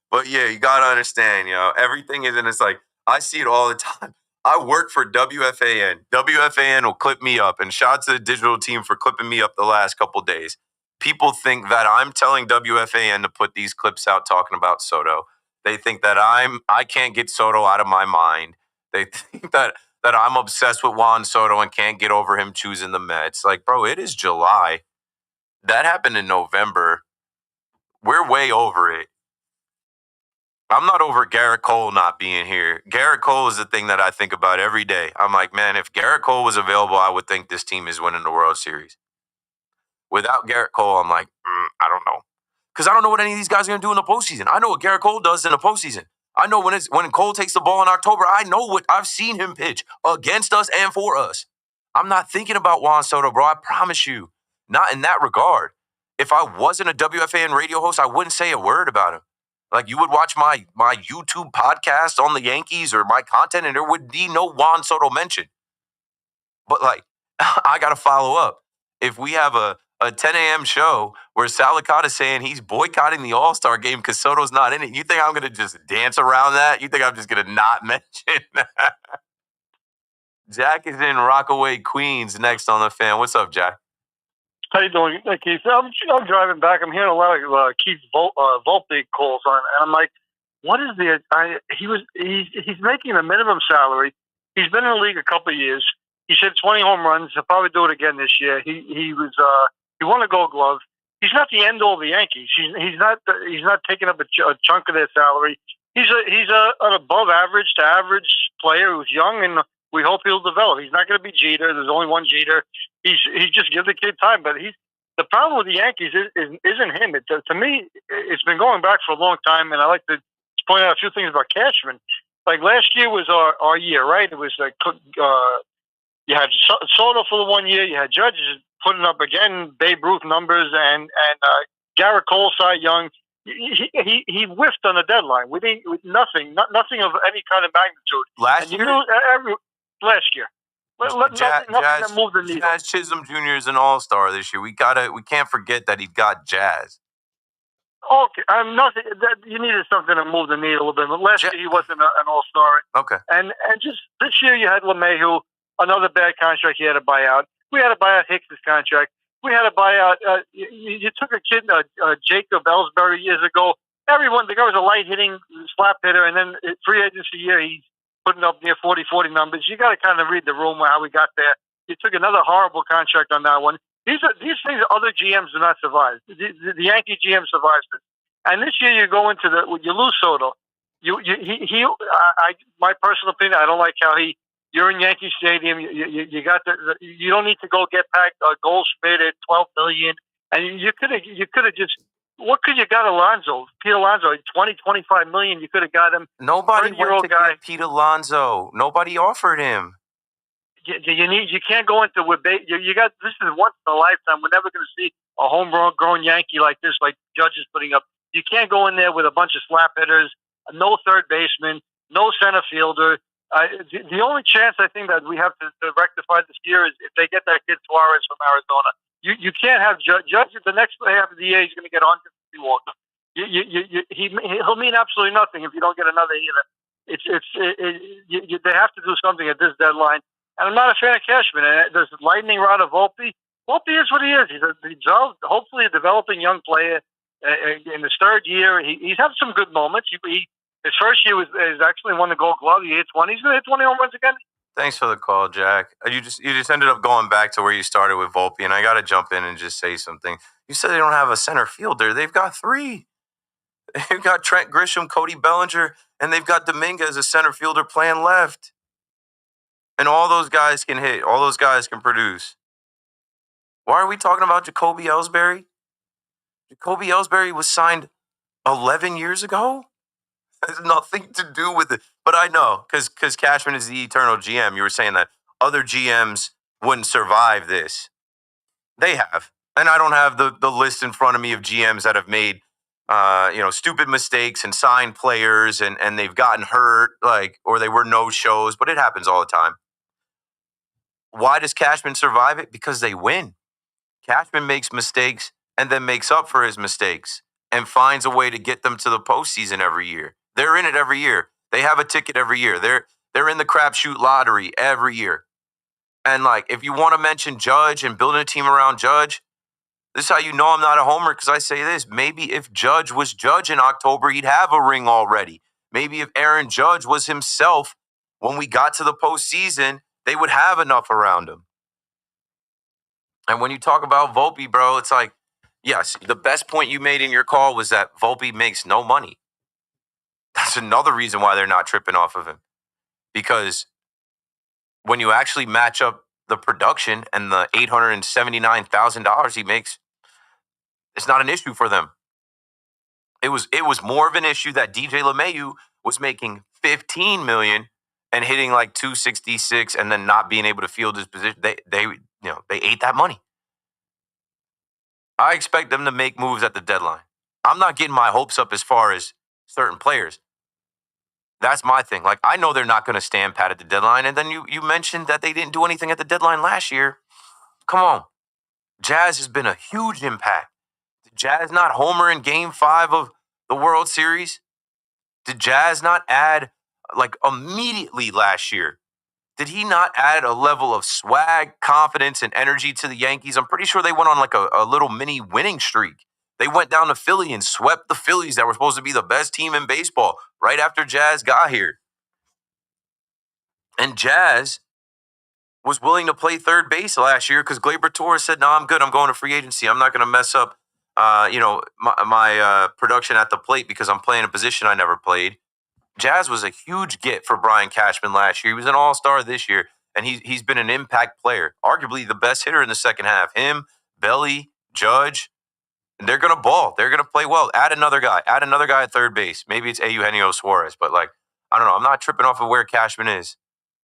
But yeah, you gotta understand, everything is, and it's like, I see it all the time. I work for WFAN. WFAN will clip me up, and shout out to the digital team for clipping me up the last couple days. People think that I'm telling WFAN to put these clips out talking about Soto. They think that I can't get Soto out of my mind. They think that I'm obsessed with Juan Soto and can't get over him choosing the Mets. Like, bro, it is July. That happened in November. We're way over it. I'm not over Garrett Cole not being here. Garrett Cole is the thing that I think about every day. I'm like, man, if Garrett Cole was available, I would think this team is winning the World Series. Without Garrett Cole, I'm like, I don't know. Because I don't know what any of these guys are going to do in the postseason. I know what Garrett Cole does in the postseason. I know when Cole takes the ball in October, I know what I've seen him pitch against us and for us. I'm not thinking about Juan Soto, bro. I promise you. Not in that regard. If I wasn't a WFAN radio host, I wouldn't say a word about him. Like, you would watch my YouTube podcast on the Yankees or my content, and there would be no Juan Soto mention. But, like, I got to follow up. If we have a 10 a.m. show where Salicata's saying he's boycotting the All-Star game because Soto's not in it, you think I'm going to just dance around that? You think I'm just going to not mention that? Jack is in Rockaway, Queens, next on the Fan. What's up, Jack? How you doing, Keith? I'm driving back. I'm hearing a lot of Keith Volpe calls on, and I'm like, what is he's making a minimum salary. He's been in the league a couple of years. He's hit 20 home runs. He'll probably do it again this year. He won a Gold Glove. He's not the end all of the Yankees. He's not taking up a chunk of their salary. He's an above average to average player who's young, and we hope he'll develop. He's not going to be Jeter. There's only one Jeter. He's just give the kid time. But the problem with the Yankees isn't him. To me, it's been going back for a long time, and I like to point out a few things about Cashman. Like, last year was our year, right? It was like you had Soto for the 1 year. You had Judge putting up again Babe Ruth numbers, and Garrett Cole, Cy Young. He whiffed on the deadline. We didn't nothing of any kind of magnitude. Last year. Last year. Nothing that moved the needle. Jazz Chisholm Jr. is an All-Star this year. We can't forget that he got Jazz. Okay, nothing. You needed something to move the needle a little bit. But last year he wasn't an All-Star. Okay. And just this year you had LeMahieu, another bad contract he had to buy out. We had to buy out Hicks' contract. We had to buy out. You took a kid, Jacob Ellsbury, years ago. The guy was a light hitting slap hitter, and then free agency year he's putting up near 40 numbers. You got to kind of read the room how we got there. You took another horrible contract on that one. These things other GMs do not survive. The Yankee GM survives it. And this year you go into you lose Soto. My personal opinion, I don't like how you're in Yankee Stadium. You got you don't need to go get back Goldschmidt at $12 million, and you could have just. What could you got Alonso? Pete Alonso, $20-25 million. You could have got him. Nobody went to get Pete Alonso. Nobody offered him. You can't go into you got. This is once in a lifetime. We're never going to see a homegrown Yankee like this, like Judge is putting up. You can't go in there with a bunch of slap hitters, no third baseman, no center fielder. The only chance I think that we have to rectify this year is if they get that kid Suarez from Arizona. You can't have Judge the next half of the year. He's going to get 150 walks. He'll mean absolutely nothing if you don't get another hitter. They have to do something at this deadline. And I'm not a fan of Cashman. And there's lightning rod of Volpe. Volpe is what he is. He's hopefully a developing young player. In his third year, he's had some good moments. His first year was actually won the Gold Glove. He hit 20. He's going to hit 20 home runs again. Thanks for the call, Jack. You just ended up going back to where you started with Volpe, and I got to jump in and just say something. You said they don't have a center fielder. They've got three. They've got Trent Grisham, Cody Bellinger, and they've got Dominguez as a center fielder playing left. And all those guys can hit. All those guys can produce. Why are we talking about Jacoby Ellsbury? Jacoby Ellsbury was signed 11 years ago? Has nothing to do with it. But I know, because Cashman is the eternal GM. You were saying that other GMs wouldn't survive this. They have. And I don't have the list in front of me of GMs that have made stupid mistakes and signed players and they've gotten hurt, or they were no shows, but it happens all the time. Why does Cashman survive it? Because they win. Cashman makes mistakes and then makes up for his mistakes and finds a way to get them to the postseason every year. They're in it every year. They have a ticket every year. They're in the crapshoot lottery every year. And if you want to mention Judge and building a team around Judge, this is how you know I'm not a homer, because I say this. Maybe if Judge was Judge in October, he'd have a ring already. Maybe if Aaron Judge was himself when we got to the postseason, they would have enough around him. And when you talk about Volpe, bro, it's yes, the best point you made in your call was that Volpe makes no money. That's another reason why they're not tripping off of him. Because when you actually match up the production and the $879,000 he makes, it's not an issue for them. It was more of an issue that DJ LeMahieu was making $15 million and hitting .266 and then not being able to field his position. They ate that money. I expect them to make moves at the deadline. I'm not getting my hopes up as far as certain players. That's my thing. I know they're not going to stand pat at the deadline. And then you mentioned that they didn't do anything at the deadline last year. Come on. Jazz has been a huge impact. Did Jazz not homer in Game 5 of the World Series? Did Jazz not add, immediately last year? Did he not add a level of swag, confidence, and energy to the Yankees? I'm pretty sure they went on a little mini winning streak. They went down to Philly and swept the Phillies that were supposed to be the best team in baseball right after Jazz got here. And Jazz was willing to play third base last year because Gleyber Torres said, "No, I'm good. I'm going to free agency. I'm not going to mess up, my production at the plate because I'm playing a position I never played." Jazz was a huge get for Brian Cashman last year. He was an all-star this year, and he's been an impact player, arguably the best hitter in the second half. Him, Belly, Judge. They're going to ball. They're going to play well. Add another guy at third base. Maybe it's Eugenio Suarez, but I don't know. I'm not tripping off of where Cashman is.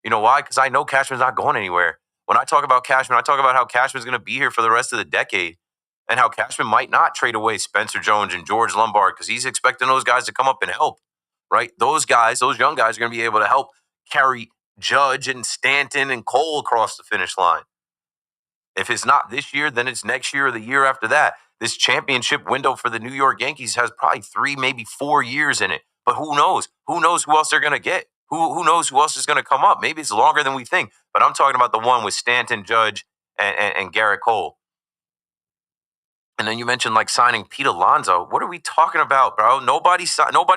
You know why? Because I know Cashman's not going anywhere. When I talk about Cashman, I talk about how Cashman's going to be here for the rest of the decade and how Cashman might not trade away Spencer Jones and George Lombard because he's expecting those guys to come up and help, right? Those guys, those young guys are going to be able to help carry Judge and Stanton and Cole across the finish line. If it's not this year, then it's next year or the year after that. This championship window for the New York Yankees has probably 3, maybe 4 years in it. But who knows? Who knows who else they're going to get? Who knows who else is going to come up? Maybe it's longer than we think. But I'm talking about the one with Stanton, Judge, and Garrett Cole. And then you mentioned signing Pete Alonso. What are we talking about, bro? Nobody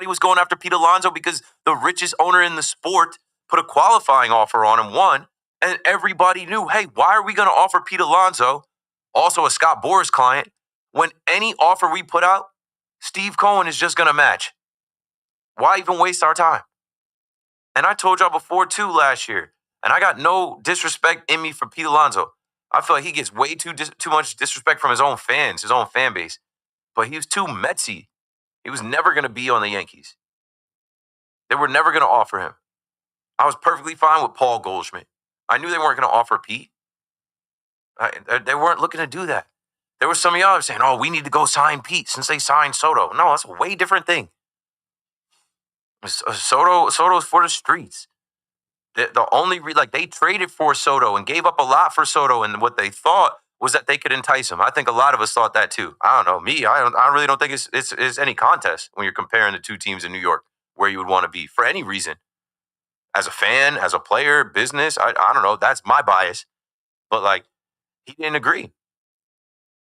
was going after Pete Alonso because the richest owner in the sport put a qualifying offer on him, won. And everybody knew, hey, why are we going to offer Pete Alonso, also a Scott Boras client, when any offer we put out, Steve Cohen is just going to match? Why even waste our time? And I told y'all before, too, last year, and I got no disrespect in me for Pete Alonso. I feel like he gets way too much disrespect from his own fans, his own fan base. But he was too Metsy. He was never going to be on the Yankees. They were never going to offer him. I was perfectly fine with Paul Goldschmidt. I knew they weren't going to offer Pete. They weren't looking to do that. There were some of y'all saying, oh, we need to go sign Pete since they signed Soto. No, that's a way different thing. Soto's for the streets. The only they traded for Soto and gave up a lot for Soto, and what they thought was that they could entice him. I think a lot of us thought that too. I don't know. Me, I really don't think it's any contest when you're comparing the two teams in New York where you would want to be for any reason. As a fan, as a player, business, I don't know. That's my bias. But he didn't agree.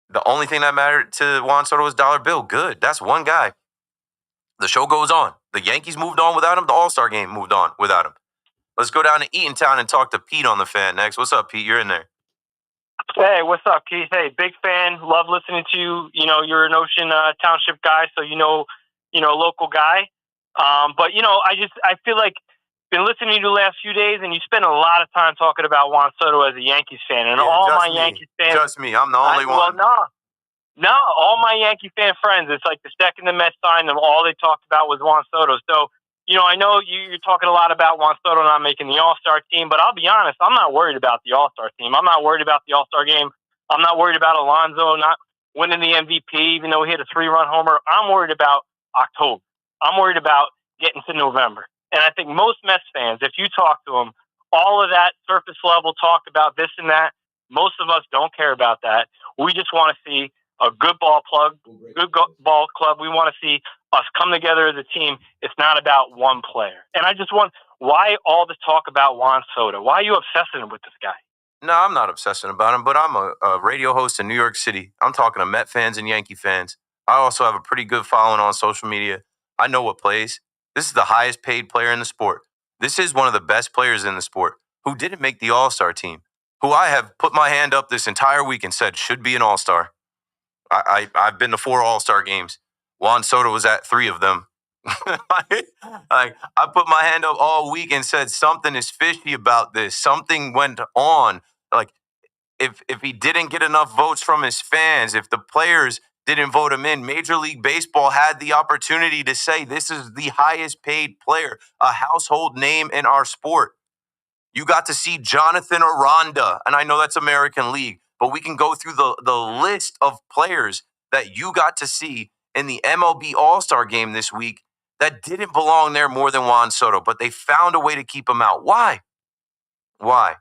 The only thing that mattered to Juan Soto was dollar bill. Good. That's one guy. The show goes on. The Yankees moved on without him. The All-Star game moved on without him. Let's go down to Eatontown and talk to Pete on the fan next. What's up, Pete? You're in there. Hey, what's up, Keith? Hey, big fan. Love listening to you. You know, you're an Ocean Township guy, so you know, local guy. But I feel like been listening to you the last few days, and you spend a lot of time talking about Juan Soto as a Yankees fan, and all my Yankees fans. Just me. I'm the only one. Well, no, all my Yankee fan friends. It's like the second the Mets signed them, all they talked about was Juan Soto. So, I know you're talking a lot about Juan Soto not making the All-Star team, but I'll be honest, I'm not worried about the All-Star team. I'm not worried about the All-Star game. I'm not worried about Alonso not winning the MVP, even though he hit a 3-run homer. I'm worried about October. I'm worried about getting to November. And I think most Mets fans, if you talk to them, all of that surface level talk about this and that, most of us don't care about that. We just want to see a good ball club. We want to see us come together as a team. It's not about one player. And I just why all the talk about Juan Soto? Why are you obsessing with this guy? No, I'm not obsessing about him, but I'm a radio host in New York City. I'm talking to Met fans and Yankee fans. I also have a pretty good following on social media. I know what plays. This is the highest paid player in the sport. This is one of the best players in the sport who didn't make the All-Star team, who I have put my hand up this entire week and said should be an All-Star. I've been to 4 All-Star games. Juan Soto was at 3 of them. I put my hand up all week and said something is fishy about this. Something went on. Like if he didn't get enough votes from his fans, if the players didn't vote him in, Major League Baseball had the opportunity to say this is the highest paid player, a household name in our sport. You got to see Jonathan Aranda, and I know that's American League, but we can go through the list of players that you got to see in the MLB All-Star game this week that didn't belong there more than Juan Soto, but they found a way to keep him out. Why? Why?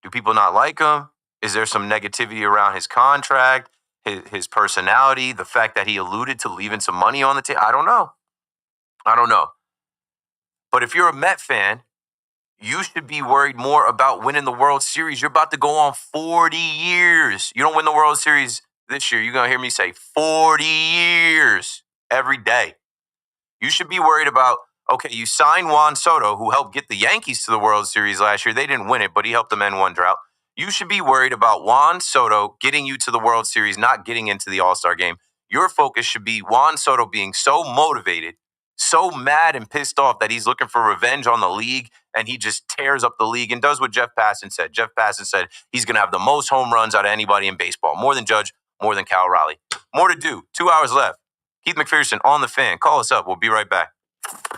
Do people not like him? Is there some negativity around his contract, his personality, the fact that he alluded to leaving some money on the table? I don't know. But if you're a Met fan, you should be worried more about winning the World Series. You're about to go on 40 years. You don't win the World Series this year, you're going to hear me say 40 years every day. You should be worried about, okay, you signed Juan Soto, who helped get the Yankees to the World Series last year. They didn't win it, but he helped them end one drought. You should be worried about Juan Soto getting you to the World Series, not getting into the All-Star game. Your focus should be Juan Soto being so motivated, so mad and pissed off that he's looking for revenge on the league, and he just tears up the league and does what Jeff Passan said. Jeff Passan said he's going to have the most home runs out of anybody in baseball. More than Judge, more than Cal Raleigh. More to do. 2 hours left. Keith McPherson on the Fan. Call us up. We'll be right back.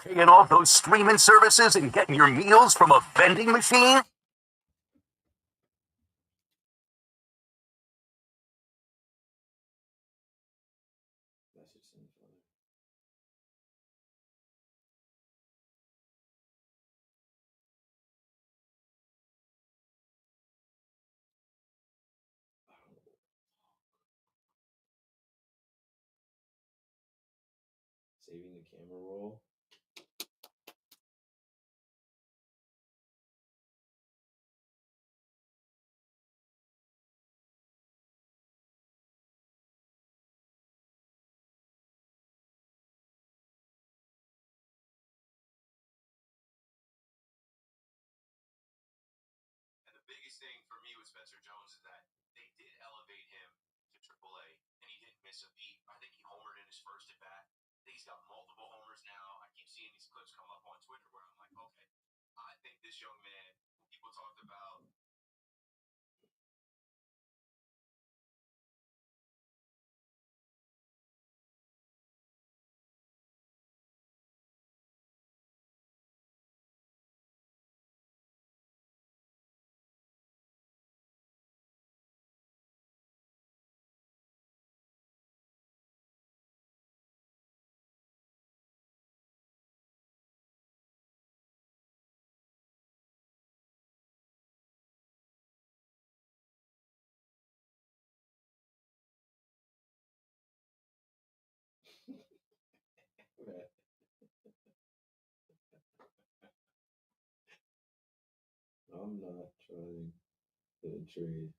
Paying all those streaming services and getting your meals from a vending machine? Saving the camera roll. And the biggest thing for me with Spencer Jones is that they did elevate him to AAA, and he didn't miss a beat. I think he homered in his first at bat. I think he's got multiple homers now. I keep seeing these clips come up on Twitter where I'm like, okay, I think this young man, people talked about I'm not trying to trade.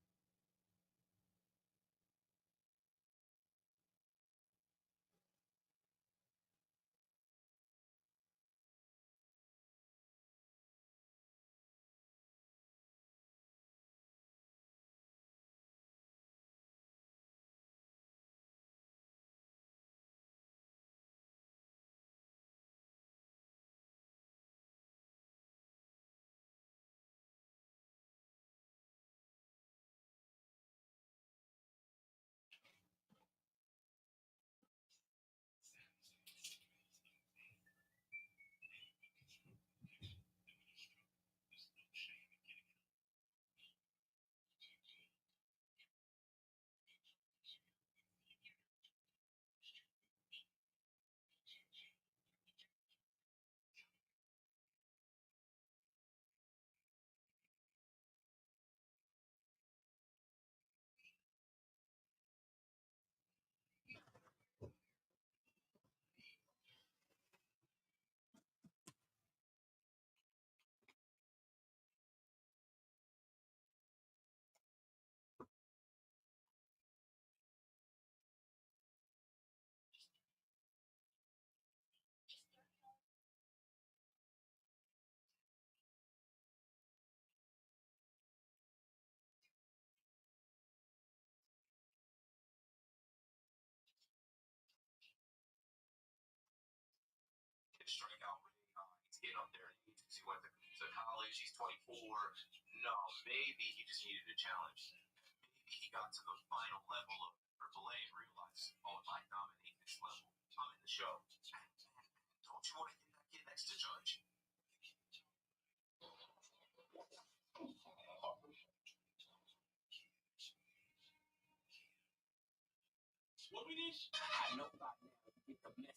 strikeout rate. He's getting up there in age because he went to college. He's 24. No, maybe he just needed a challenge. Maybe he got to the final level of AAA and realized, oh, if I dominate this level, I'm in the show. Don't you want to get that kid next to Judge? What we need? I know by now. Get the message.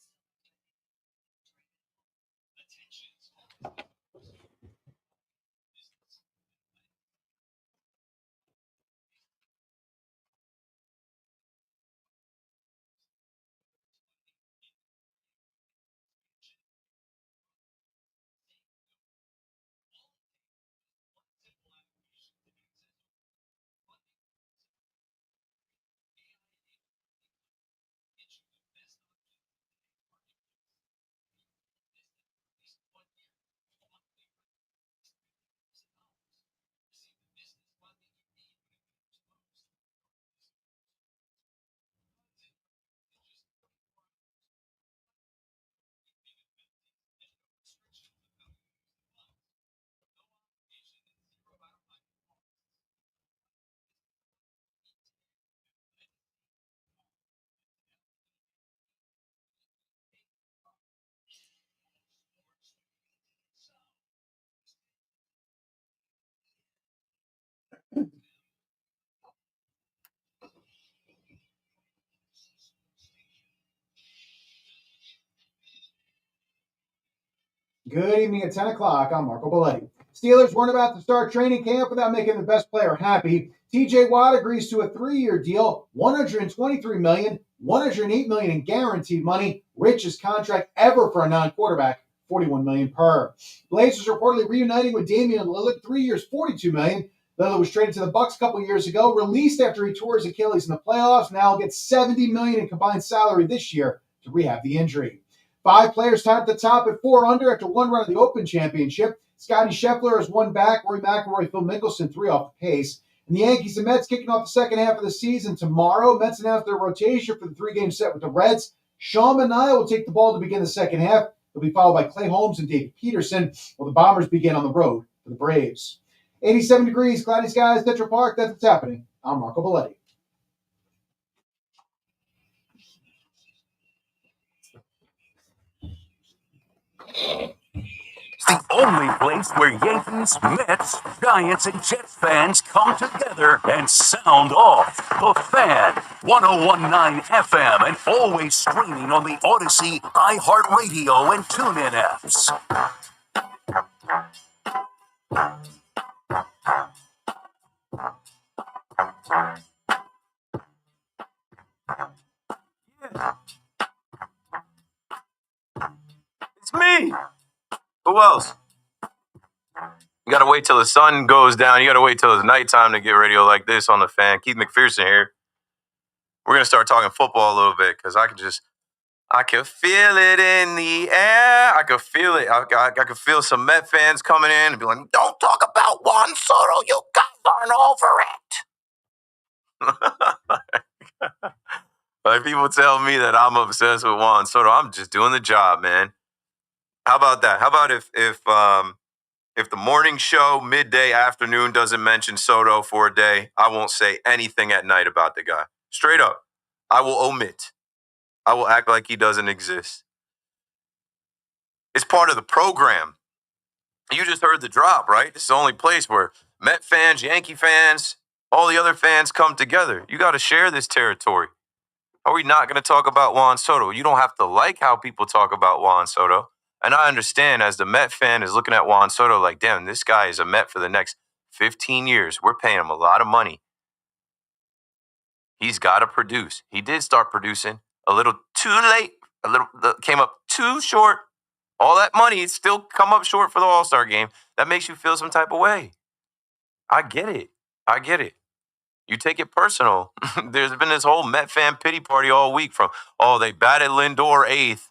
Good evening at 10 o'clock. I'm Marco Belletti. Steelers weren't about to start training camp without making the best player happy. TJ Watt agrees to a 3-year deal, $123 million, $108 million in guaranteed money, richest contract ever for a non-quarterback, $41 million per. Blazers reportedly reuniting with Damian Lillard, 3 years, $42 million. Lillard was traded to the Bucks a couple years ago, released after he tore his Achilles in the playoffs. Now gets $70 million in combined salary this year to rehab the injury. 5 players tied at the top at 4 under after one run of the Open Championship. Scotty Scheffler has one back. Rory McIlroy, Phil Mickelson, 3 off the pace. And the Yankees and Mets kicking off the second half of the season tomorrow. Mets announced their rotation for the 3-game set with the Reds. Sean Manaea will take the ball to begin the second half. He'll be followed by Clay Holmes and David Peterson, while the Bombers begin on the road for the Braves. 87 degrees, cloudy skies, Central Park. That's what's happening. I'm Marco Belletti. It's the only place where Yankees, Mets, Giants, and Jets fans come together and sound off. The Fan, 101.9 FM, and always streaming on the Odyssey, iHeartRadio, and TuneIn apps. It's me. Who else? You gotta wait till the sun goes down. You gotta wait till it's nighttime to get radio like this on the Fan. Keith McPherson here. We're gonna start talking football a little bit because I can feel it in the air. I can feel it. I can feel some Met fans coming in and be like, "Don't talk about Juan Soto. You guys aren't over it." Like people tell me that I'm obsessed with Juan Soto. I'm just doing the job, man. How about that? How about if the morning show, midday, afternoon doesn't mention Soto for a day, I won't say anything at night about the guy. Straight up. I will omit. I will act like he doesn't exist. It's part of the program. You just heard the drop, right? This is the only place where Met fans, Yankee fans, all the other fans come together. You got to share this territory. Are we not going to talk about Juan Soto? You don't have to like how people talk about Juan Soto. And I understand as the Met fan is looking at Juan Soto like, damn, this guy is a Met for the next 15 years. We're paying him a lot of money. He's got to produce. He did start producing a little too late. Came up too short. All that money still come up short for the All-Star game. That makes you feel some type of way. I get it. You take it personal. There's been this whole Met fan pity party all week from, they batted Lindor 8th.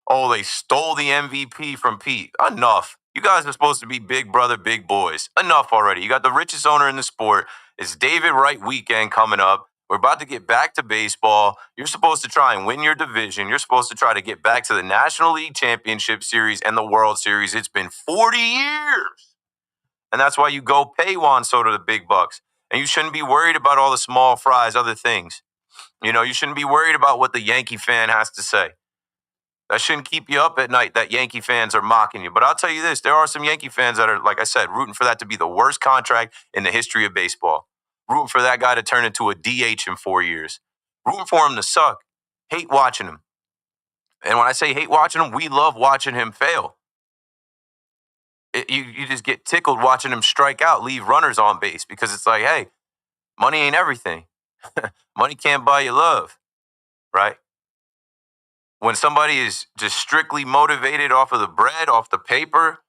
They stole the MVP from Pete. Enough. You guys are supposed to be big brother, big boys. Enough already. You got the richest owner in the sport. It's David Wright weekend coming up, We're about to get back to baseball. You're supposed to try and win your division. You're supposed to try to get back to the National League Championship Series and the World Series. It's been 40 years. And that's why you go pay Juan Soto the big bucks. And you shouldn't be worried about all the small fries, other things. You shouldn't be worried about what the Yankee fan has to say. That shouldn't keep you up at night that Yankee fans are mocking you. But I'll tell you this, there are some Yankee fans that are, like I said, rooting for that to be the worst contract in the history of baseball. Rooting for that guy to turn into a DH in 4 years. Rooting for him to suck. Hate watching him. And when I say hate watching him, we love watching him fail. You just get tickled watching him strike out, leave runners on base, because it's like, hey, money ain't everything. Money can't buy you love, right? When somebody is just strictly motivated off of the bread, off the paper,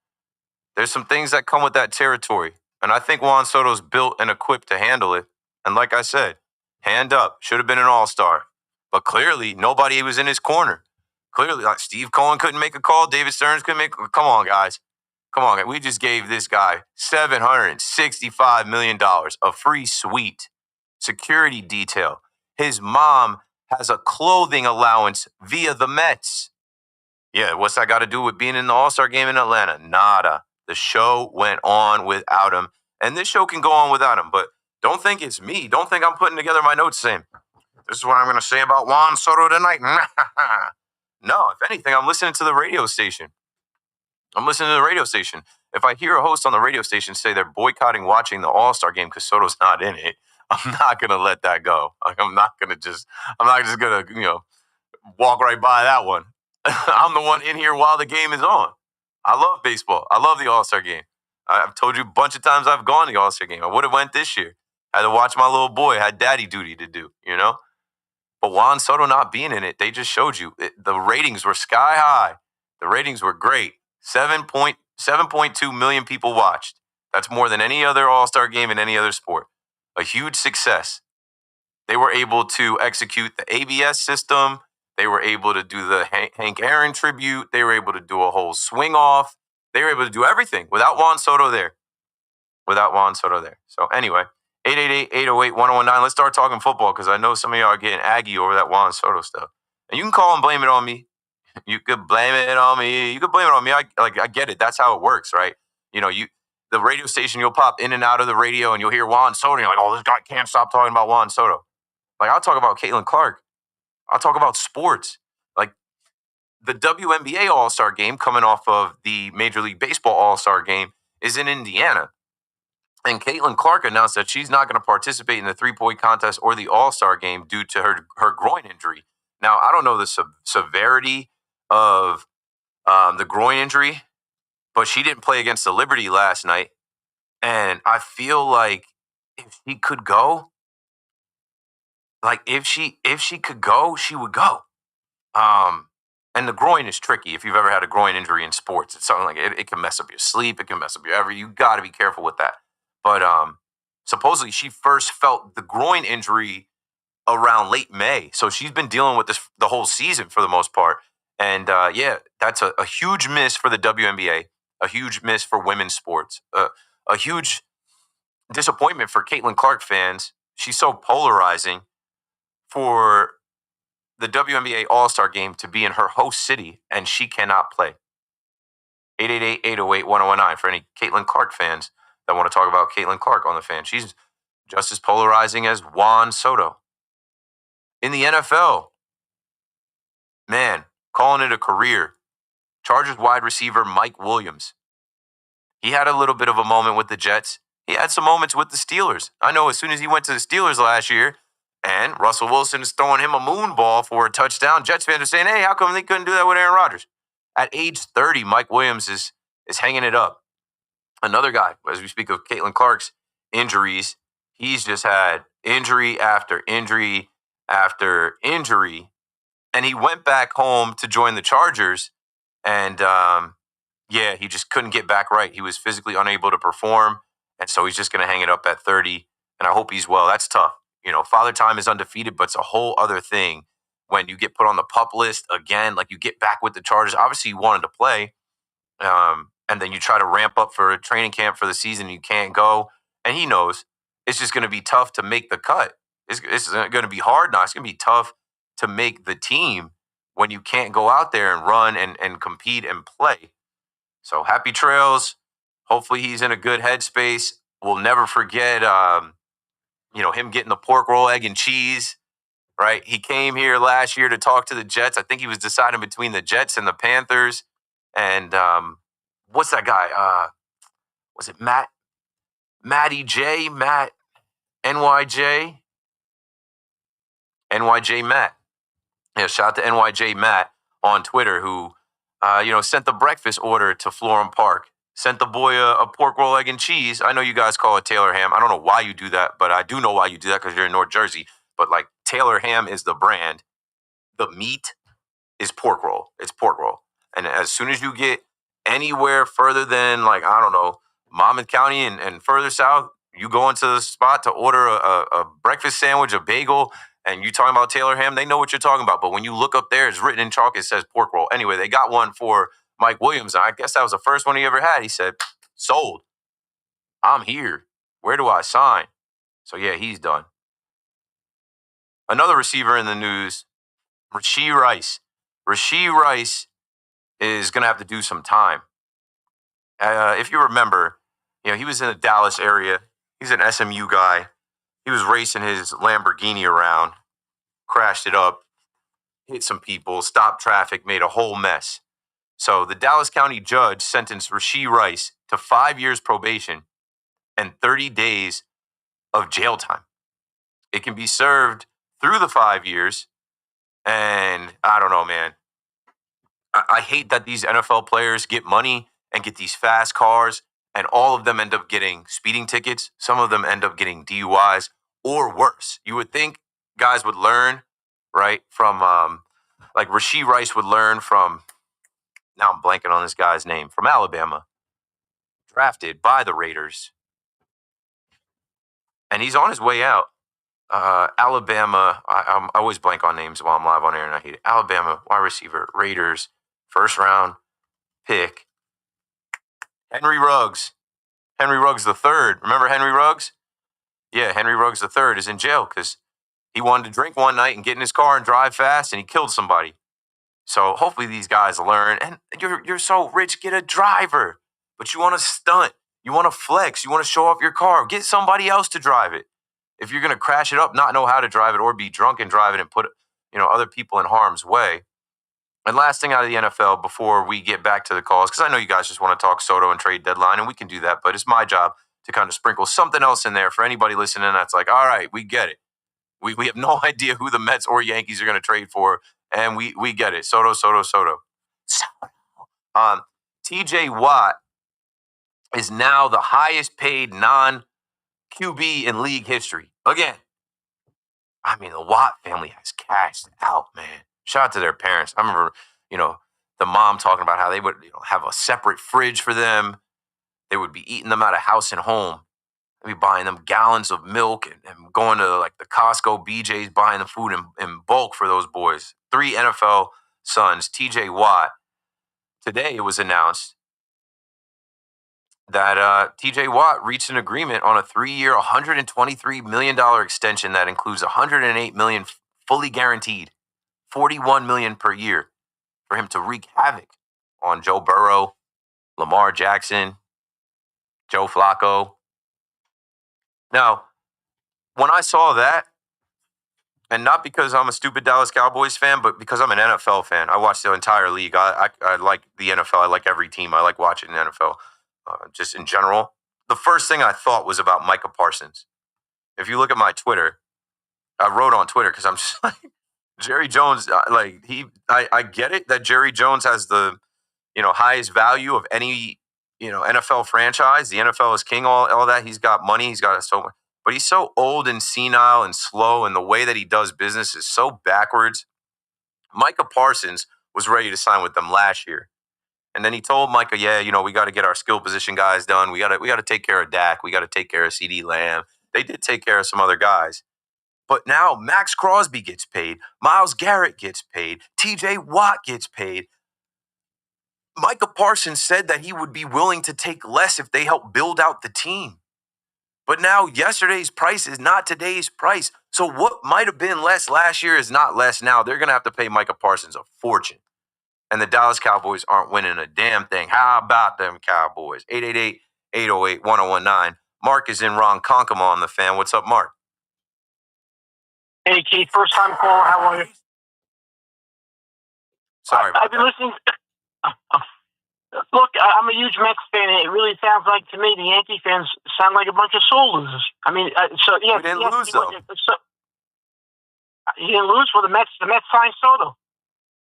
there's some things that come with that territory. And I think Juan Soto's built and equipped to handle it. And like I said, hand up, should have been an all-star. But clearly, nobody was in his corner. Clearly, like Steve Cohen couldn't make a call. David Stearns couldn't make a call. Come on, guys. Come on. We just gave this guy $765 million, a free suite, security detail. His mom has a clothing allowance via the Mets. Yeah, what's that got to do with being in the All-Star game in Atlanta? Nada. The show went on without him. And this show can go on without him. But don't think it's me. Don't think I'm putting together my notes saying, this is what I'm going to say about Juan Soto tonight. No, if anything, I'm listening to the radio station. If I hear a host on the radio station say they're boycotting watching the All-Star game because Soto's not in it, I'm not going to let that go. Like, I'm not just going to, walk right by that one. I'm the one in here while the game is on. I love baseball. I love the All-Star game. I've told you a bunch of times I've gone to the All-Star game. I would have went this year. I had to watch my little boy. I had daddy duty to do, But Juan Soto not being in it, they just showed you. The ratings were sky high. The ratings were great. 7.2 million people watched. That's more than any other All-Star game in any other sport. A huge success. They were able to execute the ABS system. They were able to do the Hank Aaron tribute. They were able to do a whole swing off. They were able to do everything without Juan Soto there. So anyway, 888-808-1019. Let's start talking football because I know some of y'all are getting aggy over that Juan Soto stuff. And you can call and blame it on me. You could blame it on me. I get it. That's how it works, right? The radio station, you'll pop in and out of the radio and you'll hear Juan Soto. And you're like, oh, this guy can't stop talking about Juan Soto. Like, I'll talk about Caitlin Clark. I'll talk about sports. Like, the WNBA All-Star game coming off of the Major League Baseball All-Star game is in Indiana. And Caitlin Clark announced that she's not going to participate in the three-point contest or the All-Star game due to her groin injury. Now, I don't know the severity of the groin injury, but she didn't play against the Liberty last night. And I feel like if she could go, she would go. And the groin is tricky. If you've ever had a groin injury in sports, it's something like it can mess up your sleep. It can mess up your everything. You got to be careful with that. But supposedly she first felt the groin injury around late May. So she's been dealing with this the whole season for the most part. And that's a huge miss for the WNBA, a huge miss for women's sports, a huge disappointment for Caitlin Clark fans. She's so polarizing. For the WNBA All-Star game to be in her host city and she cannot play. 888-808-1019 for any Caitlin Clark fans that want to talk about Caitlin Clark on the fan. She's just as polarizing as Juan Soto. In the NFL, man, calling it a career. Chargers wide receiver Mike Williams. He had a little bit of a moment with the Jets. He had some moments with the Steelers. I know as soon as he went to the Steelers last year, and Russell Wilson is throwing him a moon ball for a touchdown, Jets fans are saying, hey, how come they couldn't do that with Aaron Rodgers? At age 30, Mike Williams is hanging it up. Another guy, as we speak of Caitlin Clark's injuries, he's just had injury after injury after injury. And he went back home to join the Chargers. And, he just couldn't get back right. He was physically unable to perform. And so he's just going to hang it up at 30. And I hope he's well. That's tough. Father Time is undefeated, but it's a whole other thing when you get put on the PUP list again, like you get back with the Chargers. Obviously, you wanted to play, and then you try to ramp up for a training camp for the season. You can't go, and he knows it's just going to be tough to make the cut. It's going to be hard now. It's going to be tough to make the team when you can't go out there and run and compete and play. So happy trails. Hopefully he's in a good headspace. We'll never forget, him getting the pork roll, egg, and cheese, right? He came here last year to talk to the Jets. I think he was deciding between the Jets and the Panthers. And what's that guy? Was it Matty J? Matt, NYJ? NYJ Matt. Yeah, shout out to NYJ Matt on Twitter who, sent the breakfast order to Florham Park. Sent the boy a pork roll, egg, and cheese. I know you guys call it Taylor ham. I don't know why you do that, but I do know why you do that because you're in North Jersey. But like Taylor ham is the brand. The meat is pork roll. It's pork roll. And as soon as you get anywhere further than Monmouth County and further south, you go into the spot to order a breakfast sandwich, a bagel, and you talking about Taylor ham, they know what you're talking about. But when you look up there, it's written in chalk, it says pork roll. Anyway, they got one for Mike Williams. I guess that was the first one he ever had. He said, sold. I'm here. Where do I sign? So, yeah, he's done. Another receiver in the news, Rashee Rice. Rashee Rice is going to have to do some time. If you remember, he was in the Dallas area. He's an SMU guy. He was racing his Lamborghini around, crashed it up, hit some people, stopped traffic, made a whole mess. So the Dallas County judge sentenced Rashee Rice to 5 years probation and 30 days of jail time. It can be served through the 5 years. And I don't know, man. I hate that these NFL players get money and get these fast cars, and all of them end up getting speeding tickets. Some of them end up getting DUIs or worse. You would think guys would learn, right, from like Rashee Rice would learn from, now I'm blanking on this guy's name, from Alabama, drafted by the Raiders. And he's on his way out. Alabama, I always blank on names while I'm live on air, and I hate it. Alabama, wide receiver, Raiders, first round pick. Henry Ruggs. Henry Ruggs III. Remember Henry Ruggs? Yeah, Henry Ruggs III is in jail because he wanted to drink one night and get in his car and drive fast, and he killed somebody. So hopefully these guys learn. And you're so rich, get a driver. But you want to stunt. You want to flex. You want to show off your car. Get somebody else to drive it. If you're going to crash it up, not know how to drive it, or be drunk and drive it and put other people in harm's way. And last thing out of the NFL before we get back to the calls, because I know you guys just want to talk Soto and trade deadline, and we can do that, but it's my job to kind of sprinkle something else in there for anybody listening that's like, all right, we get it. We have no idea who the Mets or Yankees are going to trade for, and we get it. Soto. TJ Watt is now the highest paid non-QB in league history. Again, I mean, the Watt family has cashed out, man. Shout out to their parents. I remember, the mom talking about how they would have a separate fridge for them. They would be eating them out of house and home. They'd be buying them gallons of milk and going to like the Costco, BJ's, buying the food in bulk for those boys. 3 NFL sons, TJ Watt. Today it was announced that TJ Watt reached an agreement on a 3-year, $123 million extension that includes $108 million fully guaranteed, $41 million per year for him to wreak havoc on Joe Burrow, Lamar Jackson, Joe Flacco. Now, when I saw that, and not because I'm a stupid Dallas Cowboys fan, but because I'm an NFL fan, I watch the entire league. I like the NFL. I like every team. I like watching the NFL. Just in general, the first thing I thought was about Micah Parsons. If you look at my Twitter, I wrote on Twitter because I'm just like, Jerry Jones, I get it that Jerry Jones has the, highest value of any, NFL franchise. The NFL is king, all that. He's got money. He's got so much. But he's so old and senile and slow, and the way that he does business is so backwards. Micah Parsons was ready to sign with them last year. And then he told Micah, we got to get our skill position guys done. We got to take care of Dak. We got to take care of CeeDee Lamb. They did take care of some other guys. But now Max Crosby gets paid. Myles Garrett gets paid. TJ Watt gets paid. Micah Parsons said that he would be willing to take less if they help build out the team. But now yesterday's price is not today's price. So what might have been less last year is not less now. They're going to have to pay Micah Parsons a fortune. And the Dallas Cowboys aren't winning a damn thing. How about them Cowboys? 888-808-1019. Mark is in Ronkonkoma on the Fan. What's up, Mark? Hey, Keith, first time caller. How are you? Sorry about I've been listening. Look, I'm a huge Mets fan. It really sounds like to me the Yankee fans sound like a bunch of soul losers. I mean, so yeah, we didn't lose though. He didn't lose for the Mets. The Mets signed Soto.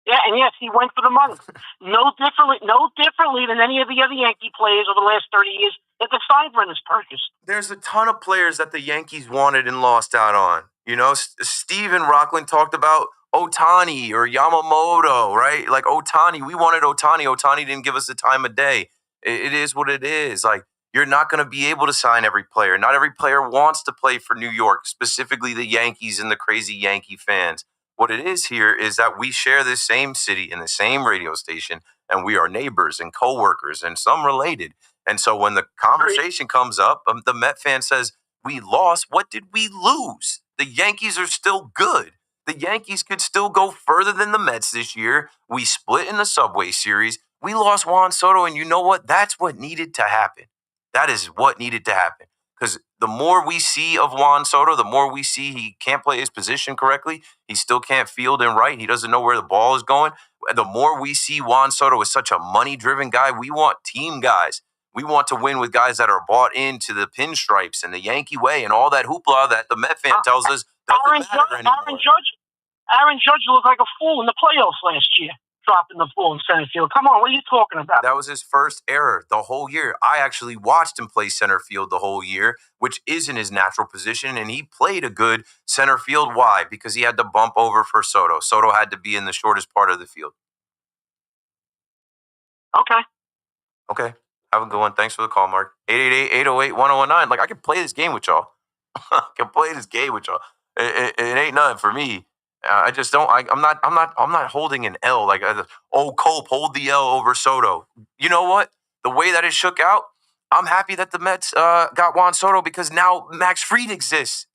Yeah, and yes, he went for the money. No differently than any of the other Yankee players over the last 30 years that the Steinbrenners purchased. There's a ton of players that the Yankees wanted and lost out on. You know, Steven Rockland talked about Ohtani or Yamamoto, right? Like Ohtani, we wanted Ohtani. Ohtani didn't give us the time of day. It is what it is. Like, you're not going to be able to sign every player. Not every player wants to play for New York, specifically the Yankees and the crazy Yankee fans. What it is here is that we share this same city and the same radio station, and we are neighbors and coworkers and some related. And so when the conversation comes up, the Met fan says, we lost. What did we lose? The Yankees are still good. The Yankees could still go further than the Mets this year. We split in the Subway Series. We lost Juan Soto, and you know what? That's what needed to happen. That is what needed to happen. Because the more we see of Juan Soto, the more we see he can't play his position correctly. He still can't field and right. He doesn't know where the ball is going. The more we see Juan Soto is such a money-driven guy, we want team guys. We want to win with guys that are bought into the pinstripes and the Yankee way and all that hoopla that the Met fan tells us doesn't matter anymore. Aaron Judge looked like a fool in the playoffs last year, dropping the ball in center field. Come on, what are you talking about? That was his first error the whole year. I actually watched him play center field the whole year, which isn't his natural position, and he played a good center field. Why? Because he had to bump over for Soto. Soto had to be in the shortest part of the field. Okay. Have a good one. Thanks for the call, Mark. 888-808-1019. Like, I can play this game with y'all. It ain't nothing for me. I just don't. I'm not holding an L. Like, Cope, hold the L over Soto. You know what? The way that it shook out, I'm happy that the Mets got Juan Soto because now Max Fried exists.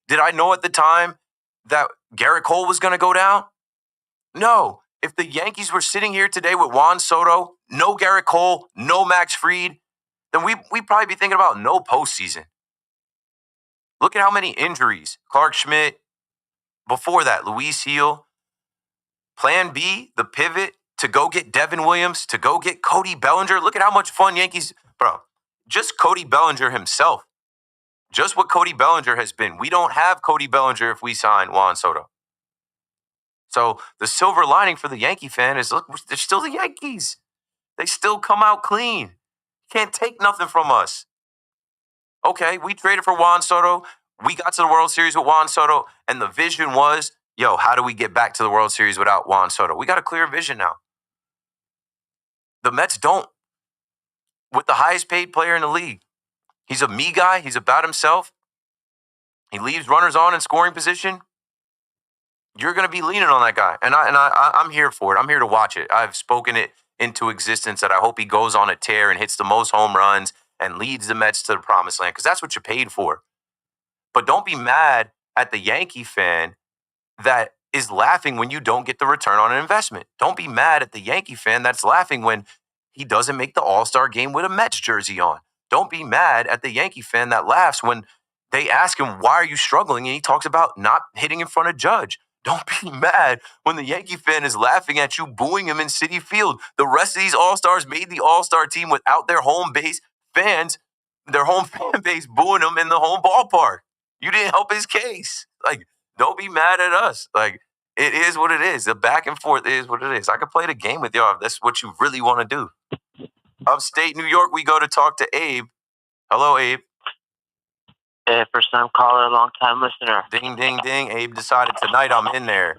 Did I know at the time that Garrett Cole was going to go down? No. If the Yankees were sitting here today with Juan Soto, no Garrett Cole, no Max Fried, then we'd probably be thinking about no postseason. Look at how many injuries. Clark Schmidt. Before that, Luis Heel. Plan B, the pivot, to go get Devin Williams, to go get Cody Bellinger. Look at how much fun Yankees... Bro, just Cody Bellinger himself. Just what Cody Bellinger has been. We don't have Cody Bellinger if we sign Juan Soto. So the silver lining for the Yankee fan is, look, they're still the Yankees. They still come out clean. Can't take nothing from us. Okay, we traded for Juan Soto. We got to the World Series with Juan Soto, and the vision was, how do we get back to the World Series without Juan Soto? We got a clear vision now. The Mets don't. With the highest paid player in the league. He's a me guy. He's about himself. He leaves runners on in scoring position. You're going to be leaning on that guy. And I'm here for it. I'm here to watch it. I've spoken it into existence that I hope he goes on a tear and hits the most home runs and leads the Mets to the promised land, because that's what you paid for. But don't be mad at the Yankee fan that is laughing when you don't get the return on an investment. Don't be mad at the Yankee fan that's laughing when he doesn't make the All-Star game with a Mets jersey on. Don't be mad at the Yankee fan that laughs when they ask him, why are you struggling? And he talks about not hitting in front of Judge. Don't be mad when the Yankee fan is laughing at you, booing him in Citi Field. The rest of these All-Stars made the All-Star team without their home base fans, their home fan base booing him in the home ballpark. You didn't help his case. Like, don't be mad at us. Like, it is what it is. The back and forth is what it is. I could play the game with y'all if that's what you really want to do. Upstate New York, we go to talk to Abe. Hello, Abe. Hey, first time caller, long time listener. Ding, ding, ding. Abe decided tonight I'm in there.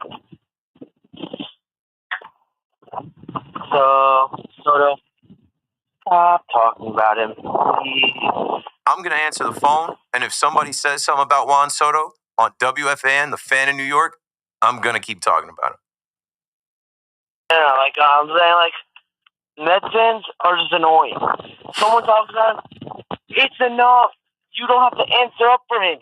So, Soto, stop talking about him, please. I'm going to answer the phone, and if somebody says something about Juan Soto on WFAN, the Fan in New York, I'm going to keep talking about him. Yeah, I'm saying, Mets fans are just annoying. Someone talks about him, it's enough. You don't have to answer up for him.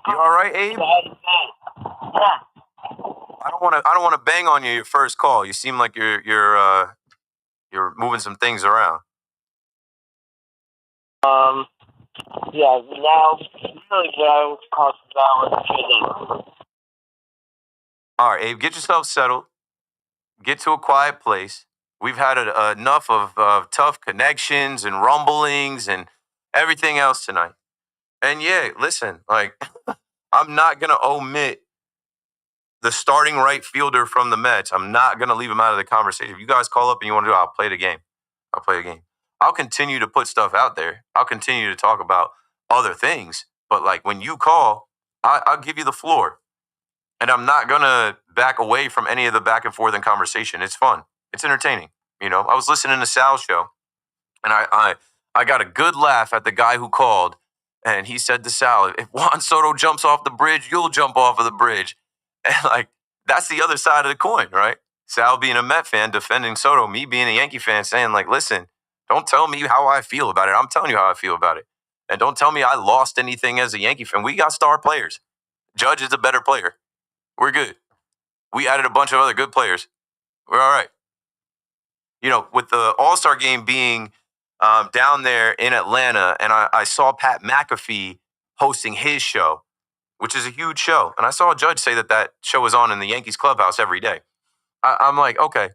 You all right, Abe? Yeah. I don't want to bang on you your first call. You seem like you're moving some things around. Yeah. Now, really, what I was talking about was All right, Abe, get yourself settled. Get to a quiet place. We've had enough of tough connections and rumblings and everything else tonight. And yeah, listen, like, I'm not going to omit the starting right fielder from the Mets. I'm not going to leave him out of the conversation. If you guys call up and you want to do it, I'll play the game. I'll play a game. I'll continue to put stuff out there. I'll continue to talk about other things. But like when you call, I'll give you the floor. And I'm not going to back away from any of the back and forth in conversation. It's fun. It's entertaining. You know, I was listening to Sal's show and I got a good laugh at the guy who called and he said to Sal, if Juan Soto jumps off the bridge, you'll jump off of the bridge. And like, that's the other side of the coin, right? Sal being a Met fan defending Soto, me being a Yankee fan saying like, listen, don't tell me how I feel about it. I'm telling you how I feel about it. And don't tell me I lost anything as a Yankee fan. We got star players. Judge is a better player. We're good. We added a bunch of other good players. We're all right. You know, with the All-Star game being down there in Atlanta, and I saw Pat McAfee hosting his show, which is a huge show. And I saw a judge say that show is on in the Yankees clubhouse every day. I'm like, okay,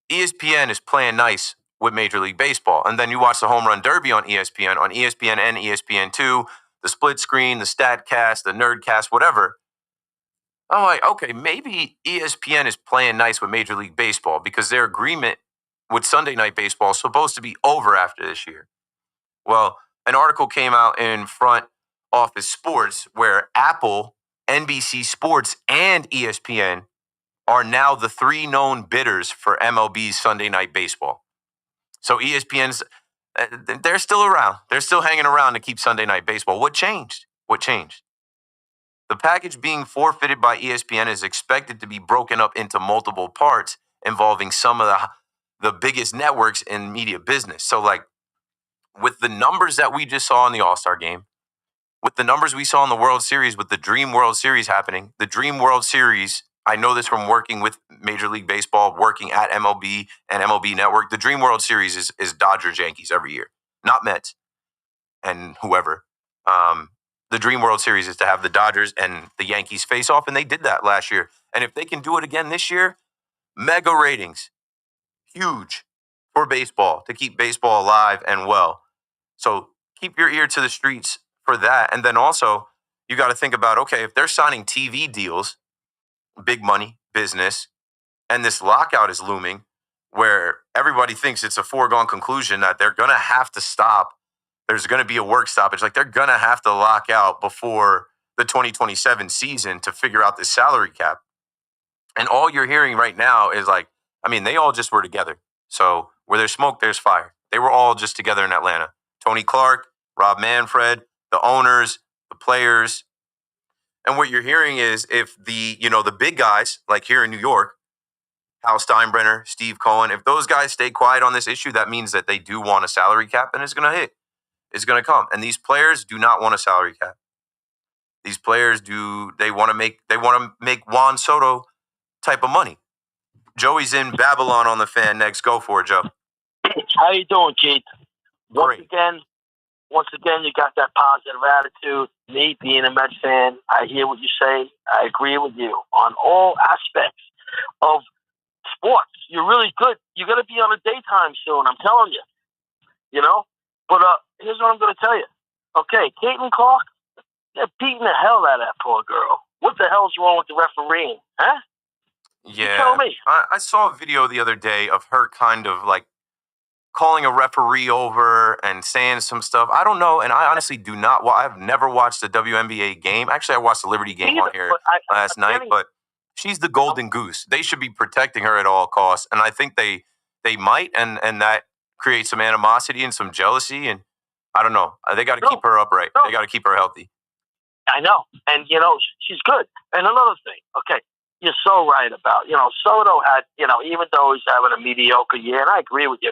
ESPN is playing nice with Major League Baseball. And then you watch the Home Run Derby on ESPN and ESPN2, the split screen, the StatCast, the Nerdcast, whatever. I'm like, okay, maybe ESPN is playing nice with Major League Baseball because their agreement with Sunday Night Baseball is supposed to be over after this year. Well, an article came out in Front Office Sports where Apple, NBC Sports, and ESPN are now the three known bidders for MLB's Sunday Night Baseball. So ESPN's, they're still around. They're still hanging around to keep Sunday Night Baseball. What changed? The package being forfeited by ESPN is expected to be broken up into multiple parts involving some of the biggest networks in media business. So like with the numbers that we just saw in the All-Star game, with the numbers we saw in the World Series, with the Dream World Series happening, the Dream World Series, I know this from working with Major League Baseball, working at MLB and MLB Network, the Dream World Series is Dodgers-Yankees every year, not Mets and whoever. The Dream World Series is to have the Dodgers and the Yankees face off, and they did that last year. And if they can do it again this year, mega ratings, huge for baseball, to keep baseball alive and well. So keep your ear to the streets for that. And then also, you got to think about, okay, if they're signing TV deals, big money, business, and this lockout is looming where everybody thinks it's a foregone conclusion that they're going to have to stop. There's going to be a work stoppage. Like they're going to have to lock out before the 2027 season to figure out the salary cap. And all you're hearing right now is like, I mean, they all just were together. So where there's smoke, there's fire. They were all just together in Atlanta. Tony Clark, Rob Manfred, the owners, the players. And what you're hearing is if the big guys, like here in New York, Hal Steinbrenner, Steve Cohen, if those guys stay quiet on this issue, that means that they do want a salary cap and it's going to hit. It's going to come. And these players do not want a salary cap. These players they want to make Juan Soto type of money. Joey's in Babylon on the Fan next. Go for it, Joe. How you doing, Keith? Great. Once again, you got that positive attitude. Me being a Mets fan, I hear what you say. I agree with you on all aspects of sports. You're really good. You're going to be on the daytime soon. I'm telling you. You know? But here's what I'm going to tell you. Okay, Caitlin Clark, they're beating the hell out of that poor girl. What the hell's wrong with the refereeing? Huh? Yeah. You tell me. I saw a video the other day of her kind of like calling a referee over and saying some stuff. I don't know. And I honestly do not. I've never watched the WNBA game. Actually, I watched the Liberty game on here last night. But she's the golden goose. They should be protecting her at all costs. And I think they might. And that creates some animosity and some jealousy. And I don't know. They got to keep her upright. They got to keep her healthy. I know. And, she's good. And another thing. Okay. You're so right about, Soto had, even though he's having a mediocre year, and I agree with you,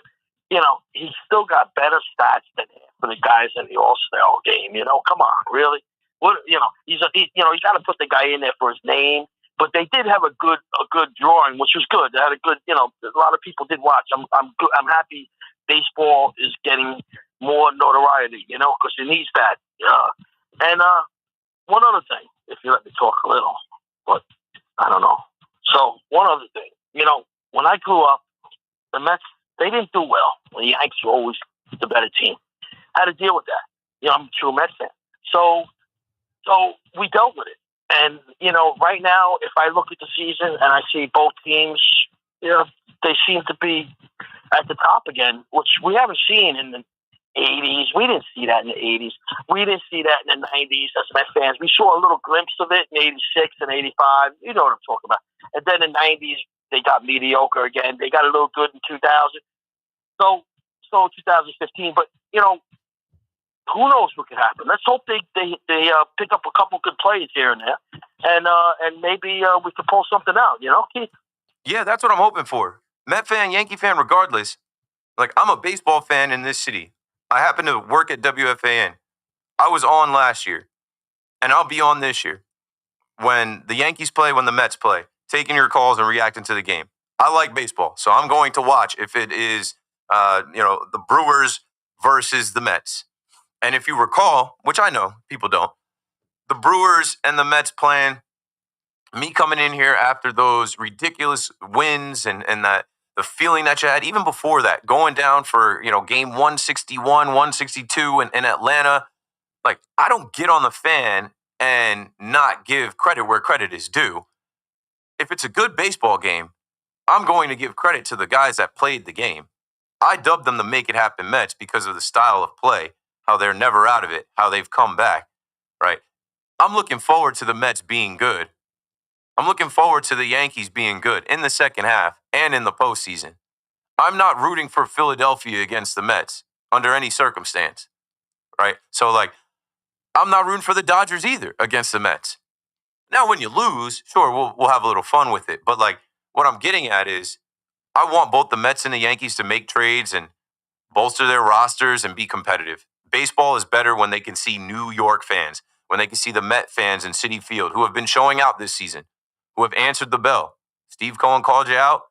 he's still got better stats than half of the guys in the All-Star game. Come on, really? What? You got to put the guy in there for his name. But they did have a good drawing, which was good. They had a good, a lot of people did watch. I'm happy baseball is getting more notoriety, because it needs that. And one other thing, if you let me talk a little, but I don't know. So one other thing, when I grew up, the Mets, they didn't do well. The Yankees were always the better team. Had to deal with that. I'm a true Mets fan. So we dealt with it. And, right now, if I look at the season and I see both teams, they seem to be at the top again, which we haven't seen in the 80s. We didn't see that in the 80s. We didn't see that in the 90s as Met fans. We saw a little glimpse of it in 86 and 85. You know what I'm talking about. And then in the 90s, they got mediocre again. They got a little good in 2000. So 2015. But, who knows what could happen? Let's hope they pick up a couple good plays here and there, and maybe we could pull something out. Keith? Yeah, that's what I'm hoping for. Met fan, Yankee fan, regardless. Like, I'm a baseball fan in this city. I happen to work at WFAN. I was on last year, and I'll be on this year when the Yankees play, when the Mets play, taking your calls and reacting to the game. I like baseball, so I'm going to watch if it is, the Brewers versus the Mets. And if you recall, which I know people don't, the Brewers and the Mets playing, me coming in here after those ridiculous wins and that the feeling that you had even before that, going down for, game 161, 162 in Atlanta, like, I don't get on the fan and not give credit where credit is due. If it's a good baseball game, I'm going to give credit to the guys that played the game. I dubbed them the Make It Happen Mets because of the style of play, how they're never out of it, how they've come back, right? I'm looking forward to the Mets being good. I'm looking forward to the Yankees being good in the second half and in the postseason. I'm not rooting for Philadelphia against the Mets under any circumstance, right? So, I'm not rooting for the Dodgers either against the Mets. Now, when you lose, sure, we'll have a little fun with it. But, what I'm getting at is I want both the Mets and the Yankees to make trades and bolster their rosters and be competitive. Baseball is better when they can see New York fans, when they can see the Met fans in Citi Field who have been showing out this season, who have answered the bell. Steve Cohen called you out.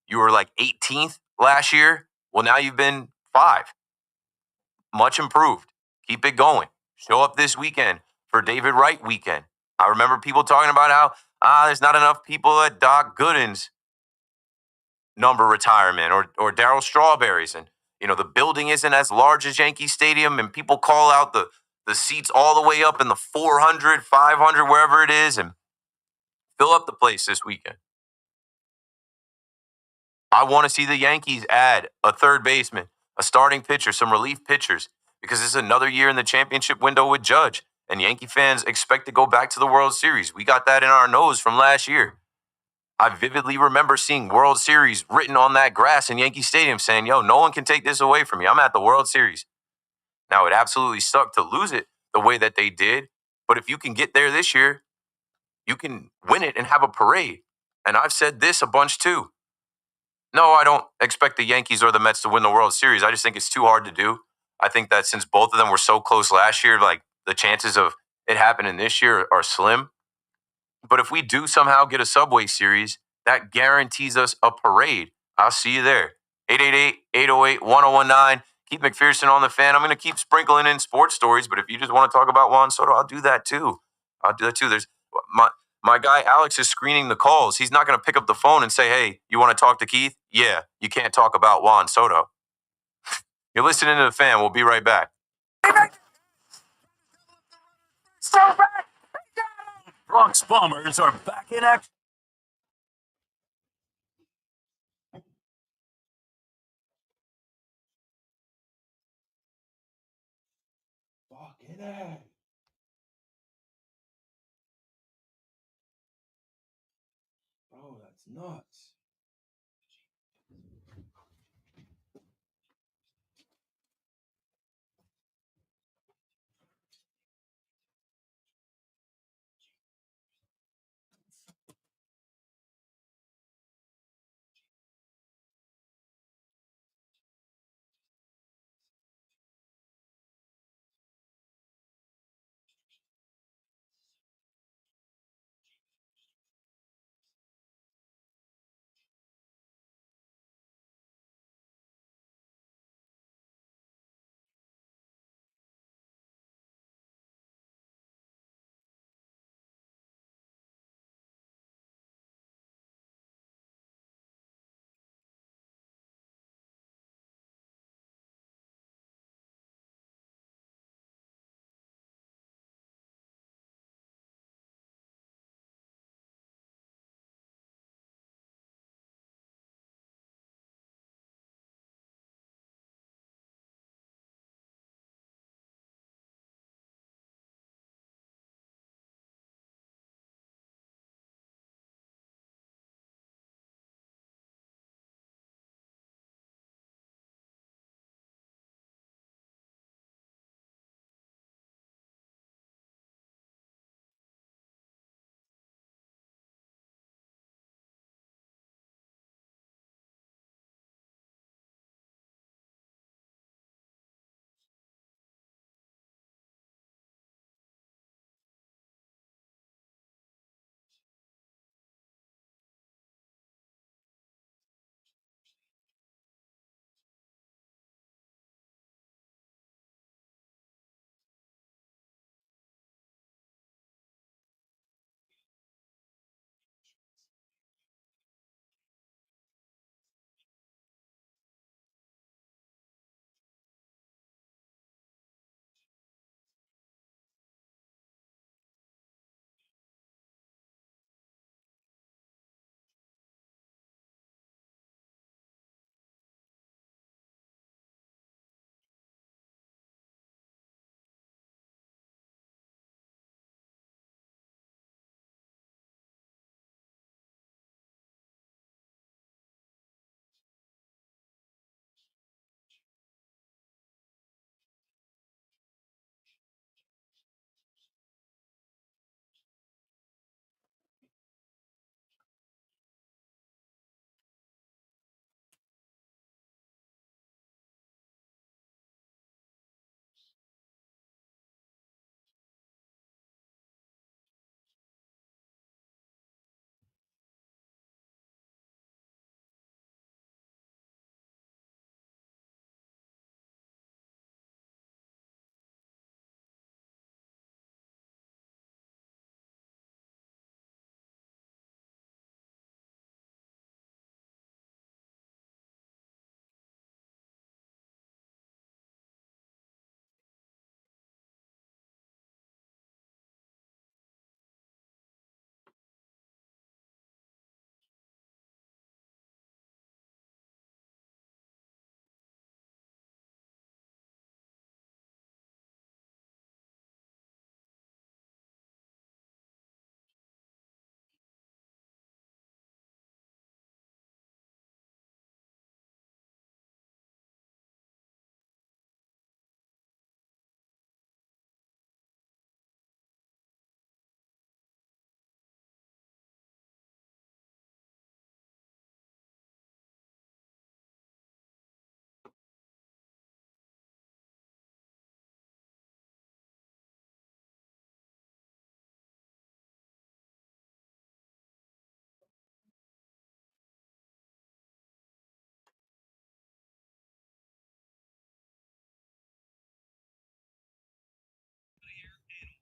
You were 18th last year. Well, now you've been 5. Much improved. Keep it going. Show up this weekend for David Wright weekend. I remember people talking about how there's not enough people at Doc Gooden's number retirement or Darryl Strawberry's. And, the building isn't as large as Yankee Stadium, and people call out the seats all the way up in the 400, 500, wherever it is, and fill up the place this weekend. I want to see the Yankees add a third baseman, a starting pitcher, some relief pitchers, because this is another year in the championship window with Judge, and Yankee fans expect to go back to the World Series. We got that in our nose from last year. I vividly remember seeing World Series written on that grass in Yankee Stadium saying, yo, no one can take this away from me. I'm at the World Series. Now, it absolutely sucked to lose it the way that they did, but if you can get there this year, you can win it and have a parade. And I've said this a bunch too. No, I don't expect the Yankees or the Mets to win the World Series. I just think it's too hard to do. I think that since both of them were so close last year, the chances of it happening this year are slim. But if we do somehow get a Subway Series, that guarantees us a parade. I'll see you there. 888-808-1019. Keith McPherson on the Fan. I'm going to keep sprinkling in sports stories, but if you just want to talk about Juan Soto, I'll do that too. There's my guy Alex is screening the calls. He's not going to pick up the phone and say, hey, you want to talk to Keith? Yeah, you can't talk about Juan Soto. You're listening to the Fan. We'll be right back. So back. Bronx Bombers are back in action. Fucking A. Bro, that's nuts.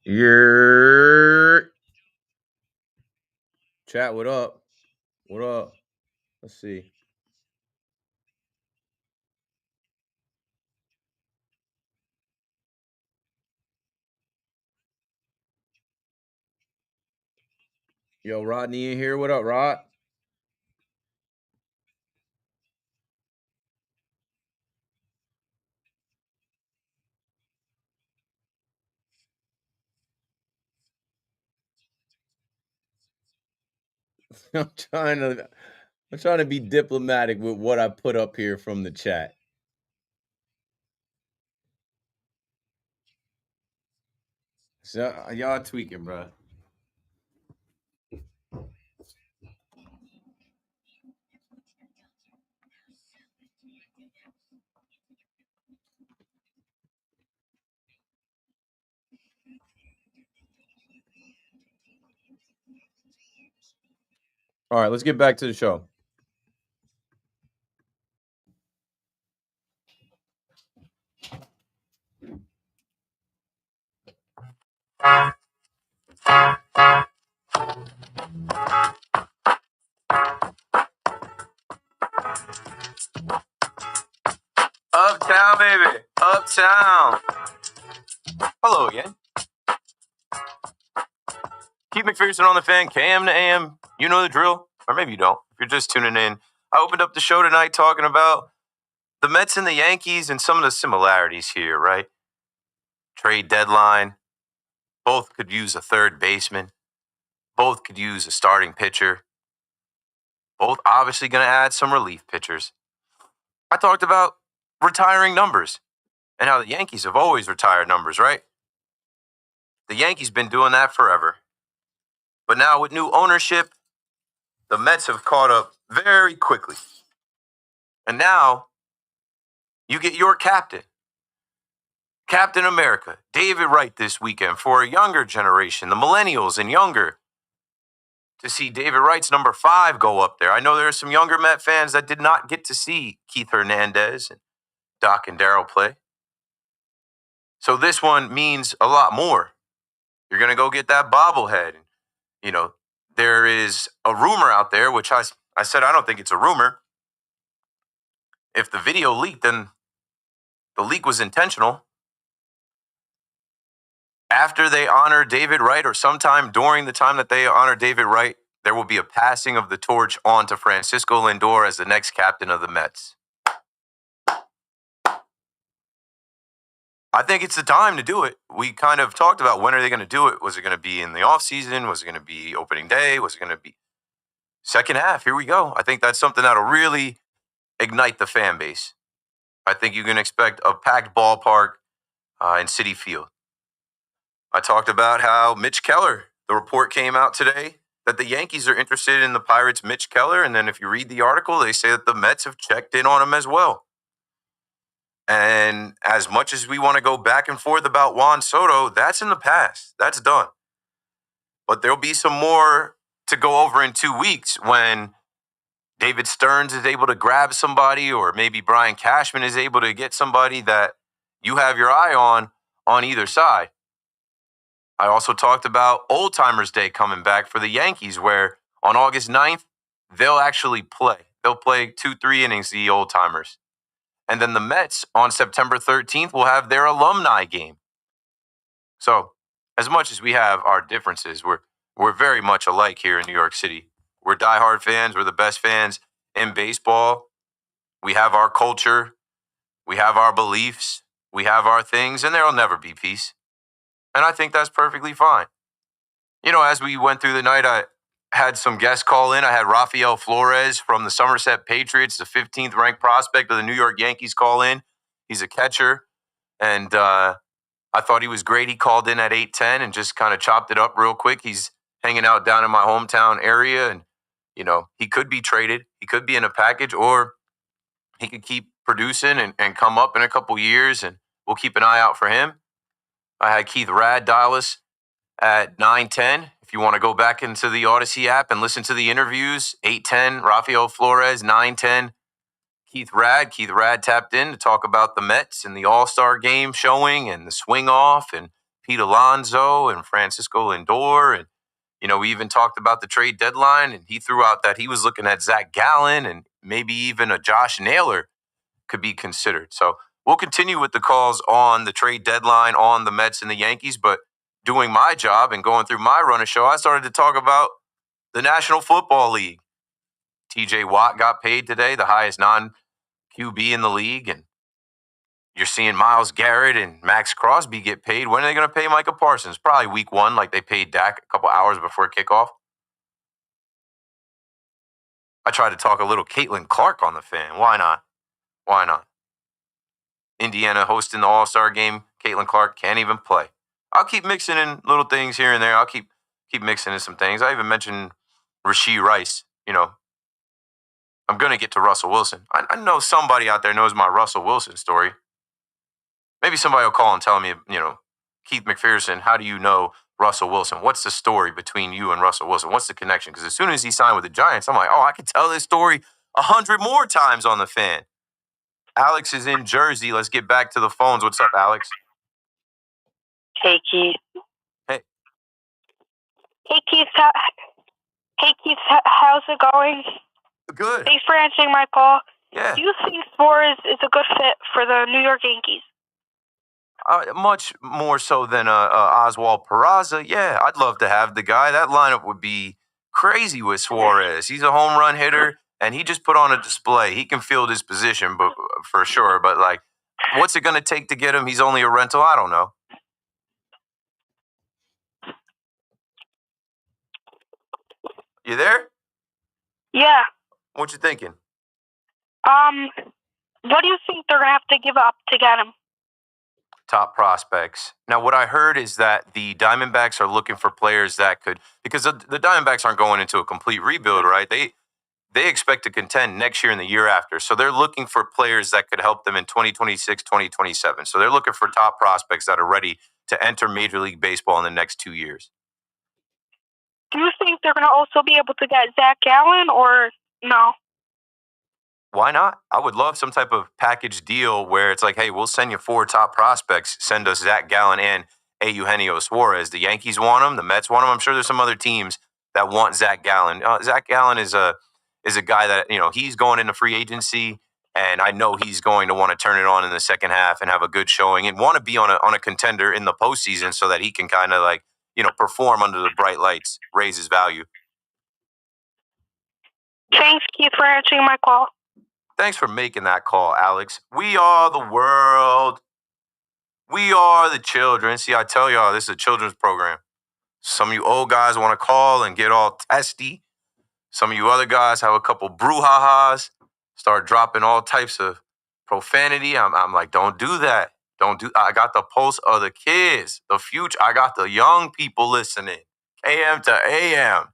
Chat, what up? What up? Let's see. Yo, Rodney in here. What up, Rod? I'm trying to be diplomatic with what I put up here from the chat. So y'all tweaking, bro. All right, let's get back to the show. Uptown, baby. Uptown. Hello again. Keith McPherson on the Fan, KM to AM. You know the drill. Or maybe you don't. If you're just tuning in. I opened up the show tonight talking about the Mets and the Yankees and some of the similarities here, right? Trade deadline. Both could use a third baseman. Both could use a starting pitcher. Both obviously going to add some relief pitchers. I talked about retiring numbers and how the Yankees have always retired numbers, right? The Yankees been doing that forever. But now with new ownership, the Mets have caught up very quickly. And now you get your captain, Captain America, David Wright, this weekend for a younger generation, the millennials and younger, to see David Wright's number 5 go up there. I know there are some younger Met fans that did not get to see Keith Hernandez and Doc and Darryl play. So this one means a lot more. You're going to go get that bobblehead. You know, there is a rumor out there, which I said I don't think it's a rumor. If the video leaked, then the leak was intentional. After they honor David Wright, or sometime during the time that they honor David Wright, there will be a passing of the torch on to Francisco Lindor as the next captain of the Mets. I think it's the time to do it. We kind of talked about when are they going to do it. Was it going to be in the offseason? Was it going to be opening day? Was it going to be second half? Here we go. I think that's something that'll really ignite the fan base. I think you can expect a packed ballpark in Citi Field. I talked about how Mitch Keller, the report came out today that the Yankees are interested in the Pirates' Mitch Keller. And then if you read the article, they say that the Mets have checked in on him as well. And as much as we want to go back and forth about Juan Soto, that's in the past. That's done. But there'll be some more to go over in 2 weeks when David Stearns is able to grab somebody, or maybe Brian Cashman is able to get somebody that you have your eye on either side. I also talked about Old Timers Day coming back for the Yankees, where on August 9th, they'll actually play. They'll play 2-3 innings, the Old Timers. And then the Mets on September 13th will have their alumni game. So as much as we have our differences, we're very much alike here in New York City. We're diehard fans. We're the best fans in baseball. We have our culture. We have our beliefs. We have our things, and there will never be peace. And I think that's perfectly fine. You know, as we went through the night, I had some guests call in. I had Raphael Flores from the Somerset Patriots, the 15th ranked prospect of the New York Yankees, call in. He's a catcher, and I thought he was great. He called in at 8:10 and just kind of chopped it up real quick. He's hanging out down in my hometown area, and, you know, he could be traded. He could be in a package, or he could keep producing and come up in a couple years, and we'll keep an eye out for him. I had Keith Rad dial us at 9:10. If you want to go back into the Odyssey app and listen to the interviews, 8:10, Raphael Flores, 9:10, Keith Rad. Keith Rad tapped in to talk about the Mets and the All-Star game showing and the swing off and Pete Alonso and Francisco Lindor. And, we even talked about the trade deadline, and he threw out that he was looking at Zach Gallen and maybe even a Josh Naylor could be considered. So we'll continue with the calls on the trade deadline, on the Mets and the Yankees. But doing my job and going through my run of show, I started to talk about the National Football League. TJ Watt got paid today, the highest non-QB in the league. And you're seeing Myles Garrett and Max Crosby get paid. When are they going to pay Micah Parsons? Probably week 1, like they paid Dak a couple hours before kickoff. I tried to talk a little Caitlin Clark on the Fan. Why not? Why not? Indiana hosting the All-Star game. Caitlin Clark can't even play. I'll keep mixing in little things here and there. I'll keep mixing in some things. I even mentioned Rashee Rice. I'm going to get to Russell Wilson. I know somebody out there knows my Russell Wilson story. Maybe somebody will call and tell me, Keith McPherson, how do you know Russell Wilson? What's the story between you and Russell Wilson? What's the connection? Because as soon as he signed with the Giants, I'm like, oh, I could tell this story 100 more times on the Fan. Alex is in Jersey. Let's get back to the phones. What's up, Alex? Hey, Keith. Hey. Hey, Keith. How's it going? Good. Thanks for answering my call. Yeah. Do you think Flores is a good fit for the New York Yankees? Much more so than Oswald Peraza. Yeah, I'd love to have the guy. That lineup would be crazy with Suarez. He's a home run hitter, and he just put on a display. He can field his position, but for sure. But what's it going to take to get him? He's only a rental. I don't know. You there? Yeah. What you thinking? What do you think they're gonna have to give up to get him? Top prospects. Now, what I heard is that the Diamondbacks are looking for players that could, because the Diamondbacks aren't going into a complete rebuild, right? They expect to contend next year and the year after. So they're looking for players that could help them in 2026, 2027. So they're looking for top prospects that are ready to enter Major League Baseball in the next 2 years. Do you think they're gonna also be able to get Zach Gallen or no? Why not? I would love some type of package deal where it's like, hey, we'll send you 4 top prospects. Send us Zach Gallen and Eugenio Suarez. The Yankees want him. The Mets want him. I'm sure there's some other teams that want Zach Gallen. Zach Gallen is a guy that, he's going into free agency, and I know he's going to want to turn it on in the second half and have a good showing and want to be on a contender in the postseason so that he can kind of perform under the bright lights, raise his value. Thanks, Keith, for answering my call. Thanks for making that call, Alex. We are the world. We are the children. See, I tell y'all, this is a children's program. Some of you old guys want to call and get all testy. Some of you other guys have a couple brouhahas, start dropping all types of profanity. I'm like, don't do that. I got the pulse of the kids, the future. I got the young people listening. AM to AM.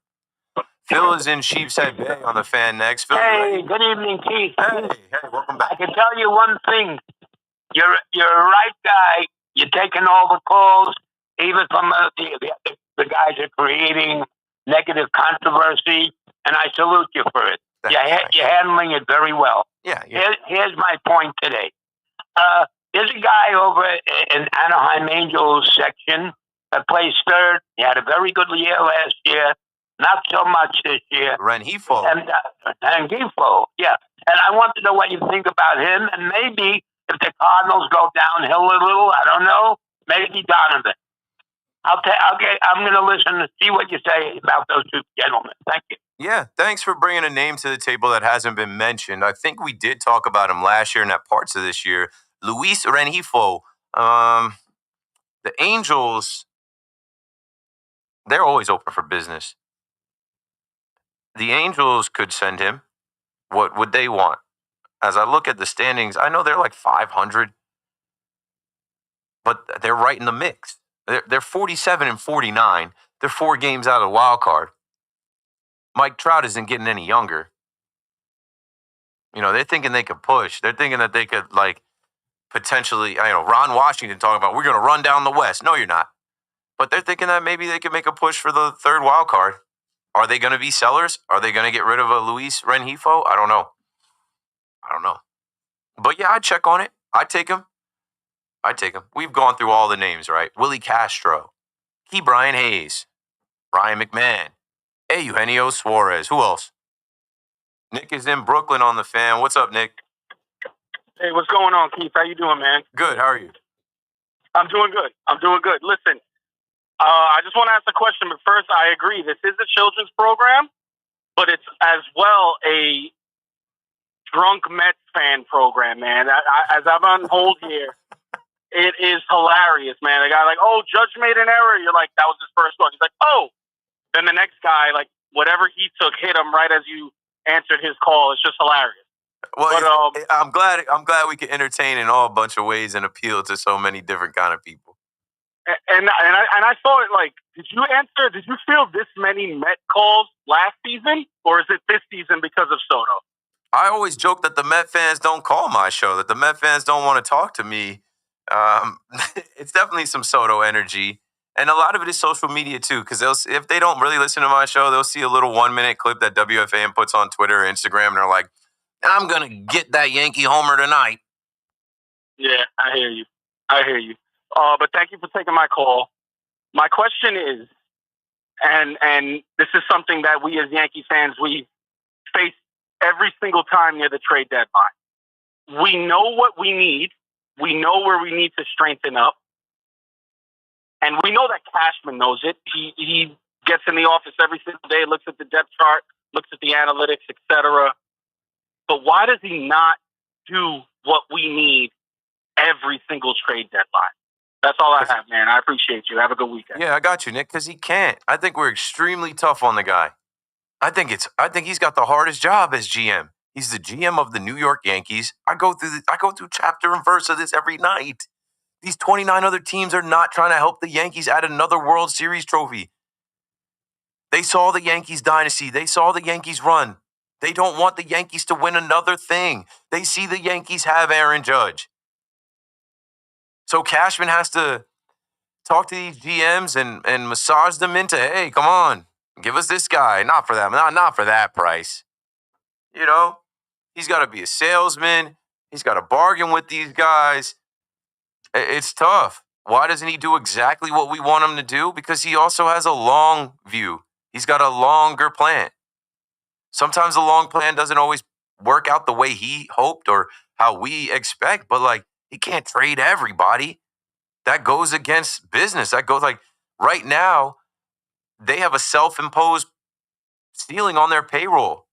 Phil is in Sheepshead Bay on the Fan next. Phil, hey, good evening, Keith. Hey, welcome back. I can tell you one thing. You're a right guy. You're taking all the calls, even from the guys that are creating negative controversy, and I salute you for it. You're handling it very well. Yeah. Here's my point today. There's a guy over in Anaheim Angels section that plays third. He had a very good year last year. Not so much this year. Rengifo. And Rengifo, yeah. And I want to know what you think about him. And maybe if the Cardinals go downhill a little, I don't know, maybe Donovan. I'm going to listen and see what you say about those two gentlemen. Thank you. Yeah, thanks for bringing a name to the table that hasn't been mentioned. I think we did talk about him last year and at parts of this year. Luis Rengifo. The Angels, they're always open for business. The Angels could send him. What would they want? As I look at the standings, I know they're like 500, but they're right in the mix. They're 47 and 49. They're 4 games out of the wild card. Mike Trout isn't getting any younger. They're thinking they could push. They're thinking that they could potentially, Ron Washington talking about, we're going to run down the West. No, you're not. But they're thinking that maybe they could make a push for the 3rd wild card. Are they going to be sellers? Are they going to get rid of a Luis Rengifo? I don't know. But yeah, I'd check on it. I'd take him. I'd take him. We've gone through all the names, right? Willie Castro, Key Brian Hayes, Ryan McMahon, Eugenio Suarez. Who else? Nick is in Brooklyn on the Fan. What's up, Nick? Hey, what's going on, Keith? How you doing, man? Good. How are you? I'm doing good. Listen, I just want to ask a question, but first, I agree. This is a children's program, but it's as well a drunk Mets fan program, man. As I'm on hold here, it is hilarious, man. The guy like, oh, Judge made an error. You're like, that was his first one. He's like, oh. Then the next guy, like, whatever he took hit him right as you answered his call. It's just hilarious. Well, but, I'm glad we can entertain in all a bunch of ways and appeal to so many different kind of people. And I thought, like, did you feel this many Met calls last season, or is it this season because of Soto? I always joke that the Met fans don't call my show, that the Met fans don't want to talk to me. It's definitely some Soto energy. And a lot of it is social media, too, because if they don't really listen to my show, they'll see a little 1-minute clip that WFAN puts on Twitter or Instagram, and they're like, I'm going to get that Yankee homer tonight. Yeah, I hear you. But thank you for taking my call. My question is, and this is something that we as Yankee fans, we face every single time near the trade deadline. We know what we need. We know where we need to strengthen up. And we know that Cashman knows it. He gets in the office every single day, looks at the depth chart, looks at the analytics, etc. But why does he not do what we need every single trade deadline? That's all I have, man. I appreciate you. Have a good weekend. Yeah, I got you, Nick, because he can't. I think we're extremely tough on the guy. I think he's got the hardest job as GM. He's the GM of the New York Yankees. I go through chapter and verse of this every night. These 29 other teams are not trying to help the Yankees add another World Series trophy. They saw the Yankees dynasty. They saw the Yankees run. They don't want the Yankees to win another thing. They see the Yankees have Aaron Judge. So Cashman has to talk to these GMs and massage them into, hey, come on, give us this guy. Not for that, not for that price. You know, he's got to be a salesman. He's got to bargain with these guys. It's tough. Why doesn't he do exactly what we want him to do? Because he also has a long view. He's got a longer plan. Sometimes the long plan doesn't always work out the way he hoped or how we expect, but like he can't trade everybody. That goes against business. That goes like right now, they have a self-imposed ceiling on their payroll.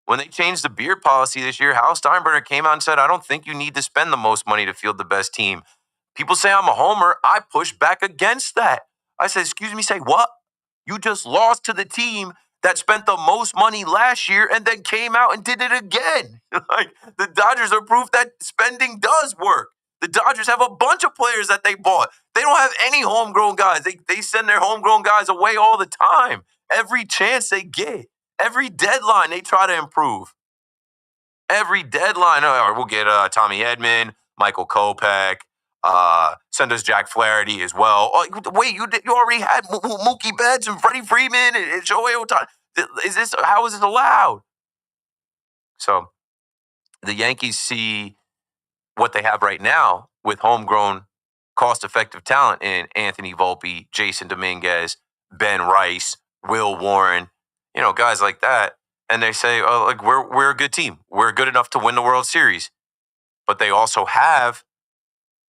When they changed the beer policy this year, Hal Steinbrenner came out and said, I don't think you need to spend the most money to field the best team. People say I'm a homer. I push back against that. I said, excuse me, say what? You just lost to the team that spent the most money last year and then came out and did it again. Like the Dodgers are proof that spending does work. The Dodgers have a bunch of players that they bought. They don't have any homegrown guys. They send their homegrown guys away all the time. Every chance they get. Every deadline they try to improve. Every deadline, we'll get Tommy Edman, Michael Kopech, send us Jack Flaherty as well. Oh, wait, you already had Mookie Betts and Freddie Freeman and Shohei Ohtani. How is this allowed? So the Yankees see what they have right now with homegrown, cost-effective talent in Anthony Volpe, Jason Dominguez, Ben Rice, Will Warren, guys like that. And they say, oh, like we're a good team. We're good enough to win the World Series. But they also have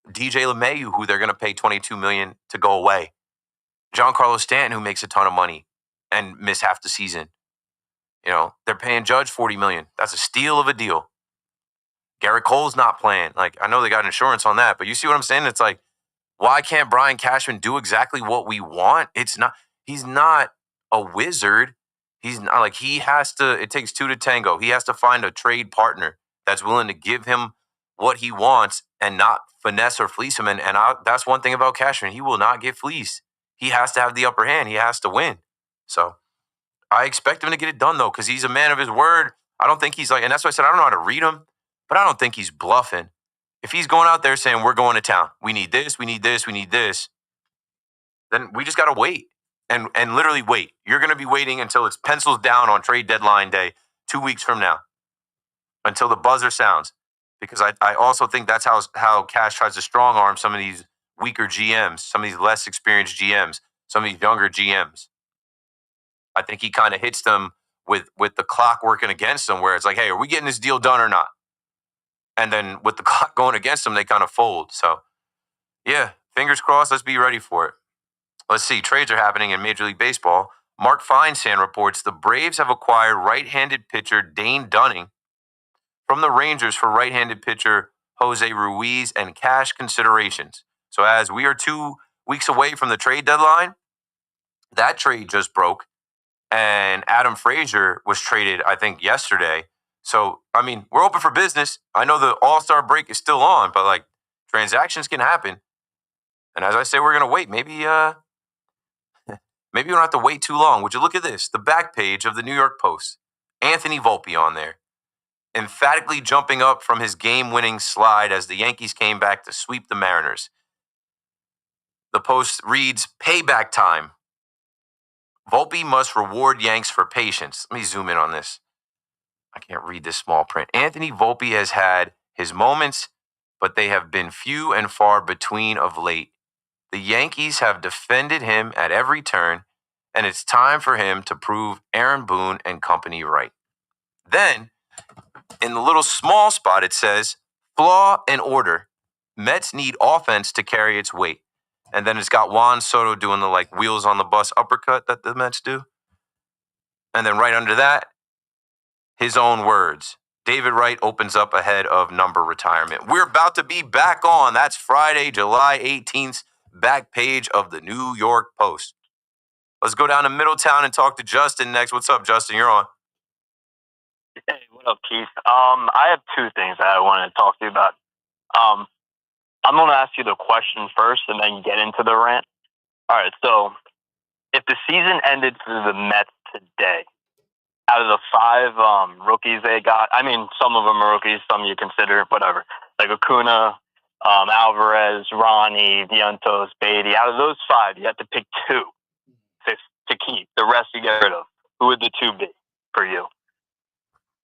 DJ LeMahieu, who they're going to pay $22 million to go away. Giancarlo Stanton, who makes a ton of money and miss half the season. They're paying Judge $40 million. That's a steal of a deal. Garrett Cole's not playing. Like, I know they got insurance on that, but you see what I'm saying? It's like, why can't Brian Cashman do exactly what we want? He's not a wizard. He's not like it takes two to tango. He has to find a trade partner that's willing to give him what he wants and not finesse or fleece him. And that's one thing about Cashman. He will not get fleeced. He has to have the upper hand. He has to win. So I expect him to get it done, though, because he's a man of his word. I don't think he's like, and that's why I said I don't know how to read him, but I don't think he's bluffing. If he's going out there saying, we're going to town, we need this, we need this, we need this, then we just got to wait. And literally wait. You're going to be waiting until it's pencils down on trade deadline day 2 weeks from now. Until the buzzer sounds. because I also think that's how Cash tries to strong arm some of these weaker GMs, some of these less experienced GMs, some of these younger GMs. I think he kind of hits them with the clock working against them, where it's like, hey, are we getting this deal done or not? And then with the clock going against them, they kind of fold. So, yeah, fingers crossed. Let's be ready for it. Let's see. Trades are happening in Major League Baseball. Mark Feinsand reports the Braves have acquired right-handed pitcher Dane Dunning from the Rangers for right-handed pitcher Jose Ruiz and cash considerations. So as we are 2 weeks away from the trade deadline, that trade just broke. And Adam Frazier was traded, I think, yesterday. So, I mean, we're open for business. I know the All-Star break is still on, but, like, transactions can happen. And as I say, we're going to wait. Maybe we don't have to wait too long. Would you look at this? The back page of the New York Post. Anthony Volpe on there, emphatically jumping up from his game-winning slide as the Yankees came back to sweep the Mariners. The Post reads, payback time. Volpe must reward Yanks for patience. Let me zoom in on this. I can't read this small print. Anthony Volpe has had his moments, but they have been few and far between of late. The Yankees have defended him at every turn, and it's time for him to prove Aaron Boone and company right. Then, in the little small spot, it says, flaw and order. Mets need offense to carry its weight. And then it's got Juan Soto doing the like wheels on the bus uppercut that the Mets do. And then right under that, his own words. David Wright opens up ahead of number retirement. We're about to be back on. That's Friday, July 18th, back page of the New York Post. Let's go down to Middletown and talk to Justin next. What's up, Justin? You're on. Hey, what up, Keith? I have two things that I want to talk to you about. I'm going to ask you the question first and then get into the rant. All right, so if the season ended for the Mets today, out of the 5 rookies they got, I mean, some of them are rookies, some you consider, whatever, like Acuna, Alvarez, Ronnie, Vientos, Beatty. Out of those 5, you have to pick 2 to keep. The rest you get rid of. Who would the 2 be for you?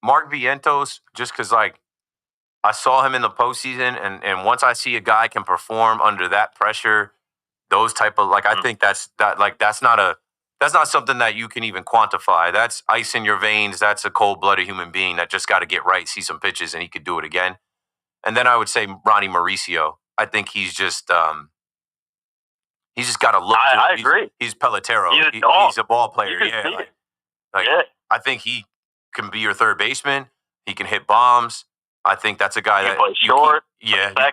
Mark Vientos, just because, like, I saw him in the postseason, and once I see a guy can perform under that pressure, those type of, like, I think that's not something that you can even quantify. That's ice in your veins. That's a cold-blooded human being that just got to get right, see some pitches, and he could do it again. And then I would say Ronnie Mauricio. I think he's just got to look. I agree. He's Pelotero. He's a ball player. Yeah. I think he can be your third baseman. He can hit bombs. I think that's a guy that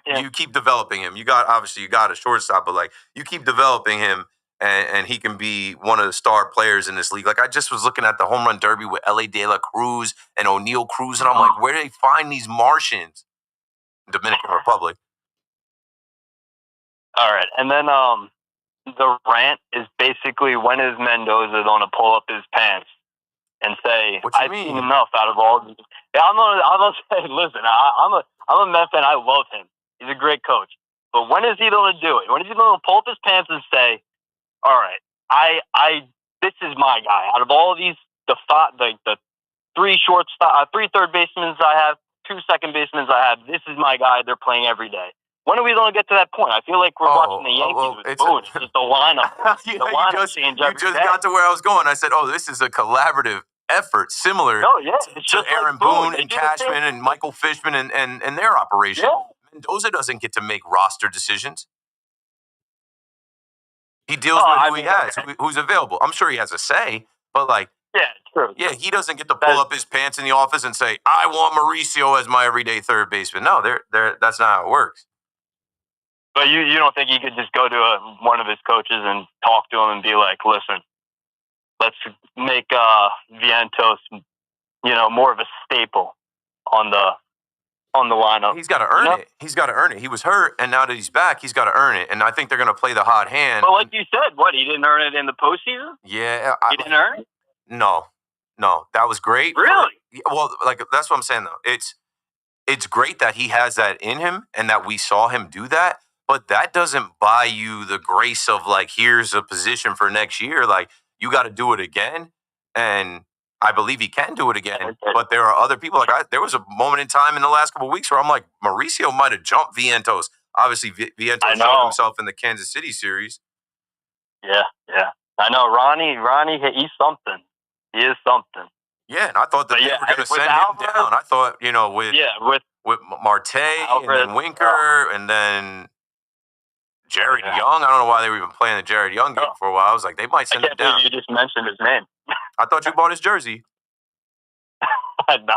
you keep developing him. You got a shortstop, but like you keep developing him, and he can be one of the star players in this league. Like I just was looking at the home run derby with L.A. De La Cruz and O'Neal Cruz, and I'm like, where do they find these Martians? Dominican Republic. All right, and then the rant is basically when is Mendoza going to pull up his pants and say, I've seen enough out of all these. Yeah, I'm gonna say, listen, I'm a Met fan. I love him. He's a great coach. But when is he going to do it? When is he going to pull up his pants and say, all right, this is my guy. Out of all of these, the 3 third basemen I have, 2 second basemen I have, this is my guy. They're playing every day. When are we going to get to that point? I feel like we're watching the Yankees with Boone. It's just the lineup. You just got to where I was going. I said, this is a collaborative effort similar to Aaron Boone and Cashman and Michael Fishman and their operation. Yeah. Mendoza doesn't get to make roster decisions. He deals with who he has, who's available. I'm sure he has a say, but like, true. Yeah, he doesn't get to pull up his pants in the office and say, I want Mauricio as my everyday third baseman. No, that's not how it works. But you don't think he could just go to one of his coaches and talk to him and be like, listen, let's make Vientos, more of a staple on the lineup. He's got to earn it. He's got to earn it. He was hurt, and now that he's back, he's got to earn it. And I think they're going to play the hot hand. But like you said, he didn't earn it in the postseason? Yeah. He didn't earn it? No. That was great. Really? That's what I'm saying, though. It's great that he has that in him and that we saw him do that. But that doesn't buy you the grace of, like, here's a position for next year. Like, you got to do it again. And I believe he can do it again, but there are other people. There was a moment in time in the last couple of weeks where I'm like, Mauricio might have jumped Vientos. Obviously, Vientos showed himself in the Kansas City series. Yeah. I know Ronnie, he's something. He is something. Yeah, and I thought that they were going to send him down. I thought, with Marte and then Winker and then Jared Young. I don't know why they were even playing the Jared Young game for a while. I was like, they might send him down. You just mentioned his name. I thought you bought his jersey. No.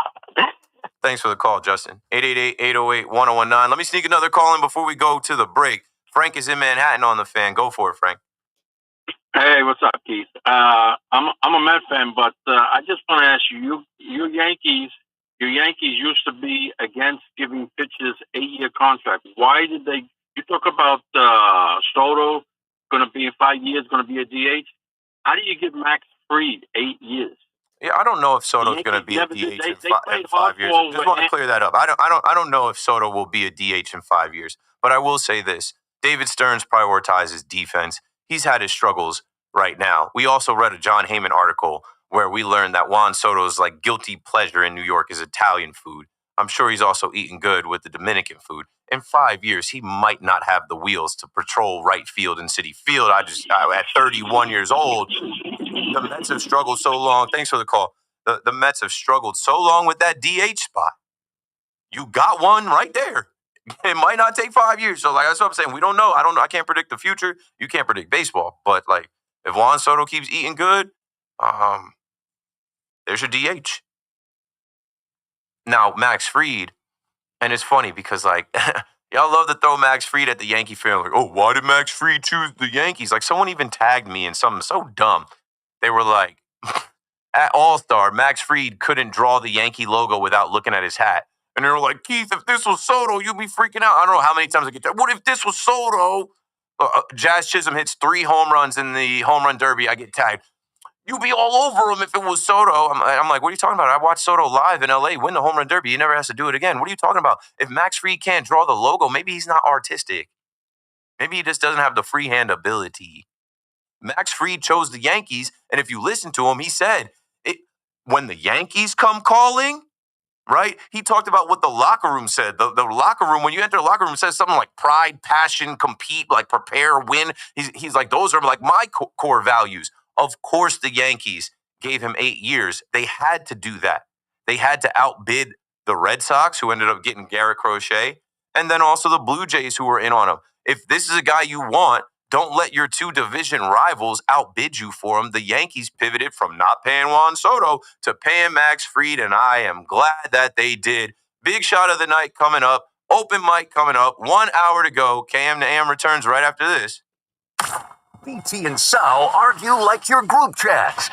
Thanks for the call, Justin. 888-808-1019. Let me sneak another call in before we go to the break. Frank is in Manhattan on the Fan. Go for it, Frank. Hey, what's up, Keith? I'm a Met fan, but I just want to ask you, your Yankees used to be against giving pitchers 8-year contracts. Why did they? You talk about Soto going to be in 5 years, going to be a DH. How do you give Max Fried 8 years? Yeah, I don't know if Soto's going to be a DH in 5 years. Just want to clear that up. I don't know if Soto will be a DH in 5 years. But I will say this: David Stearns prioritizes defense. He's had his struggles right now. We also read a John Heyman article where we learned that Juan Soto's guilty pleasure in New York is Italian food. I'm sure he's also eating good with the Dominican food. In 5 years, he might not have the wheels to patrol right field and Citi Field. At 31 years old, the Mets have struggled so long. Thanks for the call. The Mets have struggled so long with that DH spot. You got one right there. It might not take 5 years. So, that's what I'm saying. We don't know. I can't predict the future. You can't predict baseball. But, if Juan Soto keeps eating good, there's your DH. Now, Max Fried, and it's funny because, y'all love to throw Max Fried at the Yankee fan. Why did Max Fried choose the Yankees? Someone even tagged me in something so dumb. They were like, at All-Star, Max Fried couldn't draw the Yankee logo without looking at his hat. And they were like, Keith, if this was Soto, you'd be freaking out. I don't know how many times I get tagged. What if this was Soto? Jazz Chisholm hits 3 home runs in the home run derby. I get tagged. You'd be all over him if it was Soto. I'm like, what are you talking about? I watched Soto live in L.A. win the home run derby. He never has to do it again. What are you talking about? If Max Fried can't draw the logo, maybe he's not artistic. Maybe he just doesn't have the freehand ability. Max Fried chose the Yankees, and if you listen to him, he said, when the Yankees come calling, right? He talked about what the locker room said. The locker room, when you enter the locker room, says something like pride, passion, compete, prepare, win. He's like, those are my core values. Of course, the Yankees gave him 8 years. They had to do that. They had to outbid the Red Sox, who ended up getting Garrett Crochet, and then also the Blue Jays, who were in on him. If this is a guy you want, don't let your 2 division rivals outbid you for him. The Yankees pivoted from not paying Juan Soto to paying Max Fried, and I am glad that they did. Big shot of the night coming up. Open mic coming up. 1 hour to go. KM to AM returns right after this. BT and Sal argue like your group chat.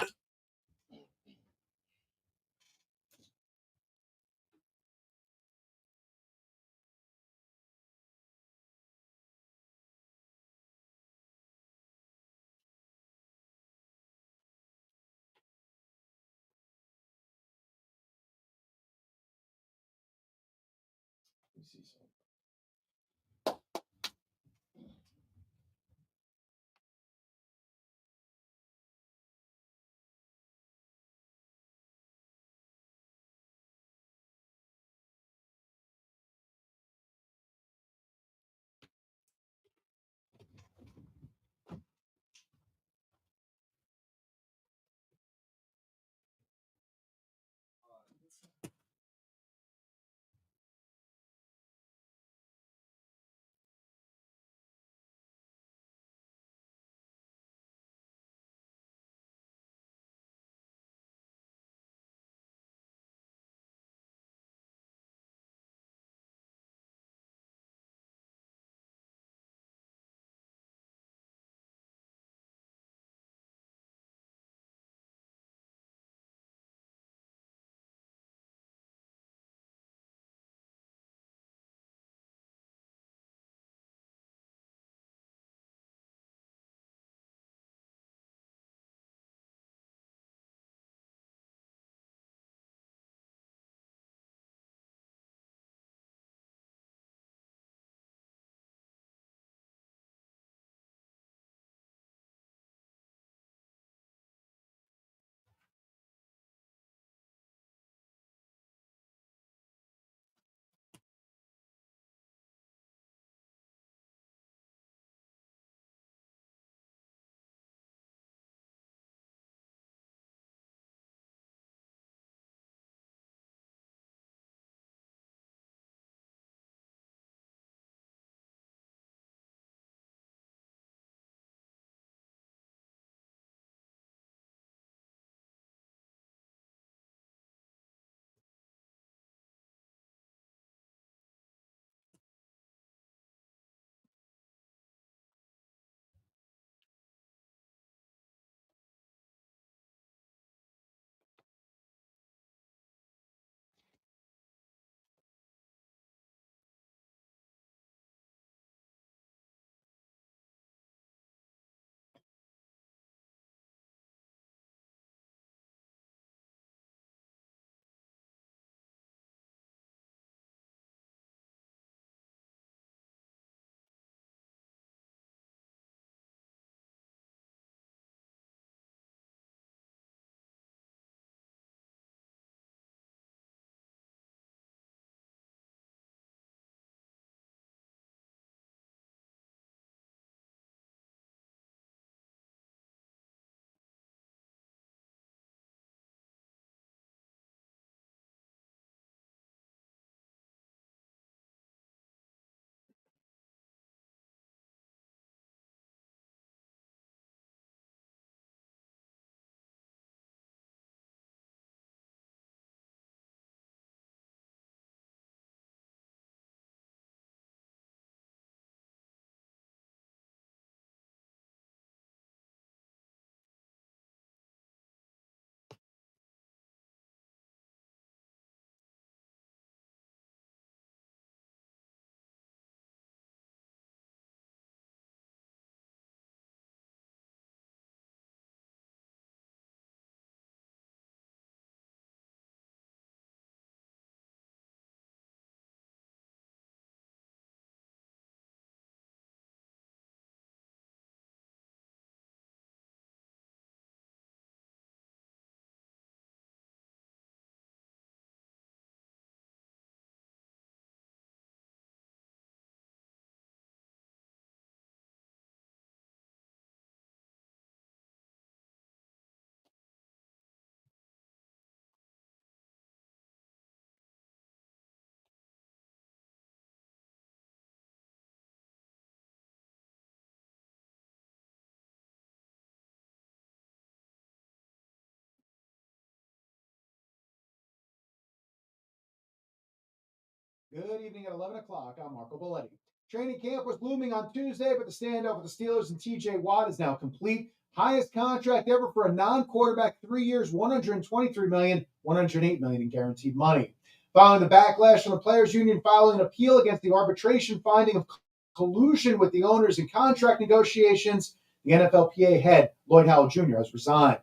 Good evening at 11 o'clock. I'm Marco Belletti. Training camp was looming on Tuesday, but the standoff with the Steelers and TJ Watt is now complete. Highest contract ever for a non-quarterback, 3 years, $123 million, $108 million in guaranteed money. Following the backlash from the Players Union filing an appeal against the arbitration finding of collusion with the owners in contract negotiations, the NFLPA head, Lloyd Howell Jr., has resigned.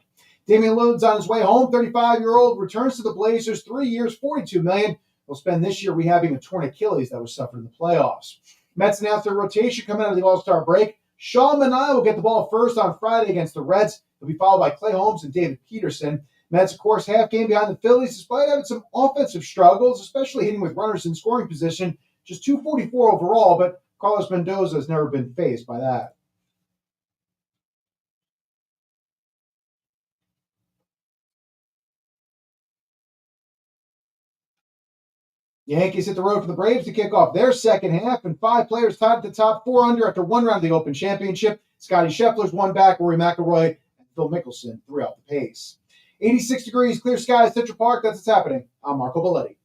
Damian Lillard's on his way home. 35-year-old returns to the Blazers, 3 years, $42 million. He'll spend this year rehabbing a torn Achilles that was suffered in the playoffs. Mets announced their rotation coming out of the All-Star break. Sean Manaea will get the ball first on Friday against the Reds. He'll be followed by Clay Holmes and David Peterson. Mets, of course, half game behind the Phillies, despite having some offensive struggles, especially hitting with runners in scoring position. Just 244 overall, but Carlos Mendoza has never been faced by that. Yankees hit the road for the Braves to kick off their second half, and 5 players tied at the top, 4 under after one round of the Open Championship. Scotty Scheffler's one back, Rory McIlroy and Phil Mickelson 3 off the pace. 86 degrees, clear skies, Central Park. That's what's happening. I'm Marco Belletti.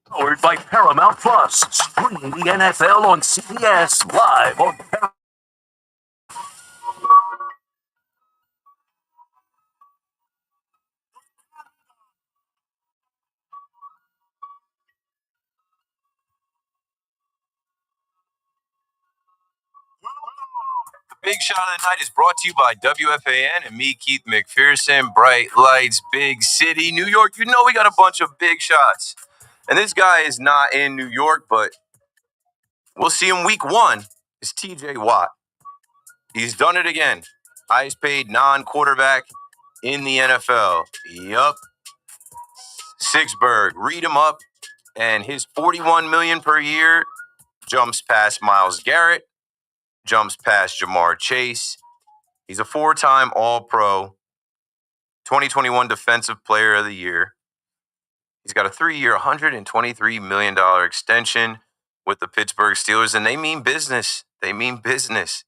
Powered by Paramount Plus. Stream the NFL on CBS live on Paramount. The big shot of the night is brought to you by WFAN and me, Keith McPherson. Bright lights, big city, New York. You know we got a bunch of big shots. And this guy is not in New York, but we'll see him week 1. It's TJ Watt. He's done it again. Highest paid non-quarterback in the NFL. Yup. Sixburg, read him up. And his $41 million per year jumps past Myles Garrett, jumps past Jamar Chase. He's a 4-time All-Pro, 2021 Defensive Player of the Year. He's got a 3-year, $123 million extension with the Pittsburgh Steelers, and they mean business. They mean business.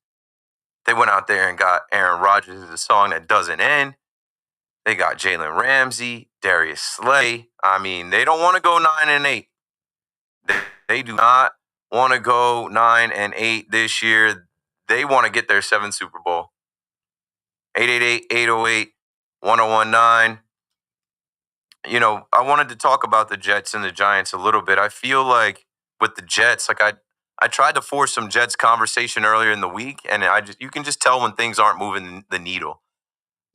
They went out there and got Aaron Rodgers' a song that doesn't end. They got Jalen Ramsey, Darius Slay. I mean, they don't want to go 9-8. They do not want to go 9-8 this year. They want to get their 7th Super Bowl. 888-808-1019. You know, I wanted to talk about the Jets and the Giants a little bit. I feel like with the Jets, like I tried to force some Jets conversation earlier in the week, and you can just tell when things aren't moving the needle.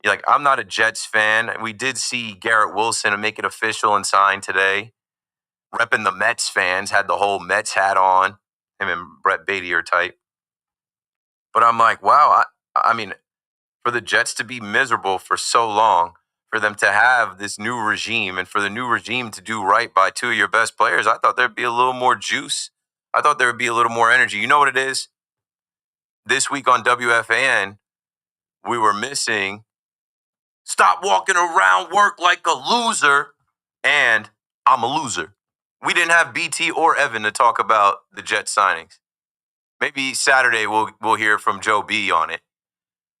You're like, I'm not a Jets fan. We did see Garrett Wilson make it official and sign today. Repping the Mets fans, had the whole Mets hat on, him and Brett Beatty are type. But I'm like, wow, I mean, for the Jets to be miserable for so long, for them to have this new regime and for the new regime to do right by 2 of your best players, I thought there'd be a little more juice. I thought there would be a little more energy. You know what it is? This week on WFAN, we were missing "Stop Walking Around Work Like a Loser" and "I'm a Loser." We didn't have BT or Evan to talk about the Jets signings. Maybe Saturday we'll hear from Joe B on it.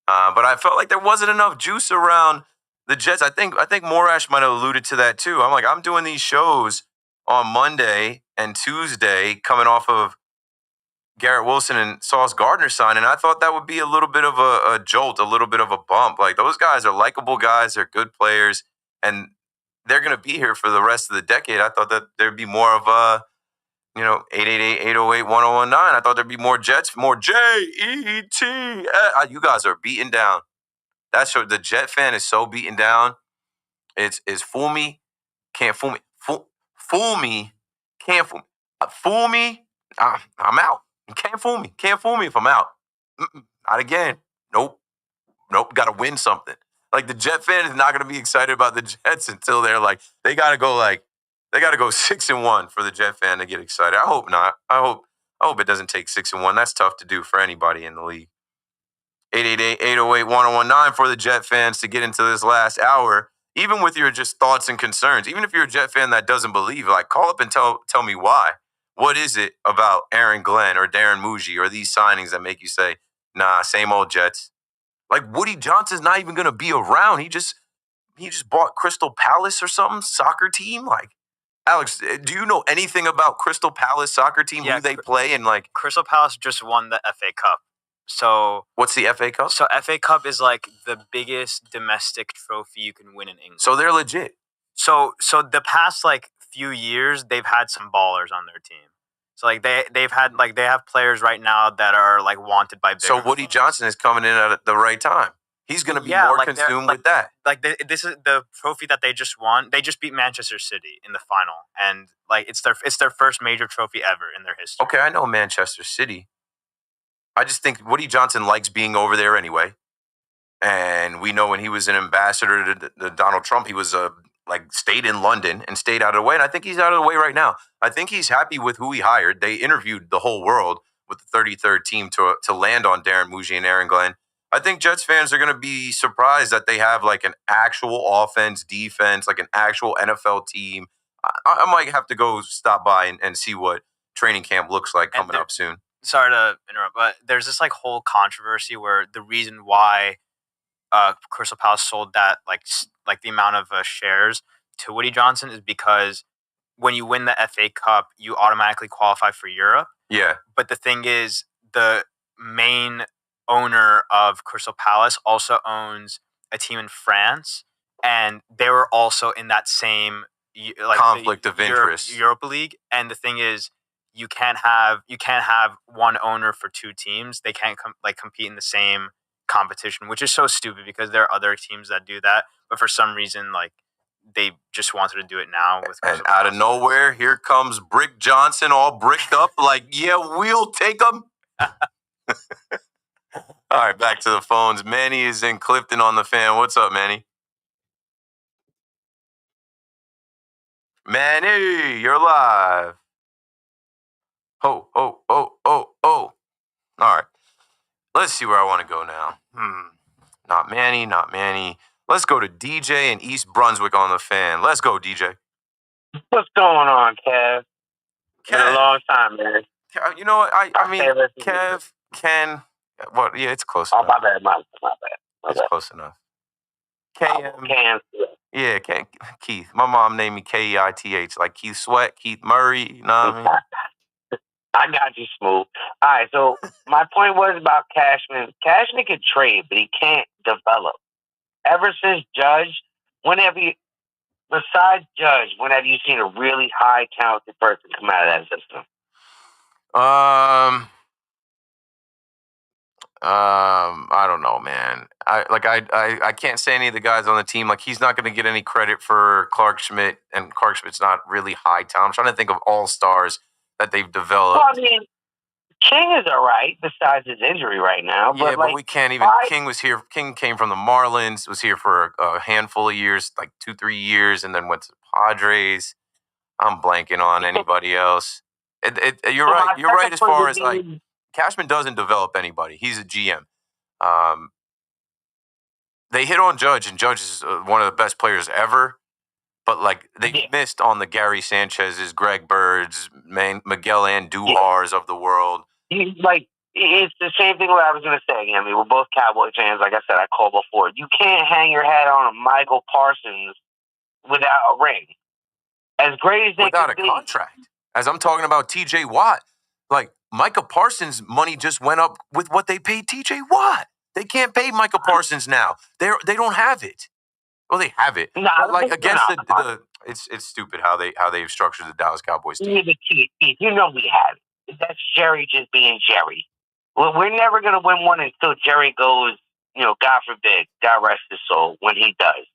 But I felt like there wasn't enough juice around the Jets. I think Morash might have alluded to that too. I'm doing these shows on Monday and Tuesday coming off of Garrett Wilson and Sauce Gardner signing. I thought that would be a little bit of a jolt, a little bit of a bump. Like, those guys are likable guys. They're good players. And they're going to be here for the rest of the decade. I thought that there'd be more of 888-808-1019. I thought there'd be more Jets, more Jets. You guys are beaten down. That's what the Jet fan is so beaten down. It's fool me, can't fool me. Fool me, can't fool me. Fool me, I'm out. You can't fool me. Can't fool me if I'm out. Not again. Nope. Got to win something. Like, the Jet fan is not going to be excited about the Jets until they're like, they got to go 6-1 for the Jet fan to get excited. I hope not. I hope it doesn't take 6-1. That's tough to do for anybody in the league. 888-808-1019 for the Jet fans to get into this last hour. Even with your just thoughts and concerns, even if you're a Jet fan that doesn't believe, like, call up and tell me why. What is it about Aaron Glenn or Darren Muji or these signings that make you say, nah, same old Jets? Like Woody Johnson's not even going to be around. He just bought Crystal Palace or something, soccer team. Like, Alex, do you know anything about Crystal Palace soccer team? Who they play and like? Crystal Palace just won the FA Cup. So what's the FA Cup? So FA Cup is like the biggest domestic trophy you can win in England. So they're legit. So the past like few years they've had some ballers on their team. So like they have players right now that are like wanted by bigger So Woody Johnson is coming in at the right time. He's going to be more consumed with that. Like this is the trophy that they just won. They just beat Manchester City in the final, and like it's their first major trophy ever in their history. Okay, I know Manchester City. I just think Woody Johnson likes being over there anyway, and we know when he was an ambassador to Donald Trump, he was stayed in London and stayed out of the way, and I think he's out of the way right now. I think he's happy with who he hired. They interviewed the whole world with the 33rd team to land on Darren Muji and Aaron Glenn. I think Jets fans are going to be surprised that they have like an actual offense, defense, like an actual NFL team. I might have to go stop by and see what training camp looks like coming up soon. Sorry to interrupt, but there's this like whole controversy where the reason why Crystal Palace sold that like the amount of shares to Woody Johnson is because when you win the FA Cup, you automatically qualify for Europe. Yeah. But the thing is, the main owner of Crystal Palace also owns a team in France, and they were also in that same like conflict of interest Europa League. And the thing is, you can't have one owner for two teams. They can't compete in the same competition, which is so stupid because there are other teams that do that, but for some reason like they just wanted to do it now with and out of nowhere here comes Brick Johnson all bricked up like, yeah, we'll take them. All right, back to the phones. Manny is in Clifton on the Fan. What's up, Manny? Manny, you're live. Oh. All right. Let's see where I want to go now. Not Manny. Let's go to DJ in East Brunswick on the Fan. Let's go, DJ. What's going on, Kev? Been a long time, man. You know what? I mean, Kev, Ken. What? Yeah, it's close enough. My bad. It's close enough. KM. Yeah, Keith. My mom named me Keith, like Keith Sweat, Keith Murray. You know what I mean? I got you, Smooth. All right, so my point was about Cashman. Cashman can trade, but he can't develop. Ever since Judge, besides Judge, when have you seen a really high talented person come out of that system? I don't know, man. I can't say any of the guys on the team. Like, he's not going to get any credit for Clark Schmidt, and Clark Schmidt's not really high talent. I'm trying to think of all-stars that they've developed. Well, I mean, King is all right besides his injury right now. Yeah, but we can't even. King was here. King came from the Marlins, was here for a handful of years, like 2-3 years, and then went to the Padres. I'm blanking on anybody else. You're right. You're right as far as like Cashman doesn't develop anybody. He's a GM. They hit on Judge, and Judge is one of the best players ever. But like they missed on the Gary Sanchez's, Greg Birds, Miguel Andújars of the world. It's the same thing what I was going to say. I mean, we're both Cowboy fans. Like I said, I called before. You can't hang your hat on a Michael Parsons without a ring. As great as they without a contract. As I'm talking about T.J. Watt, like Micah Parsons' money just went up with what they paid T.J. Watt. They can't pay Micah Parsons now. They don't have it. Well, they have it. But like against it's stupid how they've structured the Dallas Cowboys team. You know we have it. That's Jerry just being Jerry. Well, we're never going to win one until Jerry goes, God forbid, God rest his soul, when he does.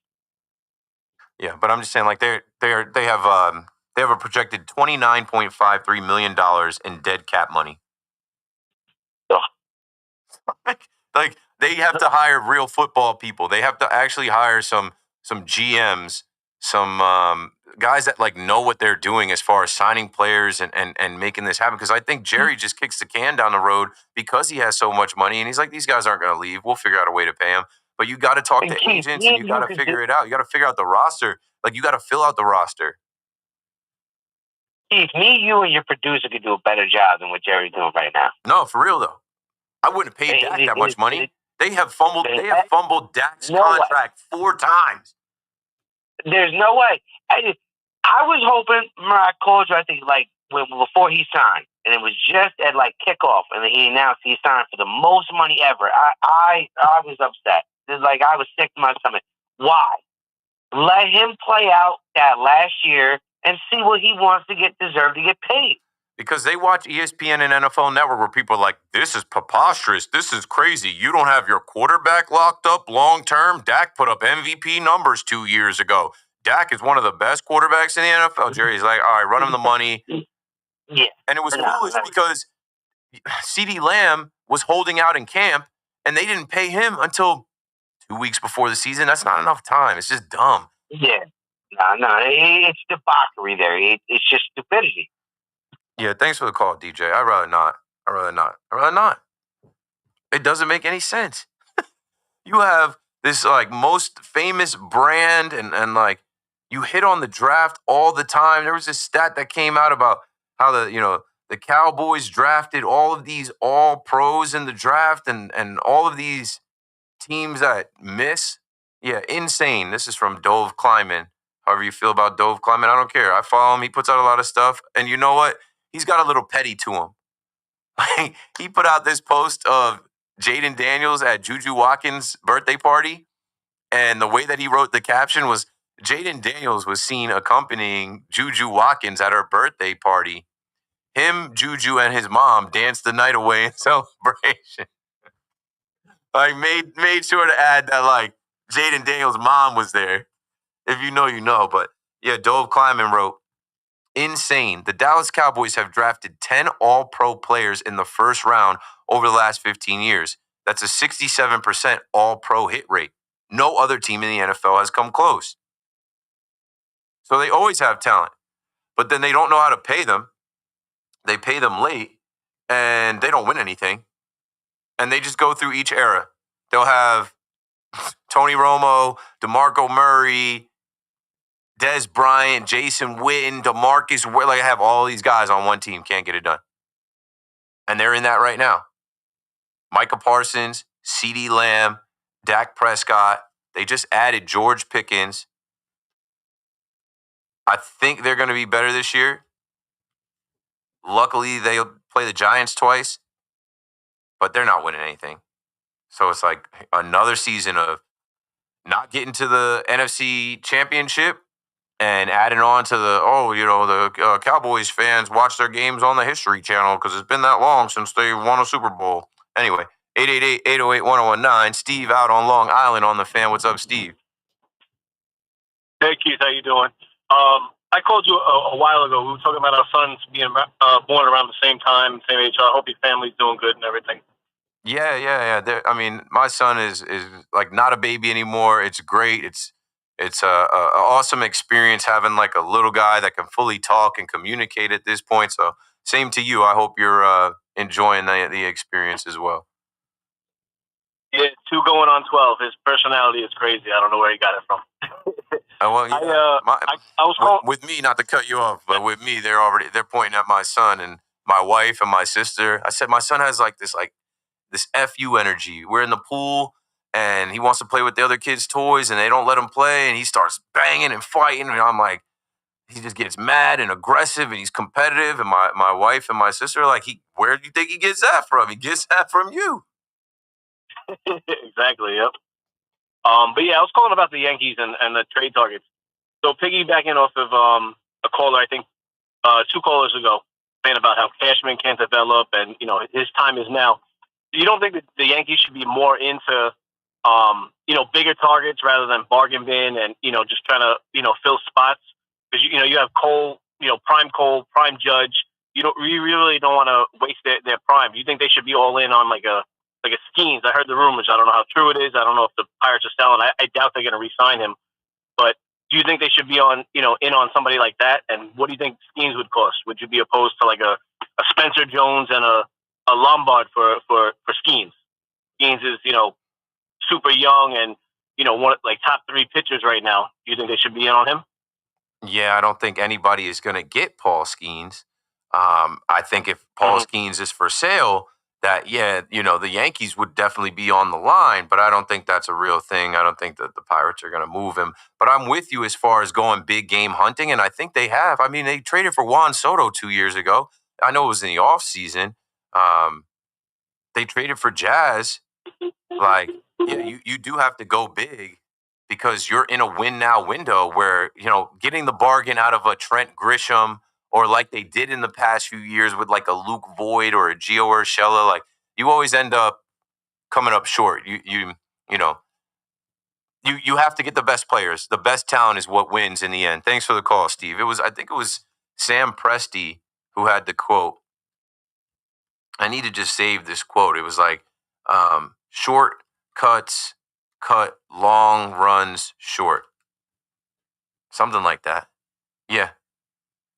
Yeah, but I'm just saying, like they have a projected $29.53 million in dead cap money. like they have to hire real football people. They have to actually hire some GMs, some guys that like know what they're doing as far as signing players and making this happen. Because I think Jerry just kicks the can down the road because he has so much money, and he's like, these guys aren't going to leave. We'll figure out a way to pay them. But you got to talk to agents, and you got to figure it out. You got to figure out the roster. Like, you got to fill out the roster. Keith, me, you, and your producer could do a better job than what Jerry's doing right now. No, for real though. I wouldn't have paid Dak that much money. They have fumbled Dak's contract 4 times. There's no way. I was hoping, remember I called you, I think, like, before he signed, and it was just at, like, kickoff, and he announced he signed for the most money ever. I was upset. It's like I was sick to my stomach. Why? Let him play out that last year and see what he wants to deserve to get paid. Because they watch ESPN and NFL Network where people are like, this is preposterous. This is crazy. You don't have your quarterback locked up long term. Dak put up MVP numbers 2 years ago. Dak is one of the best quarterbacks in the NFL. Jerry's like, all right, run him the money. Yeah. And it was foolish because CeeDee Lamb was holding out in camp and they didn't pay him until 2 weeks before the season. That's not enough time. It's just dumb. Yeah. No. It's debauchery there. It's just stupidity. Yeah, thanks for the call, DJ. I'd rather not. It doesn't make any sense. You have this like most famous brand and like you hit on the draft all the time. There was this stat that came out about how the Cowboys drafted all of these all pros in the draft and all of these teams that miss. Yeah, insane. This is from Dove Kleiman. However you feel about Dove Kleiman, I don't care. I follow him. He puts out a lot of stuff. And you know what? He's got a little petty to him. He put out this post of Jaden Daniels at Juju Watkins' birthday party. And the way that he wrote the caption was, Jaden Daniels was seen accompanying Juju Watkins at her birthday party. Him, Juju, and his mom danced the night away in celebration. Like, made sure to add that, like, Jaden Daniels' mom was there. If you know, you know. But, yeah, Dove Kleiman wrote, insane. The Dallas Cowboys have drafted 10 all-pro players in the first round over the last 15 years. That's a 67% all-pro hit rate. No other team in the NFL has come close. So they always have talent, but then they don't know how to pay them. They pay them late, and they don't win anything. And they just go through each era. They'll have Tony Romo, DeMarco Murray, Des Bryant, Jason Witten, DeMarcus. Like, I have all these guys on one team, can't get it done. And they're in that right now. Micah Parsons, CeeDee Lamb, Dak Prescott. They just added George Pickens. I think they're going to be better this year. Luckily, they'll play the Giants twice, but they're not winning anything. So it's like another season of not getting to the NFC Championship and adding on to the Cowboys fans watch their games on the History Channel because it's been that long since they won a Super Bowl. Anyway, 888-808-1019. Steve out on Long Island on the Fan. What's up, Steve? Hey, Keith. How you doing? I called you a while ago. We were talking about our sons being born around the same time, same age. So I hope your family's doing good and everything. Yeah. I mean, my son is like not a baby anymore. It's great. It's a awesome experience having like a little guy that can fully talk and communicate at this point. So same to you. I hope you're enjoying the experience as well. Yeah, 2 going on 12. His personality is crazy. I don't know where he got it from. I was calling with me, not to cut you off, but with me, they're pointing at my son and my wife and my sister. I said my son has this FU energy. We're in the pool and he wants to play with the other kids' toys and they don't let him play and he starts banging and fighting and I'm like, he just gets mad and aggressive and he's competitive and my wife and my sister are like, where do you think he gets that from? He gets that from you. Exactly, yep. But yeah, I was calling about the Yankees and the trade targets. So piggybacking off of a caller, I think 2 callers ago, saying about how Cashman can't develop and, his time is now. You don't think that the Yankees should be more into, bigger targets rather than bargain bin and, just trying to, fill spots? Because, you have Cole, prime Judge. You really don't want to waste their prime. Do you think they should be all in on like a Skeens? I heard the rumors. I don't know how true it is. I don't know if the Pirates are selling. I doubt they're going to re-sign him. But do you think they should be on, in on somebody like that? And what do you think Skeens would cost? Would you be opposed to like a Spencer Jones and a Lombard for Skeens? Skeens is, super young and, one like top 3 pitchers right now. Do you think they should be in on him? Yeah, I don't think anybody is going to get Paul Skeens. I think if Paul Skeens is for sale, that, the Yankees would definitely be on the line, but I don't think that's a real thing. I don't think that the Pirates are going to move him. But I'm with you as far as going big game hunting, and I think they have. I mean, they traded for Juan Soto 2 years ago. I know it was in the offseason. They traded for Jazz. Like, you do have to go big because you're in a win now window where, getting the bargain out of a Trent Grisham or like they did in the past few years with like a Luke Voigt or a Gio Urshela, like you always end up coming up short. You have to get the best players. The best talent is what wins in the end. Thanks for the call, Steve. I think it was Sam Presti who had the quote. I need to just save this quote. It was like, short cuts cut long runs short. Something like that. Yeah.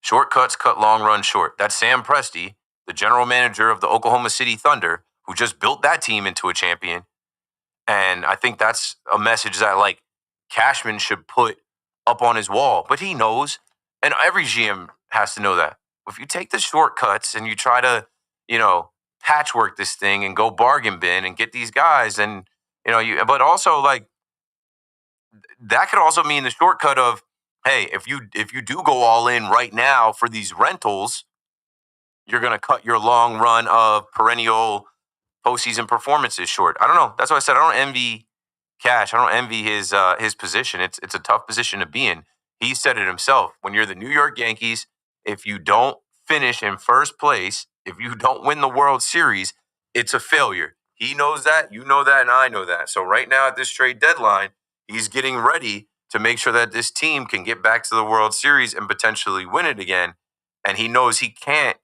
Short cuts cut long runs short. That's Sam Presti, the general manager of the Oklahoma City Thunder, who just built that team into a champion. And I think that's a message that, like, Cashman should put up on his wall. But he knows, and every GM has to know that. If you take the shortcuts and you try to, patchwork this thing and go bargain bin and get these guys, and, but also, like, that could also mean the shortcut of, hey, if you do go all in right now for these rentals, you're going to cut your long run of perennial postseason performances short. I don't know. That's why I said I don't envy Cash. I don't envy his position. It's a tough position to be in. He said it himself. When you're the New York Yankees, if you don't finish in first place, if you don't win the World Series, it's a failure. He knows that, you know that, and I know that. So right now at this trade deadline, he's getting ready to make sure that this team can get back to the World Series and potentially win it again. And he knows he can't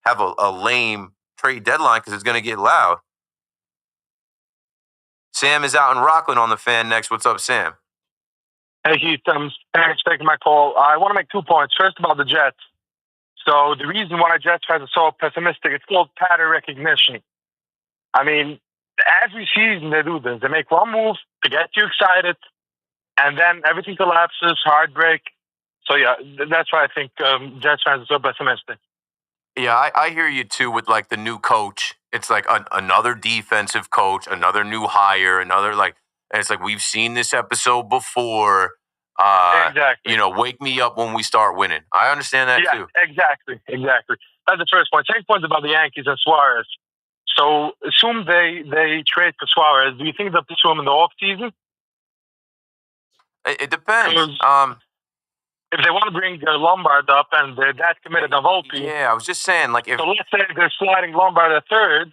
have a lame trade deadline because it's going to get loud. Sam is out in Rockland on the Fan next. What's up, Sam? Hey, Keith. Thanks for taking my call. I want to make 2 points. First, about the Jets. So the reason why Jets fans are so pessimistic, it's called pattern recognition. I mean, every season they do this. They make one move to get you excited, and then everything collapses, heartbreak. So, yeah, that's why I think Jets fans are so pessimistic. Yeah, I hear you, too, with, like, the new coach. It's like another defensive coach, another new hire, and it's like we've seen this episode before. Exactly. Wake me up when we start winning. I understand that, too. Exactly. That's the first point. Second point is about the Yankees and Suarez. So, assume they trade for Suarez. Do you think they'll pursue him in the offseason? It depends. If they want to bring Lombard up and they're that committed to Volpe. Yeah, I was just saying, like, if... So let's say they're sliding Lombard at third,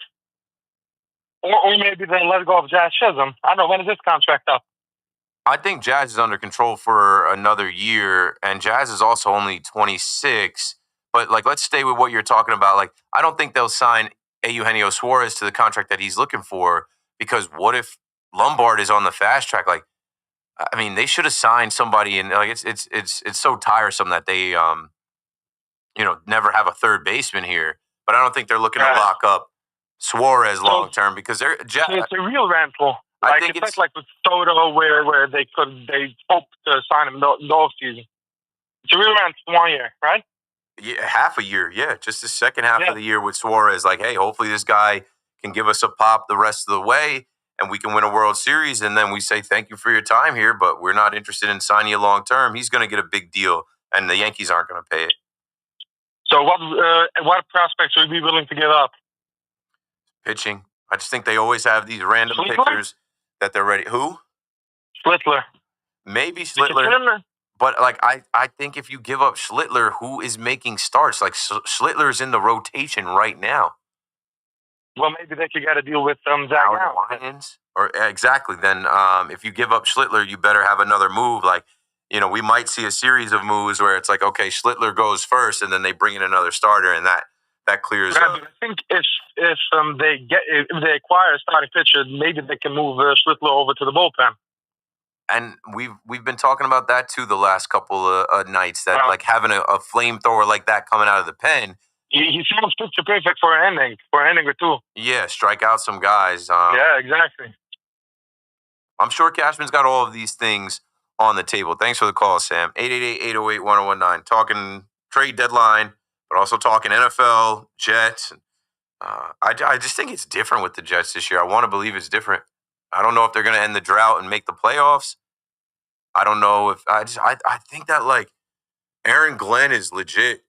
or maybe they let go of Jazz Chisholm. I don't know, when is this contract up? I think Jazz is under control for another year, and Jazz is also only 26. But, like, let's stay with what you're talking about. Like, I don't think they'll sign Eugenio Suarez to the contract that he's looking for, because what if Lombard is on the fast track? Like, I mean, they should have signed somebody, and like it's so tiresome that they never have a third baseman here. But I don't think they're looking to lock up Suarez long term because they're. It's a real rental. Like, it's not like with Soto where they hope to sign him in the offseason. It's a real rental 1 year, right? Yeah, half a year. Yeah, just the second half of the year with Suarez. Like, hey, hopefully this guy can give us a pop the rest of the way, and we can win a World Series, and then we say thank you for your time here, but we're not interested in signing you long term. He's going to get a big deal, and the Yankees aren't going to pay it. So what prospects would you be willing to give up? Pitching. I just think they always have these random pitchers that they're ready. Who? Schlittler. Maybe Schlittler. But, like, I think if you give up Schlittler, who is making starts? Like, Schlittler is in the rotation right now. Well, maybe they could get a deal with Zach Allen. Or exactly. Then if you give up Schlittler, you better have another move. Like, we might see a series of moves where it's like, okay, Schlittler goes first, and then they bring in another starter, and that clears up. But I think if they acquire a starting pitcher, maybe they can move Schlittler over to the bullpen. And we've been talking about that too the last couple of nights. That like having a flamethrower like that coming out of the pen. He sounds picture perfect for an inning or two. Yeah, strike out some guys. Yeah, exactly. I'm sure Cashman's got all of these things on the table. Thanks for the call, Sam. 888-808-1019. Talking trade deadline, but also talking NFL, Jets, I just think it's different with the Jets this year. I want to believe it's different. I don't know if they're going to end the drought and make the playoffs. I don't know if I think that like Aaron Glenn is legit.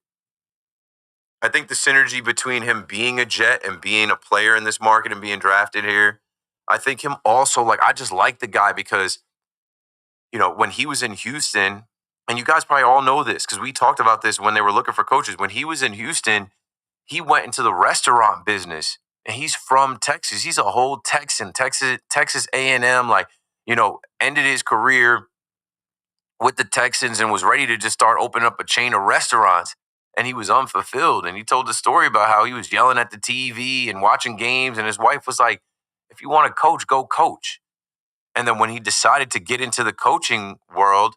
I think the synergy between him being a Jet and being a player in this market and being drafted here, I think him also like I just like the guy because when he was in Houston, and you guys probably all know this because we talked about this when they were looking for coaches. When he was in Houston, he went into the restaurant business, and he's from Texas. He's a whole Texan, Texas A&M. Like ended his career with the Texans and was ready to just start opening up a chain of restaurants. And he was unfulfilled. And he told the story about how he was yelling at the TV and watching games. And his wife was like, if you want to coach, go coach. And then when he decided to get into the coaching world,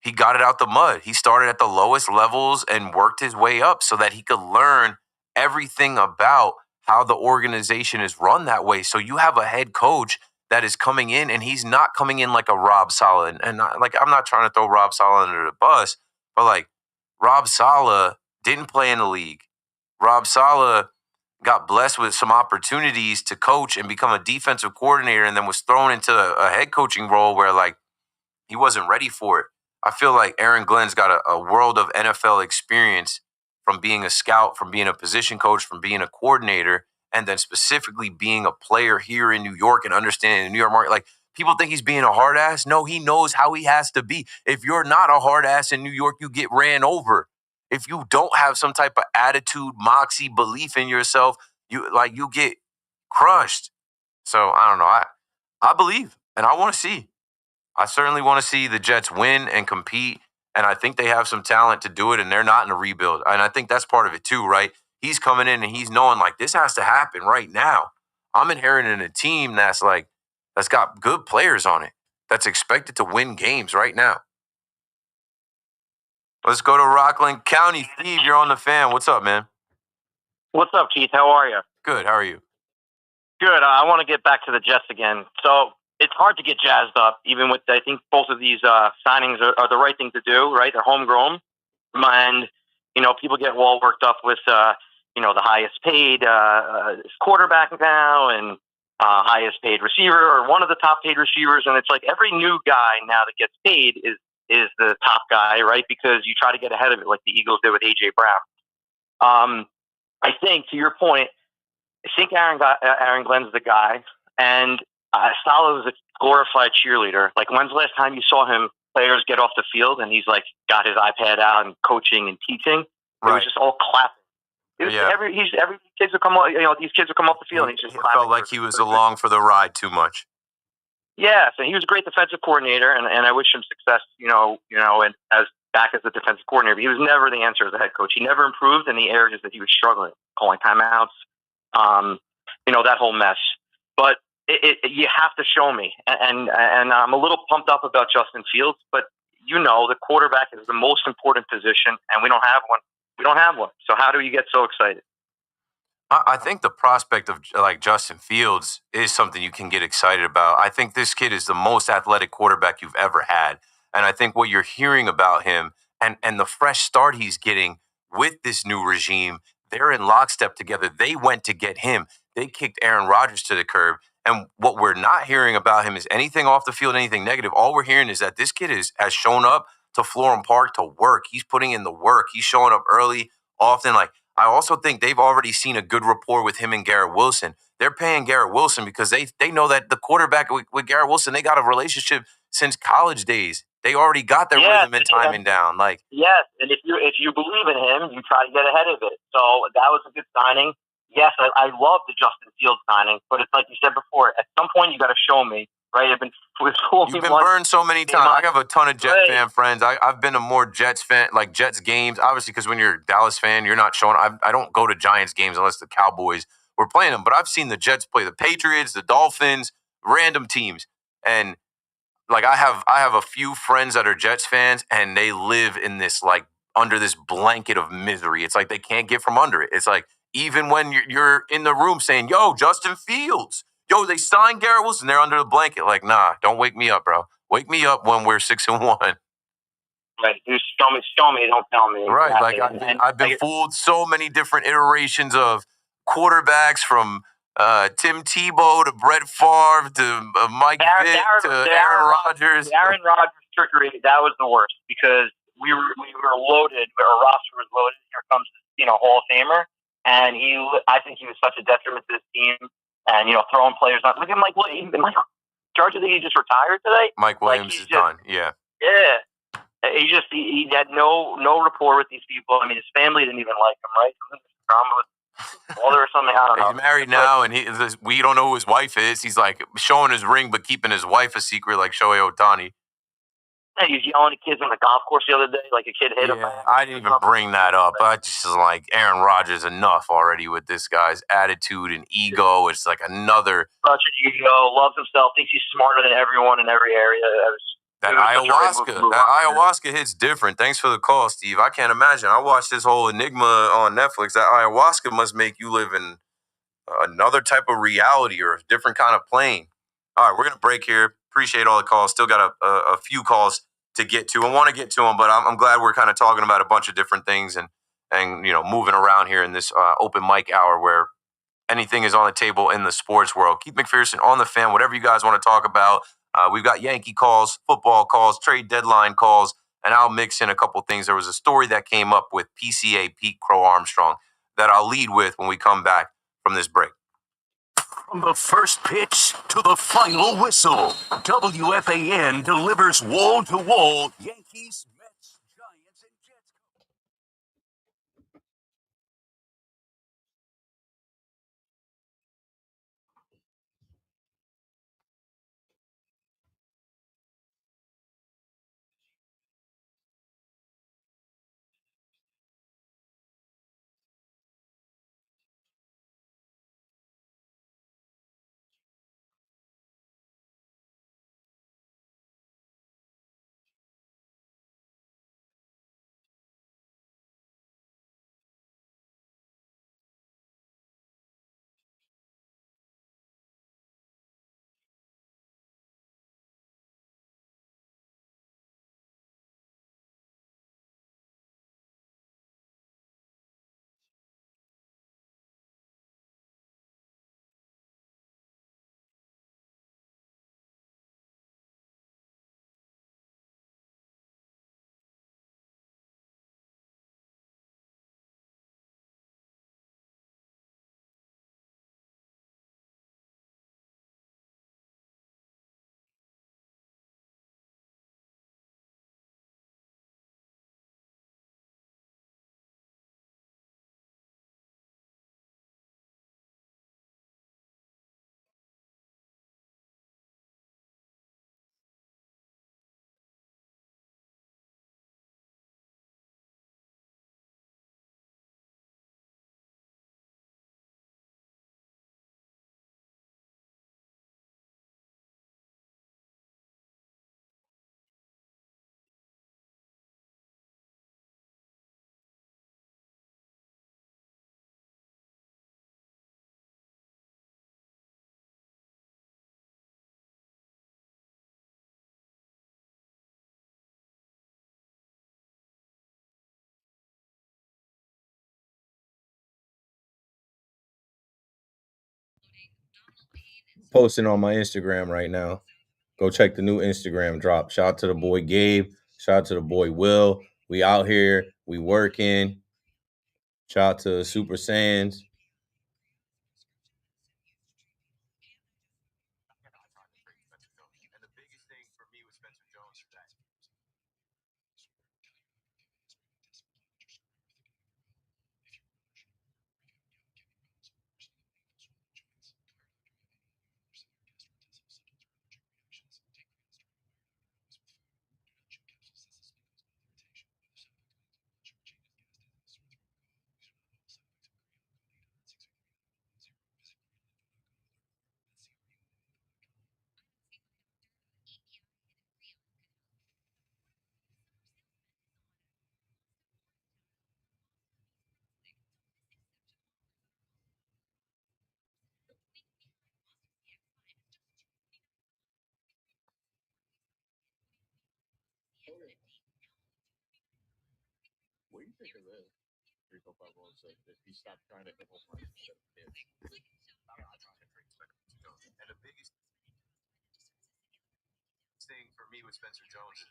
he got it out the mud. He started at the lowest levels and worked his way up so that he could learn everything about how the organization is run that way. So you have a head coach that is coming in, and he's not coming in like a Rob Saleh. And I'm not trying to throw Rob Saleh under the bus, but like Rob Saleh didn't play in the league. Rob Saleh got blessed with some opportunities to coach and become a defensive coordinator, and then was thrown into a head coaching role where like he wasn't ready for it. I feel like Aaron Glenn's got a world of NFL experience from being a scout, from being a position coach, from being a coordinator, and then specifically being a player here in New York and understanding the New York market. Like, people think he's being a hard ass. No, he knows how he has to be. If you're not a hard ass in New York, you get ran over. If you don't have some type of attitude, moxie, belief in yourself, you get crushed. So I don't know. I believe, and I want to see. I certainly want to see the Jets win and compete, and I think they have some talent to do it, and they're not in a rebuild. And I think that's part of it too, right? He's coming in and he's knowing like this has to happen right now. I'm inheriting a team that's got good players on it, that's expected to win games right now. Let's go to Rockland County. Steve, you're on the fan. What's up, man? What's up, Keith? How are you? Good. How are you? Good. I want to get back to the Jets again. So it's hard to get jazzed up, even with, I think both of these signings are the right thing to do, right? They're homegrown. And, people get all worked up with, the highest paid quarterback now and highest paid receiver or one of the top paid receivers. And it's like every new guy now that gets paid is the top guy, right? Because you try to get ahead of it like the Eagles did with A.J. Brown. I think, to your point, I think Aaron Glenn's the guy. And Saleh was a glorified cheerleader. Like, when's the last time you saw him, players get off the field and he's like got his iPad out and coaching and teaching? It was just all clapping. It was every kids would come, these kids would come off the field and he's just clapping. Felt like he was along for the ride too much. Yeah, so he was a great defensive coordinator, and I wish him success, and as back as the defensive coordinator. But he was never the answer as a head coach. He never improved in the areas that he was struggling, calling timeouts, that whole mess. But you have to show me, and I'm a little pumped up about Justin Fields, but the quarterback is the most important position, and we don't have one. We don't have one. So how do you get so excited? I think the prospect of like Justin Fields is something you can get excited about. I think this kid is the most athletic quarterback you've ever had. And I think what you're hearing about him and the fresh start he's getting with this new regime, they're in lockstep together. They went to get him. They kicked Aaron Rodgers to the curb. And what we're not hearing about him is anything off the field, anything negative. All we're hearing is that this kid has shown up to Florham Park to work. He's putting in the work. He's showing up early, often. Like, I also think they've already seen a good rapport with him and Garrett Wilson. They're paying Garrett Wilson because they know that the quarterback with Garrett Wilson, they got a relationship since college days. They already got their rhythm and timing down. Like, yes, and if you believe in him, you try to get ahead of it. So that was a good signing. Yes, I love the Justin Fields signing, but it's like you said before. At some point, you got to show me, right? You've been burned so many times. I have a ton of Jet fan friends. I've been to more Jets games, obviously, because when you're a Dallas fan, you're not showing. I don't go to Giants games unless the Cowboys were playing them. But I've seen the Jets play the Patriots, the Dolphins, random teams, and like I have a few friends that are Jets fans, and they live in this like under this blanket of misery. It's like they can't get from under it. It's like even when you're in the room saying, "Yo, Justin Fields, yo, they signed Garrett Wilson," they're under the blanket. Like, nah, don't wake me up, bro. Wake me up when we're 6-1. Right, you show me, don't tell me. Right, like I've been fooled so many different iterations of quarterbacks from Tim Tebow to Brett Favre to Mike Vick to Aaron Rodgers. The Aaron Rodgers trickery, that was the worst because we were loaded. Our roster was loaded. Here comes Hall of Famer, and I think he was such a detriment to this team. And throwing players on. Look at Mike Williams. Georgia, think he just retired today. Mike Williams is done. Yeah. Yeah. He had no rapport with these people. I mean, his family didn't even like him, right? Drama with mother or something. I don't know. He's married now, and we don't know who his wife is. He's like showing his ring, but keeping his wife a secret, like Shohei Ohtani. Yeah, he was yelling at kids on the golf course the other day, like a kid hit him. I didn't even bring that up. I just like Aaron Rodgers enough already with this guy's attitude and ego. It's like another such an ego, loves himself, thinks he's smarter than everyone in every area. That ayahuasca hits different. Thanks for the call, Steve. I can't imagine. I watched this whole Enigma on Netflix. That ayahuasca must make you live in another type of reality or a different kind of plane. All right, we're going to break here. Appreciate all the calls. Still got a few calls to get to. I want to get to them, but I'm glad we're kind of talking about a bunch of different things and moving around here in this open mic hour where anything is on the table in the sports world. Keith McPherson on the Fan, whatever you guys want to talk about. We've got Yankee calls, football calls, trade deadline calls, and I'll mix in a couple things. There was a story that came up with PCA Pete Crow Armstrong that I'll lead with when we come back from this break. From the first pitch to the final whistle, WFAN delivers wall-to-wall Yankees, Mets, Giants, and Jets. Posting on my Instagram right now. Go check the new Instagram drop. Shout out to the boy Gabe. Shout out to the boy Will. We out here. We working. Shout out to Super Saiyans. And the biggest thing for me with Spencer Jones is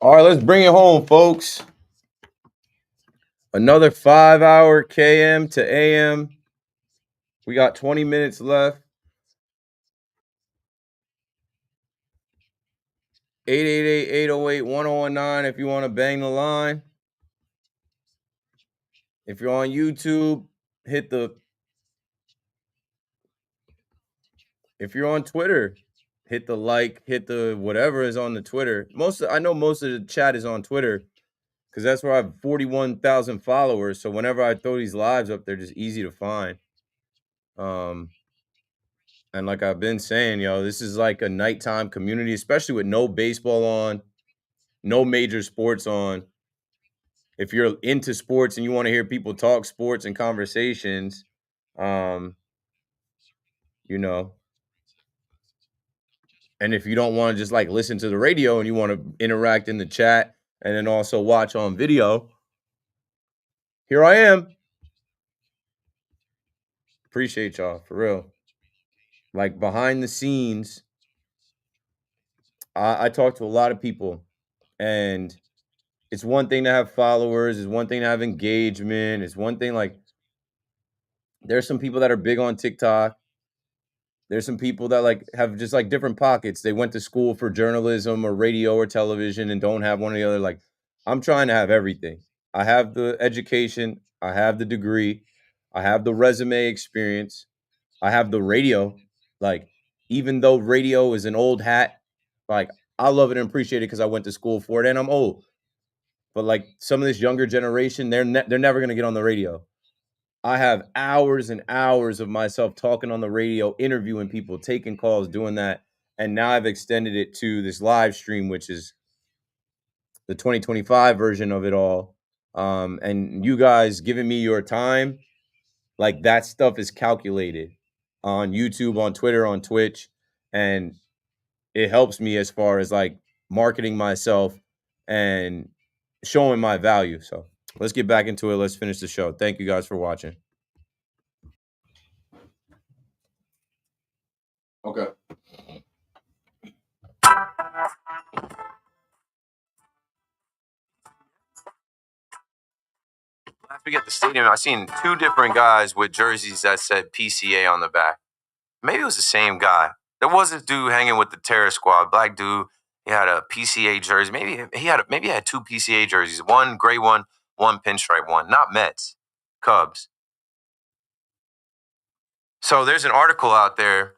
All right, let's bring it home, folks. Another 5-hour KM to AM. We got 20 minutes left. 888-808-1019 if you want to bang the line. If you're on YouTube, if you're on Twitter, hit the like, hit the whatever is on the Twitter. I know most of the chat is on Twitter because that's where I have 41,000 followers. So whenever I throw these lives up, they're just easy to find. And like I've been saying, this is like a nighttime community, especially with no baseball on, no major sports on. If you're into sports and you want to hear people talk sports and conversations, and if you don't want to just like listen to the radio and you want to interact in the chat and then also watch on video, here I am. Appreciate y'all, for real. Like behind the scenes, I talk to a lot of people, and it's one thing to have followers, it's one thing to have engagement, it's one thing like there's some people that are big on TikTok. There's some people that like have just like different pockets. They went to school for journalism or radio or television and don't have one or the other. Like I'm trying to have everything. I have the education, I have the degree, I have the resume experience, I have the radio. Like even though radio is an old hat, like I love it and appreciate it because I went to school for it and I'm old. But like some of this younger generation, they're never gonna get on the radio. I have hours and hours of myself talking on the radio, interviewing people, taking calls, doing that. And now I've extended it to this live stream, which is the 2025 version of it all. And you guys giving me your time, like that stuff is calculated on YouTube, on Twitter, on Twitch. And it helps me as far as like marketing myself and showing my value. So let's get back into it. Let's finish the show. Thank you guys for watching. Okay. last week at the stadium, I seen two different guys with jerseys that said PCA on the back. Maybe it was the same guy. There was this dude hanging with the terror squad, black dude. He had a PCA jersey. Maybe he had two PCA jerseys, one gray one pinstripe one, not Mets, Cubs. So there's an article out there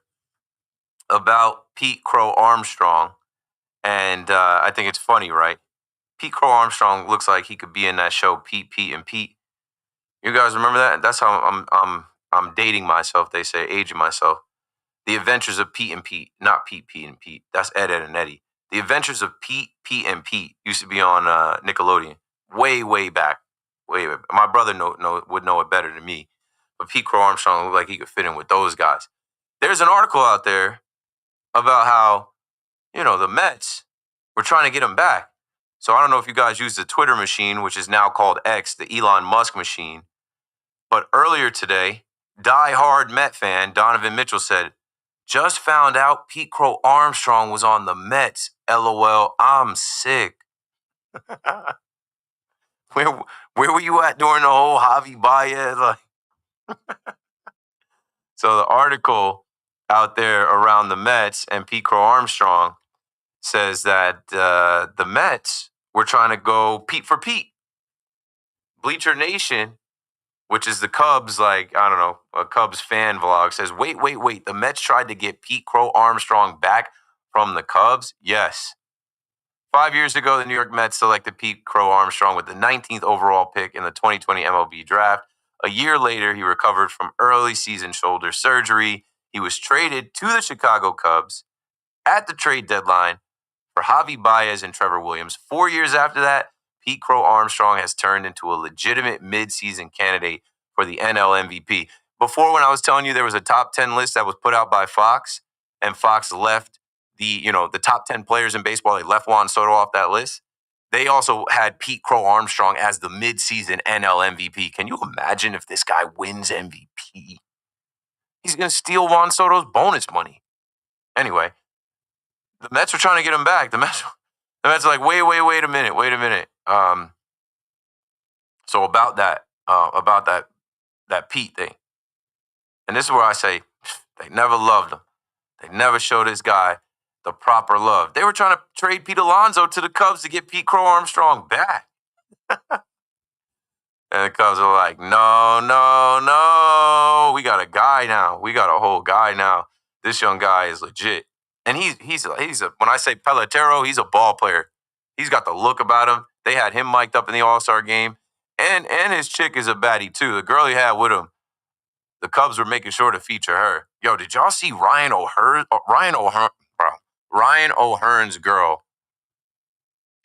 about Pete Crow Armstrong, and I think it's funny, right? Pete Crow Armstrong looks like he could be in that show, Pete, and Pete. You guys remember that? That's how I'm dating myself. They say aging myself. The Adventures of Pete and Pete, not Pete, and Pete. That's Ed, and Eddie. The Adventures of Pete, and Pete used to be on Nickelodeon way back. Way back. My brother would know it better than me. But Pete Crow Armstrong looked like he could fit in with those guys. There's an article out there about how, the Mets were trying to get him back. So I don't know if you guys use the Twitter machine, which is now called X, the Elon Musk machine. But earlier today, die-hard Met fan Donovan Mitchell said, "Just found out Pete Crow Armstrong was on the Mets. LOL, I'm sick." Where were you at during the whole Javi Baez? So the article out there around the Mets and Pete Crow Armstrong says that the Mets were trying to go Pete for Pete. Bleacher Nation, which is the Cubs, a Cubs fan vlog, says, wait. The Mets tried to get Pete Crow Armstrong back from the Cubs? Yes. 5 years ago, the New York Mets selected Pete Crow Armstrong with the 19th overall pick in the 2020 MLB draft. A year later, he recovered from early season shoulder surgery. He was traded to the Chicago Cubs at the trade deadline for Javi Baez and Trevor Williams. 4 years after that, Pete Crow Armstrong has turned into a legitimate midseason candidate for the NL MVP. Before, when I was telling you there was a top 10 list that was put out by Fox, and Fox left the top 10 players in baseball, they left Juan Soto off that list. They also had Pete Crow Armstrong as the midseason NL MVP. Can you imagine if this guy wins MVP? He's going to steal Juan Soto's bonus money. Anyway, the Mets are trying to get him back. The Mets are like, wait a minute. So about that Pete thing. And this is where I say, they never loved him. They never showed this guy the proper love. They were trying to trade Pete Alonso to the Cubs to get Pete Crow Armstrong back. And the Cubs are like, no. We got a guy now. We got a whole guy now. This young guy is legit. And he's when I say Pelotero, he's a ball player. He's got the look about him. They had him mic'd up in the All-Star game. And his chick is a baddie too. The girl he had with him, the Cubs were making sure to feature her. Yo, did y'all see Ryan O'Hearn's girl?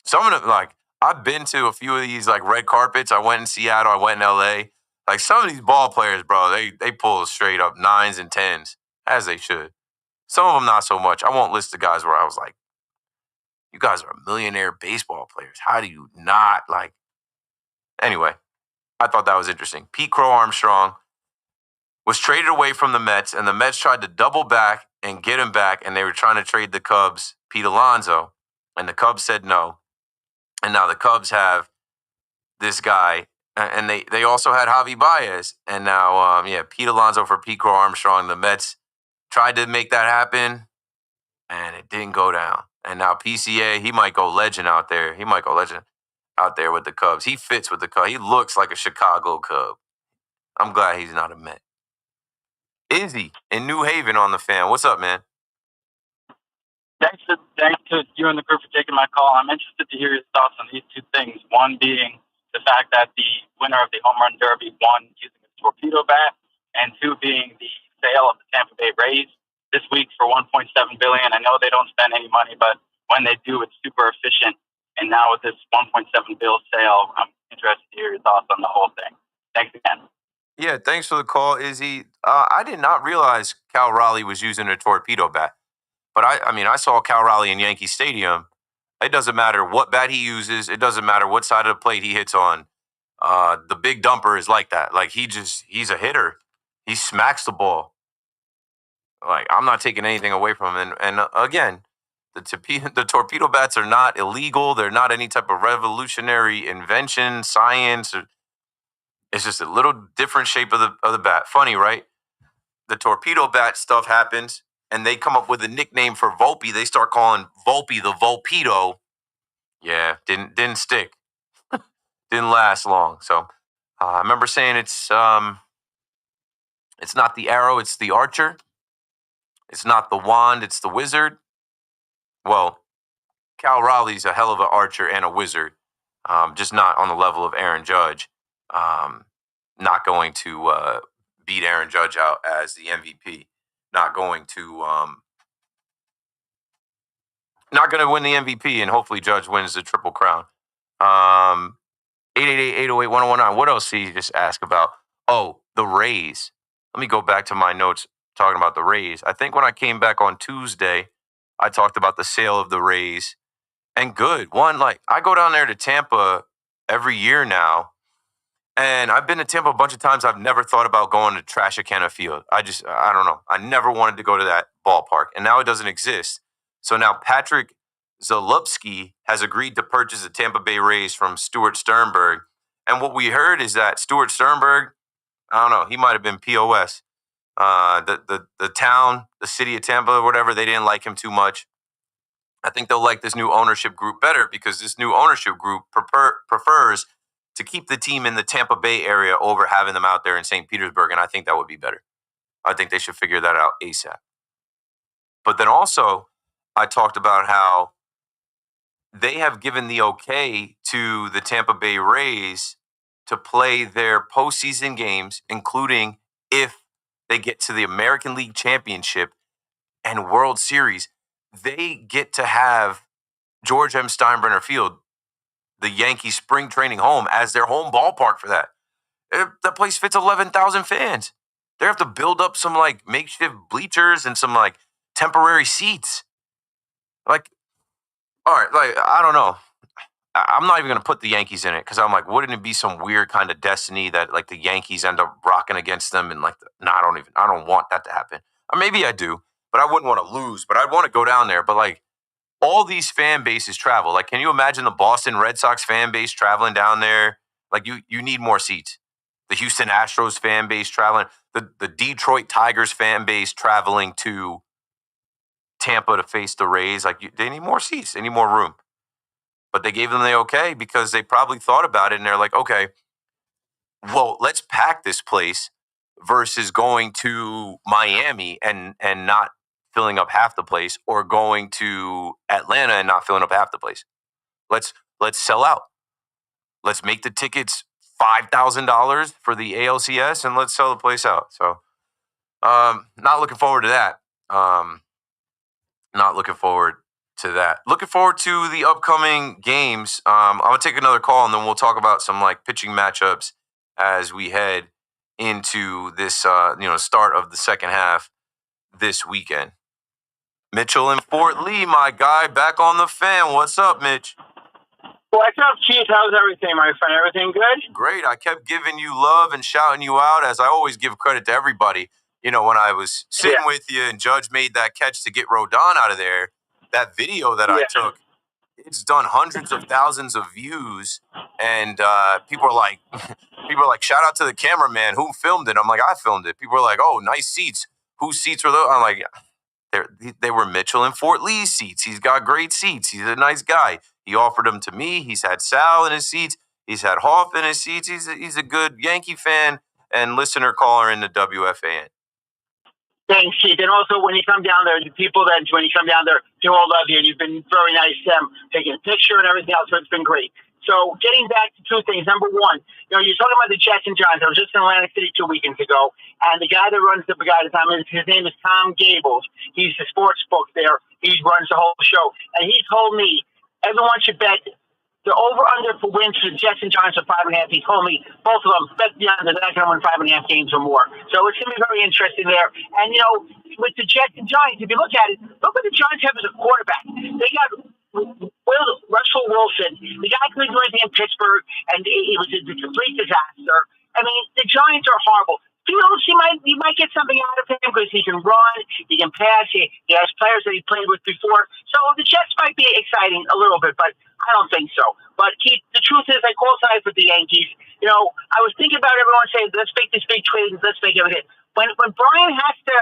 Some of them, I've been to a few of these red carpets. I went in Seattle. I went in LA. Some of these ball players, bro, they pull straight up 9s and 10s, as they should. Some of them not so much. I won't list the guys where I was like, you guys are millionaire baseball players. How do you not Anyway, I thought that was interesting. Pete Crow Armstrong was traded away from the Mets, and the Mets tried to double back and get him back, and they were trying to trade the Cubs Pete Alonso, and the Cubs said no. And now the Cubs have this guy, and they also had Javi Baez, and now Pete Alonso for Pete Crow Armstrong. The Mets tried to make that happen, and it didn't go down. And now PCA, he might go legend out there. He might go legend out there with the Cubs. He fits with the Cubs. He looks like a Chicago Cub. I'm glad he's not a Met. Izzy in New Haven on the Fan. What's up, man? Thanks to you and the group for taking my call. I'm interested to hear your thoughts on these two things. One being the fact that the winner of the Home Run Derby won using a torpedo bat, and two being the sale of the Tampa Bay Rays this week for $1.7 billion. I know they don't spend any money, but when they do, it's super efficient. And now with this $1.7 billion sale, I'm interested to hear your thoughts on the whole thing. Thanks again. Yeah, thanks for the call, Izzy. I did not realize Cal Raleigh was using a torpedo bat. But I saw Cal Raleigh in Yankee Stadium. It doesn't matter what bat he uses. It doesn't matter what side of the plate he hits on. The big dumper is like that. He's a hitter. He smacks the ball. I'm not taking anything away from him. And again, the torpedo bats are not illegal. They're not any type of revolutionary invention, science. It's just a little different shape of the bat. Funny, right? The torpedo bat stuff happens, and they come up with a nickname for Volpe. They start calling Volpe the Volpedo. Yeah, didn't stick. Didn't last long. So I remember saying it's not the arrow, it's the archer. It's not the wand, it's the wizard. Well, Cal Raleigh's a hell of an archer and a wizard. just not on the level of Aaron Judge. Not going to beat Aaron Judge out as the MVP. Not going to win the MVP, and hopefully Judge wins the Triple Crown. 888-808-1019. What else did you just ask about? Oh, the Rays. Let me go back to my notes talking about the Rays. I think when I came back on Tuesday, I talked about the sale of the Rays. And good. One, like, I go down there to Tampa every year now, and I've been to Tampa a bunch of times. I've never thought about going to Trashicana Field. I don't know. I never wanted to go to that ballpark, and now it doesn't exist. So now Patrick Zalupski has agreed to purchase the Tampa Bay Rays from Stuart Sternberg. And what we heard is that Stuart Sternberg, I don't know, he might have been POS. The town, the city of Tampa or whatever, they didn't like him too much. I think they'll like this new ownership group better because this new ownership group prefers to keep the team in the Tampa Bay area over having them out there in St. Petersburg, and I think that would be better. I think they should figure that out ASAP. But then also, I talked about how they have given the okay to the Tampa Bay Rays to play their postseason games, including if they get to the American League Championship and World Series. They get to have George M. Steinbrenner Field, the Yankees spring training home, as their home ballpark for that. That place fits 11,000 fans. They have to build up some like makeshift bleachers and some like temporary seats. Like, all right, like, I don't know. I'm not even going to put the Yankees in it because I'm like, wouldn't it be some weird kind of destiny that like the Yankees end up rocking against them and like, I don't want that to happen. Or maybe I do, but I wouldn't want to lose, but I'd want to go down there. But like all these fan bases travel. Like, can you imagine the Boston Red Sox fan base traveling down there? Like you need more seats. The Houston Astros fan base traveling, the Detroit Tigers fan base traveling to Tampa to face the Rays. Like they need more seats. They need more room. But they gave them the okay because they probably thought about it and they're like, okay, well, let's pack this place versus going to Miami and not filling up half the place, or going to Atlanta and not filling up half the place. Let's sell out. Let's make the tickets $5,000 for the ALCS and let's sell the place out. So, not looking forward to that. Not looking forward to that. Looking forward to the upcoming games. I'm going to take another call and then we'll talk about some like pitching matchups as we head into this, start of the second half this weekend. Mitchell in Fort Lee, my guy, back on the fan. What's up, Mitch? What's up, Keith? How's everything, my friend? Everything good? Great. I kept giving you love and shouting you out, as I always give credit to everybody. You know, when I was sitting with you and Judge made that catch to get Rodon out of there, that video that I took, it's done hundreds of thousands of views, and people are like, shout out to the cameraman who filmed it. I'm like, I filmed it. People are like, oh, nice seats. Whose seats were those? I'm like, they were Mitchell and Fort Lee's seats. He's got great seats. He's a nice guy. He offered them to me. He's had Sal in his seats. He's had Hoff in his seats. He's a good Yankee fan and listener caller in the WFAN. Thanks, Keith. And also, when you come down there, the people that when you come down there, they all love you. You've been very nice to them, taking a picture and everything else. So it's been great. So getting back to two things. Number one, you're talking about the Jets and Giants. I was just in Atlantic City 2 weekends ago, and the guy that runs his name is Tom Gables. He's the sports book there. He runs the whole show. And he told me everyone should bet the over-under for wins for the Jets and Giants are 5.5. He told me both of them bet the under. They're not going to win 5.5 games or more. So it's going to be very interesting there. And, with the Jets and Giants, if you look at it, look what the Giants have as a quarterback. They got Russell Wilson. The guy couldn't do anything in Pittsburgh, and it was a complete disaster. I mean, the Giants are horrible. Fields, you might get something out of him because he can run, he can pass, he has players that he played with before. So the Jets might be exciting a little bit, but I don't think so. But Keith, the truth is, I call tonight for the Yankees. I was thinking about everyone saying, let's make this big trade, let's make everything. When Brian has to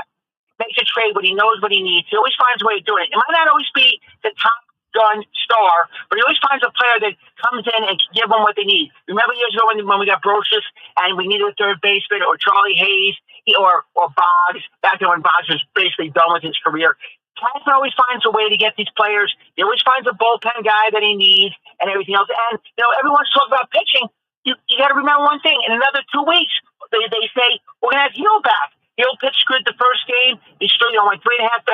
make a trade when he knows what he needs, he always finds a way of doing it. It might not always be the top gun star, but he always finds a player that comes in and can give them what they need. Remember years ago when we got Brocious and we needed a third baseman, or Charlie Hayes, or Boggs, back then when Boggs was basically done with his career. Cashman always finds a way to get these players. He always finds a bullpen guy that he needs and everything else. And, everyone's talking about pitching. You got to remember one thing. In another 2 weeks, they say, we're going to have Hill back. Hill pitched good the first game. He still, went 3.5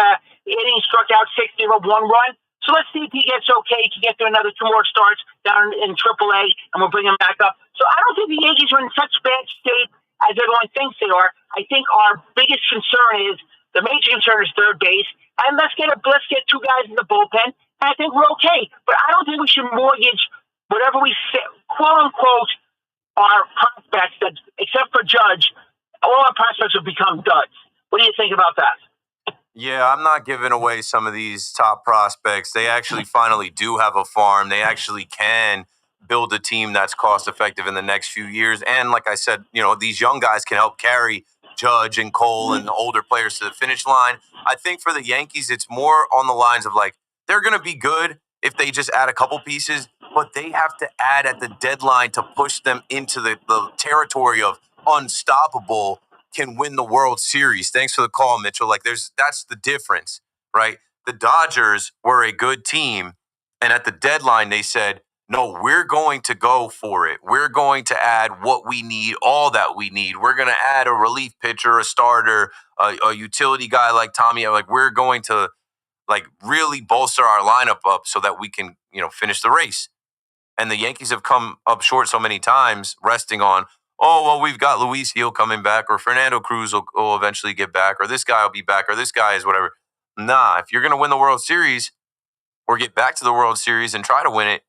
innings, struck out 60 of 1 run. So let's see if he gets okay. He can get through another 2 more starts down in AAA, and we'll bring him back up. So I don't think the Yankees are in such bad state as everyone thinks they are. I think our biggest concern is, the major concern is third base, and let's get 2 guys in the bullpen, and I think we're okay. But I don't think we should mortgage whatever we say, quote unquote, our prospects. That except for Judge, all our prospects have become duds. What do you think about that? Yeah, I'm not giving away some of these top prospects. They actually finally do have a farm. They actually can build a team that's cost effective in the next few years. And like I said, these young guys can help carry Judge and Cole and the older players to the finish line. I think for the Yankees, it's more on the lines of they're going to be good if they just add a couple pieces, but they have to add at the deadline to push them into the territory of unstoppable, can win the World Series. Thanks for the call, Mitchell. That's the difference, right? The Dodgers were a good team, and at the deadline they said, no, we're going to go for it. We're going to add what we need, all that we need. We're going to add a relief pitcher, a starter, a utility guy like Tommy. We're going to really bolster our lineup up so that we can, finish the race. And the Yankees have come up short so many times, resting on, we've got Luis Gil coming back, or Fernando Cruz will eventually get back, or this guy will be back, or this guy is whatever. Nah, if you're going to win the World Series or get back to the World Series and try to win it,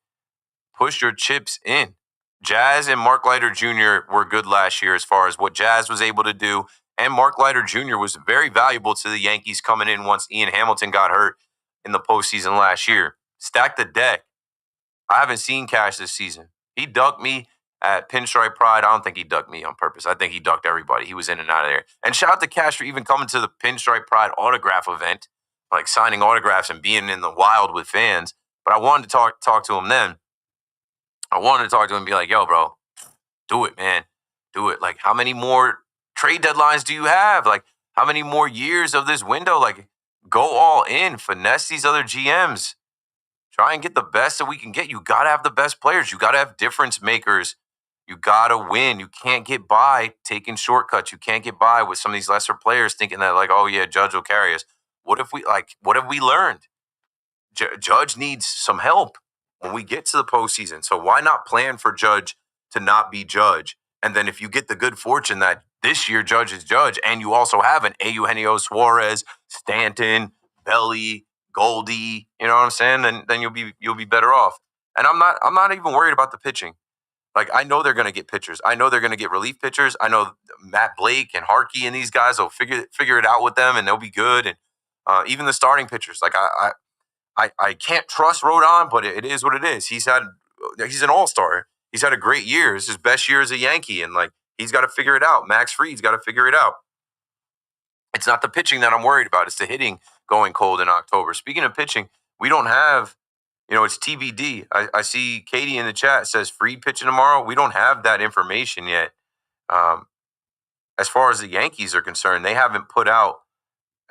push your chips in. Jazz and Mark Leiter Jr. were good last year as far as what Jazz was able to do. And Mark Leiter Jr. was very valuable to the Yankees coming in once Ian Hamilton got hurt in the postseason last year. Stack the deck. I haven't seen Cash this season. He ducked me at Pinstripe Pride. I don't think he ducked me on purpose. I think he ducked everybody. He was in and out of there. And shout out to Cash for even coming to the Pinstripe Pride autograph event, signing autographs and being in the wild with fans. But I wanted to talk to him then. I wanted to talk to him and be like, yo, bro, do it, man. Do it. How many more trade deadlines do you have? How many more years of this window? Go all in. Finesse these other GMs. Try and get the best that we can get. You got to have the best players. You got to have difference makers. You got to win. You can't get by taking shortcuts. You can't get by with some of these lesser players thinking that, Judge will carry us. What have we learned? Judge needs some help when we get to the postseason. So why not plan for Judge to not be Judge? And then if you get the good fortune that this year Judge is Judge, and you also have an Eugenio Suarez, Stanton, Belly, Goldie, you know what I'm saying? Then you'll be better off. And I'm not even worried about the pitching. I know they're going to get pitchers. I know they're going to get relief pitchers. I know Matt Blake and Harkey and these guys will figure it out with them, and they'll be good. And even the starting pitchers, I can't trust Rodon, but it is what it is. He's an all-star. He's had a great year. It's his best year as a Yankee, and he's got to figure it out. Max Fried's got to figure it out. It's not the pitching that I'm worried about. It's the hitting going cold in October. Speaking of pitching, we don't have, it's TBD. I see Katie in the chat says Fried pitching tomorrow. We don't have that information yet. As far as the Yankees are concerned, they haven't put out,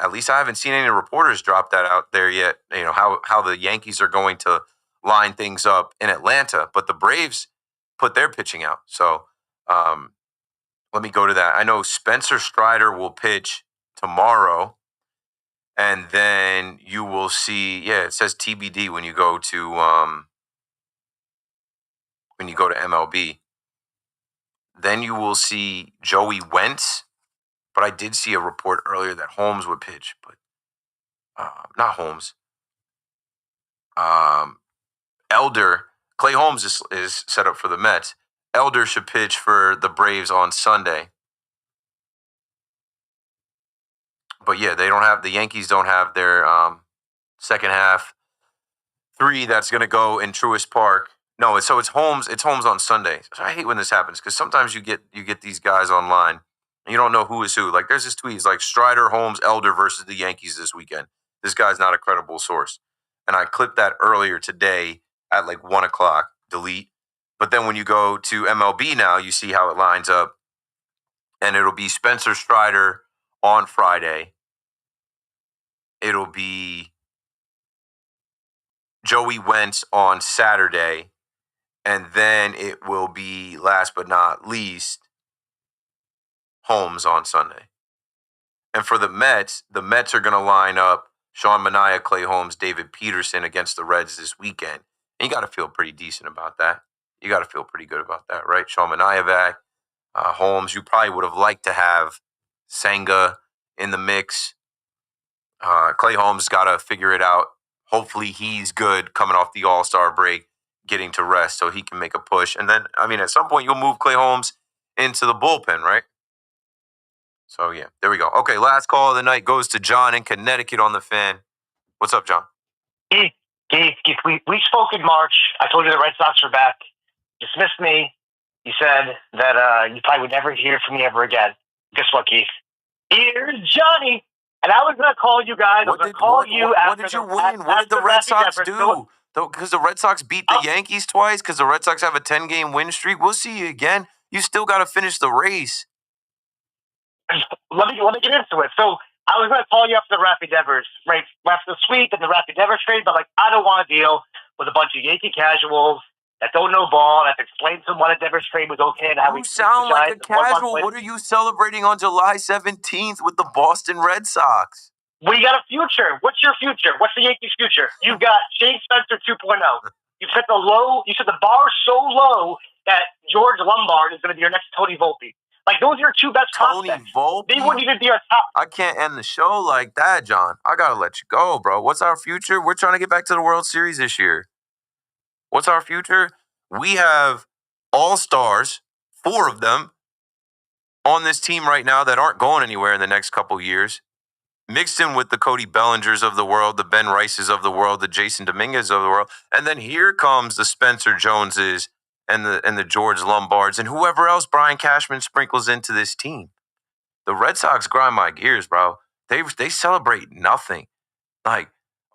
at least I haven't seen any reporters drop that out there yet, how the Yankees are going to line things up in Atlanta. But the Braves put their pitching out. So let me go to that. I know Spencer Strider will pitch tomorrow. And then you will see, it says TBD when you go to MLB. Then you will see Joey Wentz. But I did see a report earlier that Holmes would pitch, but not Holmes. Elder, Clay Holmes is set up for the Mets. Elder should pitch for the Braves on Sunday. But the Yankees don't have their second half 3 that's going to go in Truist Park. No, it's Holmes. It's Holmes on Sunday. So I hate when this happens because sometimes you get these guys online and you don't know who is who. There's this tweet. It's Strider, Holmes, Elder versus the Yankees this weekend. This guy's not a credible source. And I clipped that earlier today at 1 o'clock. Delete. But then when you go to MLB now, you see how it lines up. And it'll be Spencer Strider on Friday. it'll be Joey Wentz on Saturday, and then it will be, last but not least, Holmes on Sunday. And for the Mets are going to line up Sean Manaea, Clay Holmes, David Peterson against the Reds this weekend. And you got to feel pretty decent about that. You got to feel pretty good about that, right? Sean Manaea back. Holmes, you probably would have liked to have Senga in the mix. Clay Holmes got to figure it out. Hopefully he's good coming off the All-Star break, getting to rest so he can make a push. And then, I mean, at some point you'll move Clay Holmes into the bullpen, right? So, yeah, there we go. Okay, last call of the night goes to John in Connecticut on the Fan. What's up, John? Keith, we spoke in March. I told you the Red Sox were back. Dismissed me. You said that you probably would never hear from me ever again. Guess what, Keith? Here's Johnny. And I was going to call you guys. What did you win? What did the Red Sox do? Because the Red Sox beat the Yankees twice, because the Red Sox have a 10-game win streak. We'll see you again. You still got to finish the race. Let me get into it. So I was going to call you after the Raffy Devers, right? After the sweep and the Raffy Devers trade, but I don't want to deal with a bunch of Yankee casuals that don't know ball, and I have to explain to them why the Devers trade was okay and how you sound like a casual. What are you celebrating on July 17th with the Boston Red Sox? We got a future. What's your future? What's the Yankees' future? You've got Shane Spencer 2.0. You set the bar so low that George Lombard is going to be your next Tony Volpe. Those are your two best prospects. Volpe? They wouldn't even be our top. I can't end the show like that, John. I got to let you go, bro. What's our future? We're trying to get back to the World Series this year. What's our future? We have all-stars, 4 of them, on this team right now that aren't going anywhere in the next couple years, mixed in with the Cody Bellingers of the world, the Ben Rices of the world, the Jason Dominguez of the world. And then here comes the Spencer Joneses and the George Lombards and whoever else Brian Cashman sprinkles into this team. The Red Sox grind my gears, bro. They celebrate nothing.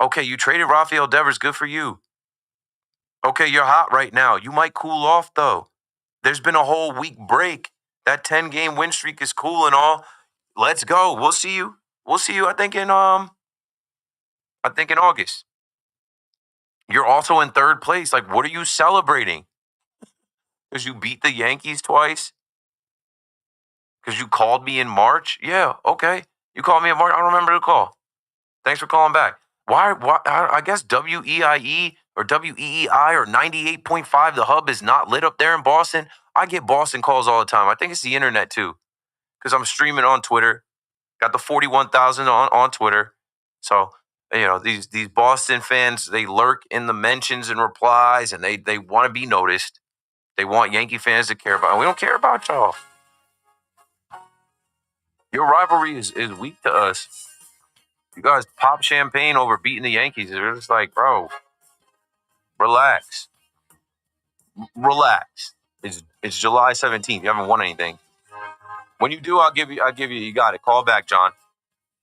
Okay, you traded Raphael Devers, good for you. Okay, you're hot right now. You might cool off, though. There's been a whole week break. That 10-game win streak is cool and all. Let's go. We'll see you. I think in August. You're also in 3rd place. What are you celebrating? Because you beat the Yankees twice? Because you called me in March? Yeah, okay. You called me in March. I don't remember the call. Thanks for calling back. Why? I guess WEIE or WEEI or 98.5, the hub is not lit up there in Boston. I get Boston calls all the time. I think it's the internet too, because I'm streaming on Twitter. Got the 41,000 on Twitter. So, these Boston fans, they lurk in the mentions and replies, and they want to be noticed. They want Yankee fans to care about them. We don't care about y'all. Your rivalry is weak to us. You guys pop champagne over beating the Yankees. They're just bro, relax. It's July 17th. You haven't won anything. When you do, I'll give you. You got it. Call back, John.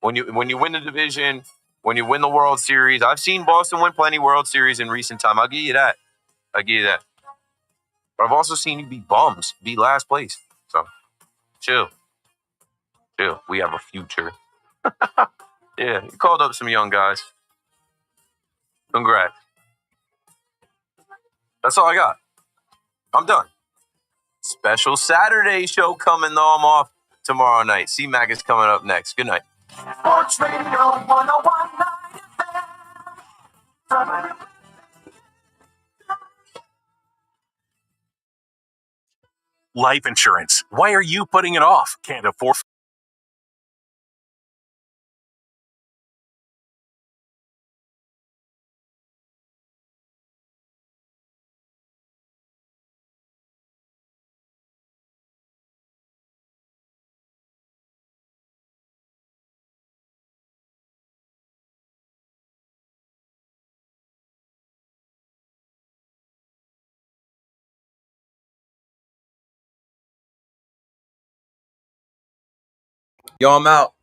When you win the division, when you win the World Series, I've seen Boston win plenty World Series in recent time. I'll give you that. But I've also seen you beat bums, beat last place. So, chill. We have a future. Yeah, you called up some young guys. Congrats. That's all I got. I'm done. Special Saturday show coming, though. I'm off tomorrow night. C-Mac is coming up next. Good night. Sports Radio 101.9 FM. Life insurance. Why are you putting it off? Can't afford. Yo, I'm out.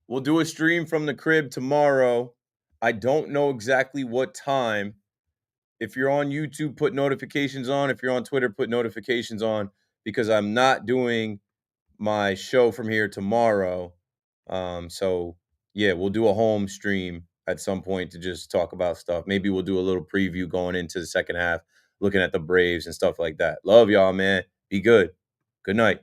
We'll do a stream from the crib tomorrow. I don't know exactly what time. If you're on YouTube, put notifications on. If you're on Twitter, put notifications on, because I'm not doing my show from here tomorrow. So yeah, we'll do a home stream at some point to just talk about stuff. Maybe we'll do a little preview going into the second half, looking at the Braves and stuff like that. Love y'all, man. Be good. Good night.